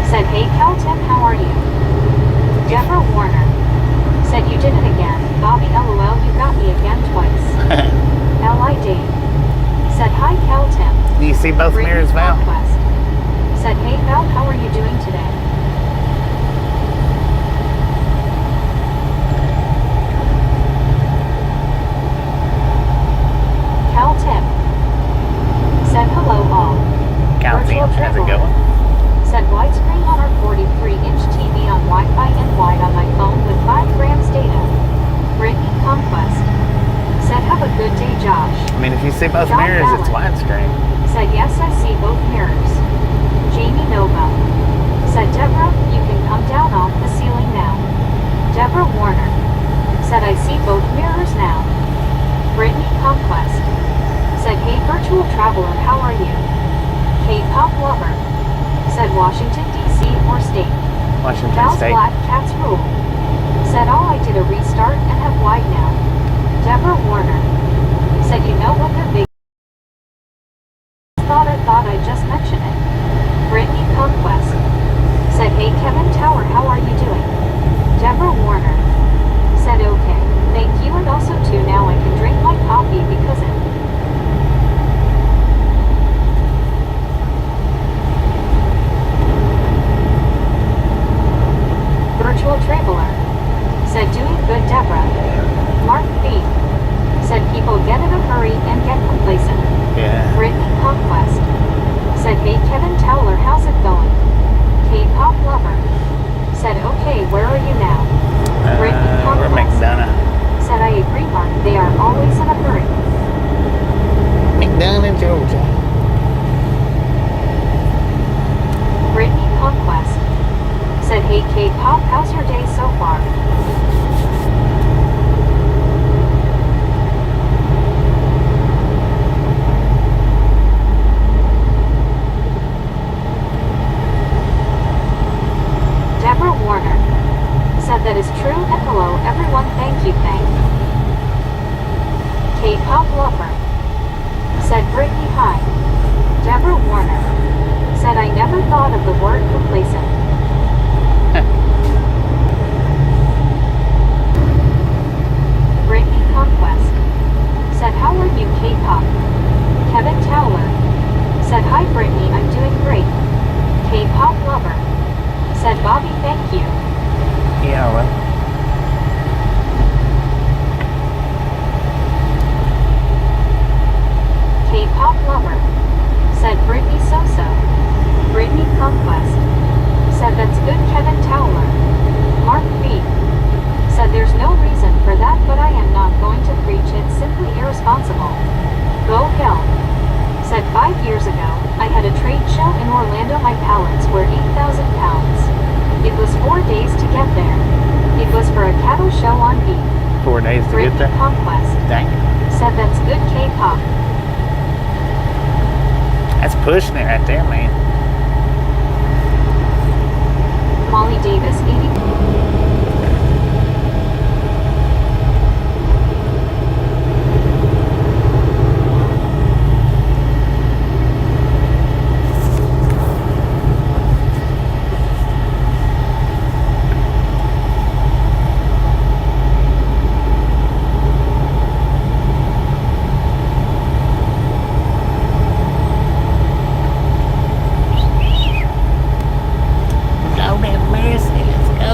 said, hey Cal Tim, how are you? Deborah Warner said, you did it again. Bobby LOL, you got me again twice. L.I. Dave said, hi Cal Tim. Do you see both Brittany mirrors, Val? Conquest said, hey Val, how are you doing today? Cal Tim said, hello all. Cal Virtual Tim, how's it Traveler going? said, widescreen on our 43-inch TV on Wi-Fi and wide on my phone with 5 grams data. Brittany Conquest said, have a good day, Josh. I mean, if you see both John mirrors, it's Allen widescreen. said, yes, I see both mirrors. Jamie Nova said, Deborah, you can come down off the ceiling now. Deborah Warner said, I see both mirrors now. Brittany Conquest said, hey virtual traveler, how are you? K-pop lover said, Washington, D.C. or state. Washington Val's State. Black Cats Rule said, oh, I did a restart and have wide now. Deborah Warner said, you know what their big thought I just mentioned it. Brittany Conquest said, hey Kevin Tower, how are you doing? Deborah Warner said, okay, thank you, and also too, now I can drink my coffee because it. Virtual Traveler said, doing good, Deborah. Mark B said, people get in a hurry and get complacent. Yeah. Brittany Conquest said, hey Kevin Towler, how's it going? K-pop lover said, okay, where are you now? Brittany We're Conquest McDonough. said, I agree, Mark, they are always in a hurry. McDonough, Georgia. Brittany Conquest said, hey K-pop, how's your day so far? Deborah Warner said, that is true, and hello everyone, thank you, K-pop lover said, Brittany, hi. Deborah Warner said, I never thought of the word complacent. Brittany Conquest said, how are you, K-pop? Kevin Towler said, hi Brittany, I'm doing great. K-pop lover said, Bobby, thank you. Yeah, well. K-pop lover said, Brittany so-so. Brittany Conquest said, that's good, Kevin Towler. Mark B said, there's no reason for that, but I am not going to preach, it's simply irresponsible. Go Hell said, 5 years ago, I had a trade show in Orlando, my pallets were 8,000 pounds. It was 4 days to get there. It was for a cattle show on beef. 4 days to Brittany get there. Conquest Dang. said, that's good, K-pop. That's pushing it right there, man. Molly Davis, 80. Lord have mercy. Let's go,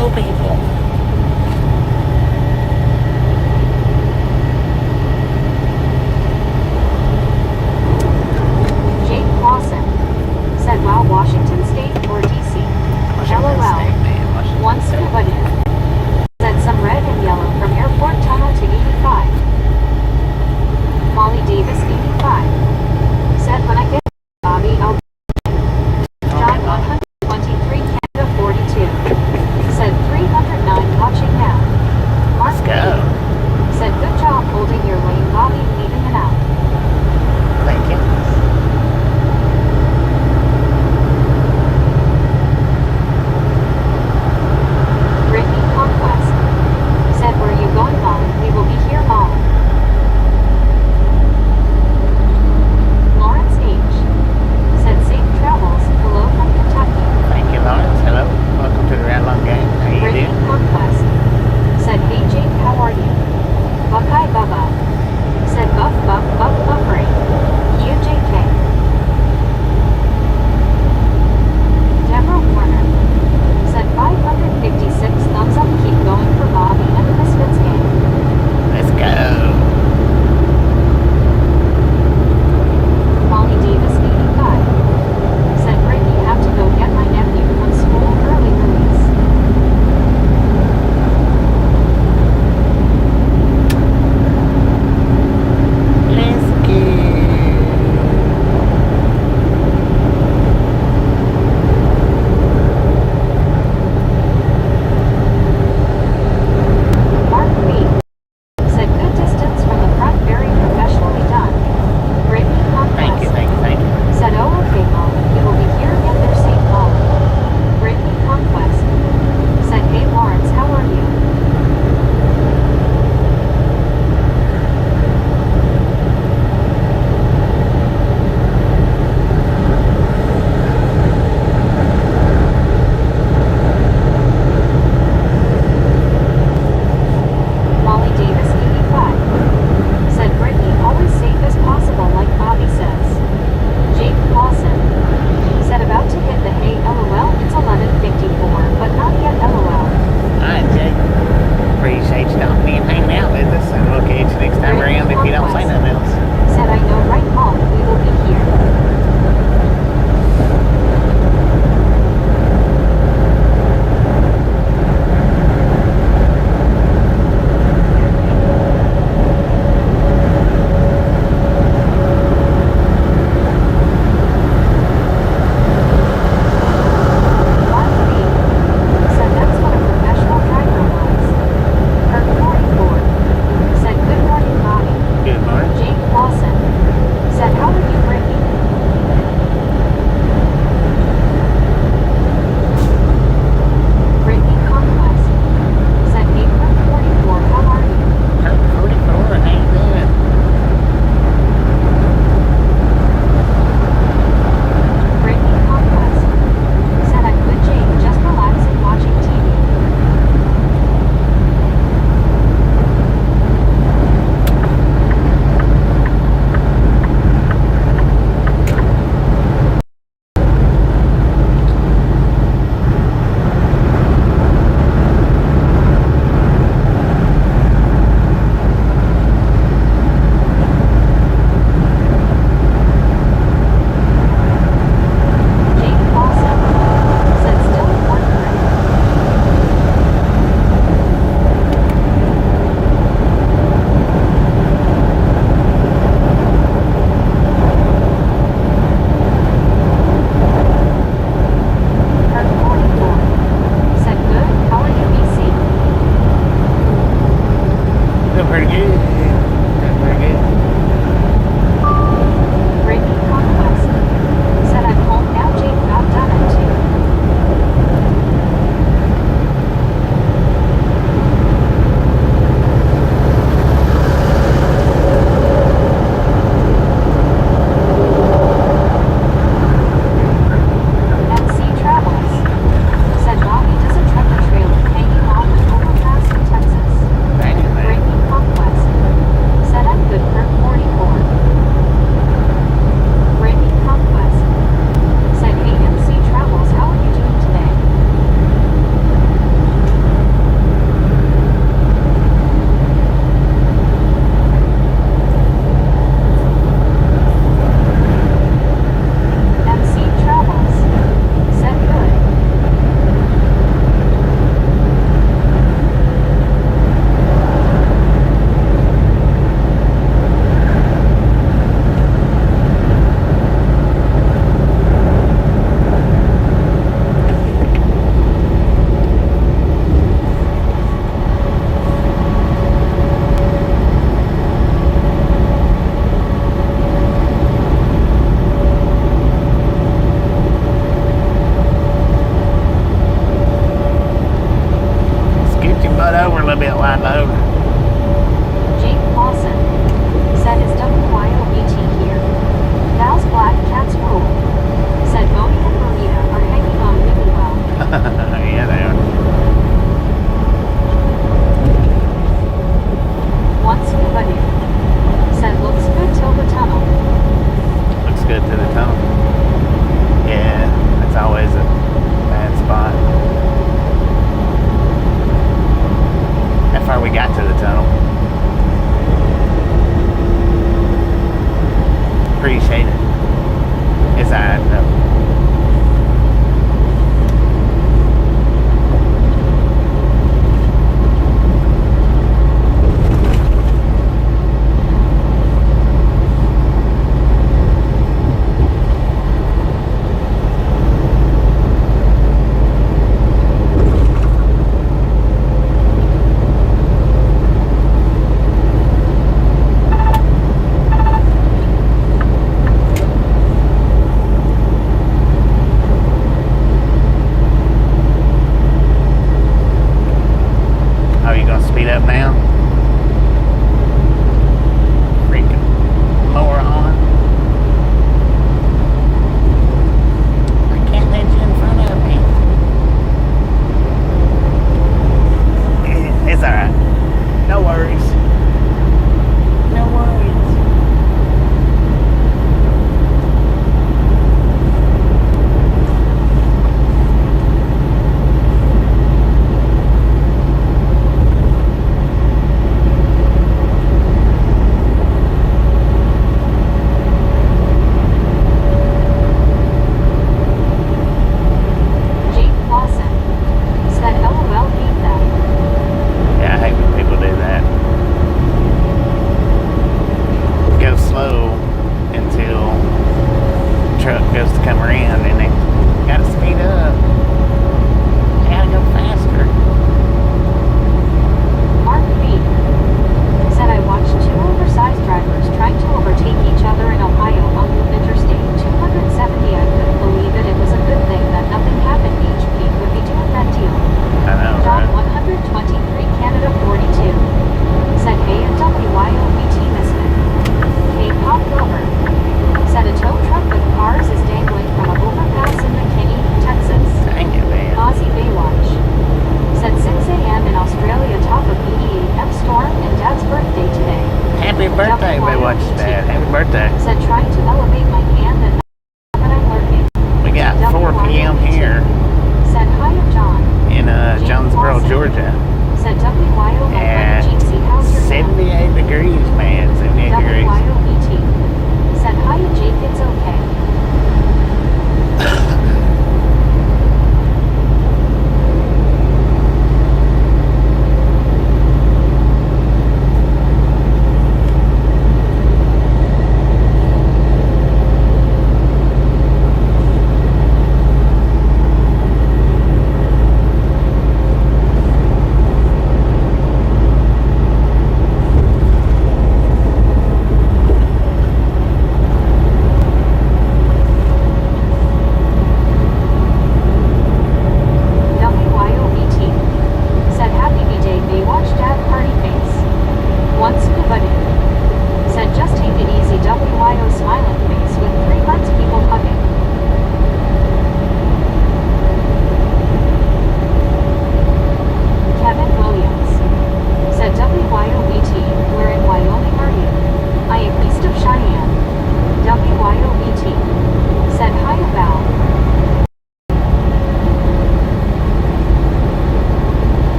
Brittany and hanging out with us, and we'll catch you next time around if you don't say nothing else. Said, I know, right, Mom? We will be here. Mark B. said that's what a professional driver was. Kurt 44 said, good morning, Bobby. Good morning. Jake Lawson said, how are you, Brittany? Brittany Conquest said, hey, Kurt 44, how are you? Kurt 44, how you doing? Brittany Conquest said, I'm good, Jake, just relaxing, watching TV. Jake Lawson said, still at work, Brittany. Kurt 44 said, good, how are you, BC? Doing pretty good. Doing pretty good. Brittany Conquest said, I'm home now, Jake, about done at 2. MC Travels said, Bobby does a tractor trailer hanging off an overpass in Texas. Dang it, man. Brittany Conquest said, I'm good, Kurt 44. Brittany Conquest said, hey, MC Travels, how are you doing today? MC Travels said, good. Scoot your butt over a little bit, wide load. Jake Lawson said, is WYOBT here? Val's black, cats rule. Said, Bodie and Marita are hanging on really well. Yeah, they are. Once Kubadu said, looks good till the tunnel. Looks good to the tunnel. Yeah, that's always a bad spot. How far we got to the tunnel? Appreciate it. It's alright though. Oh, you gonna speed up now? Freaking moron. I can't let you in front of me. It's alright. No worries. No worries. birthday, Baywatch Dad. Happy birthday. Said trying to elevate my hand and but I'm lurking. We got 4 p.m. here Said hi to John. in Jonesboro, Georgia. Said WYO my At friend Jeezy, how's your 78 degrees, man. 78 degrees. WYOET. Said hi to Jake, it's okay.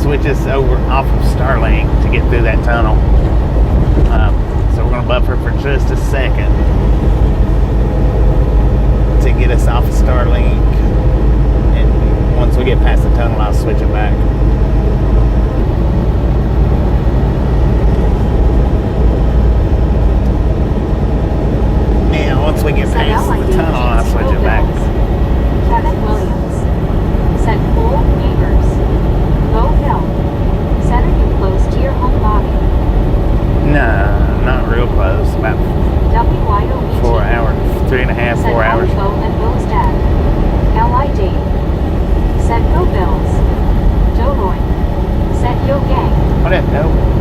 switch us over off of Starlink to get through that tunnel. So we're going to buffer for just a second to get us off of Starlink. And once we get past the tunnel, I'll switch it back. Now, once we get past the tunnel, I'll switch it back. Kevin Williams said, "Cool neighbors. Go Hill. Said, are you close to your home body?" No, not real close. About WYOBT 4 hours, 3.5, 4 hours. Said, Bo and Bill's dad. LID. Said, go Bills. Doroy. Said, yo gang. What up, no?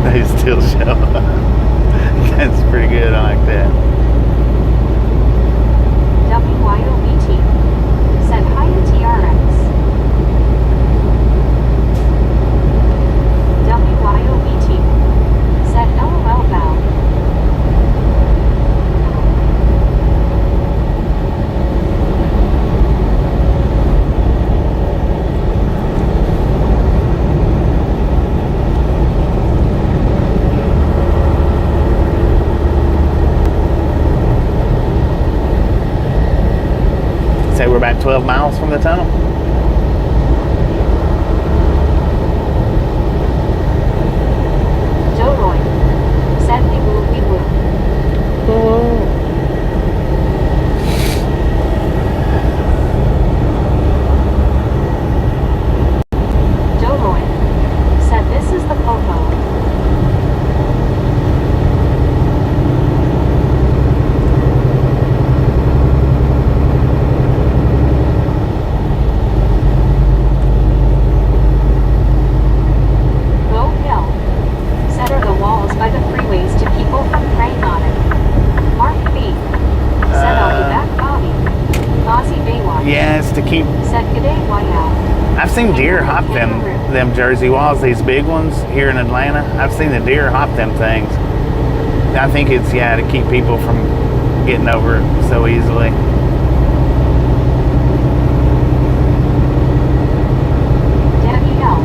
They still show up. That's pretty good. I like that. WYOBT said hi to TRX. WYOBT said LOL Val. Say we're about 12 miles from the tunnel. Doroy said we will. to keep. Said g'day, whiteout. I've seen deer hop them Jersey walls, these big ones here in Atlanta. I've seen the deer hop them things. I think it's to keep people from getting over it so easily. Debbie L.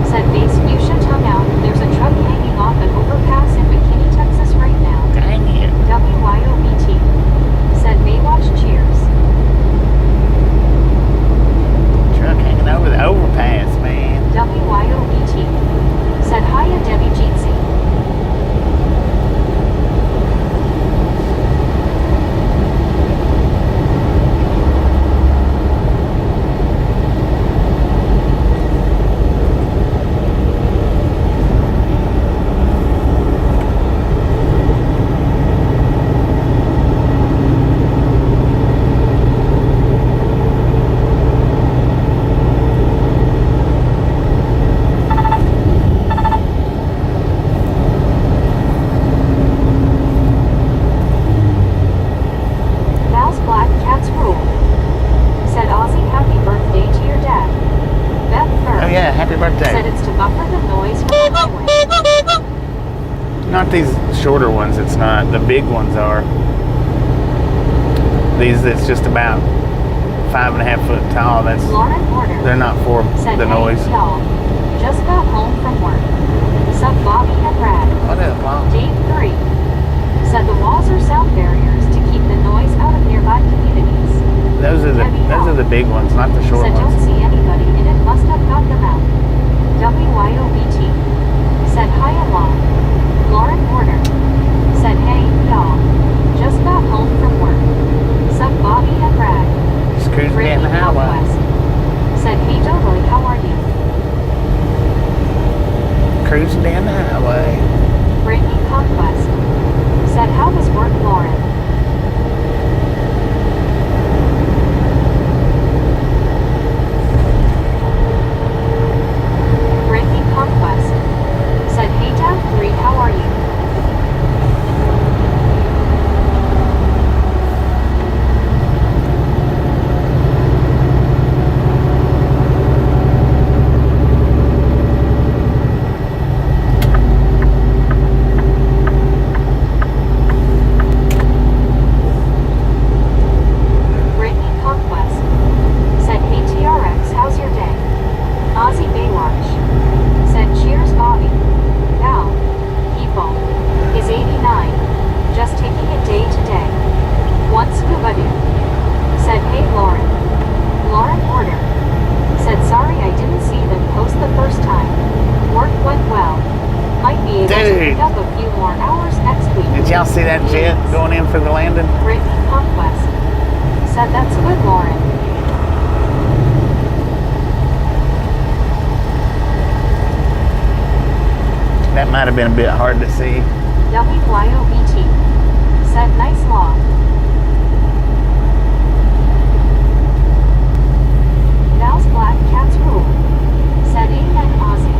said base fuchsia tongue out. There's a truck hanging off an overpass in McKinney, Texas right now. Dang it. WYOBT. Said Baywatch cheers. Truck hanging over the overpass, man. WYOBT. Said hiya Debbie Jeetsy. Val's Black Cats Rule. Said Ozzy happy birthday to your dad. Beth Burr. Oh yeah, happy Said birthday. it's to buffer the noise from the highway. Not these shorter ones, it's not. The big ones are. These that's just about 5.5 foot tall. That's Lauren Porter. they're not for Said the noise. hey y'all. Just got home from work. Sup Bobby and Brad. What is Mom? Dave 3. Said the walls are sound barriers to keep the noise out of nearby communities. Those are the big ones, not the short Said don't ones. see anybody and it must have got them out. WYOBT. Said hi along. Lauren Porter. Said hey y'all. Just got home from work. Sup Bobby and Brad. Just cruising down the Brittany highway. Conquest. Said hey totally, how are you? Cruising down the highway. Brittany Conquest. Said how was work, Lauren? Brittany Conquest. Said hey Dad 3, how are you? Brittany Conquest. Said hey TRX, how's your day? Ozzy Baywatch. Said cheers Bobby. Val. People. Is 89. Just taking it day to day. One scuba doo. Said hey Lauren. Lauren Porter. Said sorry I didn't see them post the first time. Work went well. Might be able to Dude. pick up a few more hours next week. Did y'all see that jet going in for the landing? Brittany Conquest. Said that's good, Lauren. That might have been a bit hard to see. WYOBT. Said nice law. Val's Black Cats Rule. Said amen Ozzy.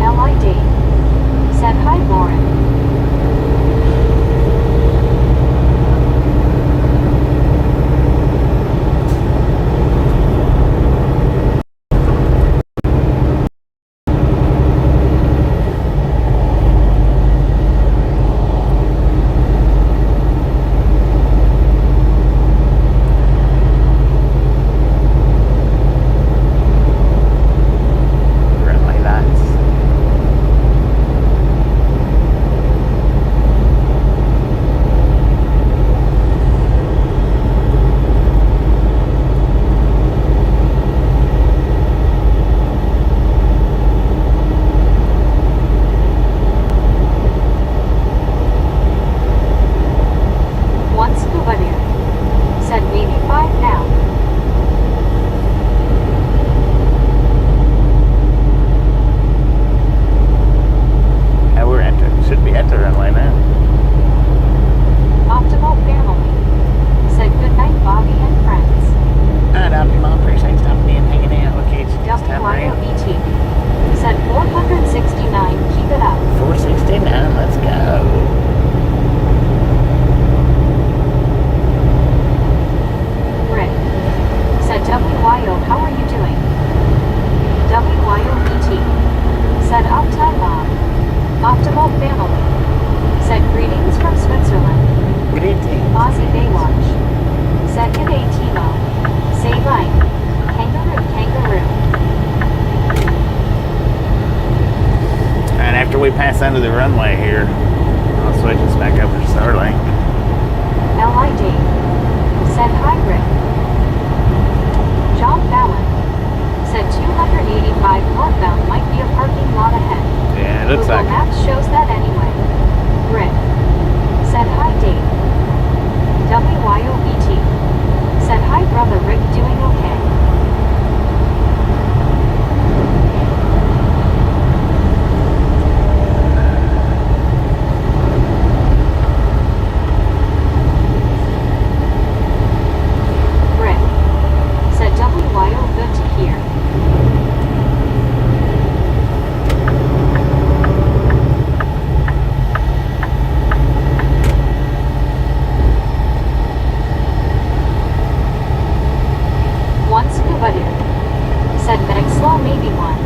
LID. pass under the runway here. I'll switch us back over to Starlink. LID said hi, Rick. John Fallon said 285 northbound might be a parking lot ahead. Yeah, it looks Google like it. Maps shows that anyway. Rick said hi, Dave. WYOBT said hi, brother Rick, doing okay. Rick said WYO, good to hear. One scuba dude said beg slow, maybe one.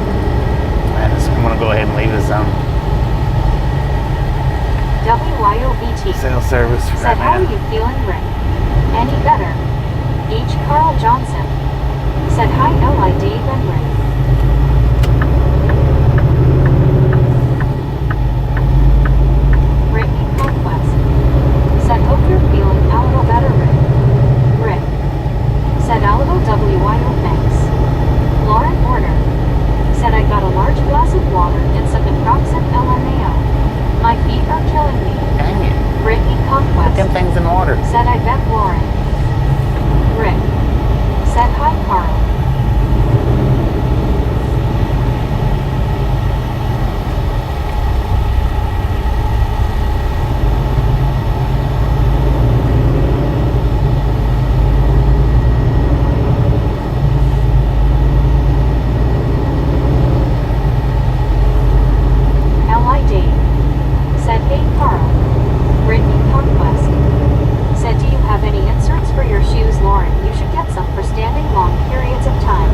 I'm gonna go ahead and leave this on WYOBT cell service for said, right how are now. you feeling, Rick? Any better? H. Carl Johnson said, hi, L.I. Dave and Rick. Brittany Conquest said, hope you're feeling a little better, Rick. Rick said, Alamo WYO, thanks. Lauren Warner said, I got a large glass of water and some naproxen LMAO. My feet are killing me. Dang it. Brittany Put Conquest them things in water. said, I bet Lauren. Rick said, hi, Carl. L.I. Dave said, hey, Carl. Brittany Conquest said, do you have any inserts for your shoes, Lauren? You should get some for standing long periods of time.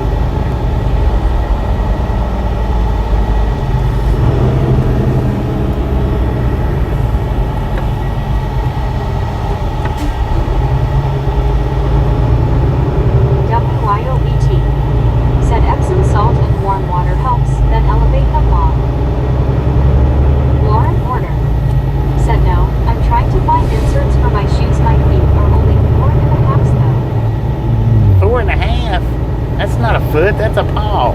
WYOBT said, Epsom salt and warm water helps, then elevate them long. Lauren Warner said, no, I'm trying to find inserts for my shoes. My feet are only 4.5 though. 4.5? That's not a foot, that's a paw.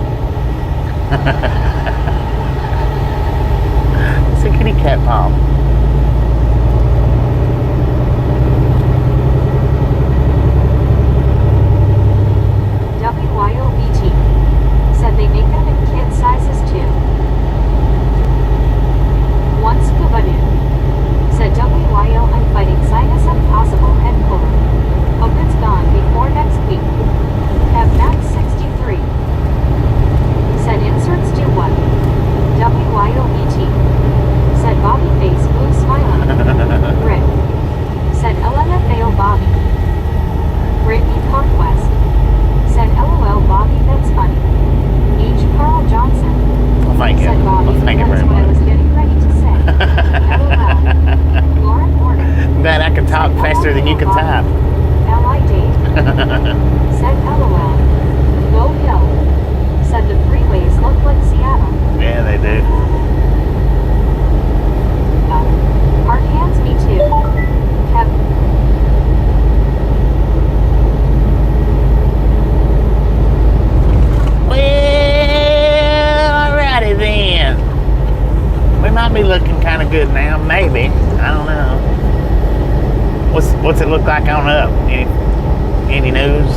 It's a kitty cat paw. WYOBT said they make them in kid sizes too. One scuba dude said, WYO, I'm fighting sinus and possible head cold. Hope it's gone before next week. Have Max 63 said, inserts do what? WYOBT said, Bobby face blue smiling. Rick said, LMFAO Bobby. Brittany Conquest said, LOL Bobby, that's funny. H. Carl Johnson Well, thank you. said, Bobby, Well, thank you that's very what I much. was getting ready to say. LOL. Lauren Warner Glad I can talk faster than you can type. L.I. Dave said, LOL. Go Hill said, the freeways look like Seattle. Yeah, they do. Heart hands me too. Well, alrighty then. We might be looking kind of good now, maybe. I don't know. What's it look like on up? Any news?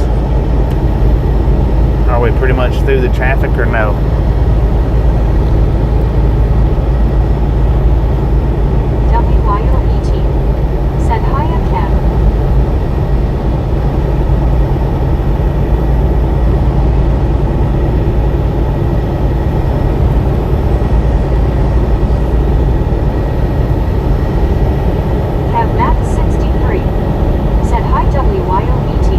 Are we pretty much through the traffic or no? WYOBT said, hi, Kev. Kev Max 63 said, hi, WYOBT.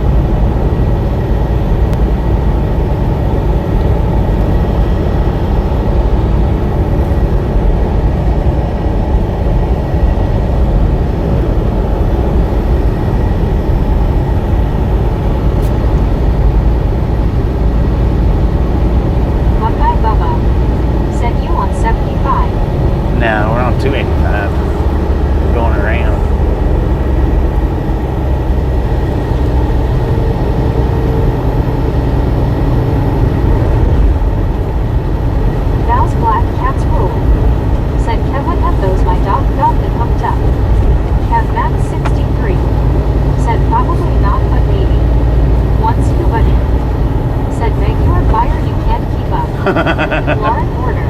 Lauren Porter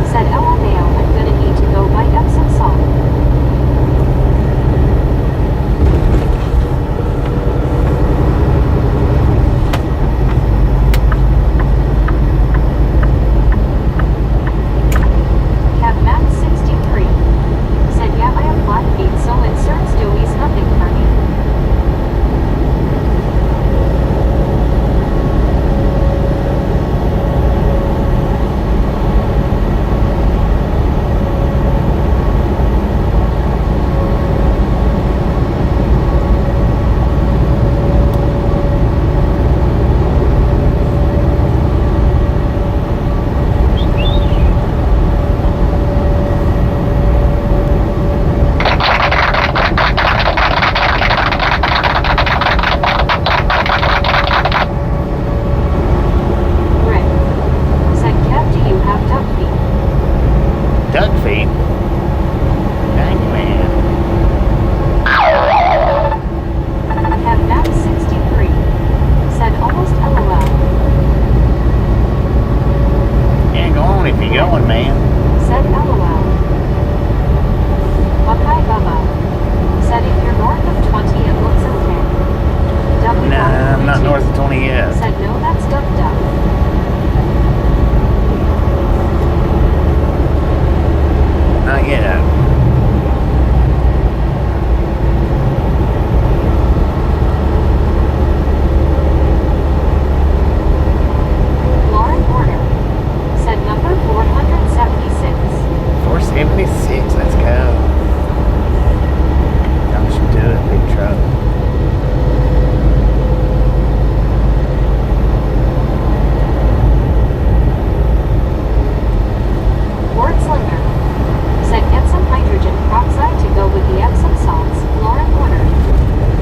said, LMAO, I'm gonna need to go buy Epsom salt. Cap Max 63 said, yeah, I have flat feet, so insert Stowie's nothing for me. Duck feet? Dang, man. Cap Max 63 said, almost LOL. Yeah, go on if you're going, man. Said LOL. Buckeye Bubba said, if you're north of 20, it looks okay. Nah, I'm not north of 20 yet. Said, no, that's duck duck. Not yet. Lauren Porter said, number 476. 476, let's go. Don't you do it, big truck. Ward Slinger said, get some hydrogen peroxide to go with the Epsom salts. Lauren Porter.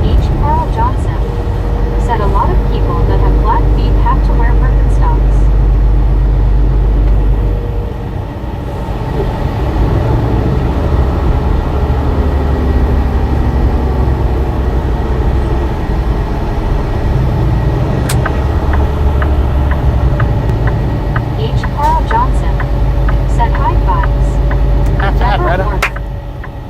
H. Carl Johnson said, a lot of people that have flat feet have to wear Birkenstocks. H. Carl Johnson said, high fives. High five, Deborah brother. Warner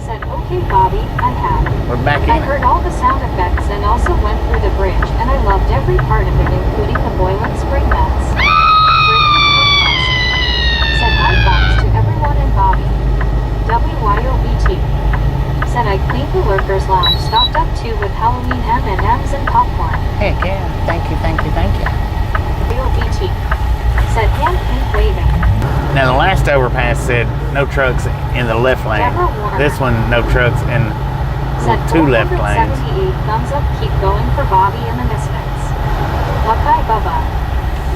said, okay, Bobby, I have. We're back I in. heard all the sound effects and also went through the bridge, and I loved every part of it, including the boiling spring mats. Brittany Cookhouse said, high fives to everyone and Bobby. WYOBT said, I cleaned the Lurkers Lounge, stocked up too with Halloween M&Ms and popcorn. Heck yeah. Thank you, thank you, thank you. WBT said, hand pink waving. Now, the last overpass said no trucks in the left lane. Deborah Warner This one, no trucks in said, two left lanes. 478 thumbs up, keep going for Bobby and the Misfits. Buckeye Bubba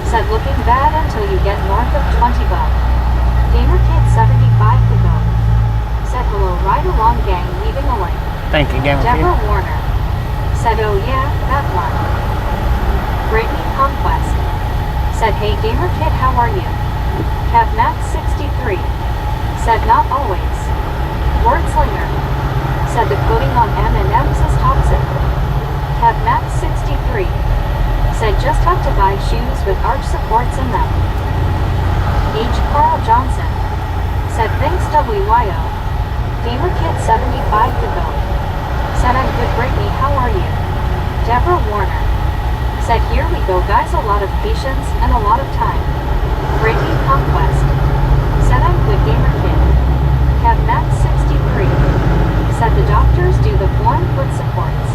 said, looking bad until you get north of 20 buck. Gamer Kid 75 to go. Said, hello, ride along gang, leaving a link. Thank you, Game of Deborah Warner said, oh yeah, that one. Brittany Conquest said, hey Gamer Kid, how are you? Cap Max 63 said, not always. Word Slinger said, the coating on M&Ms is toxic. Cap Max 63 said, just have to buy shoes with arch supports in them. H. Carl Johnson said, thanks WYO. Gamer Kid 75 to go. Said, I'm good, Brittany, how are you? Deborah Warner said, here we go guys, a lot of patience and a lot of time. Brittany Conquest said, I'm good, Gamer Kid. Cap Max 63 said, the doctors do the form foot supports.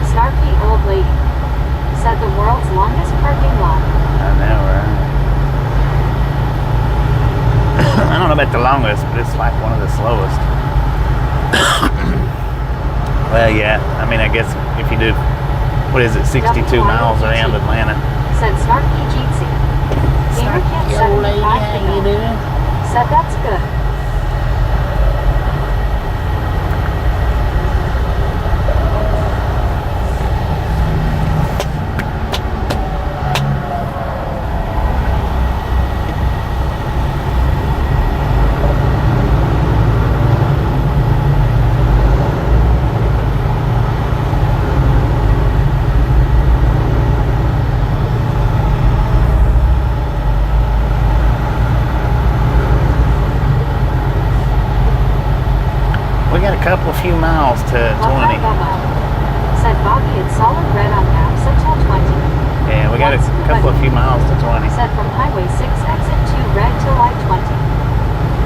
Snarky Old Lady said, the world's longest parking lot. I know, right? I don't know about the longest, but it's like one of the slowest. Well, yeah. I mean, I guess if you do, what is it, 62 miles around Atlanta. Said Snarky Jeetsy. Gamer Kid 75 How you doing? said, that's good. couple few miles to 20. Said Bobby, it's solid red on maps until 20. Yeah, we got a couple of few miles to 20. Said from Highway 6 exit 2 red till I-20.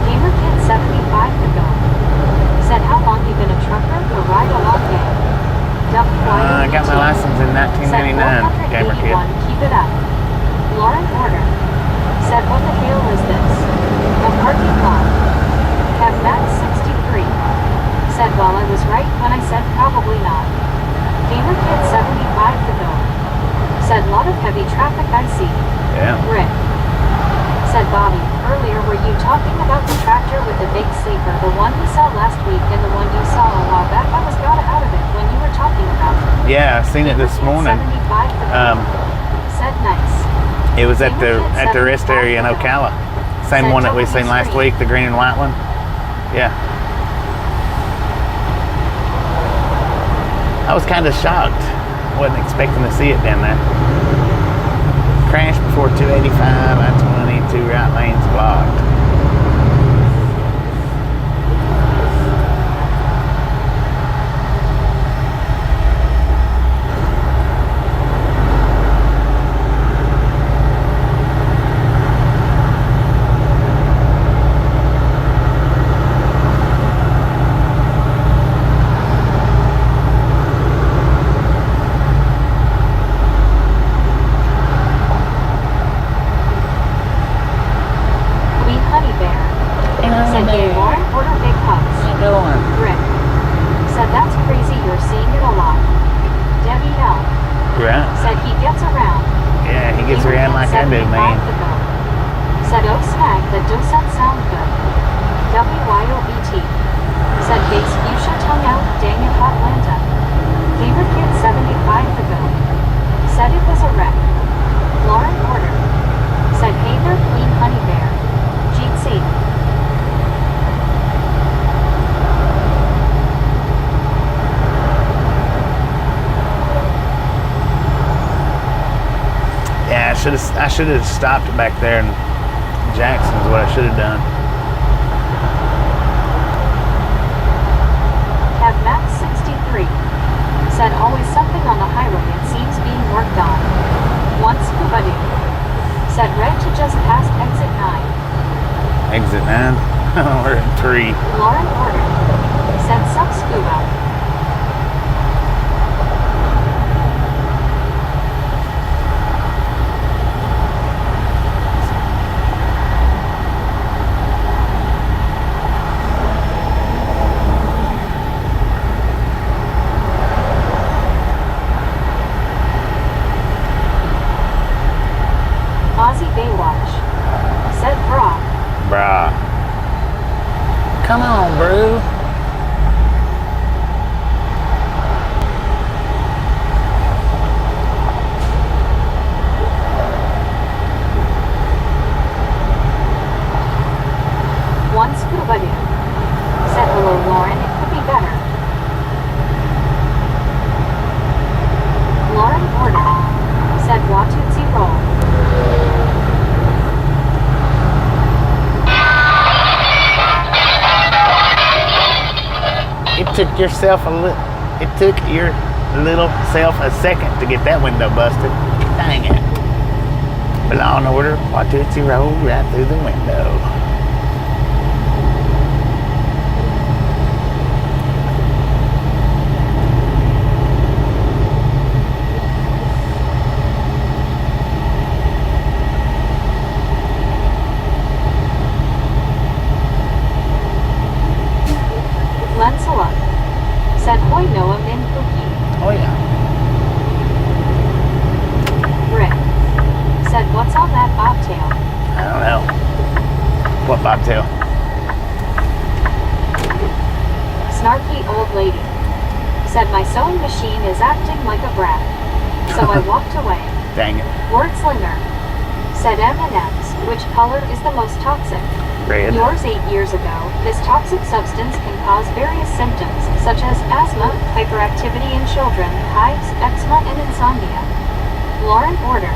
Gamer Kid 75 to go. Said how long you been a trucker or ride a long day? I got my license in 1999, Gamer Kid. Keep it up. Lauren Porter said, what the hell is this? A parking lot. Have Max 63 said, well, I was right when I said probably not. Gamer Kid 75 to go. Said, lot of heavy traffic I see. Yeah. Rick said, Bobby, earlier were you talking about the tractor with the big sleeper, the one we saw last week and the one you saw a while back? I was got out of it when you were talking about it. Yeah, I seen it this morning. 75 to go. Said nice. It was at the rest area in Ocala. Same one that we seen last week, the green and white one. Yeah. I was kind of shocked. Wasn't expecting to see it down there. Crashed before 285, I-20, 2 right lanes blocked. I should have stopped back there in Jackson's what I should have done. Have Max 63 said always something on the highway it seems being worked on. One scuba dude said red to just past exit 9. Exit 9? We're at 3. Lauren Porter said some scuba. Come on, bro. One scuba dude said, hello, Lauren, it could be better. Lauren Porter said, Watuzi roll. It took your little self a second to get that window busted. Dang it. But Law and Order, Watuzi rolled right through the window. Lensela said, Hoi Noah Min Cookie. Oh yeah. Rick said, what's on that bobtail? I don't know. What bobtail? Snarky old lady said, my sewing machine is acting like a brat. So I walked away. Dang it. Wordslinger said M&M's, which color is the most toxic? Red. Yours 8 years ago. This toxic substance can cause various symptoms, such as asthma, hyperactivity in children, hives, eczema, and insomnia. Lauren Porter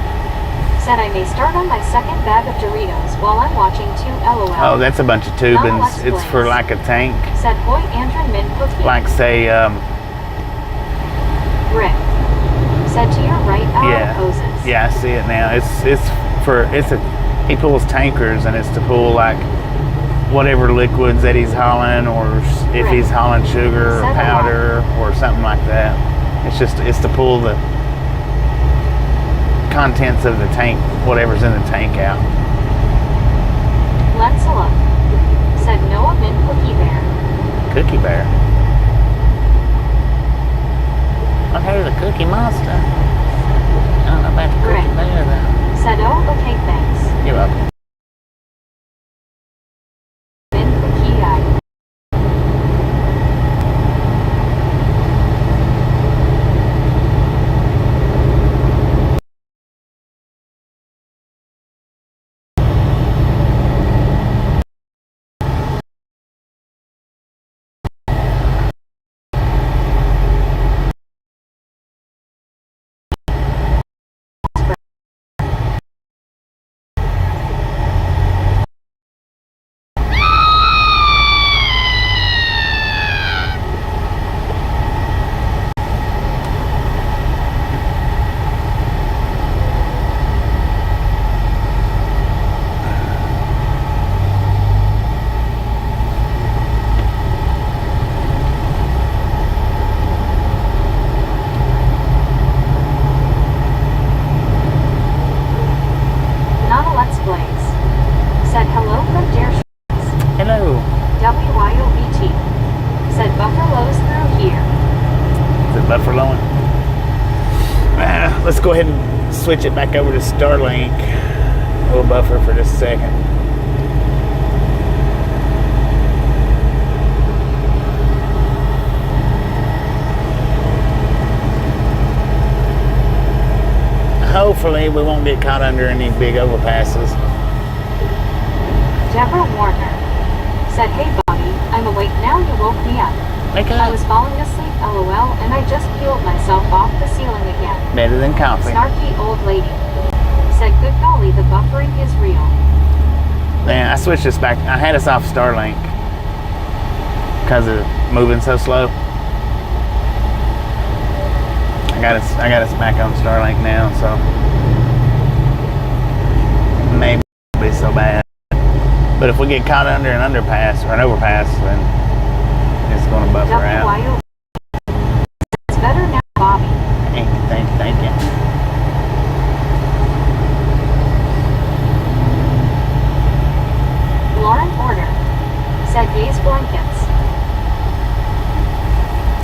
Said I may start on my second bag of Doritos while I'm watching 2 LOL. Oh, that's a bunch of tubins. It's for like a tank. Said Hoy Andrew Min Cookie. Like say, Rick. Said to your right, our hoses. Yeah, I see it now. He pulls tankers, and it's to pull like whatever liquids that he's hauling, or if Rick. he's hauling sugar or Said powder or something like that. It's to pull the contents of the tank, whatever's in the tank out. Let's look. Said Noah Min Cookie Bear. Cookie Bear. I've heard of the Cookie Monster. I don't know about the Cookie Rick. Bear though. Said oh, okay, thanks. You're welcome. Min Cookie Eye. Not a Let's Blaze. Said hello from Dare Hello. WYOBT. Said Buffalo's through here. Is it buffaloing? Let's go ahead and switch it back over to Starlink. We'll buffer for just a second. Hopefully we won't get caught under any big overpasses. Deborah Warner. Said hey Bobby, I'm awake now, you woke me up. Wake I up. was falling asleep LOL and I just peeled myself off the ceiling again. Better than coffee. Snarky old lady. Said good golly, the buffering is real. Man, I switched this back. I had us off Starlink because of moving so slow. I got us back on Starlink now, so maybe it won't be so bad. But if we get caught under an underpass or an overpass, then it's going to buffer out. WYO. It's better now, Bobby. Thank you. Lauren Porter. Said Gaze Blankets.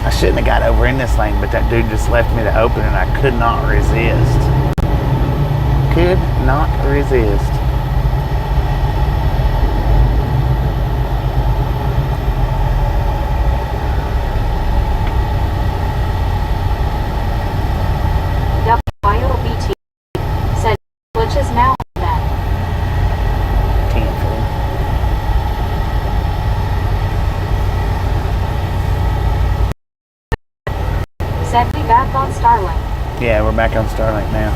I shouldn't have got over in this lane, but that dude just left me to open and I could not resist. Could not resist. WYOBT. Said glitches now then. Tenfold. Said we back on Starlink. Yeah, we're back on Starlink now.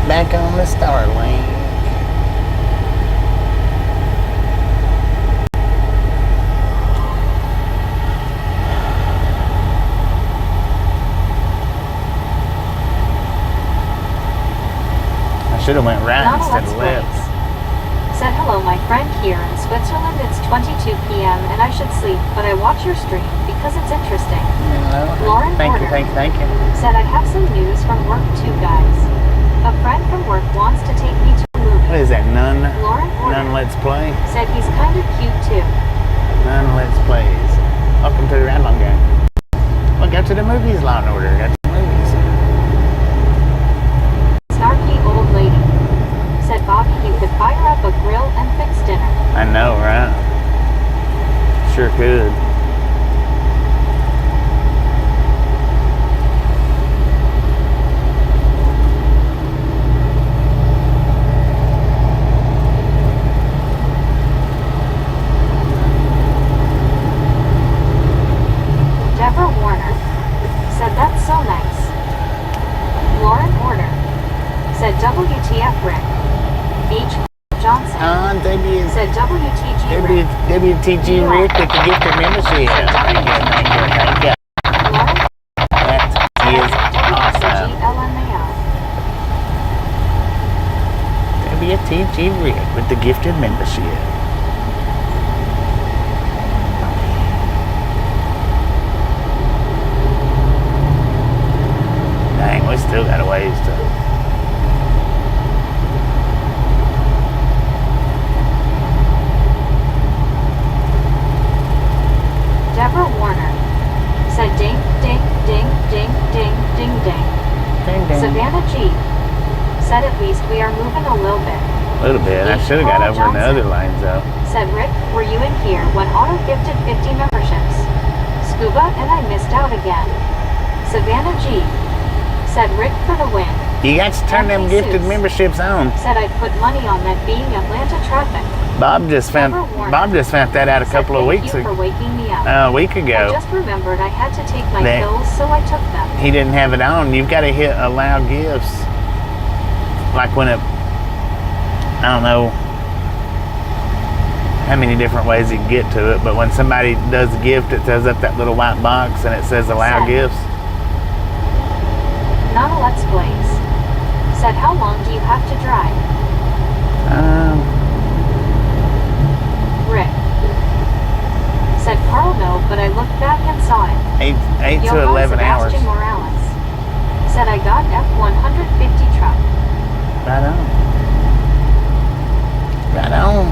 Back on the Starlink. I should have went right Not a instead Let's of left. Blaze. Said hello my friend here in Switzerland. It's 22 p.m. and I should sleep, but I watch your stream because it's interesting. Lauren Thank you, Porter. thank you. Said I have some news from work too, guys. A friend from work wants to take me to a movie. What is that, None Lauren Porter. Let's Play? Said he's kind of cute too. None Let's Plays. Welcome to the Random Game. Well, go to the movies, Law and Order. Got the movies. Snarky old lady. Said Bobby you could fire up a grill and fix dinner. I know, right? Sure could. said WTF Rick. H. Johnson said WTG Rick. WTG Rick with the gift of membership. Thank you. Laura That is awesome. WTG Rick with the gift of membership. Dang, we still got a ways to. Deborah Warner said ding, ding, ding, ding, ding, ding, ding. Ding, ding. Savannah G said at least we are moving a little bit. A little bit. I should have got over in the other lines though. Said Rick, were you in here when Otto gifted 50 memberships? Scuba and I missed out again. Savannah G said Rick for the win. You got to turn them gifted memberships on. Said I'd put money on that being Atlanta traffic. Bob just found that out a couple of weeks ago. For waking me up. A week ago. I just remembered I had to take my pills, so I took them. He didn't have it on. You've got to hit allow gifts. Like when it, I don't know how many different ways you can get to it, but when somebody does a gift, it throws up that little white box and it says allow gifts. Not a Let's Blaze. Said, how long do you have to drive? Rick. Said, Carl, no, but I looked back and saw it. 8 to 11 hours. Sebastian Morales. Said, I got F-150 truck. Right on. Right on.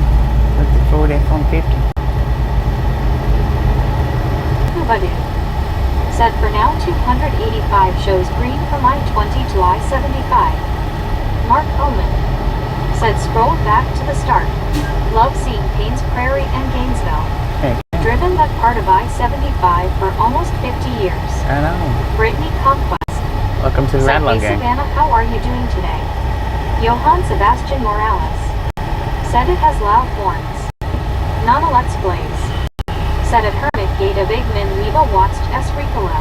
With the Ford F-150. Kubadu. Said, for now 285 shows green from I-20 to I-75. Mark Oman. Said, scroll back to the start. Love seeing Paynes Prairie and Gainesville. Hey. Driven that part of I-75 for almost 50 years. I know. Brittany Conquest. Welcome to the Rattle Hey Game. Savannah, how are you doing today? Johann Sebastian Morales. Said it has loud horns. Nana Let's Blaze. Said at Hermit Gate of Igman Leva watched S. Ricola.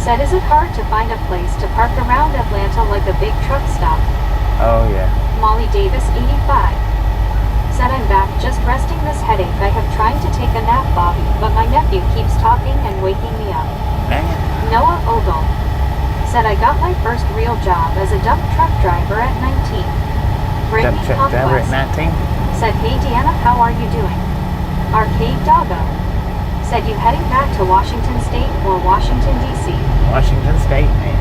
Said, is it hard to find a place to park around Atlanta like a big truck stop? Oh, yeah. Molly Davis, 85. Said, I'm back, just resting this headache. I have tried to take a nap, Bobby, but my nephew keeps talking and waking me up. Dang it. Noah Ogle. Said, I got my first real job as a dump truck driver at 19. Brittany Dump truck driver at 19? Said, hey, Deanna, how are you doing? Arcade Doggo. Said, you heading back to Washington State or Washington, D.C.? Washington State, man.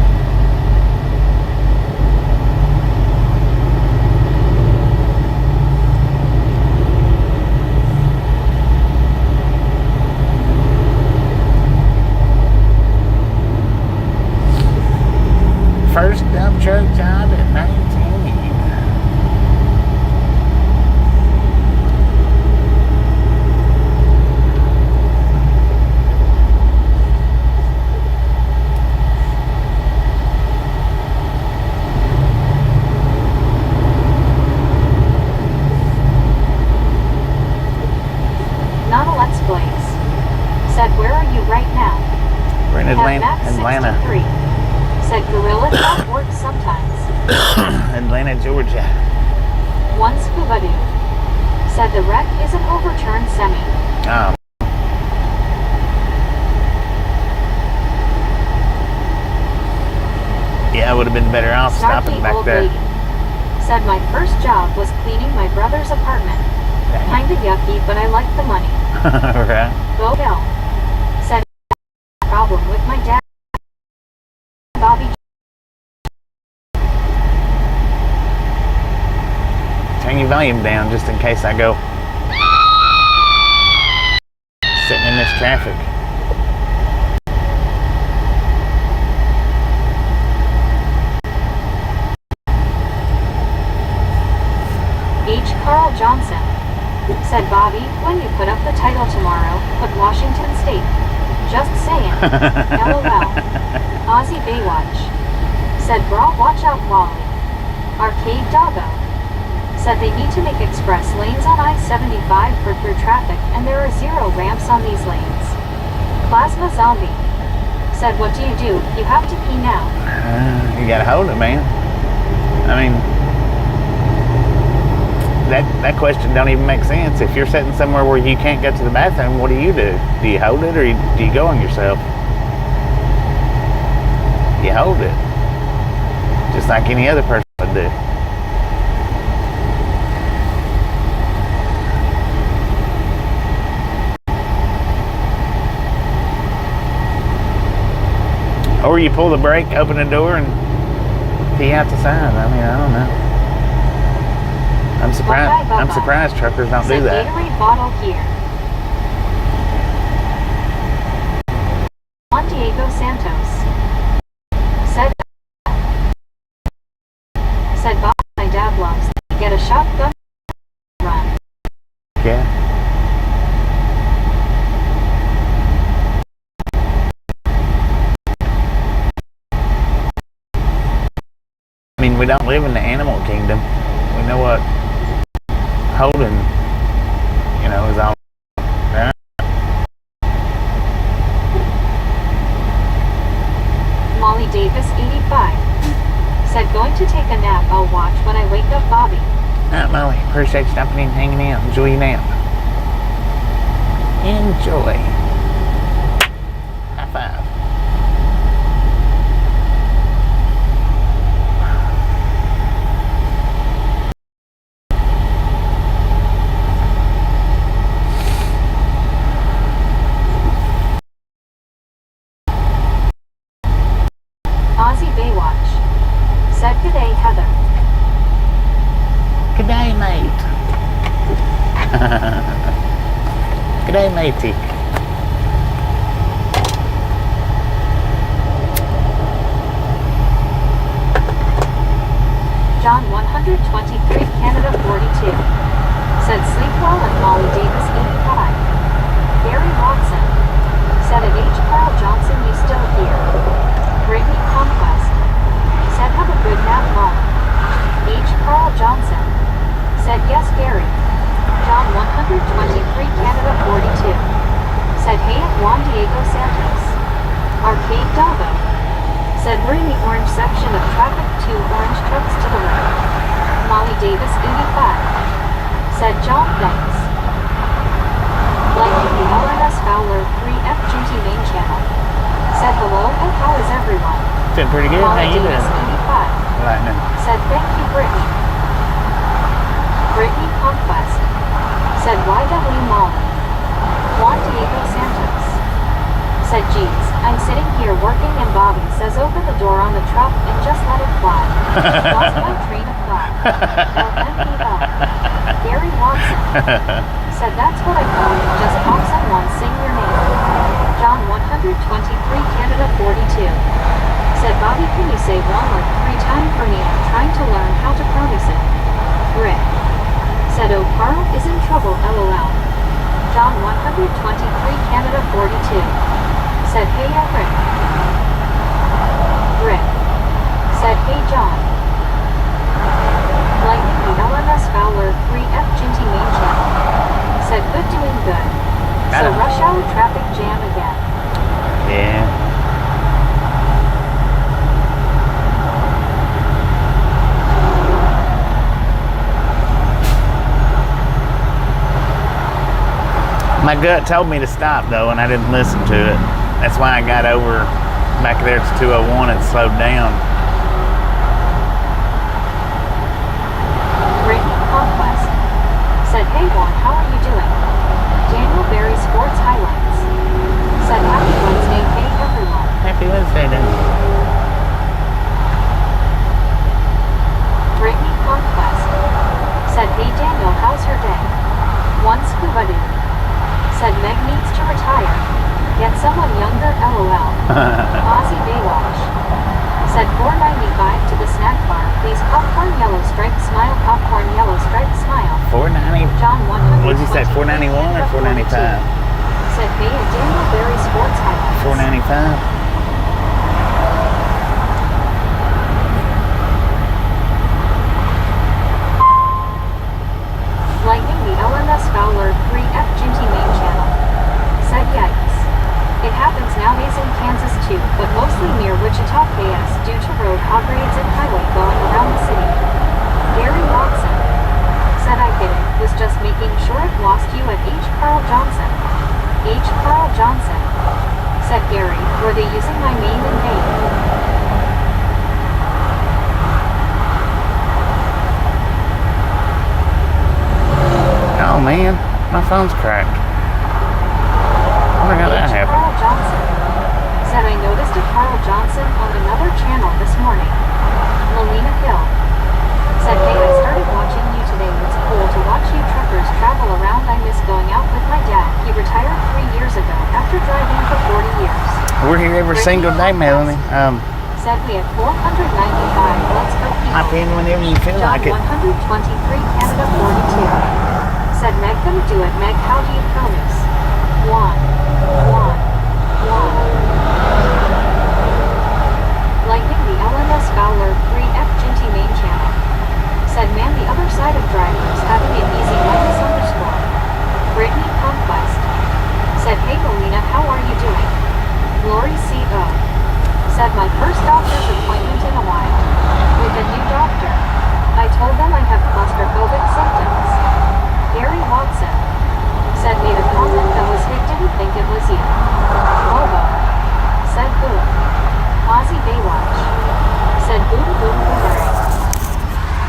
First dump truck job at 19. Said, where are you right now? We're in Atlanta. Said, gorilla talk works sometimes. Atlanta, Georgia. One Scooby-Doo. Said, the wreck is an overturned semi. Oh. Yeah, I would have been better off stopping back there. Lady. Said, my first job was cleaning my brother's apartment. Kinda yucky, but I like the money. Right. Go hell. Said, problem with my dad. Bobby. Turn your volume down just in case I go sitting in this traffic. Said Bobby, when you put up the title tomorrow, put Washington State. Just saying. LOL. Aussie Baywatch. Said bra, watch out Wally. Arcade Doggo. Said they need to make express lanes on I-75 for through traffic and there are 0 ramps on these lanes. Plasma Zombie. Said what do? You have to pee now. You gotta hold it, man. I mean, that question don't even make sense. If you're sitting somewhere where you can't go to the bathroom, what do? Do you hold it or do you go on yourself? You hold it. Just like any other person would do. Or you pull the brake, open the door, and pee out the side. I mean, I don't know. I'm surprised truckers don't do that. Gatorade bottle here. Juan Diego Santos. Said Bob, my dad loves. Get a shotgun. Run. Yeah. I mean, we don't live in the animal kingdom. We know what holding, is all right. Molly Davis, 85. Said going to take a nap. I'll watch when I wake up Bobby. All right, Molly. Appreciate you stopping in and hanging out. Enjoy your nap. Enjoy. High five. Aussie Baywatch. Said g'day Heather. G'day, mate. G'day, matey. John 123 Canada 42. Said sleep well and Molly Davis 85. Gary Watson. Said at H. Carl Johnson you still here. Brittany Conquest. Said have a good nap Molly. H. Carl Johnson. Said yes Gary. John 123 Canada 42. Said hey at Juan Diego Santos. Arcade Doggo. Said we're in the orange section of traffic, 2 orange trucks to the left. Molly Davis 85. Said John thanks. Like the LNS Fowler 3F GT main channel. Said hello and how is everyone? Doing pretty good. Molly How you Davis doing? 85. Lightning. Said thank you Brittany. Brittany Conquest. Said YW Molly. Juan Diego Santos. Said geez, I'm sitting here working and Bobby says open the door on the truck and just let it fly. Lost my train of thought. LMPL. Gary Watson. Said that's what I call it, just pop someone sing your name. John 123 Canada 42. Said Bobby can you say one like 3 times for me, I'm trying to learn how to pronounce it. Rick. Said oh Carl is in trouble LOL. John 123 Canada 42. Said hey Rick. Rick. Said hey John. Lightning the LMS Fowler 3F GT main channel. Said good doing good. So rush hour traffic jam again. Yeah. My gut told me to stop though, and I didn't listen to it. That's why I got over back there to 201 and slowed down. Brittany Conquest. Said hey Juan, how are you doing? Daniel Berry Sports Highlights. Said happy Wednesday, hey everyone. Happy Wednesday, then. Brittany Conquest. Said hey Daniel, how's your day? One scuba dude. Said Meg needs to retire. Get someone younger LOL. Aussie Baywatch. Said $4.95 to the snack snack bar, please. Popcorn yellow striped smile. Popcorn yellow striped smile. $4.90. John 100. What did you say? $4.91 or $4.95? Said hey, a Dingleberry Sports Highlights. $4.95. Lightning the LMS Fowler 3F Ginty main channel. Said yikes. It happens nowadays in Kansas too, but mostly near Wichita, KS, due to road upgrades and highway going around the city. Gary Watson. Said I get it, was just making sure it lost you at H. Carl Johnson. H. Carl Johnson. Said Gary, were they using my name in vain? Oh man, my phone's cracked. I wonder how that happened. Carl Johnson. Said I noticed a Carl Johnson on another channel this morning. Melina Hill. Said hey, I started watching you today. It's cool to watch you truckers travel around. I miss going out with my dad. He retired 3 years ago after driving for 40 years. We're here every single day, Melanie. Said we had 495. Let's go people. Hop in whenever you feel John like it. 123 Canada 42. Said Meg gonna do it. Meg, how do you promise? One. Lightning the LMS Fowler 3F Ginty main channel. Said man, the other side of drivers having it easy _. Brittany Conquest. Said hey Melina, how are you doing? Lori C.O. Said my first doctor's appointment in a while. With a new doctor. I told them I have claustrophobic symptoms. Gary Watson. Said made a comment that was hit, didn't think it was you. Lobo. Said boom. Ozzy Baywatch. Said boom boom boomerang.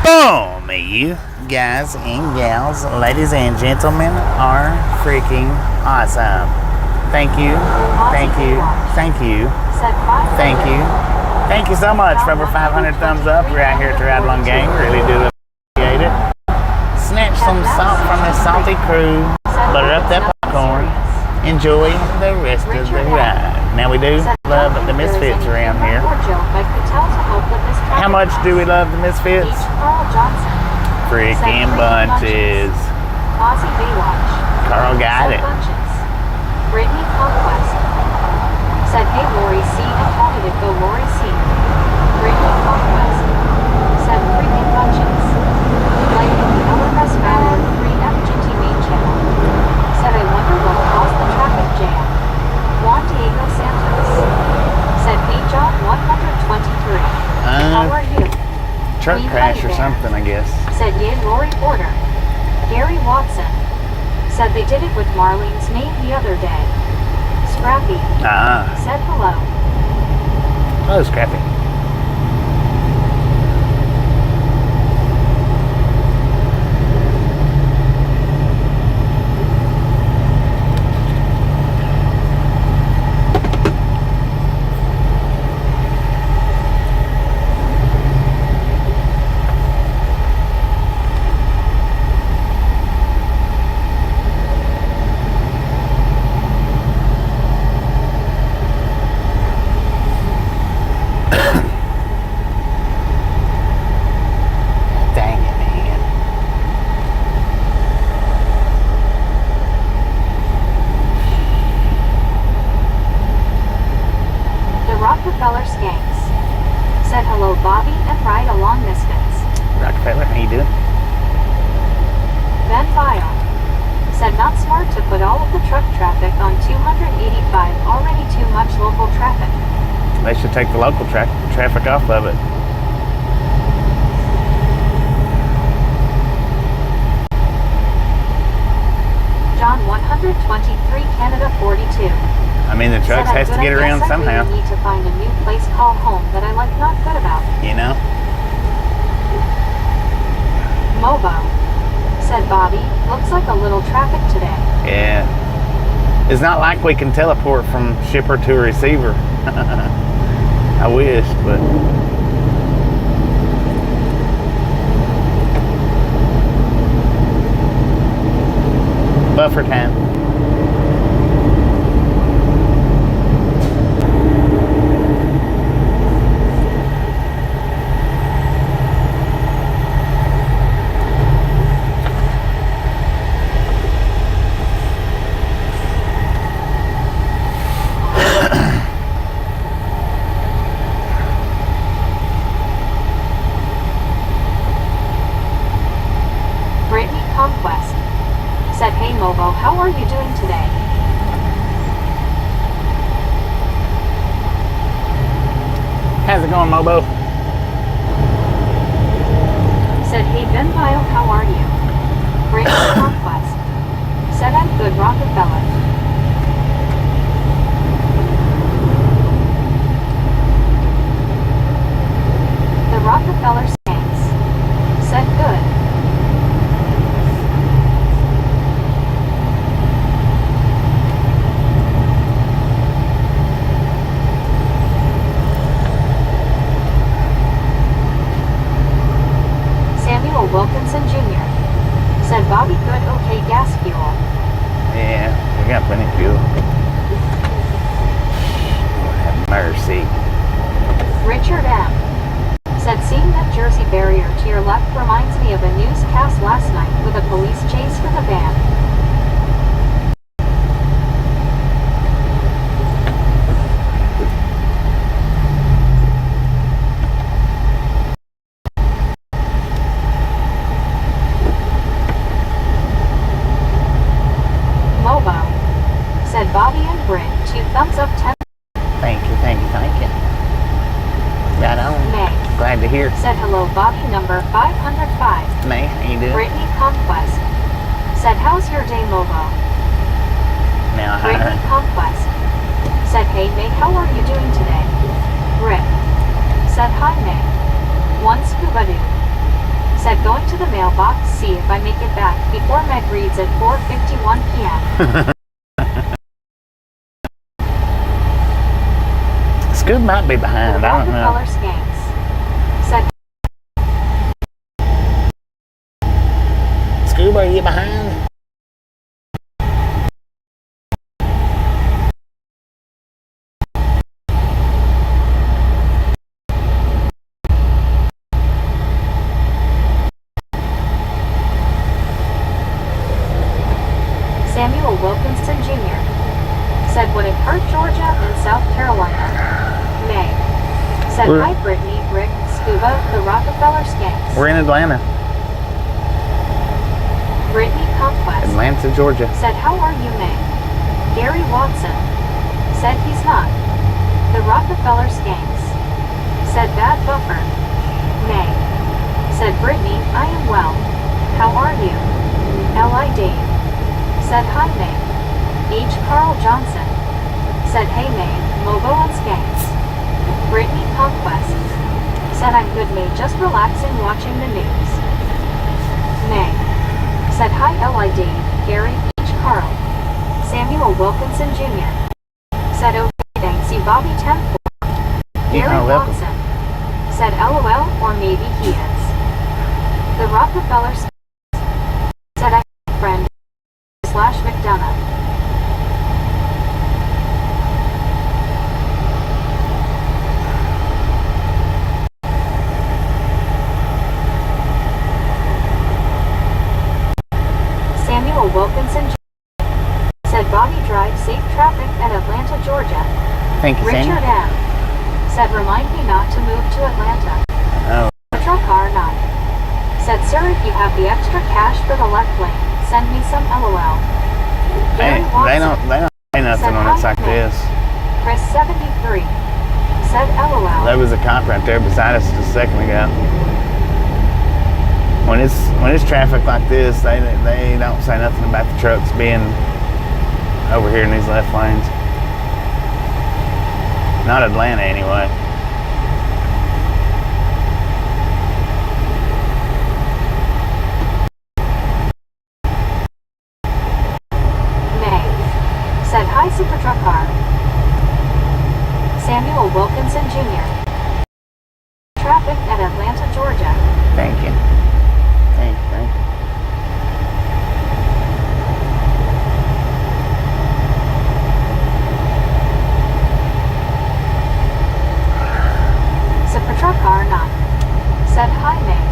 Boom! You guys and gals, ladies and gentlemen, are freaking awesome. Thank you. Thank you. Thank you. Said 5. Thank you. Thank you so much for over 500 thumbs up. We're out here at the Ride Along Gang. Really do appreciate it. Snatch some salt from this salty crew. Butter up that popcorn. Enjoy the rest of the ride. Now we do love the Misfits around here. How much do we love the Misfits? Freaking bunches. Ozzy Baywatch. Carl got it. Brittany Conquest. Said hey Lori C and call me to go Lori C. Brittany Conquest. Said freaking bunches. Lightning the LMS Fowler 3F Ginty main channel. Said I wonder what caused the traffic jam. Juan Diego Santos. Said hey John 123. How are you? Truck crash or something, I guess. Said yay Lori Porter. Gary Watson. Said they did it with Marlene's name the other day. Scrappy. Said hello. Hello, Scrappy. Rockefeller Skanks. Said hello Bobby and Ride Along Misfits. Rockefeller, how you doing? Ben File. Said not smart to put all of the truck traffic on 285, already too much local traffic. They should take the local traffic off of it. John 123 Canada 42. I mean, the trucks has to get around somehow. I need to find a new place called home that I like not good about. You know? Mobo. Said Bobby, looks like a little traffic today. Yeah. It's not like we can teleport from shipper to receiver. I wish, but... Buffer time. how are you doing today? How's it going, Mobo? Said, hey Ben Bio, how are you? Brittany Conquest. Said, I'm good, Rockefeller. The Rockefeller Skanks. Said, good. Samuel Wilkinson Jr. Said, Bobby, good, okay, gas fuel. Yeah, we got plenty of fuel. Lord have mercy. Richard M. Said, seeing that Jersey barrier to your left reminds me of a newscast last night with a police chase for the van. Mobo. Said, Bobby and Britt, 2 thumbs up, 10. Thank you, thank you, thank you. Right on. May. Glad to hear. Said, hello, Bobby, number 505. May, how you doing? Brittany Conquest. Said, how's your day, Mobo? Now, Brittany Conquest. Said, hey, May, how are you doing today? Rick. Said, hi, May. One scuba dude. Said, going to the mailbox, see if I make it back before Meg reads at 4:51 p.m. Scoop might be The behind, I don't know. Rockefeller Skanks. Said, Scoop, are you behind? Samuel Wilkinson Jr. Said, would it hurt Georgia and South Carolina? May. Said, We're- hi, Brittany, Rick, Scuba, the Rockefeller Skanks. We're in Atlanta, Brittany Conquest. Atlanta, Georgia. Said, how are you, May? Gary Watson. Said, he's not. The Rockefeller Skanks. Said, bad buffer. May. Said, Brittany, I am well. How are you? L.I. Dave. Said, hi, May. H. Carl Johnson. Said, hey, May, Mobo and Skanks. Brittany Conquest. Said, I'm good, May, just relaxing watching the news. May. Said, hi, L.I. Dave, Gary, H. Carl. Samuel Wilkinson Jr. Said, okay, thanks, you Bobby 10-4. Gary You're welcome. Watson. Said, LOL, or maybe he is. The Rockefeller said, I friend / McDonough. Samuel Wilkinson said, Bobby, drive safe traffic at Atlanta, Georgia. Thank you, Sammy. Richard M. said, remind me not to move to Atlanta. Oh, Truck R9. Said, sir, if you have the extra cash for the left lane, send me some LOL. Gary hey, Watson. they don't say nothing when it's like this. Chris 73. Said LOL. There was a cop right there beside us just a second ago. When it's traffic like this, they don't say nothing about the trucks being over here in these left lanes. Not Atlanta, anyway. May. Said, hi, Super Truck Car. Samuel Wilkinson Jr. Traffic at Atlanta, Georgia. Thank you. Thank you, thank you. Super Truck Car 9. Said, hi, May.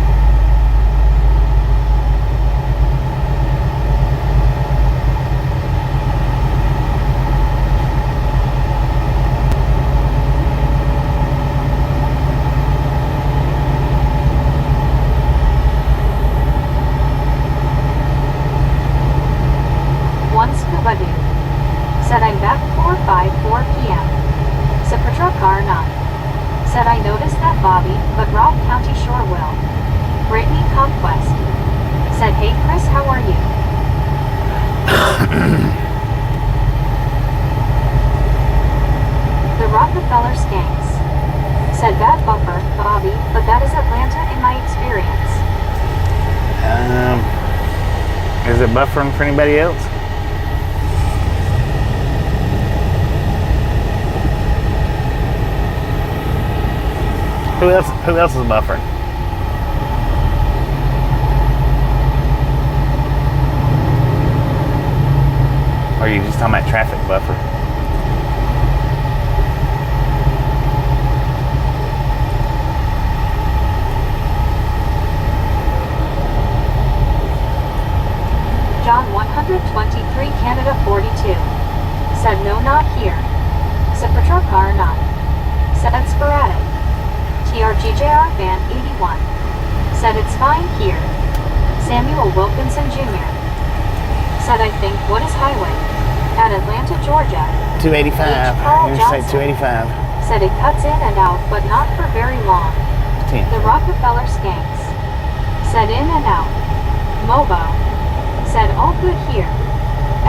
One Car Not. Said I noticed that Bobby, but Robb County sure will. Brittany Conquest. Said hey Chris, how are you? The Rockefeller Skanks. Said bad buffer, Bobby, but that is Atlanta in my experience. Is it buffering for anybody else? Who else is buffering? Or are you just talking about traffic buffer? John 123 Canada 42. Said no, not here. Ciprotra Car Not. Said sporadic. TRGJR Van 81. Said it's fine here. Samuel Wilkinson Jr. Said I think what is highway? At Atlanta, Georgia. 285. Carl Interstate Johnson. 285. Said it cuts in and out, but not for very long. 10. The Rockefeller Skanks. Said in and out. Mobo. Said all good here.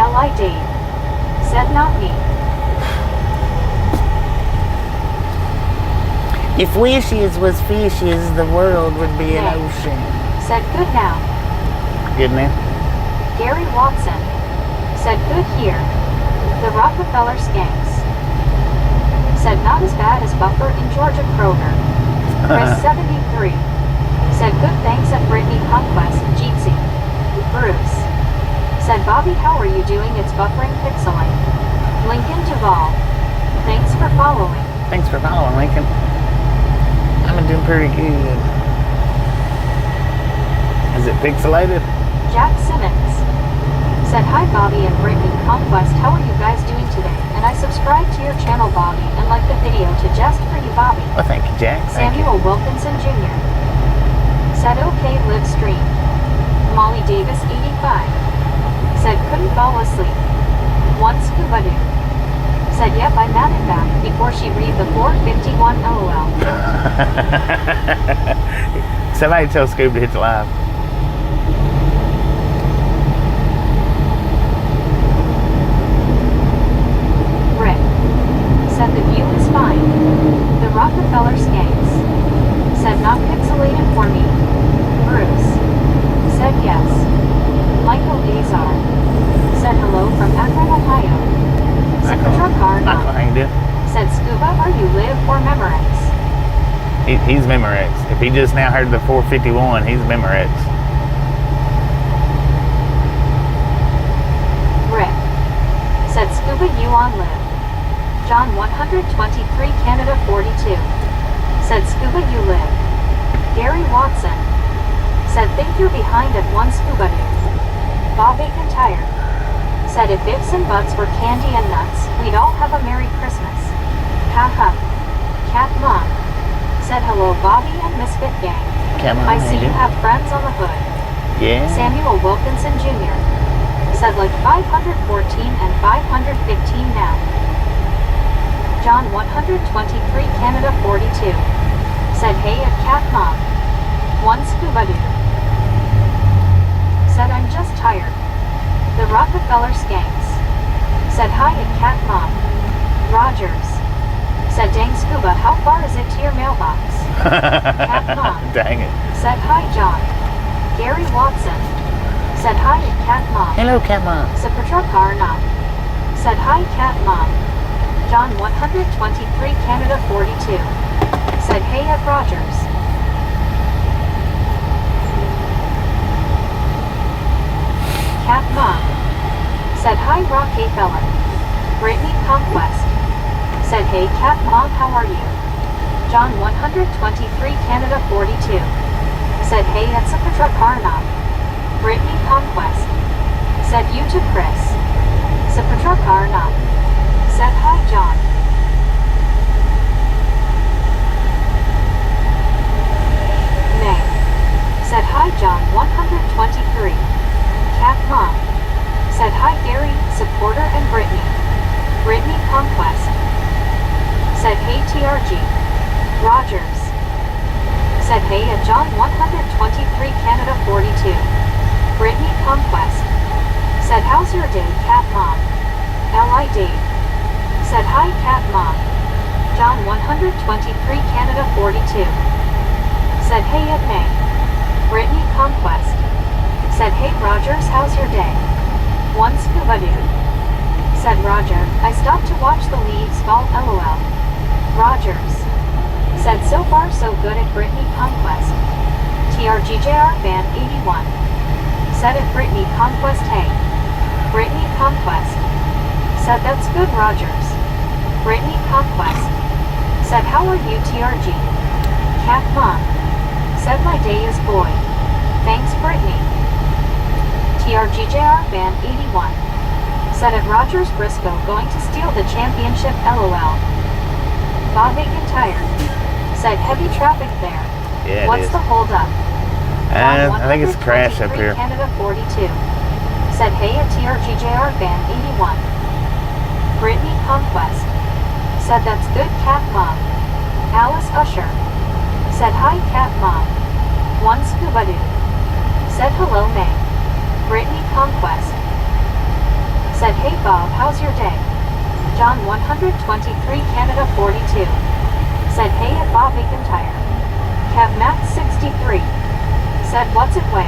L.I. Dave. Said not me. If wishes was fishes, the world would be an Yeah. ocean. Said good now. Good man. Gary Watson. Said good here. The Rockefeller Skanks. Said not as bad as Buffer in Georgia Kroger. Chris 73. Said good thanks at Brittany Conquest, Jeetsy. Bruce. Said Bobby, how are you doing? It's buffering pixeling. Lincoln Duvall. Thanks for following. Thanks for following, Lincoln. I'm doing pretty good. Is it pixelated? Jack Simmons. Said hi Bobby and Brittany Conquest, how are you guys doing today? And I subscribed to your channel Bobby and liked the video to just for you Bobby. Well, thank you, Jack. Thank you. Samuel Wilkinson Jr. Said okay Livestream. Molly Davis 85. Said couldn't fall asleep. One scuba dude. Said yep, I'm at it back before she read the 451 LOL. Somebody tell Scoob to hit the live. Rick. Said the view is fine. The Rockefeller Skanks. Said not pixelated for me. Bruce. Said yes. Michael Azar. Said hello from Akron, Ohio. Ciprotra Car Michael, Not. how you doing? Said Scuba, are you live or Memorex? He's Memorex. If he just now heard the 451, he's Memorex. Rick. Said Scuba, you on live. John 123 Canada 42. Said Scuba, you live. Gary Watson. Said think you're behind at one Scuba dude. Bob Bacon Tire. Said if ifs and buts were candy and nuts, we'd all have a Merry Christmas. Haha. Cat Mom. Said hello Bobby and Misfit Gang. Come on, I see you lady. have friends on the hood. Yeah. Samuel Wilkinson Jr. Said like 514 and 515 now. John 123 Canada 42. Said hey at Cat Mom. One scuba dude. Said I'm just tired. The Rockefeller Skanks. Said hi at Cat Mom. Rogers. Said dang scuba, how far is it to your mailbox? Cat Mom. Dang it. Said hi John. Gary Watson. Said hi at Cat Mom. Hello, Cat Mom. Ciprotra Car Not. Said hi Cat Mom. John 123 Canada 42. Said hey at Rogers. Cat Mom. Said hi Rockefeller. Brittany Conquest. Said hey Cat Mom, how are you? John 123 Canada 42. Said hey at Ciprotra Car Not. Brittany Conquest. Said you to Chris. Ciprotra Car Not. Said hi John. May. Said hi John 123. Cat Mom. Said hi Gary, Supporter and Brittany. Brittany Conquest. Said hey TR TRG. Rogers. Said hey at John 123 Canada 42. Brittany Conquest. Said how's your day, Cat Mom? L.I. Dave. Said hi, Cat Mom. John 123 Canada 42. Said hey at May. Brittany Conquest. Said hey Rogers, how's your day? One Scuba Dude. Said Roger, I stopped to watch the leaves fall, LOL. Rogers. Said so far so good at Brittany Conquest. TRGJR Van 81. Said at Brittany Conquest hey. Brittany Conquest. Said that's good Rogers. Brittany Conquest. Said how are you TRG? Cat Mom. Said my day is boy. Thanks Brittany. TRGJR Van 81. Said at Rogers Briscoe going to steal the championship, LOL. Bob Tire. Said heavy traffic there. Yeah, it What's is. the hold up? I think it's a crash up here. Canada 42. Said hey at TRGJR Van 81. Brittany Conquest. Said that's good Cat Mom. Alice Usher. Said hi Cat Mom. One Scuba Dude. Said hello May. Brittany Conquest. Said hey Bob, how's your day? John 123 Canada 42. Said hey at Bob Tire. Kev Max 63. Said what's it way?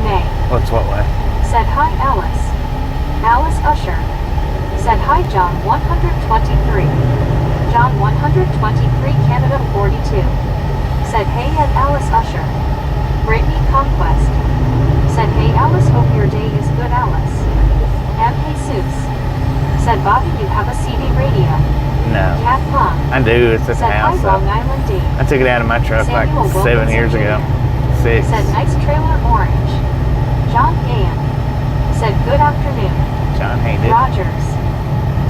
May. What's what way? Said hi Alice. Alice Usher. Said hi John 123. John 123 Canada 42. Said hey at Alice Usher. Brittany Conquest. Said hey Alice, hope your day is good Alice. M. Jesus. Said Bobby, you have a CD radio. No. Cat Mom. I do. It's at the Said hi house. Long Island D. I took it out of my truck like Samuel 7 years Wilkinson ago. 6. Said nice trailer orange. John Gahan. Said good afternoon. John hated it. Rogers.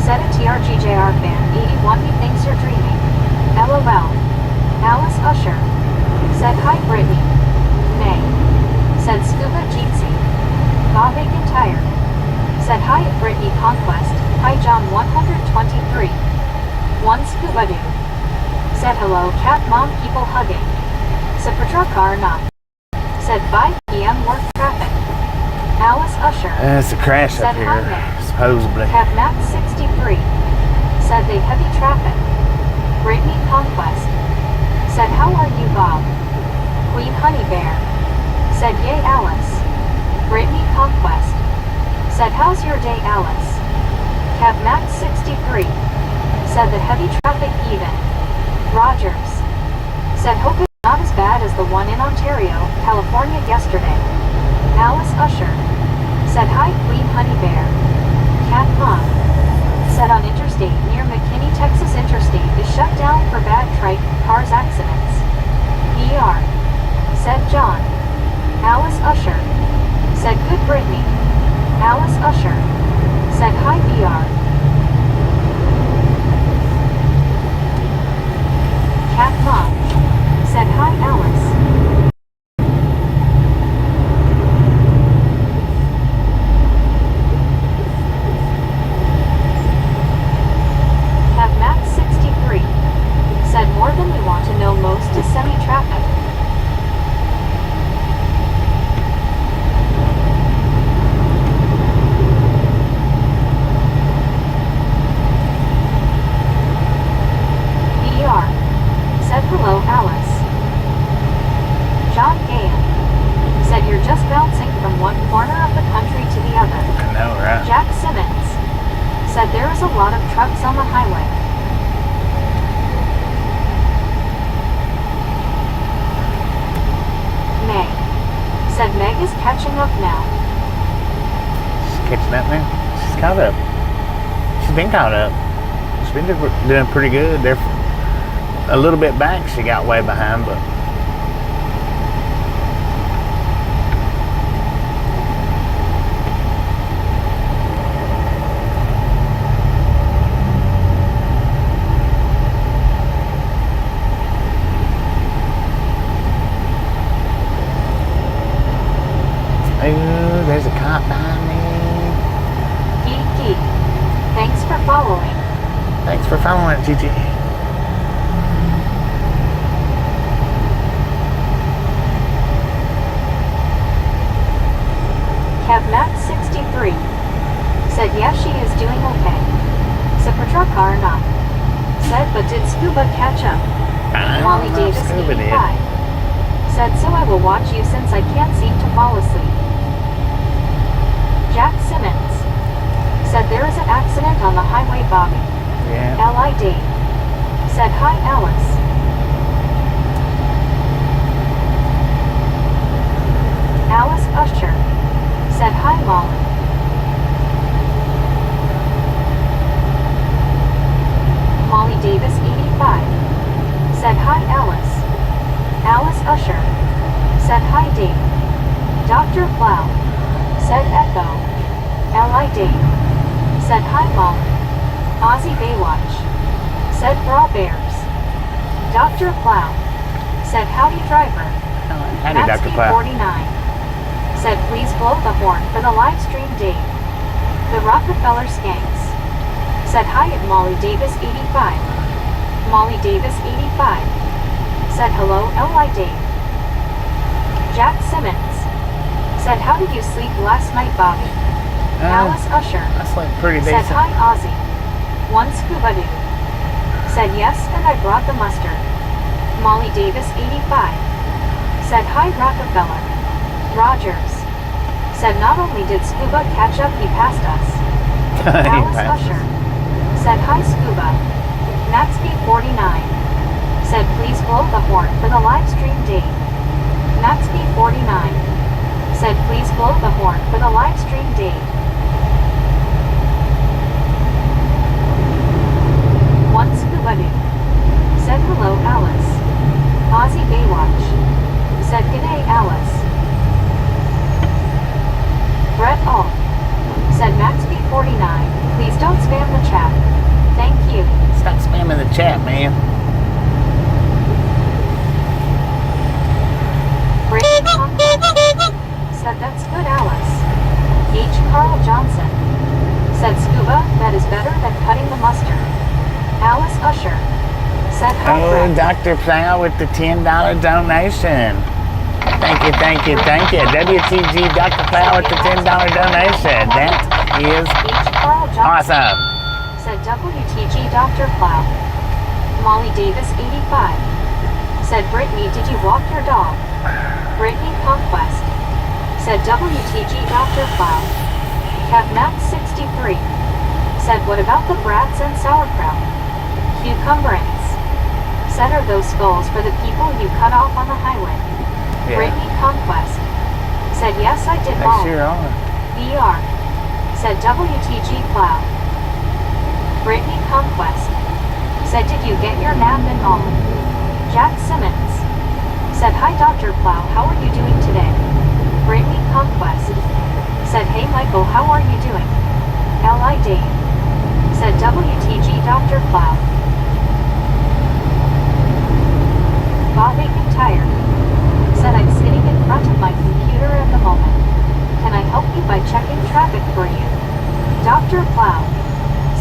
Said a TRGJR Fan 81 he thinks you're dreaming. LOL. Alice Usher. Said hi Brittany. May. Said Scuba Jeetsy. Bob Tire. Said hi at Brittany Conquest. Hi John 123. One Scuba Dude. Said hello Cat Mom, people hugging. Said car not. Said 5 p.m. work traffic. Alice Usher. It's a crash up Said hi, here, May. supposedly. Kev Max 63. Said they heavy traffic. Brittany Conquest. Said how are you Bob? Queen Honey Bear. Said yay Alice. Brittany Conquest. Said how's your day Alice? Kev Max 63. Said the heavy traffic even. Rogers. Said hope it's not as bad as the one in Ontario, California yesterday. Alice Usher. Said hi Queen Honey Bear. Cat Mom. Said on interstate near McKinney, Texas interstate is shut down for bad trike cars accidents. ER. Said John. Alice Usher. Said good Brittany. Alice Usher. Said hi BR. Cat Mom. Said hi Alice. Kev Max 63. Said more than we want to know most is semi-traffic. Said hello Alice. John Gahan. Said you're just bouncing from one corner of the country to the other. I know, right? Jack Simmons. Said there is a lot of trucks on the highway. May. Said Meg is catching up now. She's catching up now? She's caught up. She's been caught up. She's been doing pretty good. They're a little bit back, she got way behind, but ooh, there's a cop behind me. Geek. Thanks for following. Thanks for following, Gigi. Said yes, she is doing okay. Said Petrarca or not. Said, but did Scuba catch up? Molly Davis, Scuba 85. did. Said, so I will watch you since I can't seem to fall asleep. Jack Simmons. Said, there is an accident on the highway, Bobby. Yeah. L.I. Dave. Said, hi, Alice. Alice Usher. Said, hi, Molly. Molly Davis, 85. Said, hi, Alice. Alice Usher. Said, hi, Dave. Dr. Plow. Said, Echo. L.I. Dave. Said, hi, Molly. Ozzy Baywatch. Said, Bra Bears. Dr. Plow. Said, howdy, driver. Howdy, Dr. Plow. 49. Said, please blow the horn for the live stream, Dave. The Rockefeller Skanks. Said, hi at Molly Davis, 85. Molly Davis, 85. Said, hello, L.I. Dave. Jack Simmons. Said, how did you sleep last night, Bobby? Alice Usher. I slept pretty Said, decent. hi, Ozzy. One scuba dude. Said, yes, and I brought the mustard. Molly Davis, 85. Said, hi, Rockefeller. Rogers. Said, not only did Scuba catch up, he passed us. Alice Usher. Said, hi, Scuba. Natsby, 49. Said, please blow the horn for the live stream, Dave. Natsby, 49. Said, please blow the horn for the live stream, Dave. One scuba dude. Said, hello, Alice. Ozzy Baywatch. Said, g'day, Alice. Brett Alt. Said, Maxby, 49. Please don't spam the chat. Thank you. Stop spamming the chat, man. Brayden Conklin. Said, that's good, Alice. H. Carl Johnson. Said, Scuba, that is better than cutting the mustard. Alice Usher. Said, hi, Oh, Brett. Dr. Plow with the $10 donation. Thank you, thank you, thank you. WTG Dr. Plow with the $10 donation. That is H. Carl Johnson. awesome. Said, WTG Dr. Plow. Molly Davis, 85. Said, Brittany, did you walk your dog? Brittany Conquest. Said, WTG Dr. Plow. Capmax, 63. Said, what about the brats and sauerkraut? Cucumberance. Said, are those skulls for the people you cut off on the highway? Yeah. Brittany Conquest. Said, yes, I did, They Molly. sure are. ER. Said, WTG Plow. Brittany Conquest. Said, did you get your nap and all? Jack Simmons. Said, hi, Dr. Plow, how are you doing today? Brittany Conquest. Said, hey, Michael, how are you doing? L.I. Dave. Said, WTG Dr. Plow. Bob Aiken tired. Said, I'm sitting in front of my computer at the moment. Can I help you by checking traffic for you? Dr. Plow.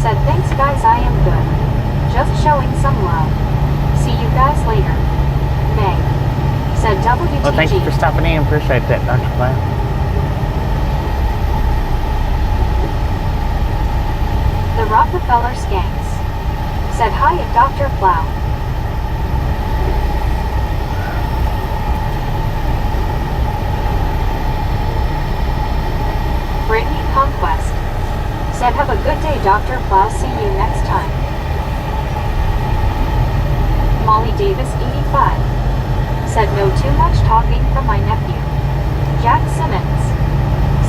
Said, thanks guys, I am good. Just showing some love. See you guys later. May. Said, WTG. Well, thank you for stopping in. Appreciate that, Dr. Plow. The Rockefeller Skanks. Said, hi at Dr. Plow. Brittany Conquest. Said, have a good day, Dr. Plow. See you next time. Molly Davis, 85. Said, no too much talking from my nephew. Jack Simmons.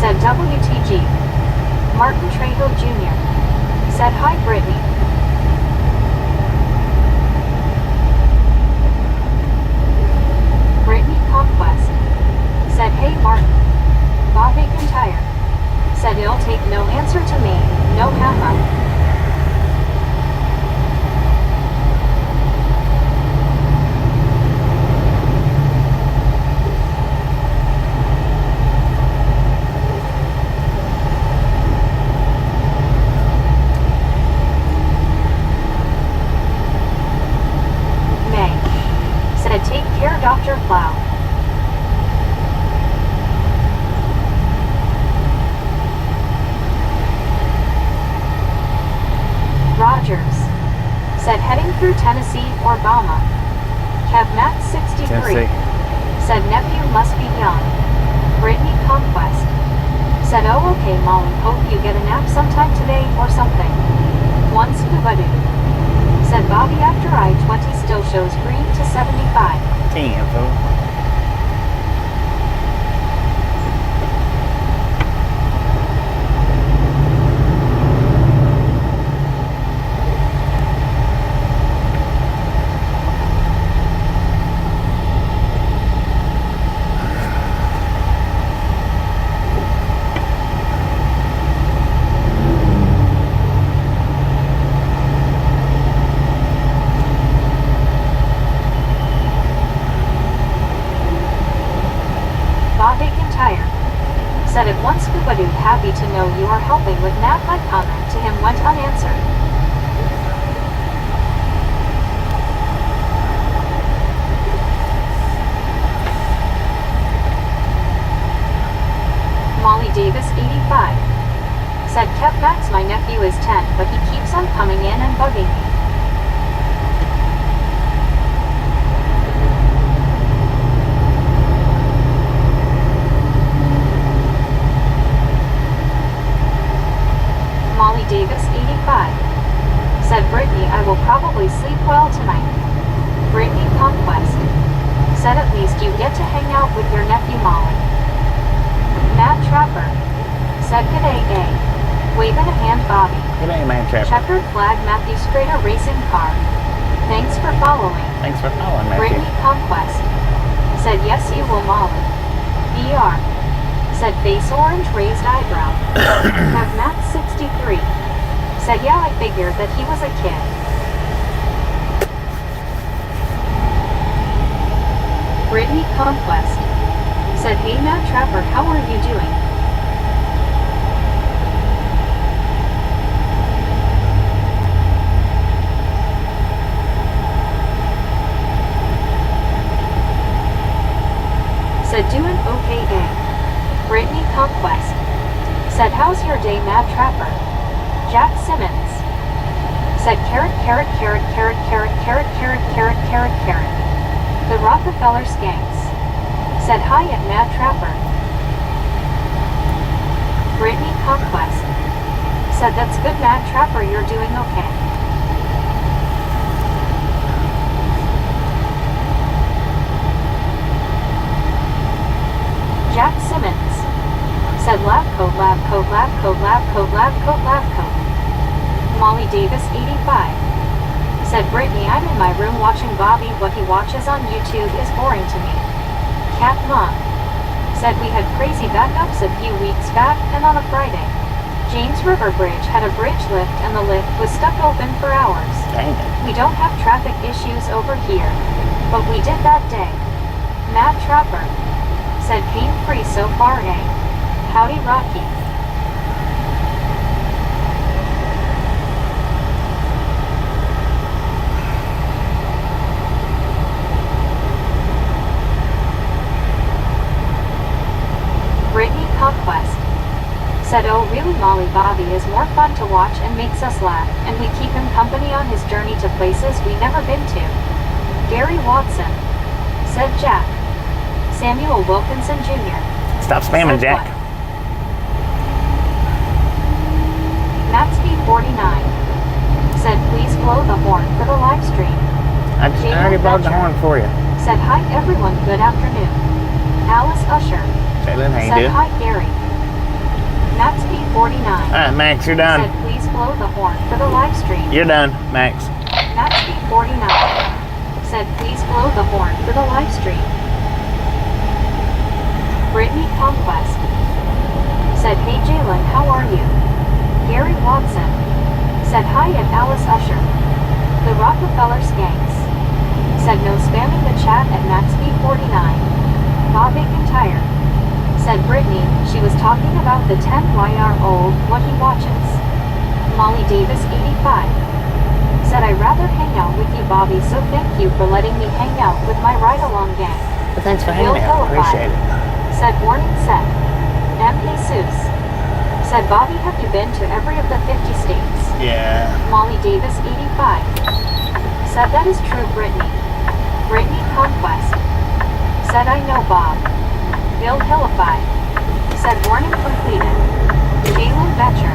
Said, WTG. Martin Trejo Jr. Said, hi, Brittany. Brittany Conquest. Said, hey, Martin. Bob Aiken tired. Said, it'll take no answer to me. No haha. Said, take care, Dr. Plow. through Tennessee or Bama. Kev Max 63 Tennessee. said nephew must be young. Brittany Conquest said, oh okay Molly, hope you get a nap sometime today or something. One scuba dude said Bobby after I-20 still shows green to 75. Damn, fool. Said at one scuba dude, happy to know you are helping with nap. My comment to him went unanswered. Molly Davis 85 said Kev Max, my nephew is 10 but he keeps on coming in and bugging me. Molly Davis 85 said Brittany, I will probably sleep well tonight. Brittany Conquest said at least you get to hang out with your nephew Molly. Matt Trapper said g'day gay, waving a hand Bobby. G'day, man, Trapper. Checkered flag Matthew Strader racing car. Thanks for following. Thanks for following, Matthew. Brittany Conquest said yes you will Molly. BR said face orange raised eyebrow. Have Matt 63 said yeah I figured that he was a kid. Brittany Conquest said hey Matt Trapper, how are you doing? Said doing okay gang. Brittany Conquest said how's your day Matt Trapper? Jack Simmons said carrot carrot carrot carrot carrot carrot carrot carrot carrot carrot. The Rockefeller Skanks said hi at Matt Trapper. Brittany Conquest said that's good Matt Trapper, you're doing okay. Jack Simmons said lab coat, lab coat, lab coat, lab coat, lab coat, lab coat. Molly Davis 85 said Brittany, I'm in my room watching Bobby. What he watches on YouTube is boring to me. Cat Mom said we had crazy backups a few weeks back and on a Friday. James River Bridge had a bridge lift and the lift was stuck open for hours. Dang it. We don't have traffic issues over here, but we did that day. Matt Trapper said pain-free so far, eh? Howdy Rocky. Brittany Conquest said oh really Molly, Bobby is more fun to watch and makes us laugh, and we keep him company on his journey to places we never been to. Gary Watson said Jack. Samuel Wilkinson Jr. Stop spamming, Jack. What? Matsby 49 said please blow the horn for the live stream. I already blowed the horn for you. Said hi everyone, good afternoon. Alice Usher Jalen, how you said doing? hi Gary. Matsby 49 Alright, Max, you're done. said please blow the horn for the live stream. You're done, Max. Matsby 49 said please blow the horn for the live stream. Brittany Conquest said hey Jalen, how are you? Gary Watson said hi at Alice Usher. The Rockefeller Skanks said no spamming the chat at Maxby49. Bob McIntyre said Brittany, she was talking about the 10-year-old, what he watches. Molly Davis 85 said I'd rather hang out with you Bobby, so thank you for letting me hang out with my ride-along gang. Well, thanks for Will hanging out. Philippi Appreciate it. said warning set. M. Jesus said Bobby, have you been to every of the 50 states? Yeah. Molly Davis 85 Said that is true, Brittany. Brittany Conquest. Said I know Bob. Bill Hillify. Said warning completed. Jalen Betcher.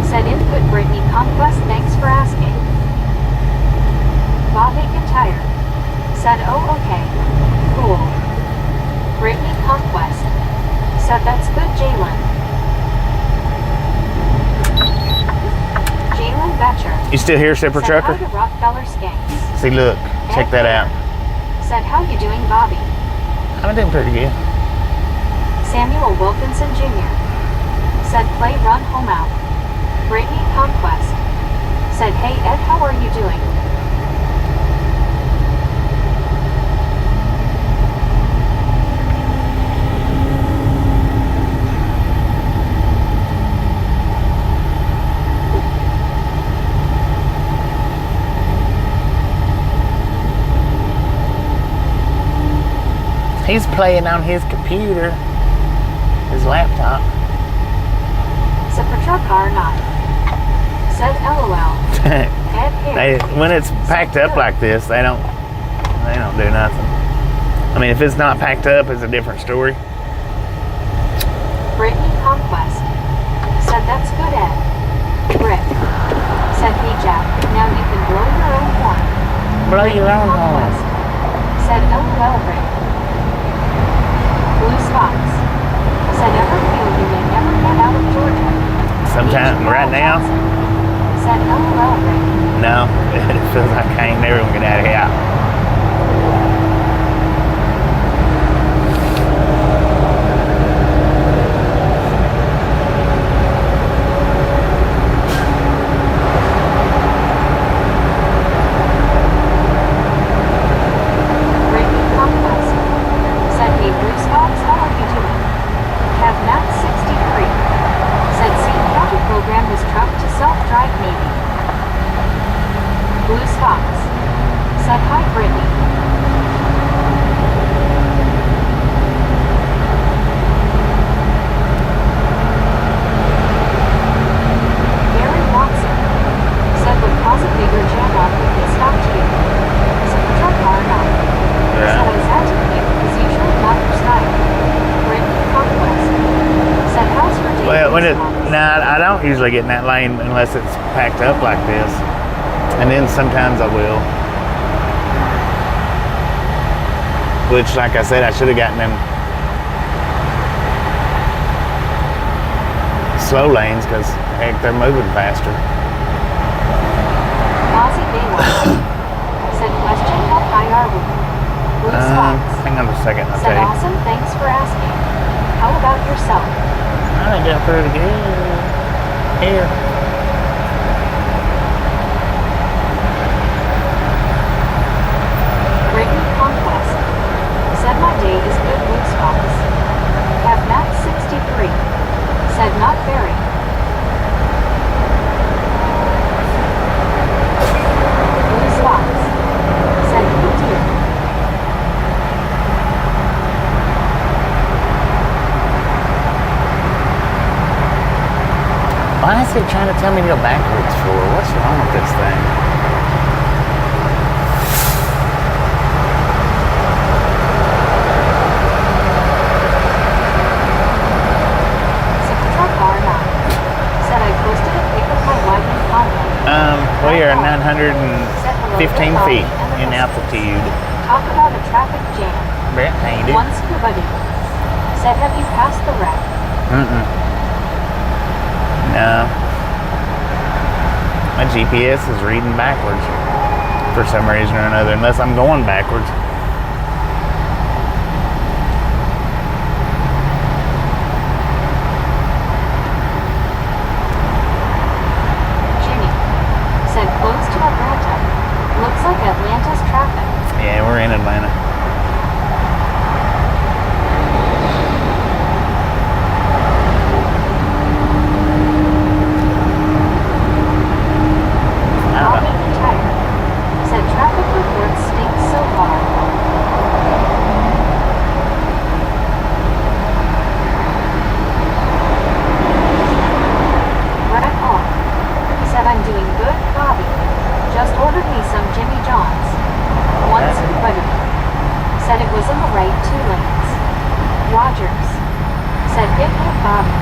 Said input Brittany Conquest, thanks for asking. Bob McIntyre. Said oh okay. Cool. Brittany Conquest. Said that's good, Jalen. Jalen Betcher. You still here, Shipper Said Trucker? how to Rockefeller Skanks. See, look, check that out. Said how you doing, Bobby? I'm doing pretty good. Samuel Wilkinson Jr. Said play run home out. Brittany Conquest. Said hey Ed, how are you doing? He's playing on his computer, his laptop. Said Patrol not. Said LOL. Ed here. When it's packed up like this, they don't do nothing. I mean, if it's not packed up, it's a different story. Brittany Conquest. Said that's good, Ed. Britt. Said hey Jack, now you can blow your own horn. Blow your own horn. Conquest. Said LOL Britt. Blue Spots. Said ever feel you may never get out of Georgia. Sometime right now, Said LOL Britt. no, it feels like I ain't never gonna get out of here. Brittany Conquest. Said hey Blue Spots, how are you doing? Have Matt 63. Said see how to program this truck to self-drive maybe. Blue Spots. Said hi Brittany. Gary Watson. Said would cause a bigger jam up if he stopped here. Said the truck car not. Said I was agitated because usually not your style. Brittany Conquest. Said how's your day? Well, Blue Spots? I don't usually get in that lane unless it's packed up like this, and then sometimes I will. Which, like I said, I should have gotten in slow lanes because heck, they're moving faster. Ozzy Baywatch. Said question, how high are we? Blue Spots. Hang on a second, I'll Said tell you. awesome, thanks for asking. How about yourself? I got pretty good. Here. Brittany Conquest. Said my day is good, Blue Spots. Have Matt 63. Said not very. Blue Spots. Said who dear. Why is it trying to tell me to go backwards for? What's wrong with this thing? Said the truck car not. Said I posted a pic of my wife in comment. We are 915 feet in altitude. Talk about a traffic jam. Brett, how you doing? One scuba dude. Said have you passed the wreck? No. My GPS is reading backwards for some reason or another, unless I'm going backwards. Jimmy. Said close to Atlanta. Looks like Atlanta's traffic. Yeah, we're in Atlanta. Bob McIntyre. Said traffic reports stink so far. Brett off. Said I'm doing good, Bobby. Just ordered me some Jimmy John. 2 lanes. Rogers said, hip hip Bobby.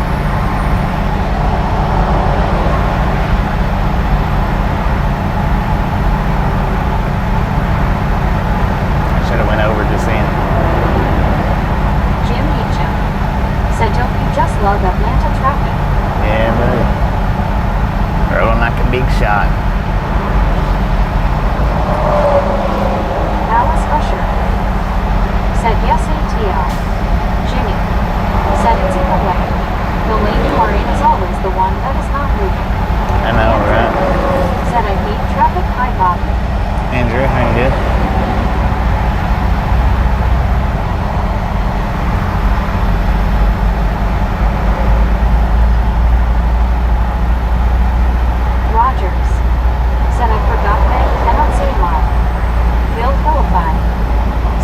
Should have went over just then. Jim Meacham said, don't you just love Atlanta traffic? Yeah, buddy. Rolling like a big shot. Alice Usher said, yes ATL. Jimmy said, it's in the way. The lane you are in is always the one that is not moving. I know, right? Said, I hate traffic. Hi Bob. Andrew, how you doing? Rogers said, I forgot Meg cannot say why. Bill Philippi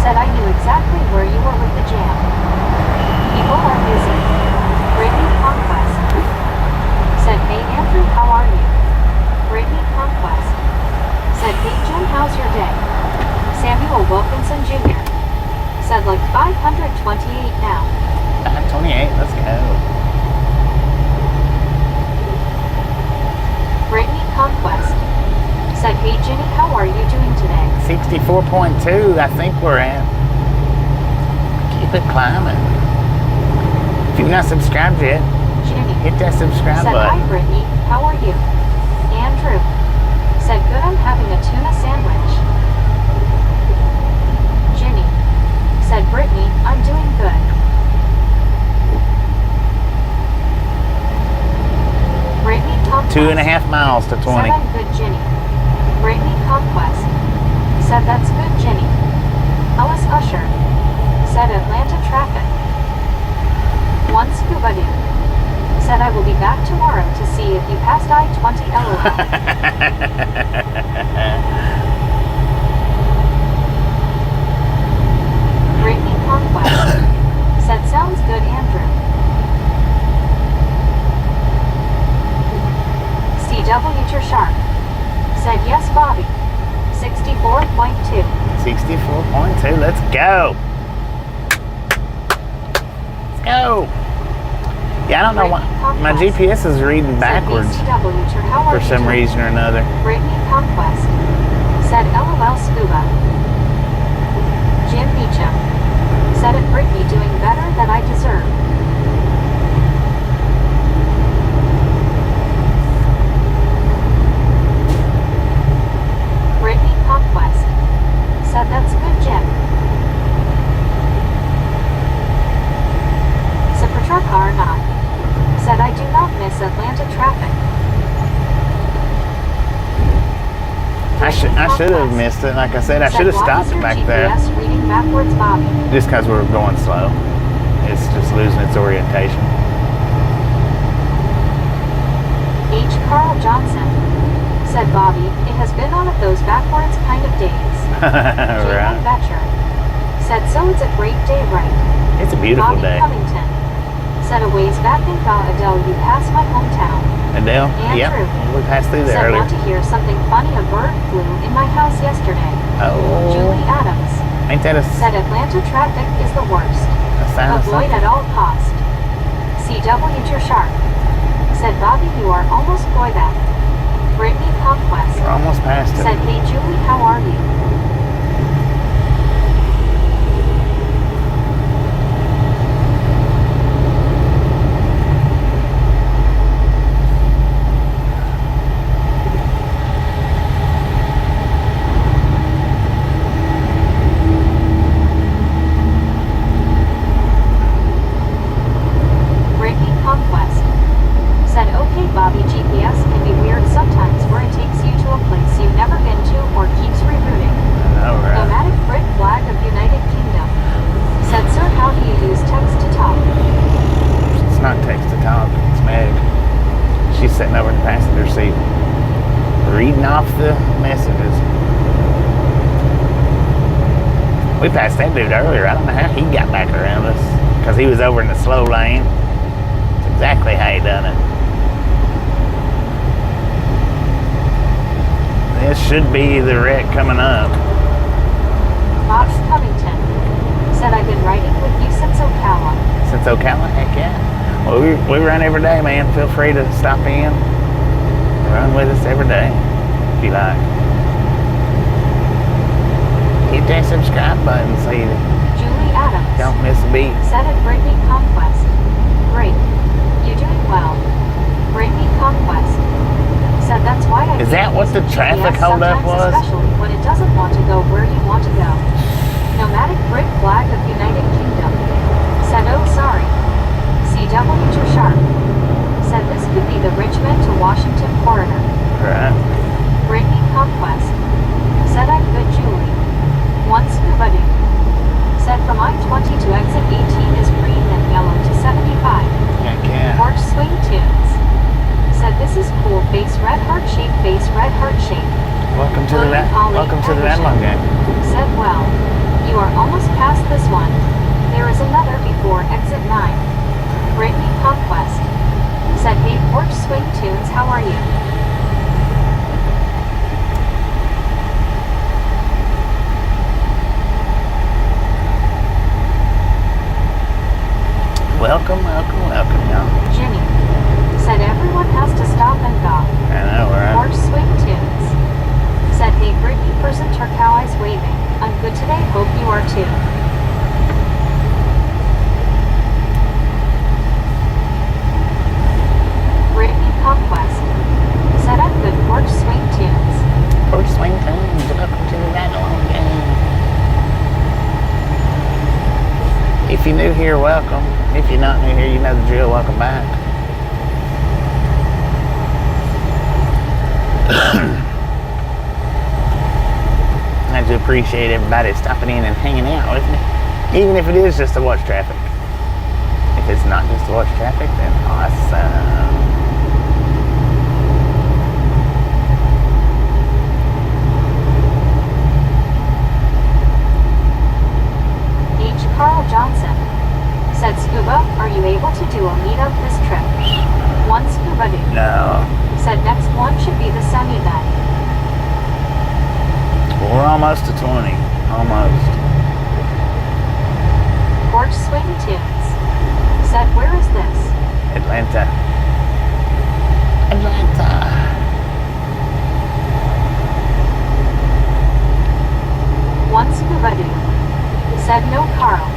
said, I knew exactly where you were with the jam. People are busy. Brittany Conquest said, hey Andrew, how are you? Brittany Conquest said, hey Jim, how's your day? Samuel Wilkinson Jr. said, like 528 now. 528, let's go. Brittany Conquest said, hey Jenny, how are you doing today? 64.2, I think we're at. Keep it climbing. If you've not subscribed yet, Jenny hit that subscribe said, button. hi Brittany, how are you? Andrew said, good, I'm having a tuna sandwich. Jenny said, Brittany, I'm doing good. Brittany Conquest 2.5 miles to 20. said, I'm good, Jenny. Brittany Conquest said, that's good, Jenny. Alice Usher said, Atlanta traffic. One Scuba Dude said, I will be back tomorrow to see if you passed I-20 LOL. Brittany Conquest said, sounds good, Andrew. CW Sharp said, yes, Bobby. 64.2. 64.2, let's go. Let's go. Yeah, I don't know why. My GPS is reading backwards for some reason or another. Brittany Conquest said, LOL Scuba. Jim Meacham said, it Brittany doing better than I deserve. Brittany Conquest said, that's good, Jim. Supertruck R9 said, I do not miss Atlanta traffic. I should have missed it. Like I said, I should have stopped back there. Reading backwards, Bobby. Just because we're going slow. It's just losing its orientation. H. Carl Johnson said, Bobby, it has been one of those backwards kind of days. Right. Jalen Betcher said, so it's a great day, right? It's a beautiful Bobby day. Covington said, a ways back in Adele, you passed my hometown. Adele? Yep. Andrew We passed through there said, earlier. want to hear something funny? A bird flew in my house yesterday. Oh. Julie Adams Ain't that a said, Atlanta traffic is the worst. sign of Avoid something? at all cost. CW Sharp said, Bobby, you are almost by that. Brittany Conquest We're almost past it. said, hey Julie, how are you? Brittany Conquest said, okay Bobby, GPS can be weird sometimes where it takes you to a place you've never been to or keeps rebooting. All right. Nomadic Brit flag of United Kingdom said, sir, how do you use text to talk? It's not text to talk. It's Meg. She's sitting over in the passenger seat, reading off the messages. We passed that dude earlier. I don't know how he got back around us because he was over in the slow lane. That's exactly how he done it. This should be the wreck coming up. Bobby Covington said, I've been writing we run every day, man. Feel free to stop in. Run with us every day if you like. Hit that subscribe button so you Julie Adams don't miss a beat. said at Brittany Conquest. Great. You doing well. Brittany Conquest said that's why I Is that what the traffic holdup was? Especially when it doesn't want to go where you want to go. Nomadic Brit flag of United Kingdom said, oh sorry. CW to Sharp said this could be the Richmond to Washington corridor. Right. Brittany Conquest said I'm good Julie. One scuba dude said from I-20 to exit 18 is green and yellow to 75. Heck yeah. Porch swing tunes said this is cool face red heart shape Welcome to the Radlon game. said well you are almost past this one. There is another before exit 9. Brittany Conquest said hey porch swing tunes how are you? Welcome, y'all. Jimmy said everyone has to stop and go. I know, right? Porch swing tunes said hey Brittany person turquoise eyes waving. I'm good today, hope you are too. Brittany Conquest said I'm good porch swing tunes. Porch swing tunes. Welcome to the Radlon game. If you're new here, welcome. If you're not new here, you know the drill. Welcome back. I do appreciate everybody stopping in and hanging out with me, even if it is just to watch traffic. If it's not just to watch traffic, then awesome. H. Carl Johnson said scuba, are you able to do a meetup this trip? One scuba dude No. said next one should be the semi then. We're almost to 20. Almost. Porch swing tunes said where is this? Atlanta. One scuba dude said no Carl.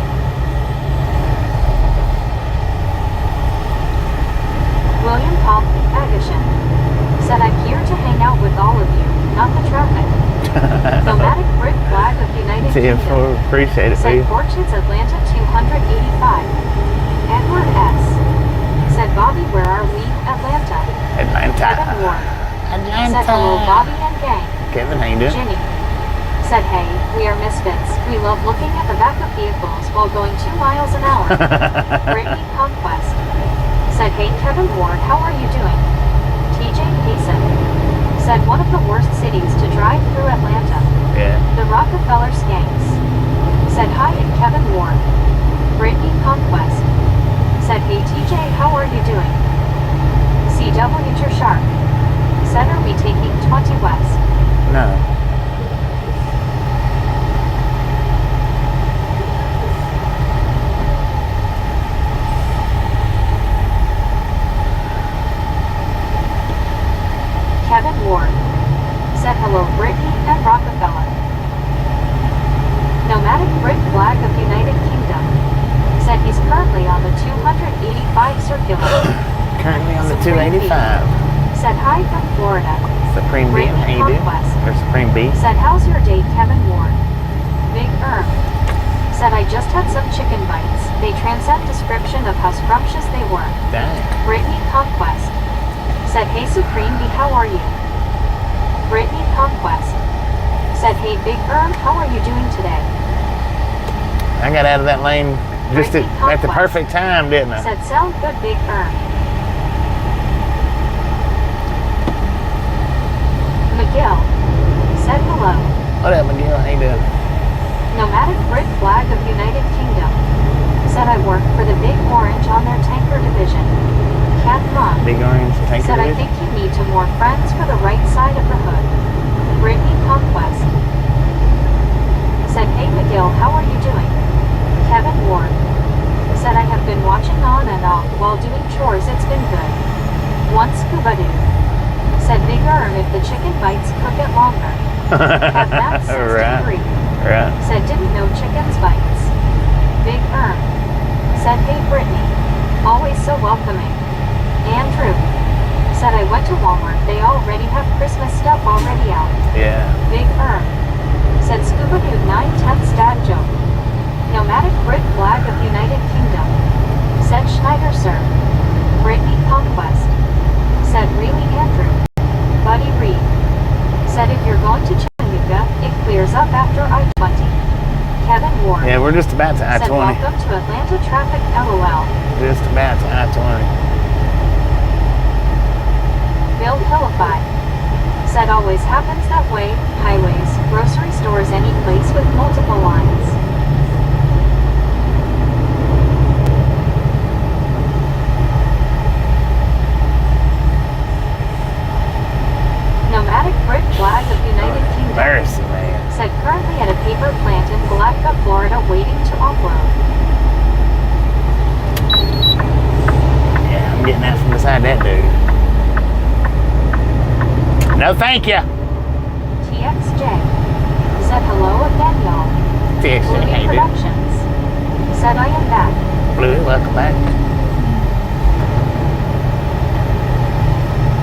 William Paul Agashan said I'm here to hang out with all of you, not the traffic. Nomadic Brit flag of United See you, Kingdom appreciate it, said Steve. Fortune's Atlanta 285. Edward S. said Bobby where are we? Atlanta. Kevin Ward said hello Bobby and gang. Kevin, how you doing? Ginny said hey, we are misfits. We love looking at the back of vehicles while going 2 miles an hour. Brittany Conquest said hey Kevin Ward, how are you doing? TJ Payson said one of the worst cities to drive through Atlanta. Yeah. The Rockefeller Skanks said hi and Kevin Ward. Brittany Conquest said hey TJ, how are you doing? CW to Sharp said are we taking 20 west? No. Kevin Ward said hello Brittany and Rockefeller. Nomadic Brit flag of United Kingdom said he's currently on the 285 circular. Currently on the Supreme 285. Said hi from Florida. Supreme B, how you doing? Or Supreme B. Said how's your day Kevin Ward? Big said I just had some chicken bites. They transcend description of how scrumptious they were. Dang. Brittany Conquest said hey Supreme B, how are you? Brittany Conquest said hey Big how are you doing today? I got out of that lane just Brittany at the Conquest perfect time, didn't I? said sound good Big McGill said hello. What up, McGill? How you doing? Nomadic Brit flag of United Kingdom said I work for the Big Orange on their tanker division. Cat Mom Big orange tanker said I division? think you need to more friends for the right side of the hood. Brittany Conquest said hey McGill, how are you doing? Kevin Ward Said I have been watching on and off while doing chores. It's been good. Once Scuba Dude. Said Big Erm, if the chicken bites, cook it longer. Have Max 63. Right. Said didn't know chickens bites. Big Erm. Said hey Brittany. Always so welcoming. Andrew. Said I went to Walmart. They already have Christmas stuff already out. Yeah. Big Erm. Said Scuba Dude 9/10 dad joke. Nomadic Brit flag of United Kingdom. Said Schneider sir. Brittany Conquest. Said really Andrew. Buddy Reed. Said if you're going to Chattanooga, it clears up after I-20. Kevin Ward. Yeah, we're just about to Said I-20. welcome to Atlanta traffic LOL. Just about to I-20. Bill Hillify. Said always happens that way. Highways, grocery stores, any place with multiple lines. Nomadic Brit flag of United Kingdom. Embarrassing, man. Said currently at a paper plant in Ocala, Florida, waiting to offload. Yeah, I'm getting out from beside that dude. No, thank you. TXJ. Said hello again, y'all. TXJ, Movie how you doing? Productions. Said I am back. Bluey, welcome back.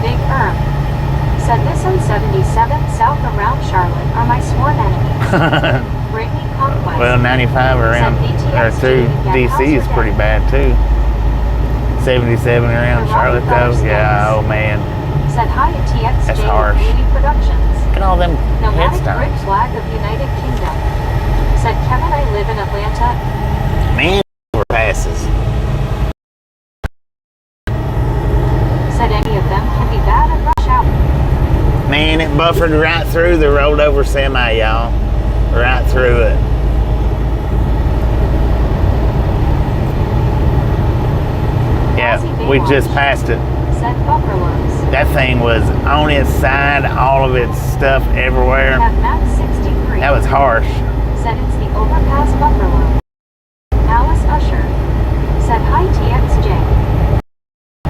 Big Erm. Said this on 77 South around Charlotte are my sworn enemies. Brittany Conquest. Well, 95 around, or through DC is pretty bad too. 77 around Charlotte though, yeah, oh man. Said hi to TXJ That's harsh. Movie Productions. Look at all them Nomadic Brit headstones. flag of United Kingdom. Said Kevin, I live in Atlanta. Man, overpasses. Said any of them can be bad at rush hour. Man, it buffered right through the rolled over semi, y'all. Right through it. Yeah, we just passed it. Said bufferloads. That thing was on its side, all of its stuff everywhere. Have Max 63. That was harsh. Said it's the overpass bufferload. Alice Usher. Said hi TXJ.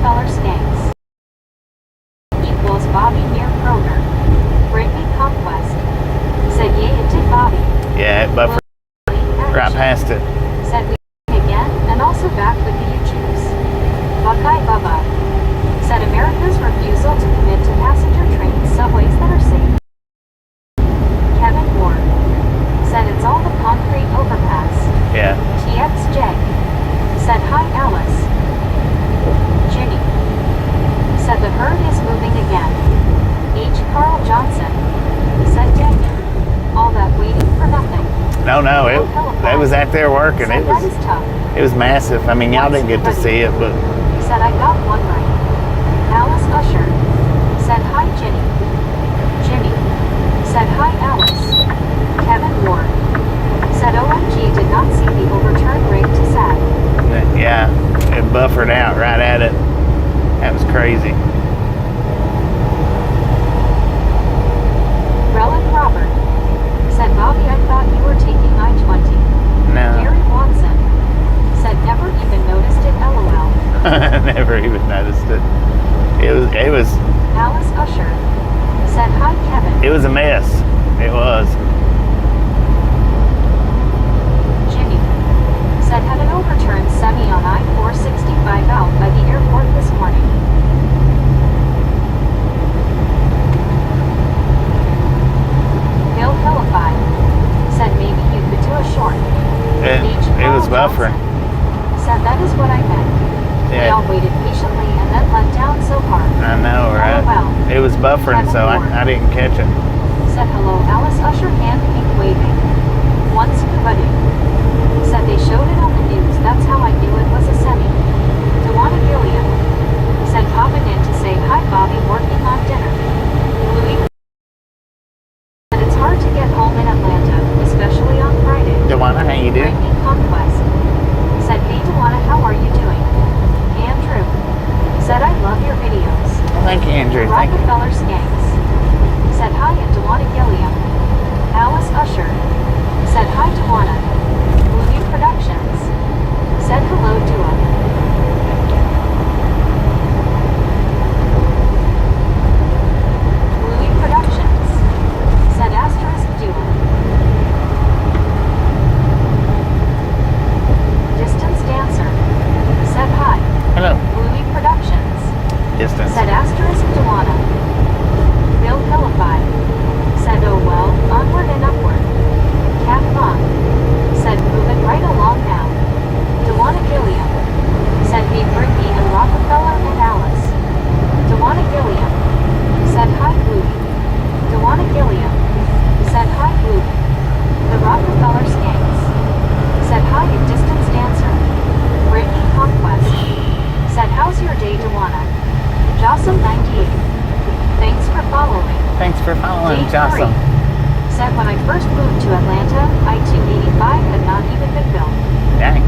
Feller Skanks. Equals Bobby near Kroger. Brittany Conquest. Said yay it did Bobby. Yeah, it buffered right past it. Said we again and also back with the YouTubes. Buckeye Bubba. Said America's refusal to commit to passenger trains, subways that are safe. Kevin Ward. Said it's all the concrete overpass. Yeah. TXJ. Said hi Alice. Ginny. Said the herd is moving again. H. Carl Johnson. Said dang it. All that waiting for nothing. No, it was out there working. Said It that is tough. was massive. I mean, y'all didn't get to see it, but Said I got one right. Alice Usher. Said hi Ginny. Jimmy. Said hi Alice. Kevin Ward. Said OMG did not see the overturned rate to sad. yeah, it buffered out right at it. That was crazy. Relic Robert. Said Bobby I thought you were taking I-20. No, Gary Watson. Said never even noticed it LOL. I never even noticed it. It was Alice Usher. Said hi Kevin. it was a mess. It was. Jimmy. Said had an overturned semi on I-465 out by the airport this morning. Bill Hillify. Said maybe you could do a short. It was buffering. Said that is what I meant. We Yeah, all waited patiently and then let down so hard. I know, right? LOL. It was buffering, so I didn't catch it. Said hello Alice Usher hand pink waving. One Scuba Dude. Said they showed it on the news, that's how I knew it was a semi. Dewana Gilliam. Said popping in to say hi Bobby working on dinner. Louis. Said it's hard to get home in Atlanta, especially on Friday. Dewana, how you doing? Brittany Conquest. Said hey Dewana, how are you doing? Andrew. Said I love your videos. Thank you, Andrew. Thank you. Rockefeller Skanks. Said hi at Dewana Gilliam. Alice Usher. Said hi Dewana. Movie Productions. Said hello awesome. Said when I first moved to Atlanta, I-285 had not even been built. Dang.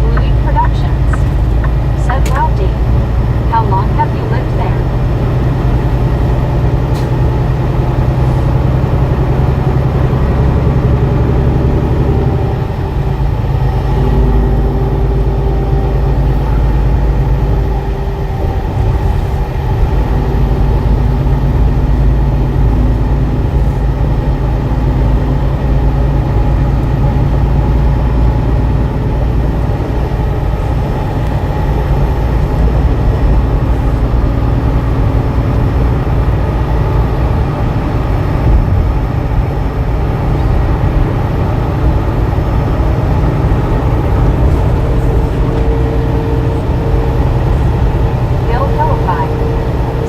Louis Productions. Said wow Dave. How long have you lived there? Bill Hillify.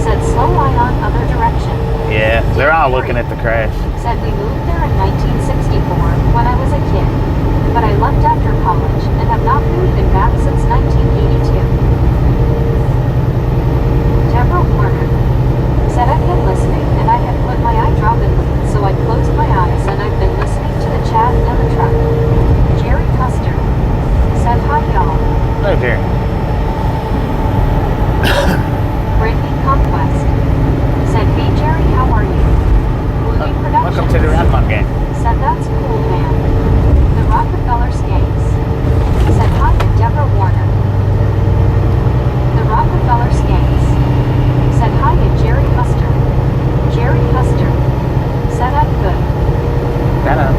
Said slow eye on other direction. Yeah, they're all looking at the crash. Said we moved there in 1964 when I was a kid, but I left after college and have not moved been back since 1982. Deborah Warner said I've been listening and I had put my eye drop in lead, so I closed my eyes and I've been listening to the chat in the truck. Jerry Custer said hi y'all. Hello, Jerry. Brittany Conquest said hey Jerry, how are you? Movie Productions Welcome to the Rockmont game. said that's cool man. The Rockefeller Skates said hi to Deborah Warner. The Rockefeller Skates said hi to Jerry Custer. Jerry Custer said I'm good. Got up.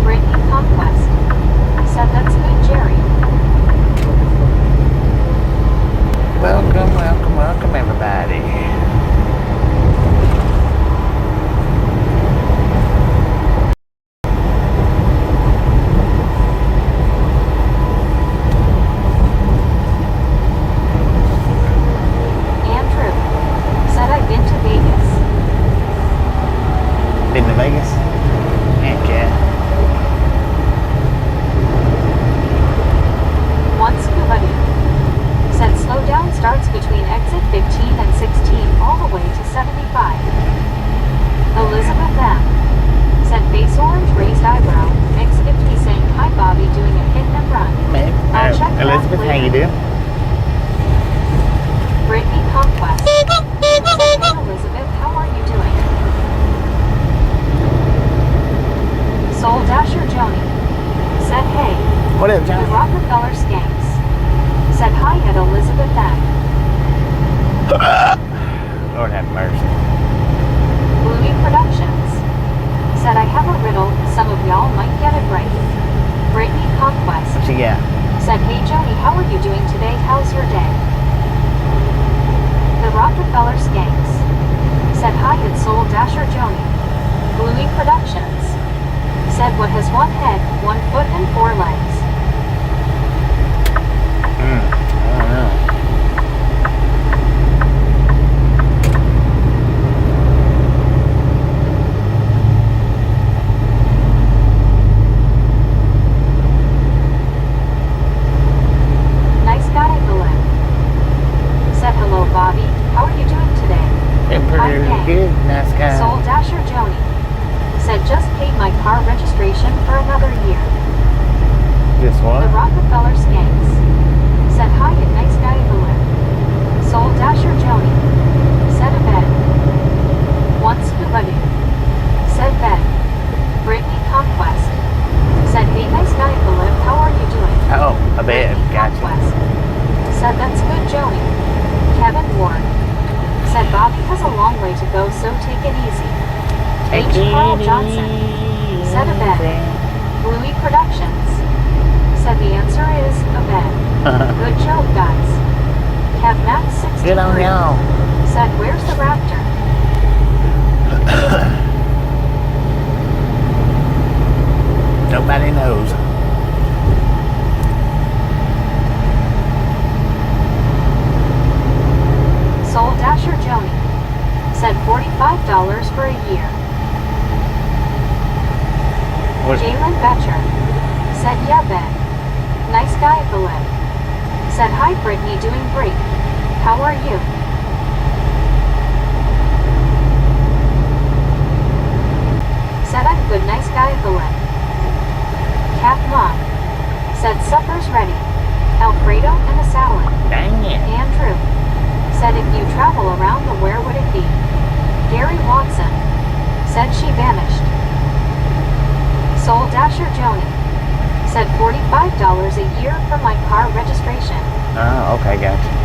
Brittany Conquest said that's good Jerry. Welcome, welcome, welcome, everybody. Andrew said I've been to Vegas. Been to Vegas? Heck yeah. One Scuba Dude said slow down starts between exit 15 and 16 all the way to 75. Elizabeth M. said face orange raised eyebrow. Mix 50 saying hi Bobby doing a hit and run. Man, I'll check that Elizabeth, how later. you doing? Brittany Conquest said hey Elizabeth, how are you doing? Soul Dasher Joni said hey. What up, The John? Rockefeller Skanks said hi at Elizabeth M. Lord have mercy. Louis Productions said I have a riddle, some of y'all might get it right. Brittany Conquest What you got? said hey Joni, how are you doing today? How's your day? The Rockefeller Skanks said hi at Soul Dasher Joni. Louis Productions said what has one head, 1 foot and 4 legs. I don't know. Nice guy Balloon said hello Bobby, how are you doing today? Been Hi, pretty gang. good. Nice guy. Soul Dasher Joni said just paid my car registration for another year. This The one? Rockefeller Skanks said hi and nice guy Balloon. Soul Dasher Joni said a bed. One Scuba Dude said bed. Brittany Conquest said hey nice guy Balloon, how are you doing? Oh, a bed. Brittany Gotcha. Conquest said that's good Joni. Kevin Ward said Bobby has a long way to go, so take it easy. H. Carl Johnson said a bed. Louis Productions said the answer is a bed. Good job, guys. Kev Max 63 Good on y'all. said where's the raptor? Nobody knows. for a year. What? Jalen Betcher said, yeah, Ben. Nice guy at the lip. Said, hi, Brittany, doing great. How are you? Said, I'm good, nice guy at the lip. Cat Mom said, supper's ready. Alfredo and a salad. Dang it. Andrew said, if you travel around the where would it be? Gary Watson said she vanished. Soul Dasher Joni said $45 a year for my car registration. Oh, okay, gotcha.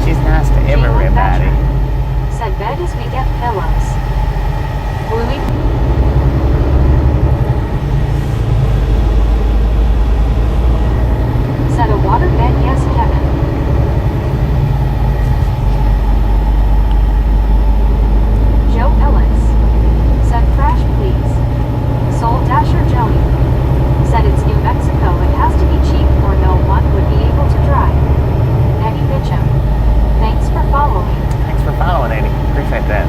She's nice to everybody. Said bed as we get pillows. Bluey said a water bed, yes, Kevin. Joe Ellis said crash please. Soul Dasher Joni said it's New Mexico, it has to be cheap or no one would be able to drive. Eddie Mitchum, thanks for following. Thanks for following, Eddie. Appreciate that.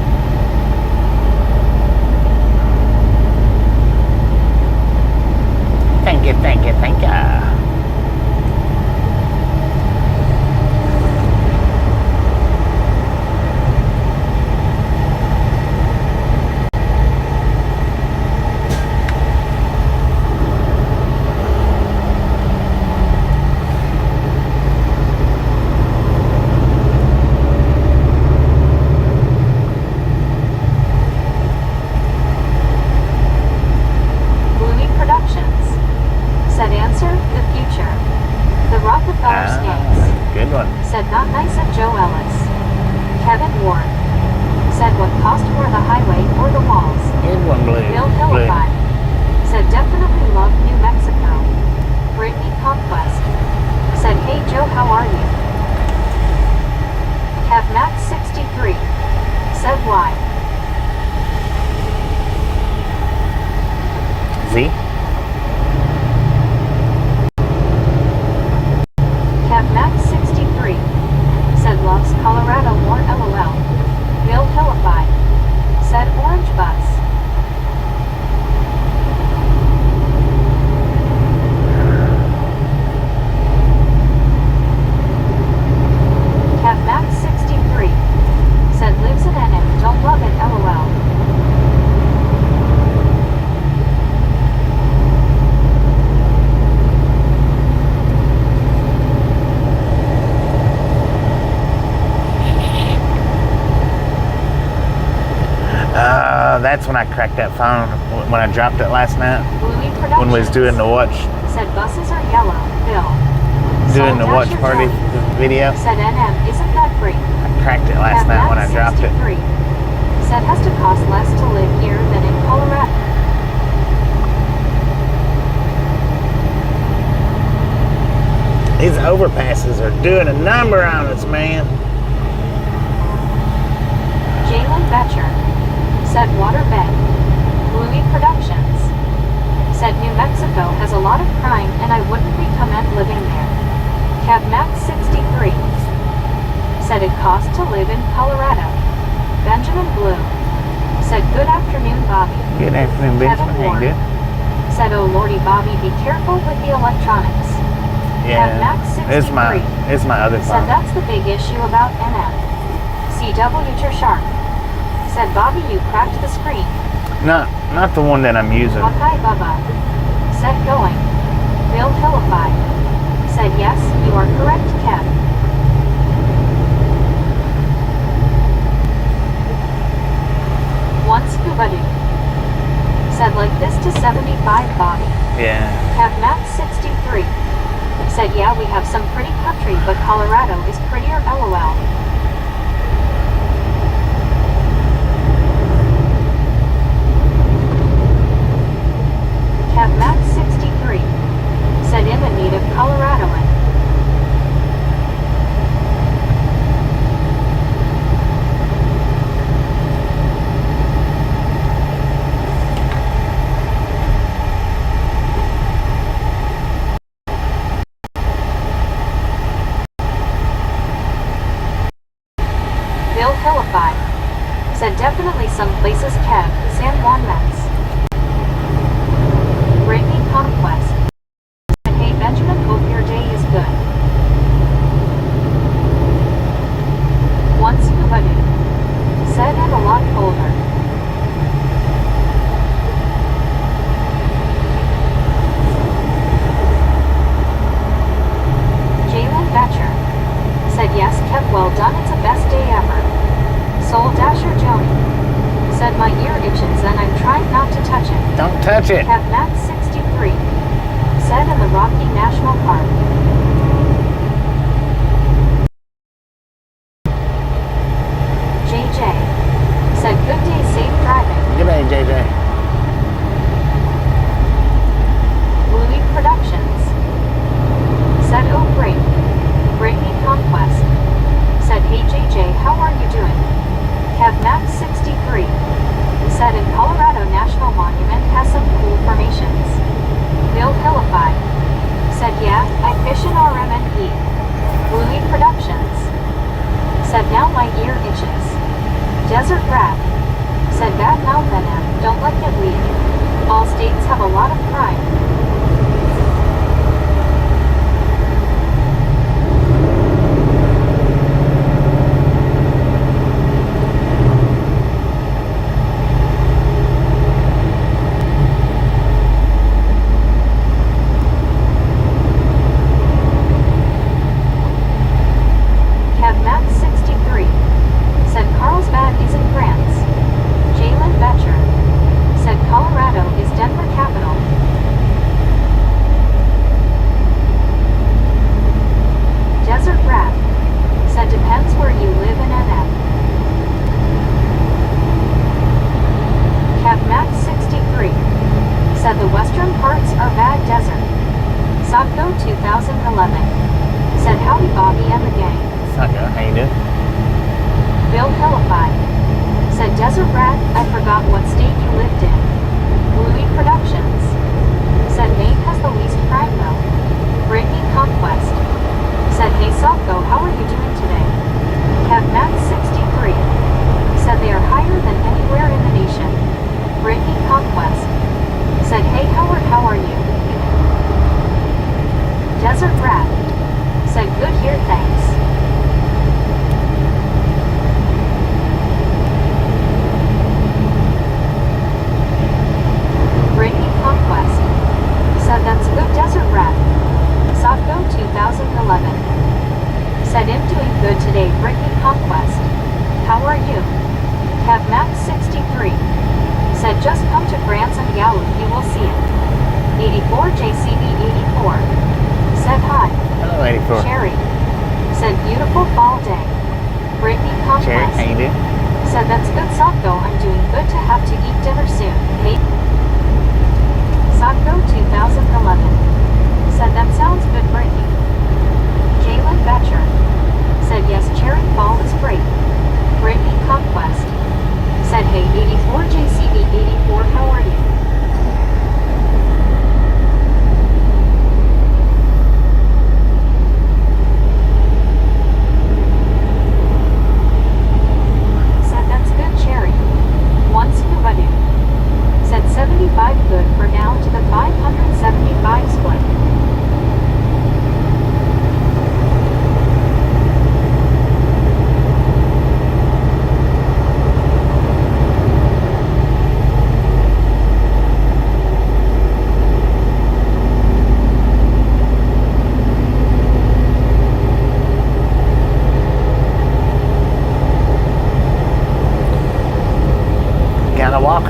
Thank you. Said not nice of Joe Ellis. Kevin Ward said what cost more the highway or the walls. Good one, Blue. Bill Philippi said definitely love New Mexico. Brittany Conquest said hey Joe, how are you? Kev Max 63 said why? Z? Kev Max 63 said loves Colorado more LOL. Bill Philippi said orange bus. Kev Max 63 said lives in NM, don't love it LOL. That's when I cracked that phone, when I dropped it last night, when we was doing the watch. Said buses are yellow, Bill. Doing the watch party video. Said NM, isn't that great? I cracked it last night when I dropped it. Said has to cost less to live here than in Colorado. These overpasses are doing a number on us, man. Jalen Betcher said waterbed. Bluey Productions said New Mexico has a lot of crime and I wouldn't recommend living there. Kev Max 63 said it costs to live in Colorado. Benjamin Blue said good afternoon, Bobby. Good afternoon, Benjamin. How you doing? Said oh lordy, Bobby, be careful with the electronics. Yeah, Kev Max 63 it's my other phone. said that's the big issue about NM. CW Sharp Said Bobby, you cracked the screen. Not the one that I'm using. Hawkeye Bubba. Said going. Bill Hillify. Said yes, you are correct, Kev. One Scuba Doo. Said like this to 75 Bobby. Yeah. Kev Max 63. Said yeah, we have some pretty country, but Colorado is prettier, LOL. Kev Max 63. Said I'm a native Coloradoan. Bill Hillify. Said definitely some places, Kev. San Juan Mets. Breaking Conquest. And hey Benjamin, hope your day is good. One Scuba Doo. Said and a lot colder. Jalen Betcher. Said yes, Kev, well done, it's the best day ever. Soul Dasher Joni. Said my ear itches and I'm trying not to touch it. Don't touch it. Kev Max 63. Said in the Rocky National Park. JJ. Said good day, safe driving. Good day, JJ. Louis Productions. Said oh great. Breaking Conquest. Said hey JJ, how are you doing? Kev Max 63. Said in Colorado National Monument has some cool formations. Bill Hillify. Said yeah, I fish in RMNP. Louis Productions. Said now my ear itches. Desert Rat. Said bad mouth NM, don't let it lead. All states have a lot of crime. Kev Max 63. Said Carlsbad is in France. Jalen Betcher. Said Colorado is Denver capital. Desert Rat. Said depends where you live in NF. Kev Max 63. Said the western parts are bad desert. Socko 2011. Said howdy Bobby and the gang. Sucker, how you doing? Bill Hillify. Said Desert Rat, I forgot what state you lived in. Louis Productions. Said Maine has the least crime though. Breaking Conquest. Said hey Socko, how are you doing today? Kev Max 63. Said they are higher than anywhere in the nation. Breaking Conquest. Said hey Howard, how are you? Desert Rat. Said good here, thanks. Breaking Conquest. Said that's good, Desert Rat. Socko 2011. Said I'm doing good today, Breaking Conquest. How are you? Kev Max 63. Said just come to France and Gallup, you will see it. 84 JCB 84. Said hi. Hello, 84. Cherry. Said beautiful fall day. Breaking Conquest. Cherry, how you doing? Said that's good, Socko, I'm doing good to have to eat dinner soon. Hey. Socko 2011. Said that sounds good, Breaking. Jalen Betcher. Said yes, cherry fall is great. Breaking Conquest. Said hey 84 JCB 84, how are you? Said that's good, Cherry. One Scuba Doo. Said 75 good for down to the 575 split.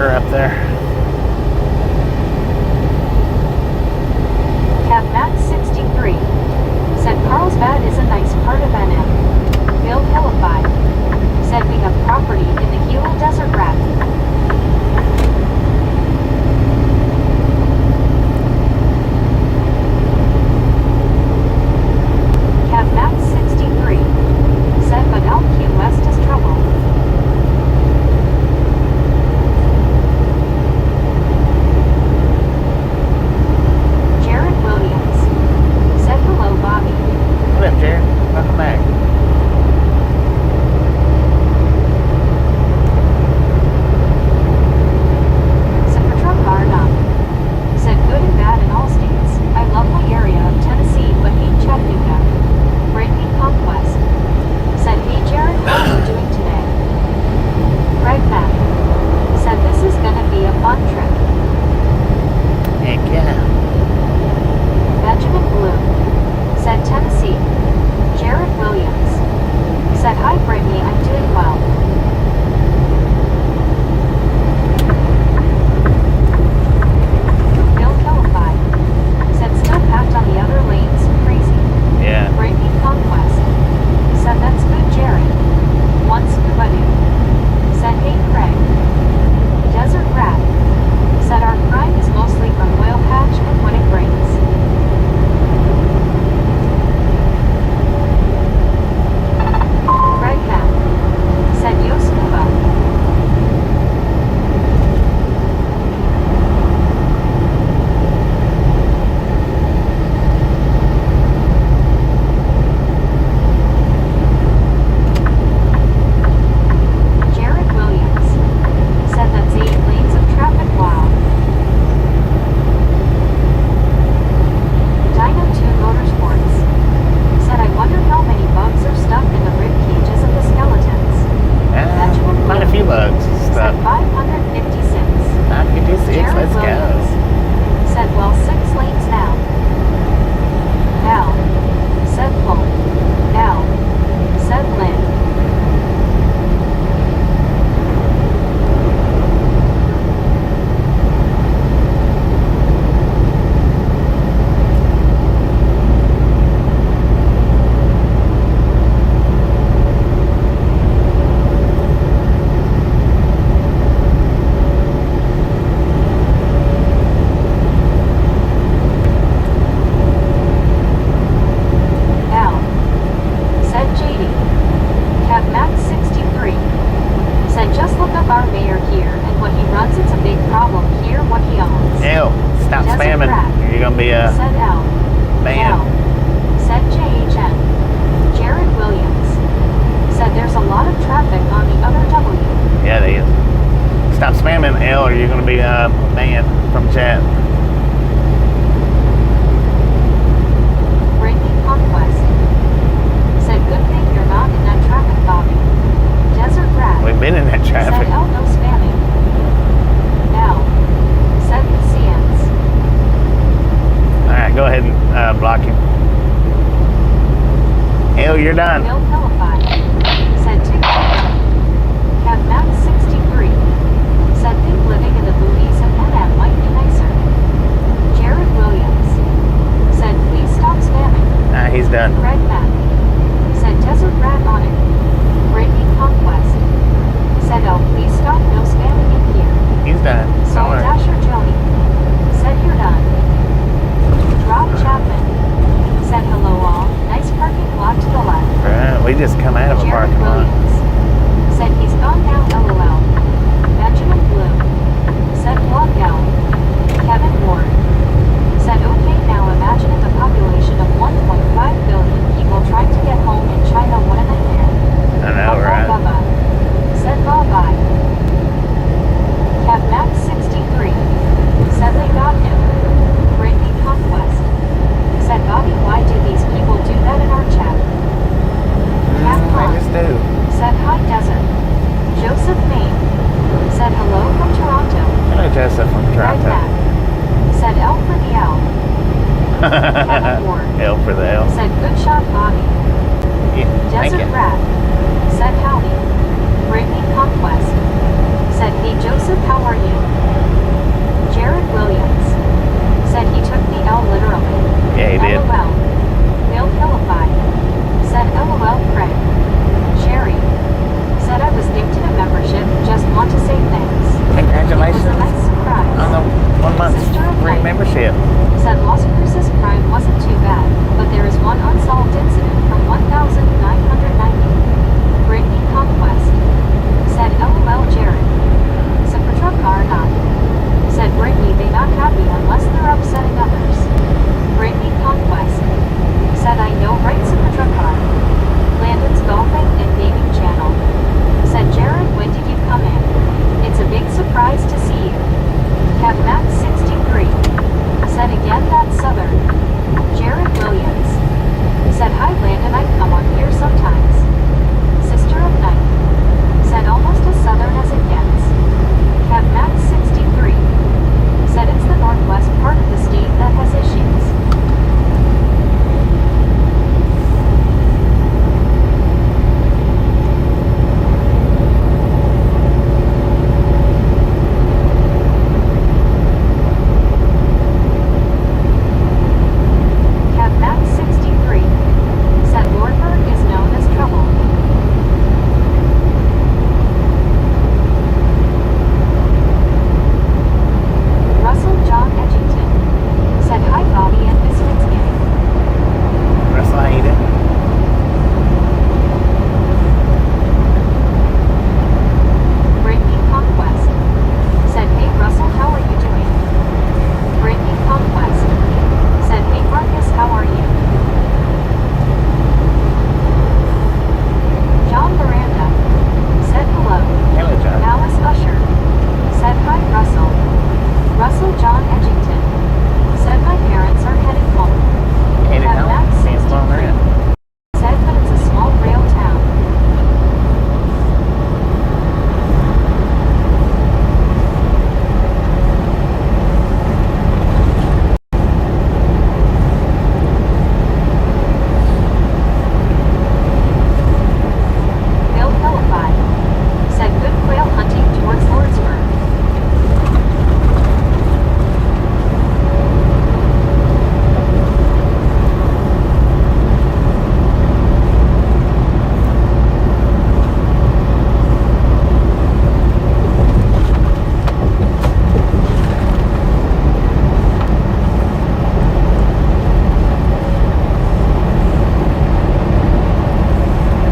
water up there. CapMax63 said Carlsbad is a nice part of NM. Bill Helify said we have property in the Gila Desert Rat. CapMax63 said but LQ West is trouble. Jared Williams said hello, Bobby. What up, Jared? Welcome back. Sepatra Varna said good and bad in all states. I love my area of Tennessee, but hate Chattanooga. Brittany Conquest said, hey Jared, how are you doing today? Greg Mack said this is gonna be a fun trip. Heck yeah. Benjamin Blue said Tennessee. Jared Williams said hi Brittany, I'm doing well. Bill Helify said still packed on the other lanes, crazy. Yeah. Brittany Conquest said that's good Jared. Once Kubadu said hey Craig. Desert Rat said our crime is mostly from oil patch and what it brings. Greg Mack said yo scuba. Jared Williams said that's 8 lanes of traffic. Wow. Dino 2 Motorsports said I wonder how many bugs are stuck in the rib cages of the skeletons. Benjamin Quite a Blue few bugs and said stuff. 556. 556, Jared let's go. Williams said well 6 lanes now. Al said full. Al said Lynn. Al said JD. CapMax63 said just look up our mayor here and what he runs, it's a big problem here what he owns. Ew, stop Desert spamming. Rat You're gonna be said Al. banned. Al said JHN. Jared Williams said there's a lot of traffic on the other W. Yeah, they is. Stop spamming L or you're gonna be banned from chat. Brittany Conquest said good thing you're not in that traffic, Bobby. Desert Rat We've been in that traffic. said L no spamming. L said CNs. Alright, go ahead and block him. L, you're done. Bill Helify said TikTok. CapMax63 said think living in the boonies of NM might be nicer. Jared Williams said please stop spamming. Nah, he's done. Greg Mack said Desert Rat on it. Brittany Conquest said oh please stop no spamming in here. He's done. Saul Don't worry. Dasher Joni said you're done. Rob Chapman said hello all. Nice parking lot to the left. Right, we just come out of a Jared parking lot. Williams said he's gone now LOL. Benjamin Blue said vlog down. Kevin Ward said okay now imagine if a population of 1.5 billion people trying to get home in China, what a nightmare. I know, right? Bubba said bye-bye. CapMax63 said they got him. Brittany Conquest said Bobby why do these people do that in our chat? Cat I Pond just do. said hi Desert. Joseph Maine said hello from Toronto. Hello, Joseph from Right Toronto. back. Said L for the L. Kevin Ward L for the L. said good shot Bobby. are you? Jared Williams said he took the L literally. Yeah, he did. LOL. Bill Philippi said LOL Craig. Sherry said I was gifted a membership, just want to say thanks. Congratulations It was a nice surprise. on the 1 month Sister of free Light membership. said Las Cruces crime wasn't too bad, but there is one unsolved incident from 1990. Brittany Conquest said LOL Jared. Super car not. Said Brittany they not happy unless they're upsetting others. Brittany Conquest said I know right Super car. Landon's golfing and gaming channel. Said Jared when did you come in? It's a big surprise to see you. Kev Max 63 said again that's Southern. Jared Williams said hi Landon I come on here sometimes. Sister of Night said almost as Southern as it gets. Kev Max 63 said it's the northwest part of the state that has issues. Kev Max 63 said Lordberg is known as trouble. Russell John Edgington said hi Bobby and Misfits gang. Russell, how you doing? Brittany Conquest said hey Russell how are you doing? Brittany Conquest said hey Marcus how are you? John Miranda said hello. Hello, John. Alice Usher said hi Russell. Russell John Edgington said my parents are headed home. Headed Kev home? Max Seems long 63 around. said but it's a small rail town. Bill Philippi said good quail hunting towards Lordsburg.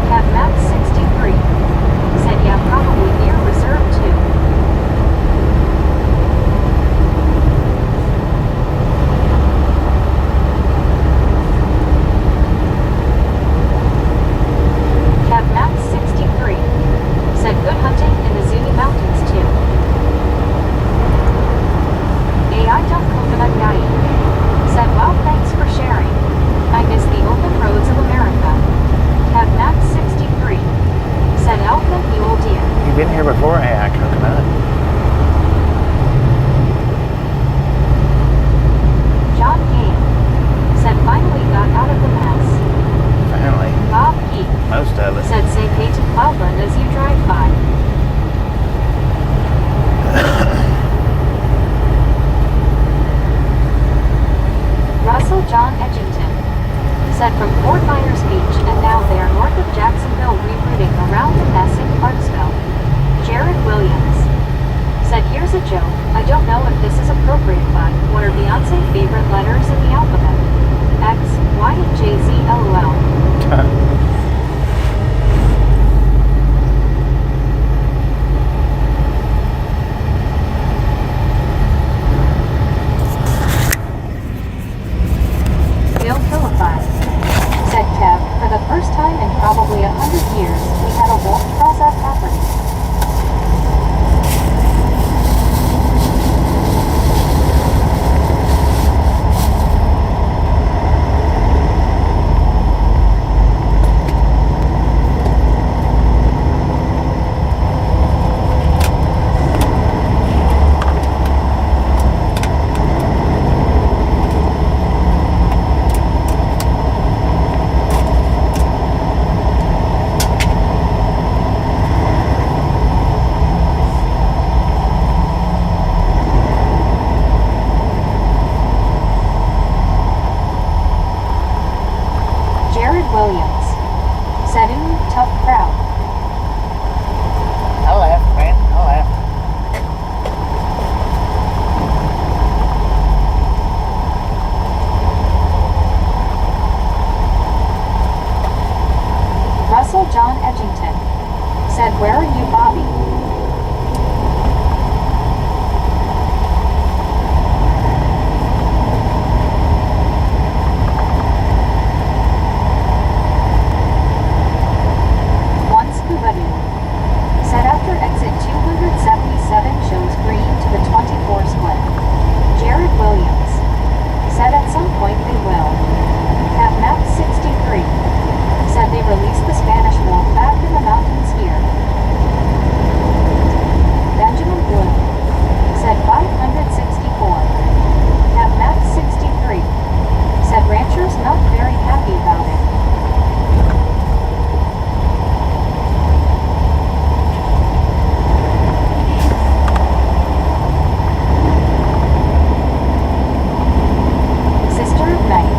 Kev Max 63 said yeah probably near Reserve 2. Kev Max 63 said good hunting in the Zuni Mountains too. AI Dump Coconut Guy said wow thanks for sharing. I miss the open roads of America. Kev Max 63 said elk and mule deer. You've been here before, AI Coconut. John Game said finally got out of the mess. Finally, Bob Heath most of us. said say hey to Cloudland as you drive by. Russell John Edgington said from Fort Myers Beach and now they are north of Jacksonville rerouting around the mess in Clarksville. Jared Williams said here's a joke, I don't know if this is appropriate but what are Beyonce's favorite letters in the alphabet? X, Y, and Jay-Z LOL. Bill Philippi said Kev, for the first time in probably 100 years, we had a wolf cross our property. Proud. I laughed, man. I laughed. Russell John Edgington said, "Where are you, Bobby?" One Scuba Dude said, "After exit 277 shows green to the 24 split." Jared Williams said, "At some point they will." At map 63 said, "They released the Spanish wolf back in the mountains here." Benjamin Bloom said 564. At map 63 said, "Ranchers not very happy about it." Sister of Night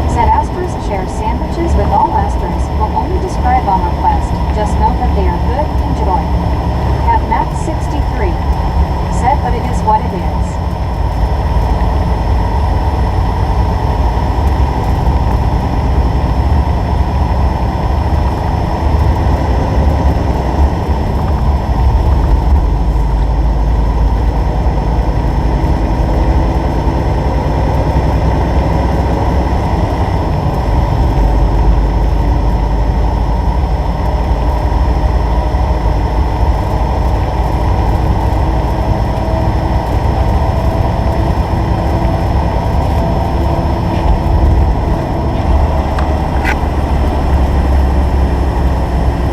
said, "Astros share sandwiches with all Astros. Will only describe on request. Just know that they are good. Enjoy." At map 63 said, "But it is what it is."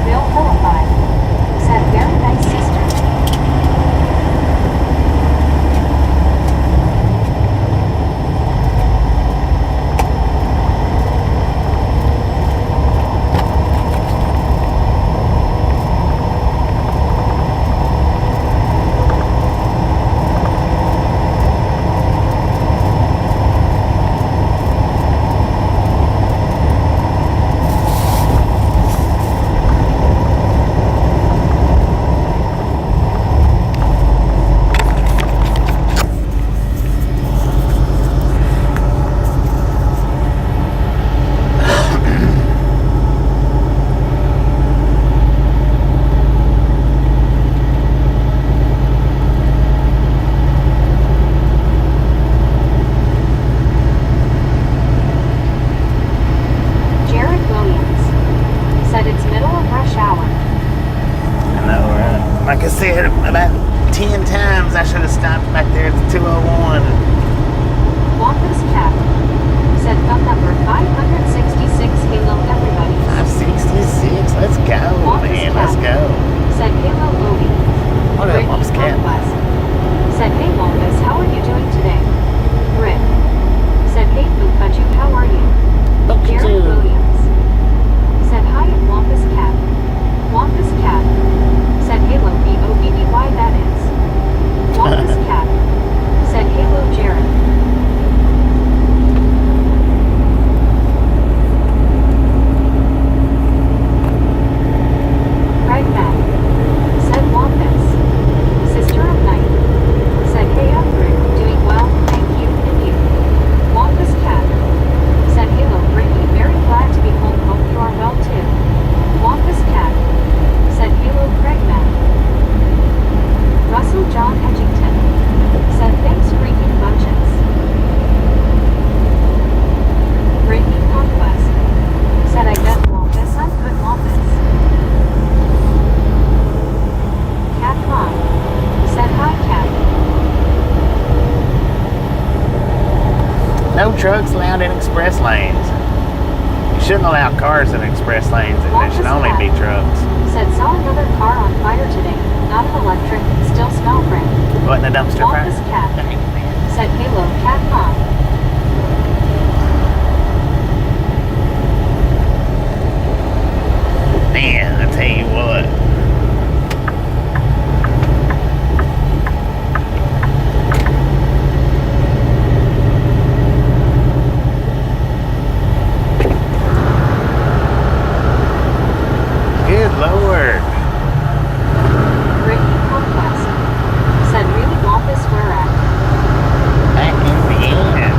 Bill Philippi said, "Very nice, sister." Jared Williams said, "It's middle of rush hour." I know, right? Like I said, about 10 times I should have stopped back there at the 201. Wampus Cat said, "Phone number 566. Halo everybody." 566. Let's go, Wampus man. Cat Let's go. said, "Halo Odie." What up, Brittany Wampus Cat? Conquest said, "Hey Wampus, how are you doing today?" Britt said, "Hey Pikachu, how are you?" Jared Williams said, "Hi at Wampus Cat." Wampus Cat said, "Halo BOBBY, that is." Wampus Cat said, "Halo Jared." Craig Matt said, "Wampus." Sister of Night said, "Hey Upgrade, doing well, thank you, and you?" Wampus Cat said, "Halo Brittany, very glad to be home, hope you are well too." Wampus Cat said, "Halo Craig Matt." Russell John Edgington said, "Thanks freaking bunches." Brittany Conquest said, "I bet Wampus, I'm good Wampus." Cat Mom said, "Hi Cat." No trucks allowed in express lanes. You shouldn't allow cars in express lanes. There should only be trucks. Said, "Saw another car on fire today. Not an electric, still smell great." Wasn't a dumpster fire? Wampus Cat said, "Halo Cat Mom." Man, I tell you what. Good Lord. Brittany Conquest said, really want this where at? Back in the end.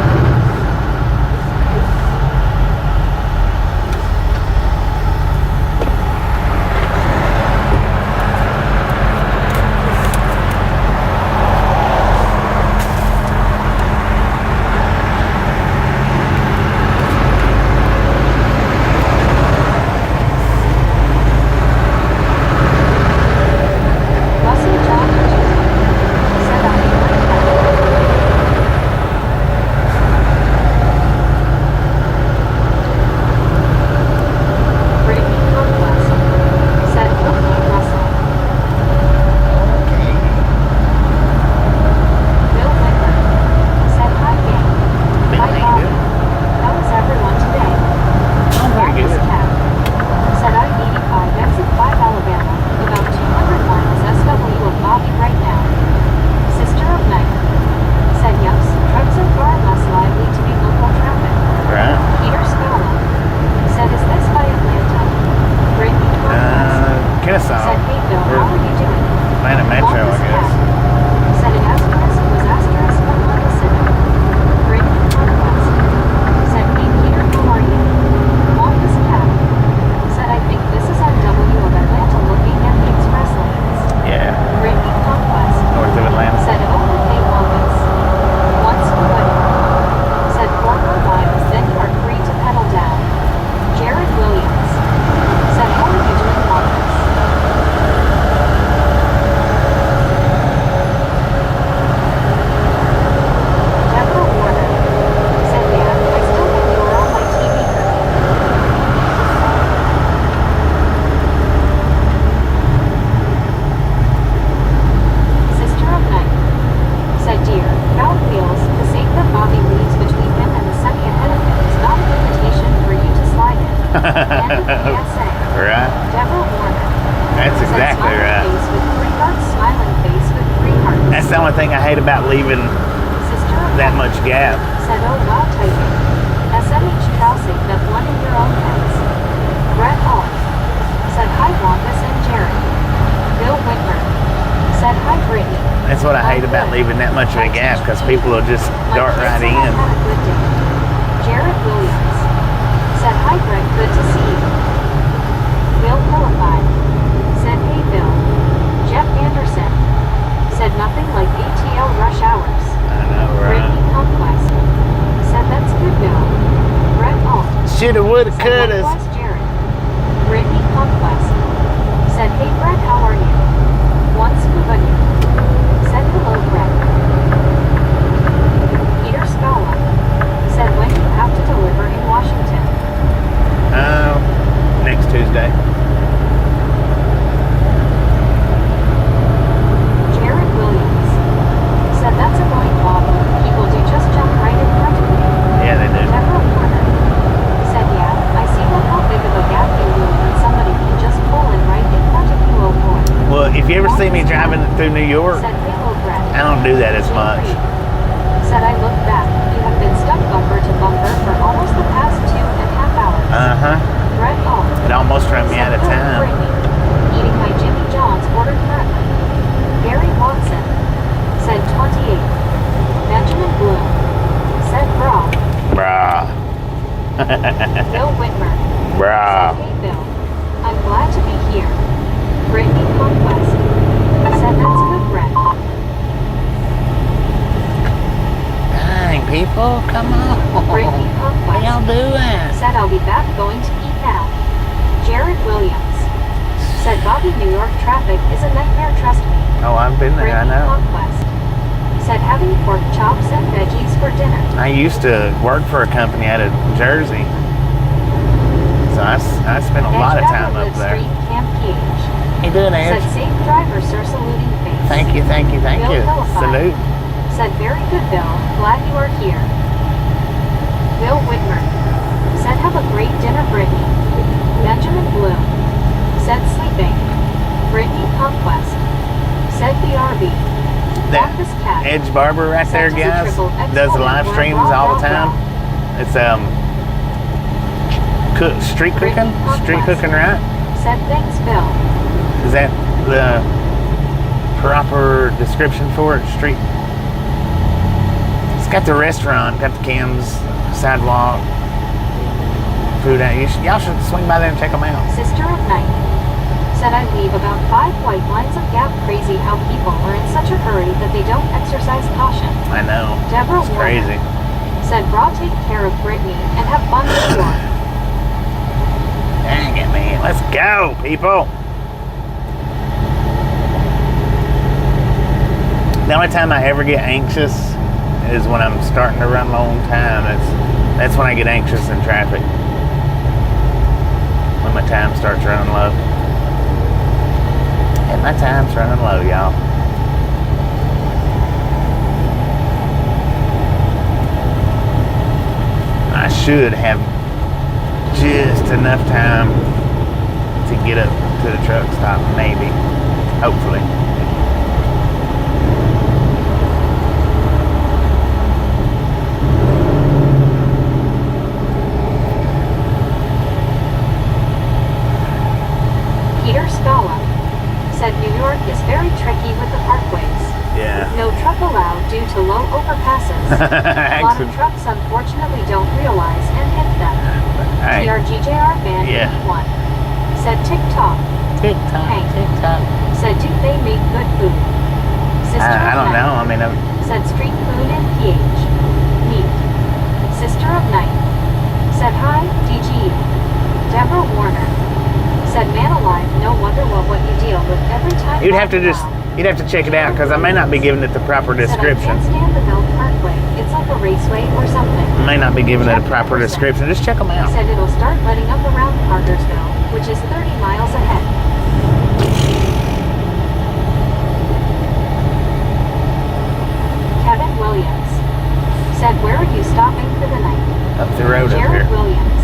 Russell John said, I'll be right back. Brittany Conquest said, okay, Russell. Okay. Bill Whitmer said, hi, gang. Bill, Hi, how you Bobby. doing? How is everyone today? I'm pretty Marcus good. Cat said, I-85 exit 5 Alabama, about 200 miles SW of Bobby right now. Sister of Night said, yups, trucks are far less likely to be local traffic. Right. Peter Scala said, is this by Atlanta? Brittany Conquest Kennesaw. said, hey Bill, Or how are you doing? Atlanta Metro, I Marcus guess. Cat said, an asterisk was asterisk from Honda Civic. Brittany Conquest said, hey Peter, how are you? Marcus Cat said, I think this is NW of Atlanta looking at the express lanes. Yeah. Brittany Conquest North of Atlanta. said, oh, okay, Wampus. Once good. Said, 4 more miles, then you are free to pedal down. Jared Williams said, how are you doing, Wampus? Deborah Warner said, yeah, I still think you are on my TV curtain. Sister of Night said, dear, foul wheels, the safe that Bobby leaves between him and the semi ahead of him is not an invitation for you to slide in. End of PSA. Right. Deborah Warner That's said, exactly smiling right. face with 3 hearts, smiling face with 3 hearts. That's the only thing I hate about leaving Sister of that Night much gap. said, oh wow, typing. SMH Trousing that one in your own heads. Brett Hall said, hi, Wampus and Jared. Bill Whitmer said, hi, Brittany. That's what I hate about leaving that much of a gap, because people will just My dart kids right said I in. had a good day. Jared Williams said, hi, Greg, good to see you. Bill Philippi said, hey, Bill. Jeff Anderson said, nothing like ATL rush hours. I know, Brittany right? Conquest said, that's good, Bill. Brett Alt Shoulda, woulda, said, coulda. likewise, Jared. Brittany Conquest said, hey, Brett, how are you? One scuba you. Said, hello, Brett. Peter Scala said, when do you have to deliver in Washington? Next Tuesday. Jared Williams said, that's annoying, Bob. People do just jump right in front of me. Yeah, they do. Deborah Warner said, yeah, I see that how big of a gap you lose when somebody can just pull in right in front of you, oh boy. Well, if you ever see me driving through New York, Said, hello, Brett. I don't do that as Jim much. Reed said, I look back. You have been stuck bumper to bumper for almost the past 2.5 hours. Uh-huh. Brett Hall It almost ran me out of said, "Hello, time. Brittany, eating my Jimmy John's ordered currently. Gary Watson said 28. Benjamin Bloom said bra. Brah. Bill Whitmer Brah. said, hey Bill, I'm glad to be here. Brittany Conquest said, that's good, Brett. Dang, people, come on. Brittany How y'all Conquest doing? said, I'll be back going to eat now. Jared Williams said, Bobby, New York traffic is a nightmare, trust me. Oh, I've been there, I Brittany know. Conquest said, having pork chops and veggies for dinner. I used to work for a company out of Jersey. So I spent a lot of time up there. Street, Camp PH How you doing, said, Edge? safe driver, sir, saluting face. Thank you, thank you, thank Bill you. Philippi Salute. said, very good, Bill. Glad you are here. Bill Whitmer said, have a great dinner, Brittany. Benjamin Bloom said, sleeping. Brittany Conquest said, BRB. That Marcus Cat Edge Barber right there, said, guys, triple X does the woman, live rah, streams rah, all the rah, time. rah. It's street Brittany cooking, Conquest right? said thanks, Bill. Is that the proper description for it? Street. It's got the restaurant, got the cams, sidewalk, food out. Y'all should swing by there and check them out. Sister of Night said I leave about 5 white lines of gap. Crazy how people are in such a hurry that they don't exercise caution. I know. Deborah It's Warner crazy. said Bra take care of Brittany and have fun with you. Dang it, man. Let's go, people. The only time I ever get anxious is when I'm starting to run low on time. That's when I get anxious in traffic. When my time starts running low. And my time's running low, y'all. I should have just enough time to get up to the truck stop, maybe. Hopefully. Peter Scala said New York is very tricky with the parkways. Yeah. No truck allowed due to low overpasses. A lot of trucks unfortunately don't realize and hit them. Hey. TRGJR Band Yeah. 81 said TikTok. TikTok, Hank TikTok. said do they make good food? Sister I of don't Night know. I mean, said street food and PH. Meat. Sister of Night said hi DG. Deborah Warner said man alive, no wonder what you deal with every time. you'd have to walking just, around." you'd have to check it out because I may not be giving it the proper Said, description. I can't stand the Belt Parkway. It's like a raceway or something. I may not be giving it a proper description. Just check them He out. said it'll start letting up around Parkersville, which is 30 miles ahead. Kevin Williams said, where are you stopping for the night? Up the road up Jared here. Williams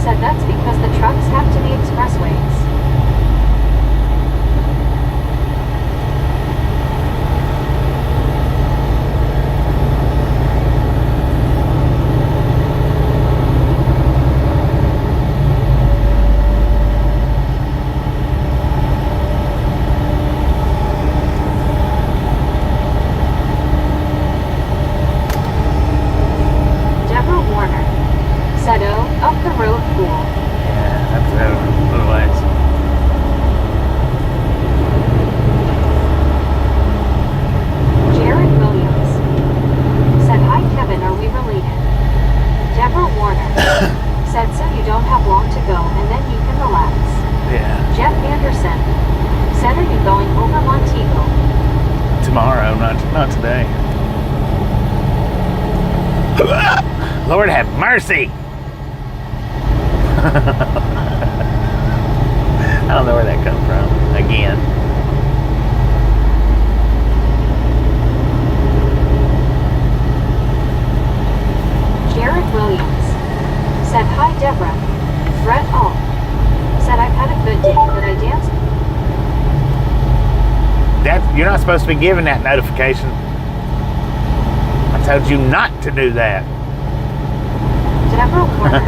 said that's because the trucks have to be expressways. Deborah Warner said, oh, up the road pool. Yeah, up the road a little ways. Jared Williams said, hi Kevin, are we related? Deborah Warner said, so you don't have long to go and then you can relax. Yeah. Jeff Anderson said, are you going over Montego? Tomorrow, not today. Lord have mercy. I don't know where that comes from. Again. Jared Williams said, hi Deborah. Brett Alt said, I've had a good day that I danced. You're not supposed to be giving that notification. I told you not to do that. Deborah Warner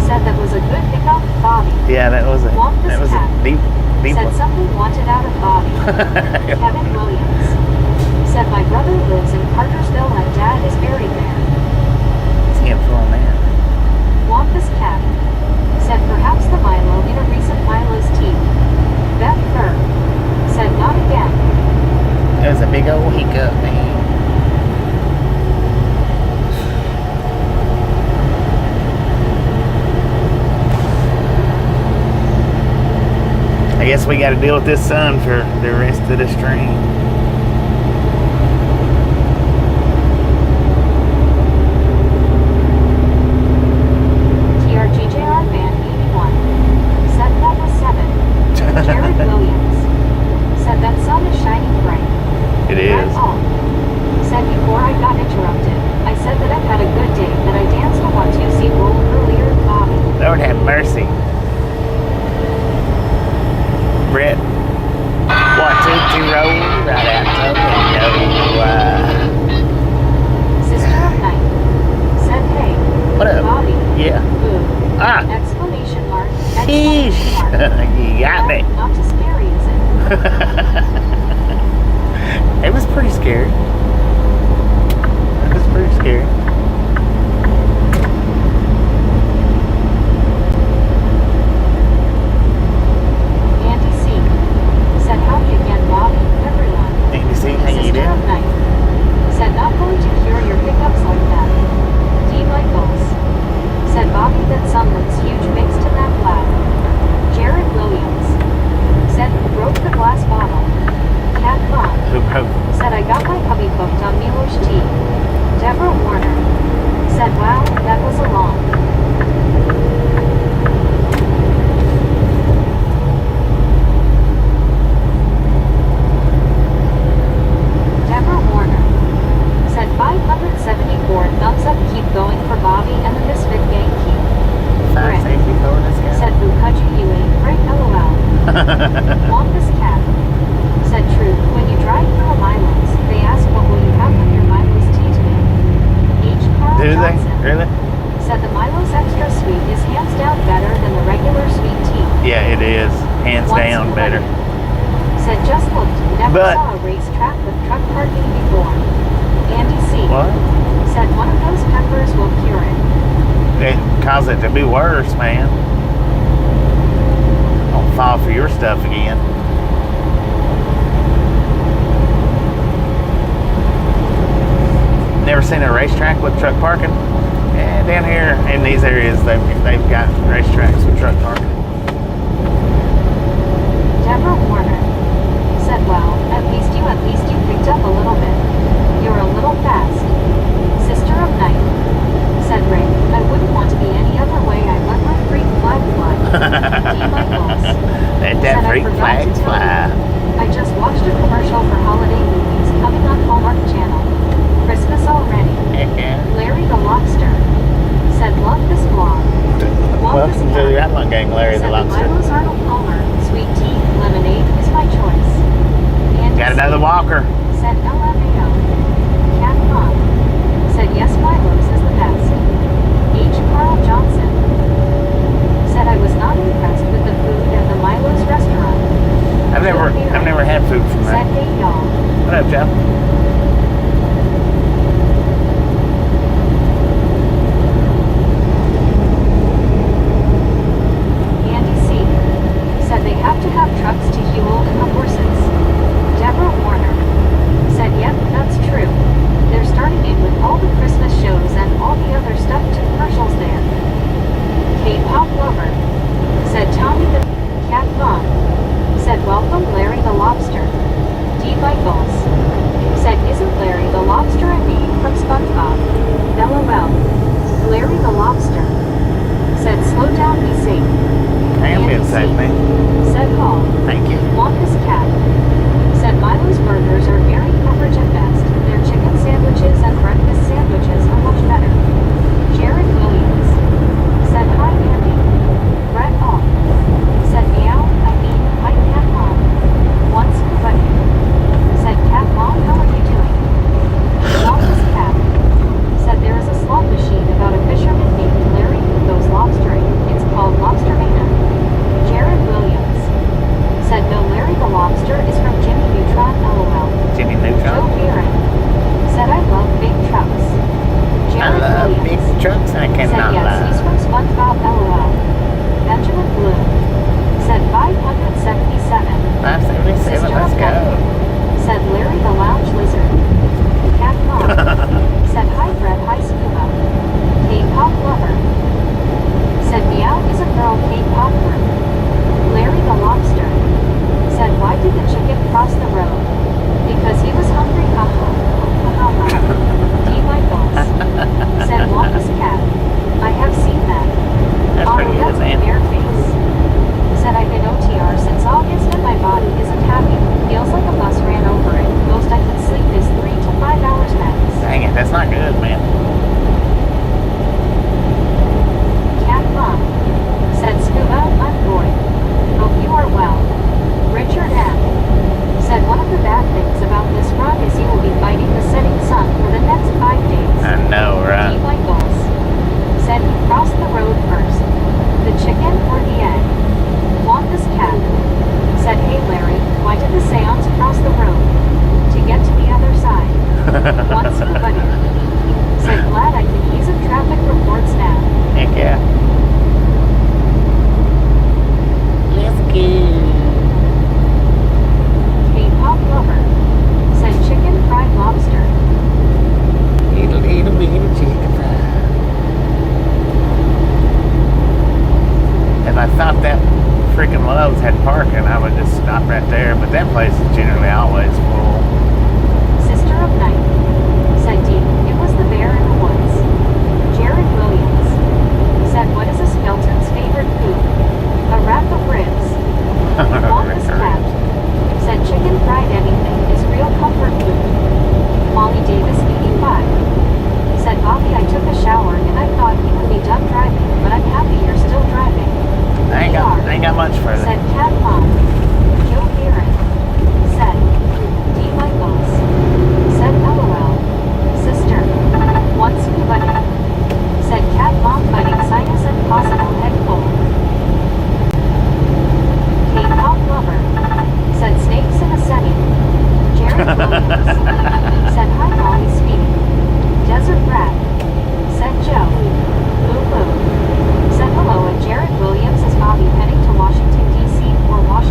said that was a good pickup, Bobby. Yeah, that was a deep Said one. something wanted out of Bobby. Kevin Williams said my brother lives in Cartersville and dad is buried there. Can't fool man. Wampus Cat said perhaps the Milo in a recent Milo's team. Beth Fur said not again. That was a big old hiccup, man. I guess we got to deal with this sun for the rest of the stream. TRGJR Band 81 said that was 7. Jared Williams said that sun is shining bright. It Brett is. Alt said before I got interrupted, I said that I've had a good day, that I danced a 1-2 roll earlier, Bobby. Lord have mercy. Brett. 1, 2, 2, roll right out the window. Sister of Night said, hey, What up? Bobby. Yeah. Boo. Ah. Exclamation mark, said Sheesh. You got me. Not too scary, is it? It was pretty scary. It was pretty scary. Andy C. said howdy again, Bob, everyone. Andy C, how you Sister doing? of Night said not going to cure your hiccups like that. D. Michaels said Bobby, that sun looks huge mixed in that black. Jared Williams said who broke the glass bottle. Cat Vaughn Who broke? said I got my hubby booked on Milo's tea. Deborah Warner said wow, that was a long. Deborah Warner said 574 thumbs up, keep going for Bobby and the Misfit Gang keep. Fire Brent safety coordinates, yeah. said Bukaju you ain't right, lol. Wampus Cat said true, when you drive through a Milo's, they ask what will you have with your Milo's tea today. H. Carl Do they? Johnson Really? said the Milo's Extra Sweet is hands down better than the regular sweet tea. Yeah, it is. Hands Once down you better. Said just looked, never But- saw a racetrack with truck parking before. Andy C. What? said one of those peppers will cure it. It caused it to be worse, man. Don't fall for your stuff again. Never seen a racetrack with truck parking? Yeah, down here in these areas, they've got racetracks with truck parking. Deborah Warner said, well, at least you picked up a little bit. You're a little fast. Sister of Night said, Rick, I wouldn't want to be any other way. I let my freak flag fly. D. Michaels Let said, that I freak forgot flag to tell fly. you, I just watched a commercial for holiday movies coming on Hallmark Channel. Christmas already. Yeah. Larry the Lobster said, love this vlog. Welcome to the Outlaw Gang, Larry the said Lobster. Milo's Arnold Palmer, sweet tea, lemonade is my choice. Andy Got another C. walker. said LMAO. Cat Mom said yes, Milo's is the best. H. Carl Johnson said I was not impressed with the food at the Milo's restaurant. I've never had food from Said that. hey y'all. What up, Joe? Andy C. said they have to have trucks to fuel in the horses. Deborah Warner said yep, that's true. They're starting it with all the Christmas shows and all the other stuff to commercials there. K-pop lover said Tommy the Cat Vaughn said welcome Larry the Lobster. D. Michaels said isn't Larry the Lobster a name from SpongeBob? LOL. Larry the Lobster said slow down, be safe. I am being Andy safe, C. man. said Hall. Thank you. Wampus Cat said Milo's burgers are very average at best. Their chicken sandwiches and breakfast sandwiches are much better. Jared Williams said hi Andy. Brett Hall said meow, I mean hi Cat Mom. Once buddy said Cat Mom, how are you doing? Wampus Cat said there is a slot machine about a fisherman named Larry who goes lobstering. It's called Lobstermania. Jared Williams McDonald's had parking, I would just stop right there. But that place is generally always full. Sister of Night said, Deep, it was the bear in the woods. Jared Williams said, what is a skeleton's favorite food? A wrap of ribs. Longest Cat said, chicken fried anything is real comfort food. Molly Davis, 85, said, Bobby, I took a shower and I thought you would be done driving, but I'm happy you're still driving. I ain't got much further. Said Cat Mom. Joe Barron said, D. Michaels said, LOL. Sister. One scoop buddy. Said Cat Mom fighting sinus and possible head cold. Kate Pop Lover said snakes in a setting. Jared Williams said hi Molly Speed. Desert Rat said Joe. Boo Boo said hello, and Jared Williams is Bobby heading to Washington, D.C. or Washington.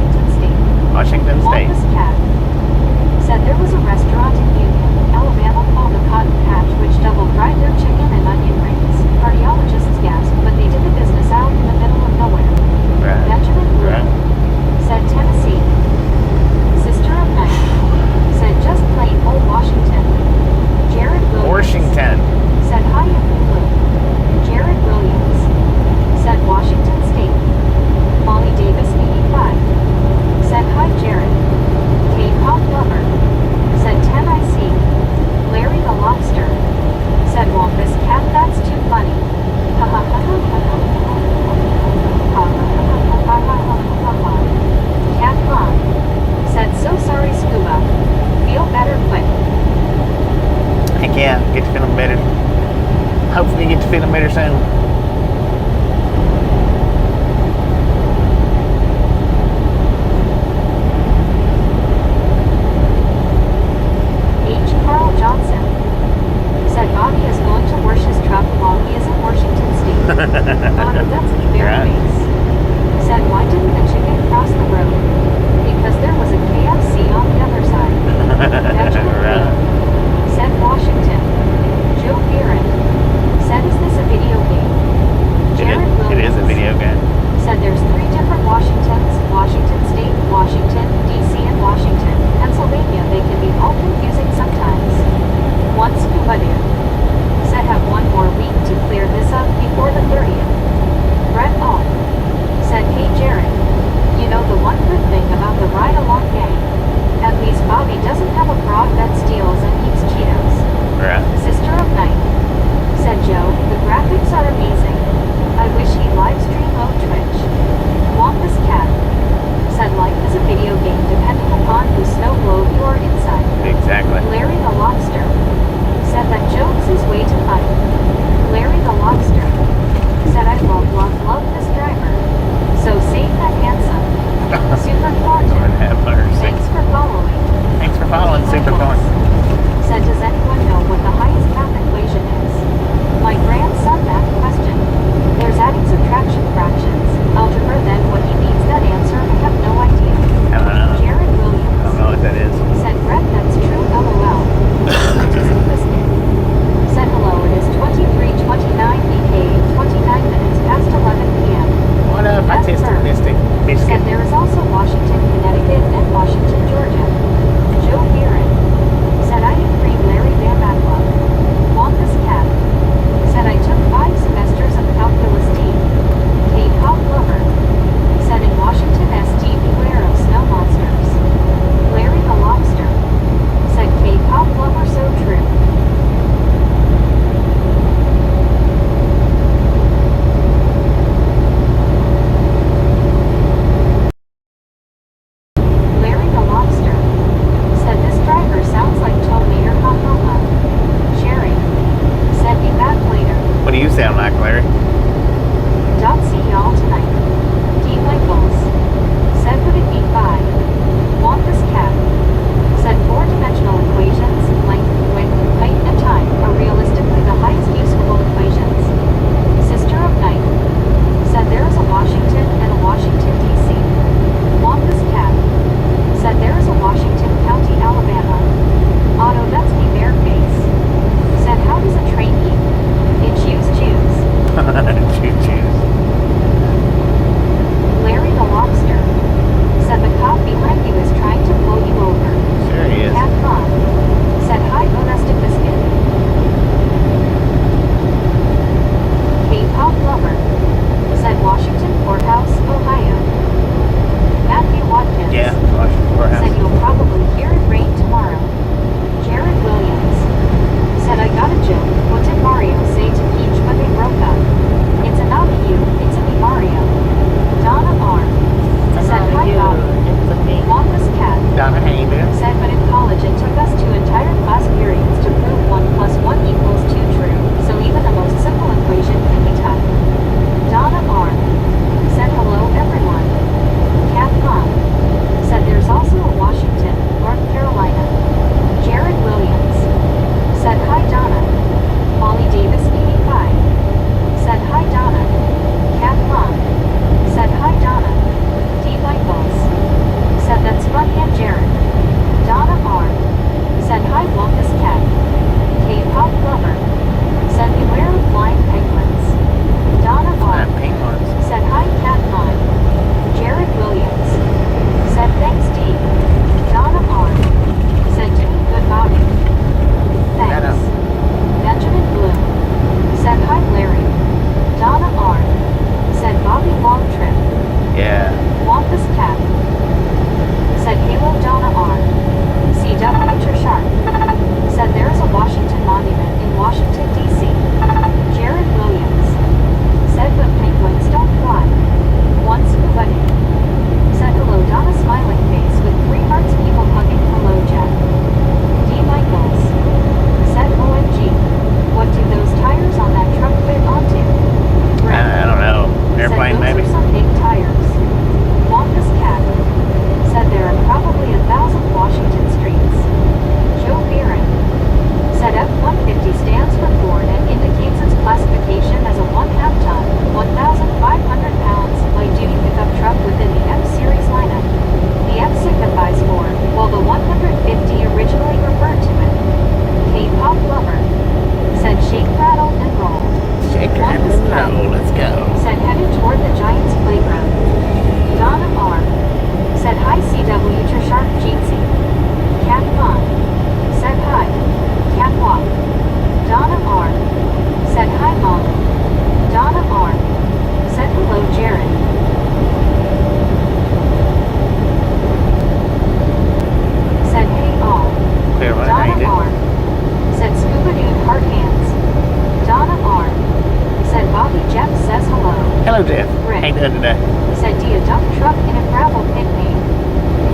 doing today? Said, do you dump truck in a gravel pit name?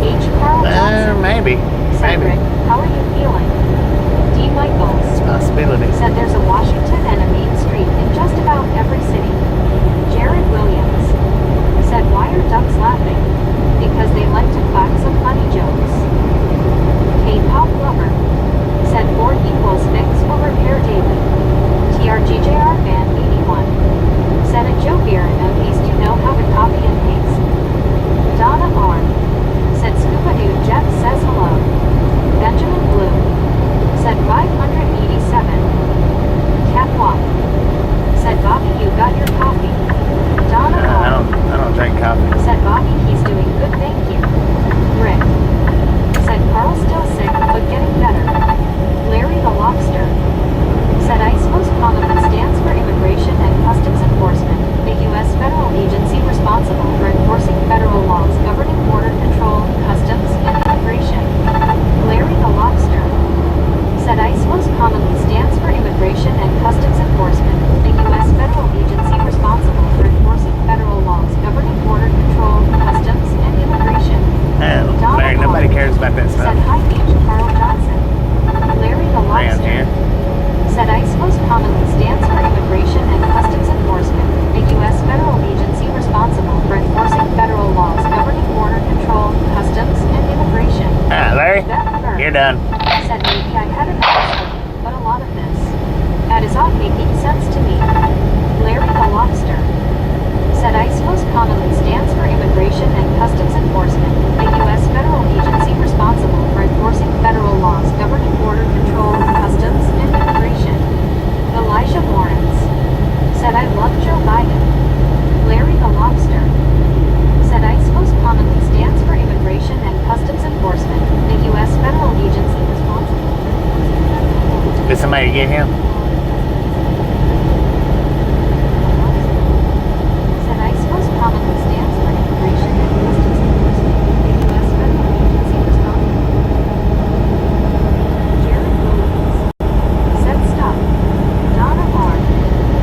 H. Carl Johnson. Maybe. Said, Rick, how are you feeling? D. Michaels. Possibility. Said, there's a Washington and a Main Street in just about every city. Jared Williams. Said, why are ducks laughing? Because they like to crack some funny jokes. K. Pop Lover. Said, 4 equals fix will repair daily. TRGJR Fan 81. Said, a joke here, and at least you know how to copy and paste. Donna R. Said, Scuba Dude Jeff says hello. Benjamin Blue. Said, 587. Cat Walk. Said, Bobby, you got your coffee. Donna R. I don't drink coffee. Said, Bobby, he's doing good, thank you. Rick. Said, Carl's still sick, but getting better. Larry the Lobster. Said, ICE most commonly stands for Immigration and Customs Enforcement, a U.S. federal agency responsible for enforcing federal laws governing border control, customs, and immigration. Larry the Lobster. Said, ICE most commonly stands for Immigration and Customs Enforcement, a U.S. federal agency responsible for enforcing federal laws governing border control, customs, and immigration. Larry, nobody cares about that stuff. Said, hi, H. Carl Johnson. Larry the Around Lobster. here. Said, ICE most commonly stands for Immigration and Customs Enforcement, a U.S. federal agency responsible for enforcing federal laws governing border control, customs, and immigration. Larry, Beth Burke. you're done. Said, maybe I had an episode, but a lot of this. That is not making sense to me. Larry the Lobster. Said, ICE most commonly stands for Immigration and Customs Enforcement, a U.S. federal agency responsible for enforcing federal laws governing border control, customs, and immigration. Elijah Lawrence. Said, I love Joe Biden. Larry the Lobster. Said, ICE most commonly stands for Immigration and Customs Enforcement, a U.S. federal agency responsible for enforcing federal laws. Did somebody get him? Said, ICE most commonly stands for Immigration and Customs Enforcement, a U.S. federal agency responsible. Jared Williams. Said, stop. Donna R.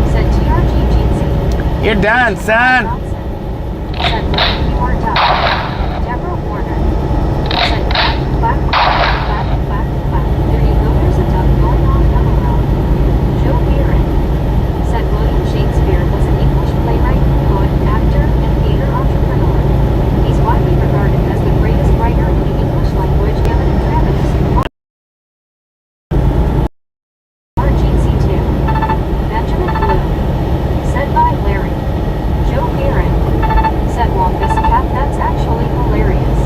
Said, TRG Jeezy. You're done, son. Johnson. Said, look, you are done. Deborah Warner. Said, clap, clap, clap, clap, clap, clap. There you go, there's a duck going on, LOL. Joe Beeran. Said, William Shakespeare was an English playwright, poet, actor, and theater entrepreneur. He's widely regarded as the greatest writer in the English language given in Travis. RGC2. Benjamin Blue. Said by Larry. Joe Beeran. Said, Wampus Cat, that's actually hilarious.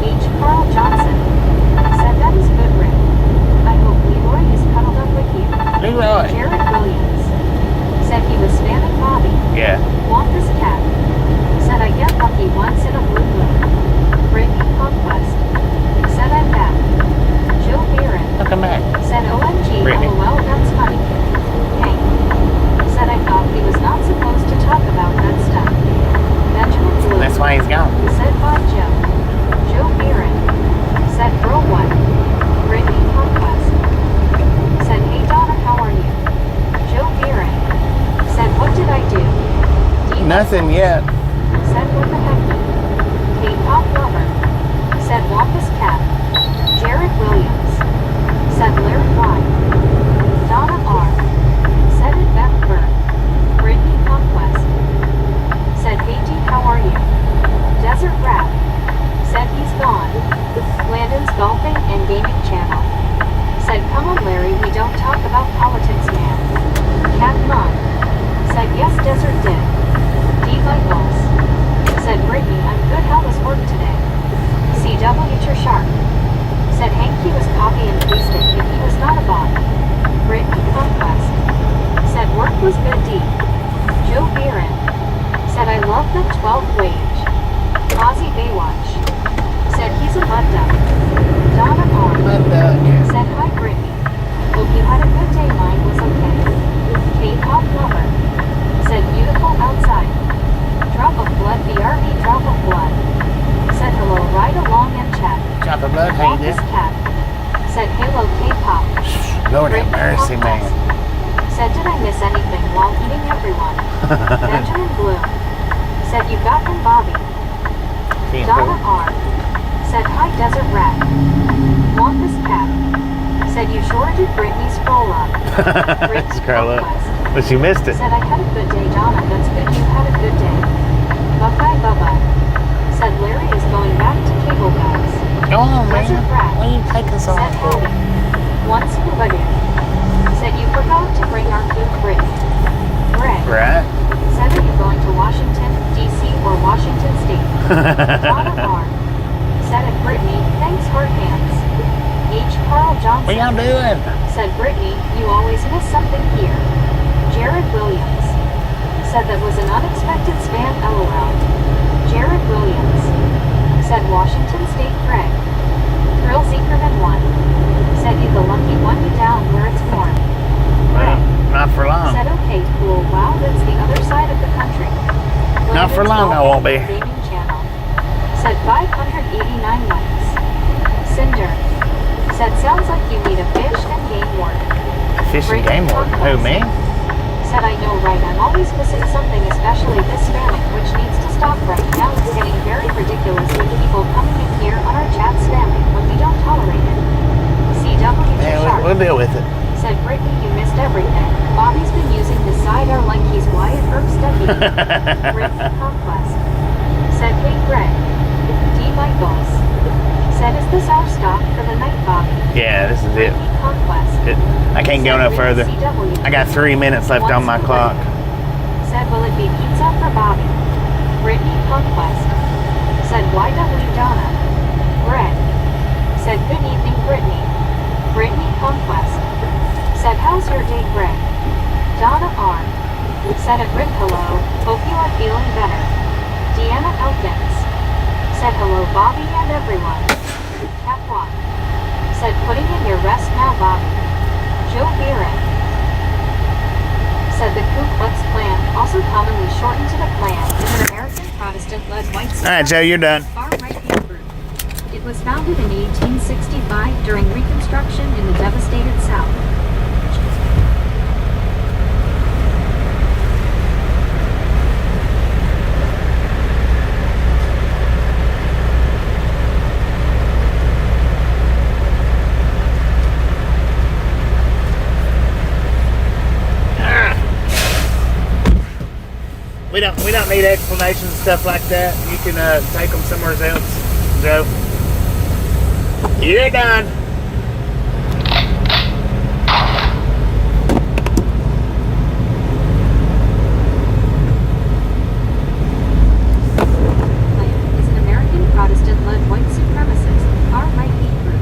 H. Carl Johnson. Said, that is good, Rick. I hope Leroy is cuddled up with you. Leroy. Jared Williams. Said he was spamming Bobby. Yeah. Wampus Cat. Said, I get lucky once in a blue moon. Brittany Conquest. Said, I'm back. Joe Beeran. Welcome back. Said, OMG, Brittany. LOL, that's funny. Hank. Said, I thought he was not supposed to talk about that stuff. Benjamin Blue. That's why he's gone. Said by Joe. Joe Beeran. Said, Girl 1. Brittany Conquest. Said, hey Donna, how are you? Joe Beeran. Said, what did I do? D. Nothing yet. Said, what the heck? K-pop lover. Said, Wampus Cat. Jared Williams. Said, Larry Y. Donna R. Said it, Beth Burke. Brittany Conquest. Said, hey G, how are you? Desert Rat. Said he's gone. Landon's Golfing and Gaming Channel. Said, come on Larry, we don't talk about politics, man. Cat Mon. Said, yes, Desert did. D. Michaels. Said, Brittany, I'm good, how was work today? CW Sharp. Said, Hank, he was copy and pasting if he was not a bot. Brittany Conquest. Said, work was good, D. Joe Beeran. Said, I love the 12th wage. Ozzy Baywatch. Said, he's a mud duck. Donna R. Said, hi Brittany. Hope you had a good day, mine was okay. K-pop lover. Said, beautiful outside. Drop of blood, BRB drop of blood. Said, hello, ride along and chat. Drop of blood, how you Wampus doing? Cat. Said, hello K-pop. Lord have Brittany mercy, man. Conquest. Said, did I miss anything while eating everyone? Benjamin Blue. said you got him, Bobby. Can't Donna go. R. said hi, Desert Rat. Wampus Cat said you sure did Brittany scroll up. Brittany Scroll up. Conquest But you missed it. said I had a good day, Donna. That's good you had a good day. Buckeye Bubba said Larry is going back to cable guys. Go on, man. Desert Rat Why you take us said on? howdy. One scuba dude said you forgot to bring our food, Brittany. Greg Right? said are you going to Washington, D.C. or Washington State? Donna R. said at Brittany, thanks hard hands. H. Carl Johnson What y'all doing? said Brittany, you always miss something here. Jared Williams said that was an unexpected spam, LOL. Jared Williams said Washington State. Greg Thrill Zekerman 1 said you the lucky one, you down where it's warm. Well, not for long. Said okay, cool, wow, that's the other side of the country. Not for long, I won't be. Gaming channel said 589 likes. Cinder said sounds like you need a fish and game warden. Fish and game warden. Who, me? Said I know, right, I'm always missing something, especially this spamming, which needs to stop right now. It's getting very ridiculous with people coming in here on our chat spamming when we don't tolerate it. CW Yeah, Sharp we'll deal with it. said Brittany, you missed everything. Bobby's been using the sidearm like he's Wyatt Earp's deputy. Rick Conquest said, hey Greg. D. Michaels said, is this our stop for the night, Bobby? Yeah, this is it. Conquest I can't go no further. I got 3 minutes left on my clock. Said, will it be pizza for Bobby? Brittany Conquest said, YW Donna. Greg said, good evening, Brittany. Brittany Conquest said, how's your day, Greg? Donna R. said at Rick, hello, hope you are feeling better. Deanna Elkins said, hello, Bobby and everyone. Catwalk said, putting in your rest now, Bobby. Joe Viren said the Ku Klux Klan, also commonly shortened to the Klan, is an American Protestant-led white All right, Joe, you're done. far-right hate group. It was founded in 1865 during Reconstruction in the devastated South. We don't need explanations and stuff like that. You can take them somewhere else, Joe. You're done. Is an American Protestant-led white supremacist, far-right hate group.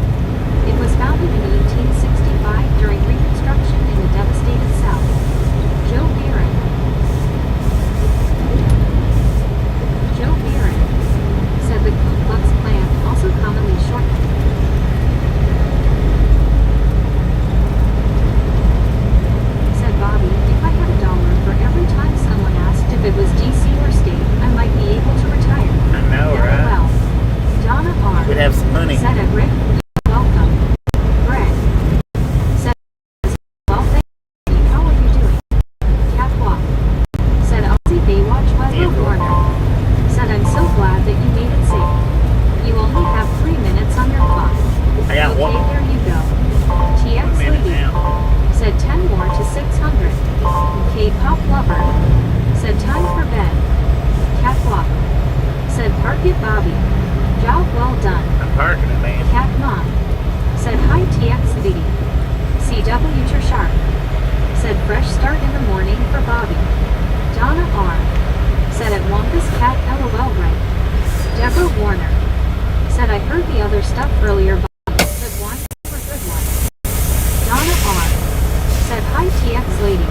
It was founded in 1865 during Reconstruction in the devastated South. Joe Viren said the Ku Klux Klan, also commonly shortened. Said Bobby, if I had $1 for every time someone asked if it was DC or state, I might be able to retire. I know, right? Well, Donna R. We'd have some money. said at Rick, welcome. Greg said, well, thank you. How are you doing? Catwalk said, Aussie Baywatch Wesley Warner said, I'm so glad that you made it safe. You only have 3 minutes on your clock. I got okay, one. there you go. TX minute Lady now. said 10 more to 600. K-pop lover said time for bed. Catwalk said park it, Bobby. Job well done. I'm parking it, man. Cat Mom said hi, TX Lady. CW Sharp said fresh start in the morning for Bobby. Donna R. said at Wampus Cat, LOL, right. Deborah Warner said I heard the other stuff earlier, Bobby. Said one for good one. Donna R. said hi, TX Lady.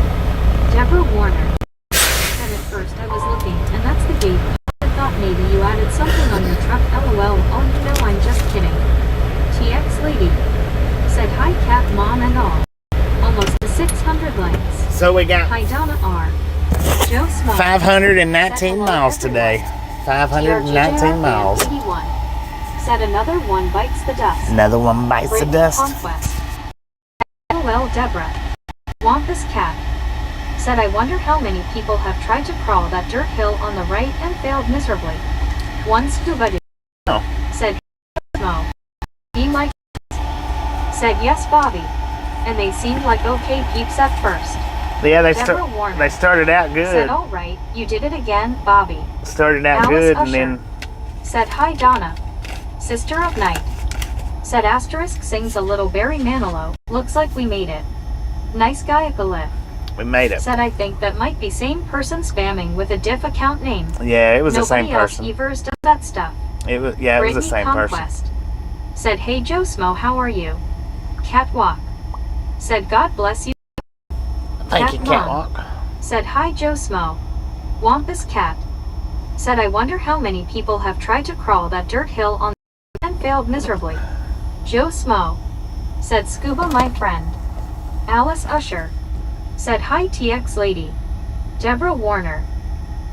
Deborah Warner said at first I was looking, and that's the gate. I thought maybe you added something on your truck, LOL. Oh, you know, I'm just kidding. TX Lady said hi, Cat Mom and all. Almost to 600 likes. So we got Hi, Donna R. Joe Small 519 miles today. 519 miles. 81 said another one bites the dust. Another one bites the Brittany dust. Conquest. LOL, Deborah. Wampus Cat Said I wonder how many people have tried to crawl that dirt hill on the right and failed miserably. One scuba dude. Oh. Said Mo. He liked said yes, Bobby. And they seemed like okay peeps at first. Yeah, they started out good. Said alright, you did it again, Bobby. Started out Alice good Usher. and then Said hi Donna. Sister of Night. Said asterisk sings a little Barry Manilow. Looks like we made it. Nice guy at the lift. we made it. Said I think that might be same person spamming with a diff account name. Yeah, it was the same person. Nobody else does that stuff. It was the same Conquest. person. Said hey Joe Smo, how are you? Catwalk. Said God bless you. Thank you, Cat Mom. Catwalk. Said hi Joe Smo. Wampus Cat. Said I wonder how many people have tried to crawl that dirt hill on and failed miserably. Joe Smo. Said Scuba my friend. Alice Usher. Said hi TX lady. Deborah Warner.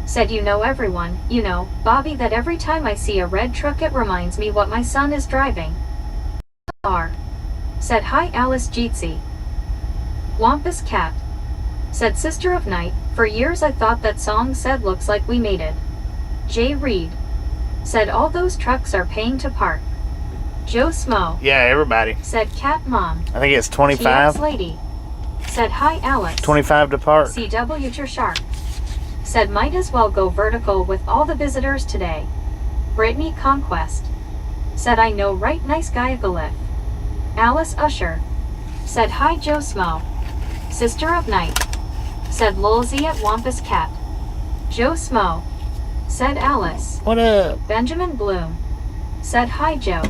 Said you know everyone, you know, Bobby, that every time I see a red truck it reminds me what my son is driving. R. Said hi Alice Jeetsy. Wampus Cat. Said Sister of Night, for years I thought that song said looks like we made it. J. Reed. Said all those trucks are paying to park. Joe Smo. Yeah, everybody. Said Cat Mom. I think it's 25. TX lady. Said hi Alex. 25 to park. CW to Shark. Said might as well go vertical with all the visitors today. Brittany Conquest. Said I know right, nice guy at the lift. Alice Usher. Said hi Joe Smo. Sister of Night. Said Lulzy at Wampus Cat. Joe Smo. Said Alice. What up? Benjamin Bloom. Said hi Joe.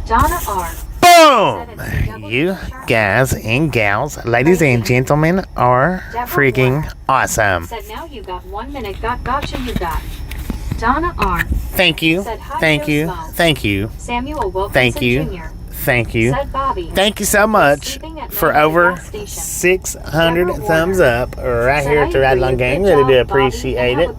Donna R. Boom! You guys and gals, ladies and gentlemen, are freaking awesome. Said now you got 1 minute, gotcha you got. Donna R. Thank you. Said hi Thank Joe you. Smo. Thank you. Samuel Wilkinson Thank you. Jr. Thank you. Said Bobby. Thank you so much for over 600 thumbs up right here at the Ride Along Gang. Really do appreciate it.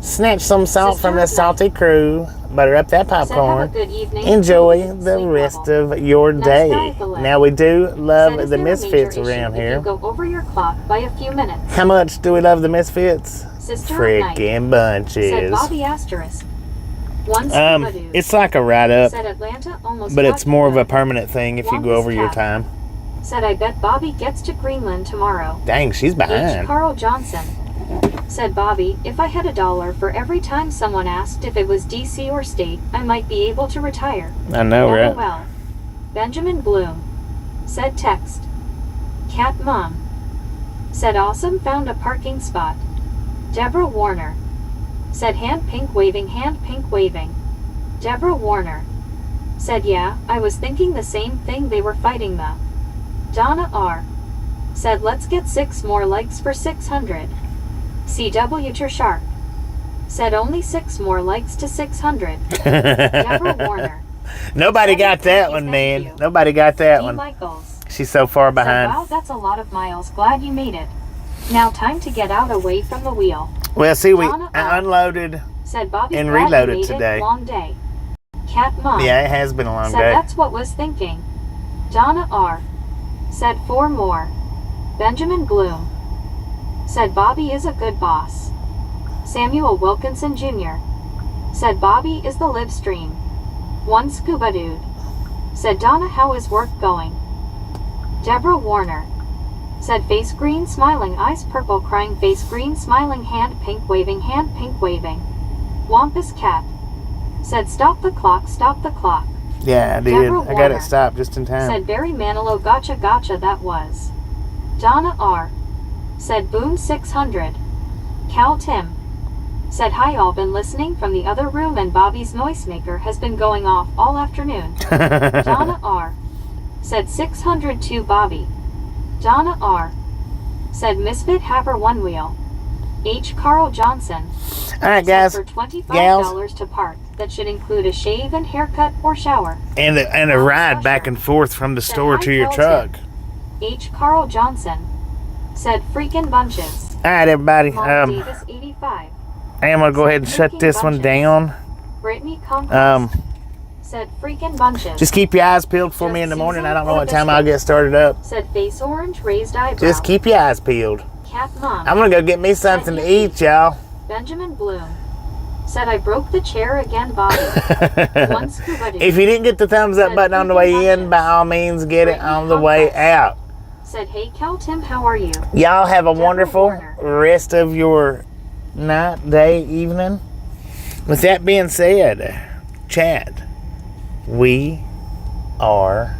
Snatch some salt from the salty crew. Butter up that popcorn. Enjoy the rest of your day. Now we do love the Misfits around here. Go over your clock by a few minutes. How much do we love the Misfits? Freaking bunches. Said Bobby asterisk. One scuba dude. It's like a write-up, Said Atlanta almost but got it's more of a you. permanent thing if you go over your time. Said I bet Bobby gets to Greenland tomorrow. Dang, she's H. behind. Carl Johnson. Said Bobby, if I had $1 for every time someone asked if it was DC or state, I might be able to retire. I know, right? Well. Benjamin Bloom. Said text. Cat Mom. Said awesome, found a parking spot. Deborah Warner. Said hand pink waving, Deborah Warner. Said yeah, I was thinking the same thing, they were fighting the. Donna R. Said let's get 6 more likes for 600. CW to Shark. Said only 6 more likes to 600. Deborah Warner. Nobody got that one, man. Nobody got that one. Michaels. She's so far behind. Said, wow, that's a lot of miles. Glad you made it. Now time to get out away from the wheel. Well, see, we unloaded said Bobby and reloaded today. Long day. Cat Mom. Yeah, it has been a long said day. That's what was thinking. Donna R. Said 4 more. Benjamin Bloom. Said Bobby is a good boss. Samuel Wilkinson Jr. Said Bobby is the Livestream. One scuba dude. Said Donna, how is work going? Deborah Warner. Said face green smiling, eyes purple crying, face green smiling, hand pink waving, Wampus Cat. Said stop the clock. Yeah, I did. Deborah I got Warner. it stopped just in time. Said Barry Manilow, gotcha that was. Donna R. Said boom 600. Cal Tim. Said hi, all been listening from the other room and Bobby's noisemaker has been going off all afternoon. Donna R. Said 602 Bobby. Donna R. Said Misfit Haver One Wheel. H. Carl Johnson. Alright, guys. For $25 gals. to park. That should include a shave and haircut or shower. And a ride back and forth from the store to your truck. H. Carl Johnson. Said freaking bunches. Alright, everybody. Davis 85. I am going to go ahead and shut this one down. Brittany Conquest. Said freaking bunches. Just keep your eyes peeled for me in the morning. I don't know what time I'll get started up. Said face orange, raised eyebrow. Just keep your eyes peeled. Cat Mom. I'm gonna go get me something to eat, y'all. Benjamin Bloom said, I broke the chair again, Bobby. One scuba diving. If you didn't get the thumbs up button on the way in, by all means, get it on the way out. Said, hey, Kel Tim, how are you? Y'all have a wonderful Warner. rest of your night, day, evening. With that being said, Chad, we are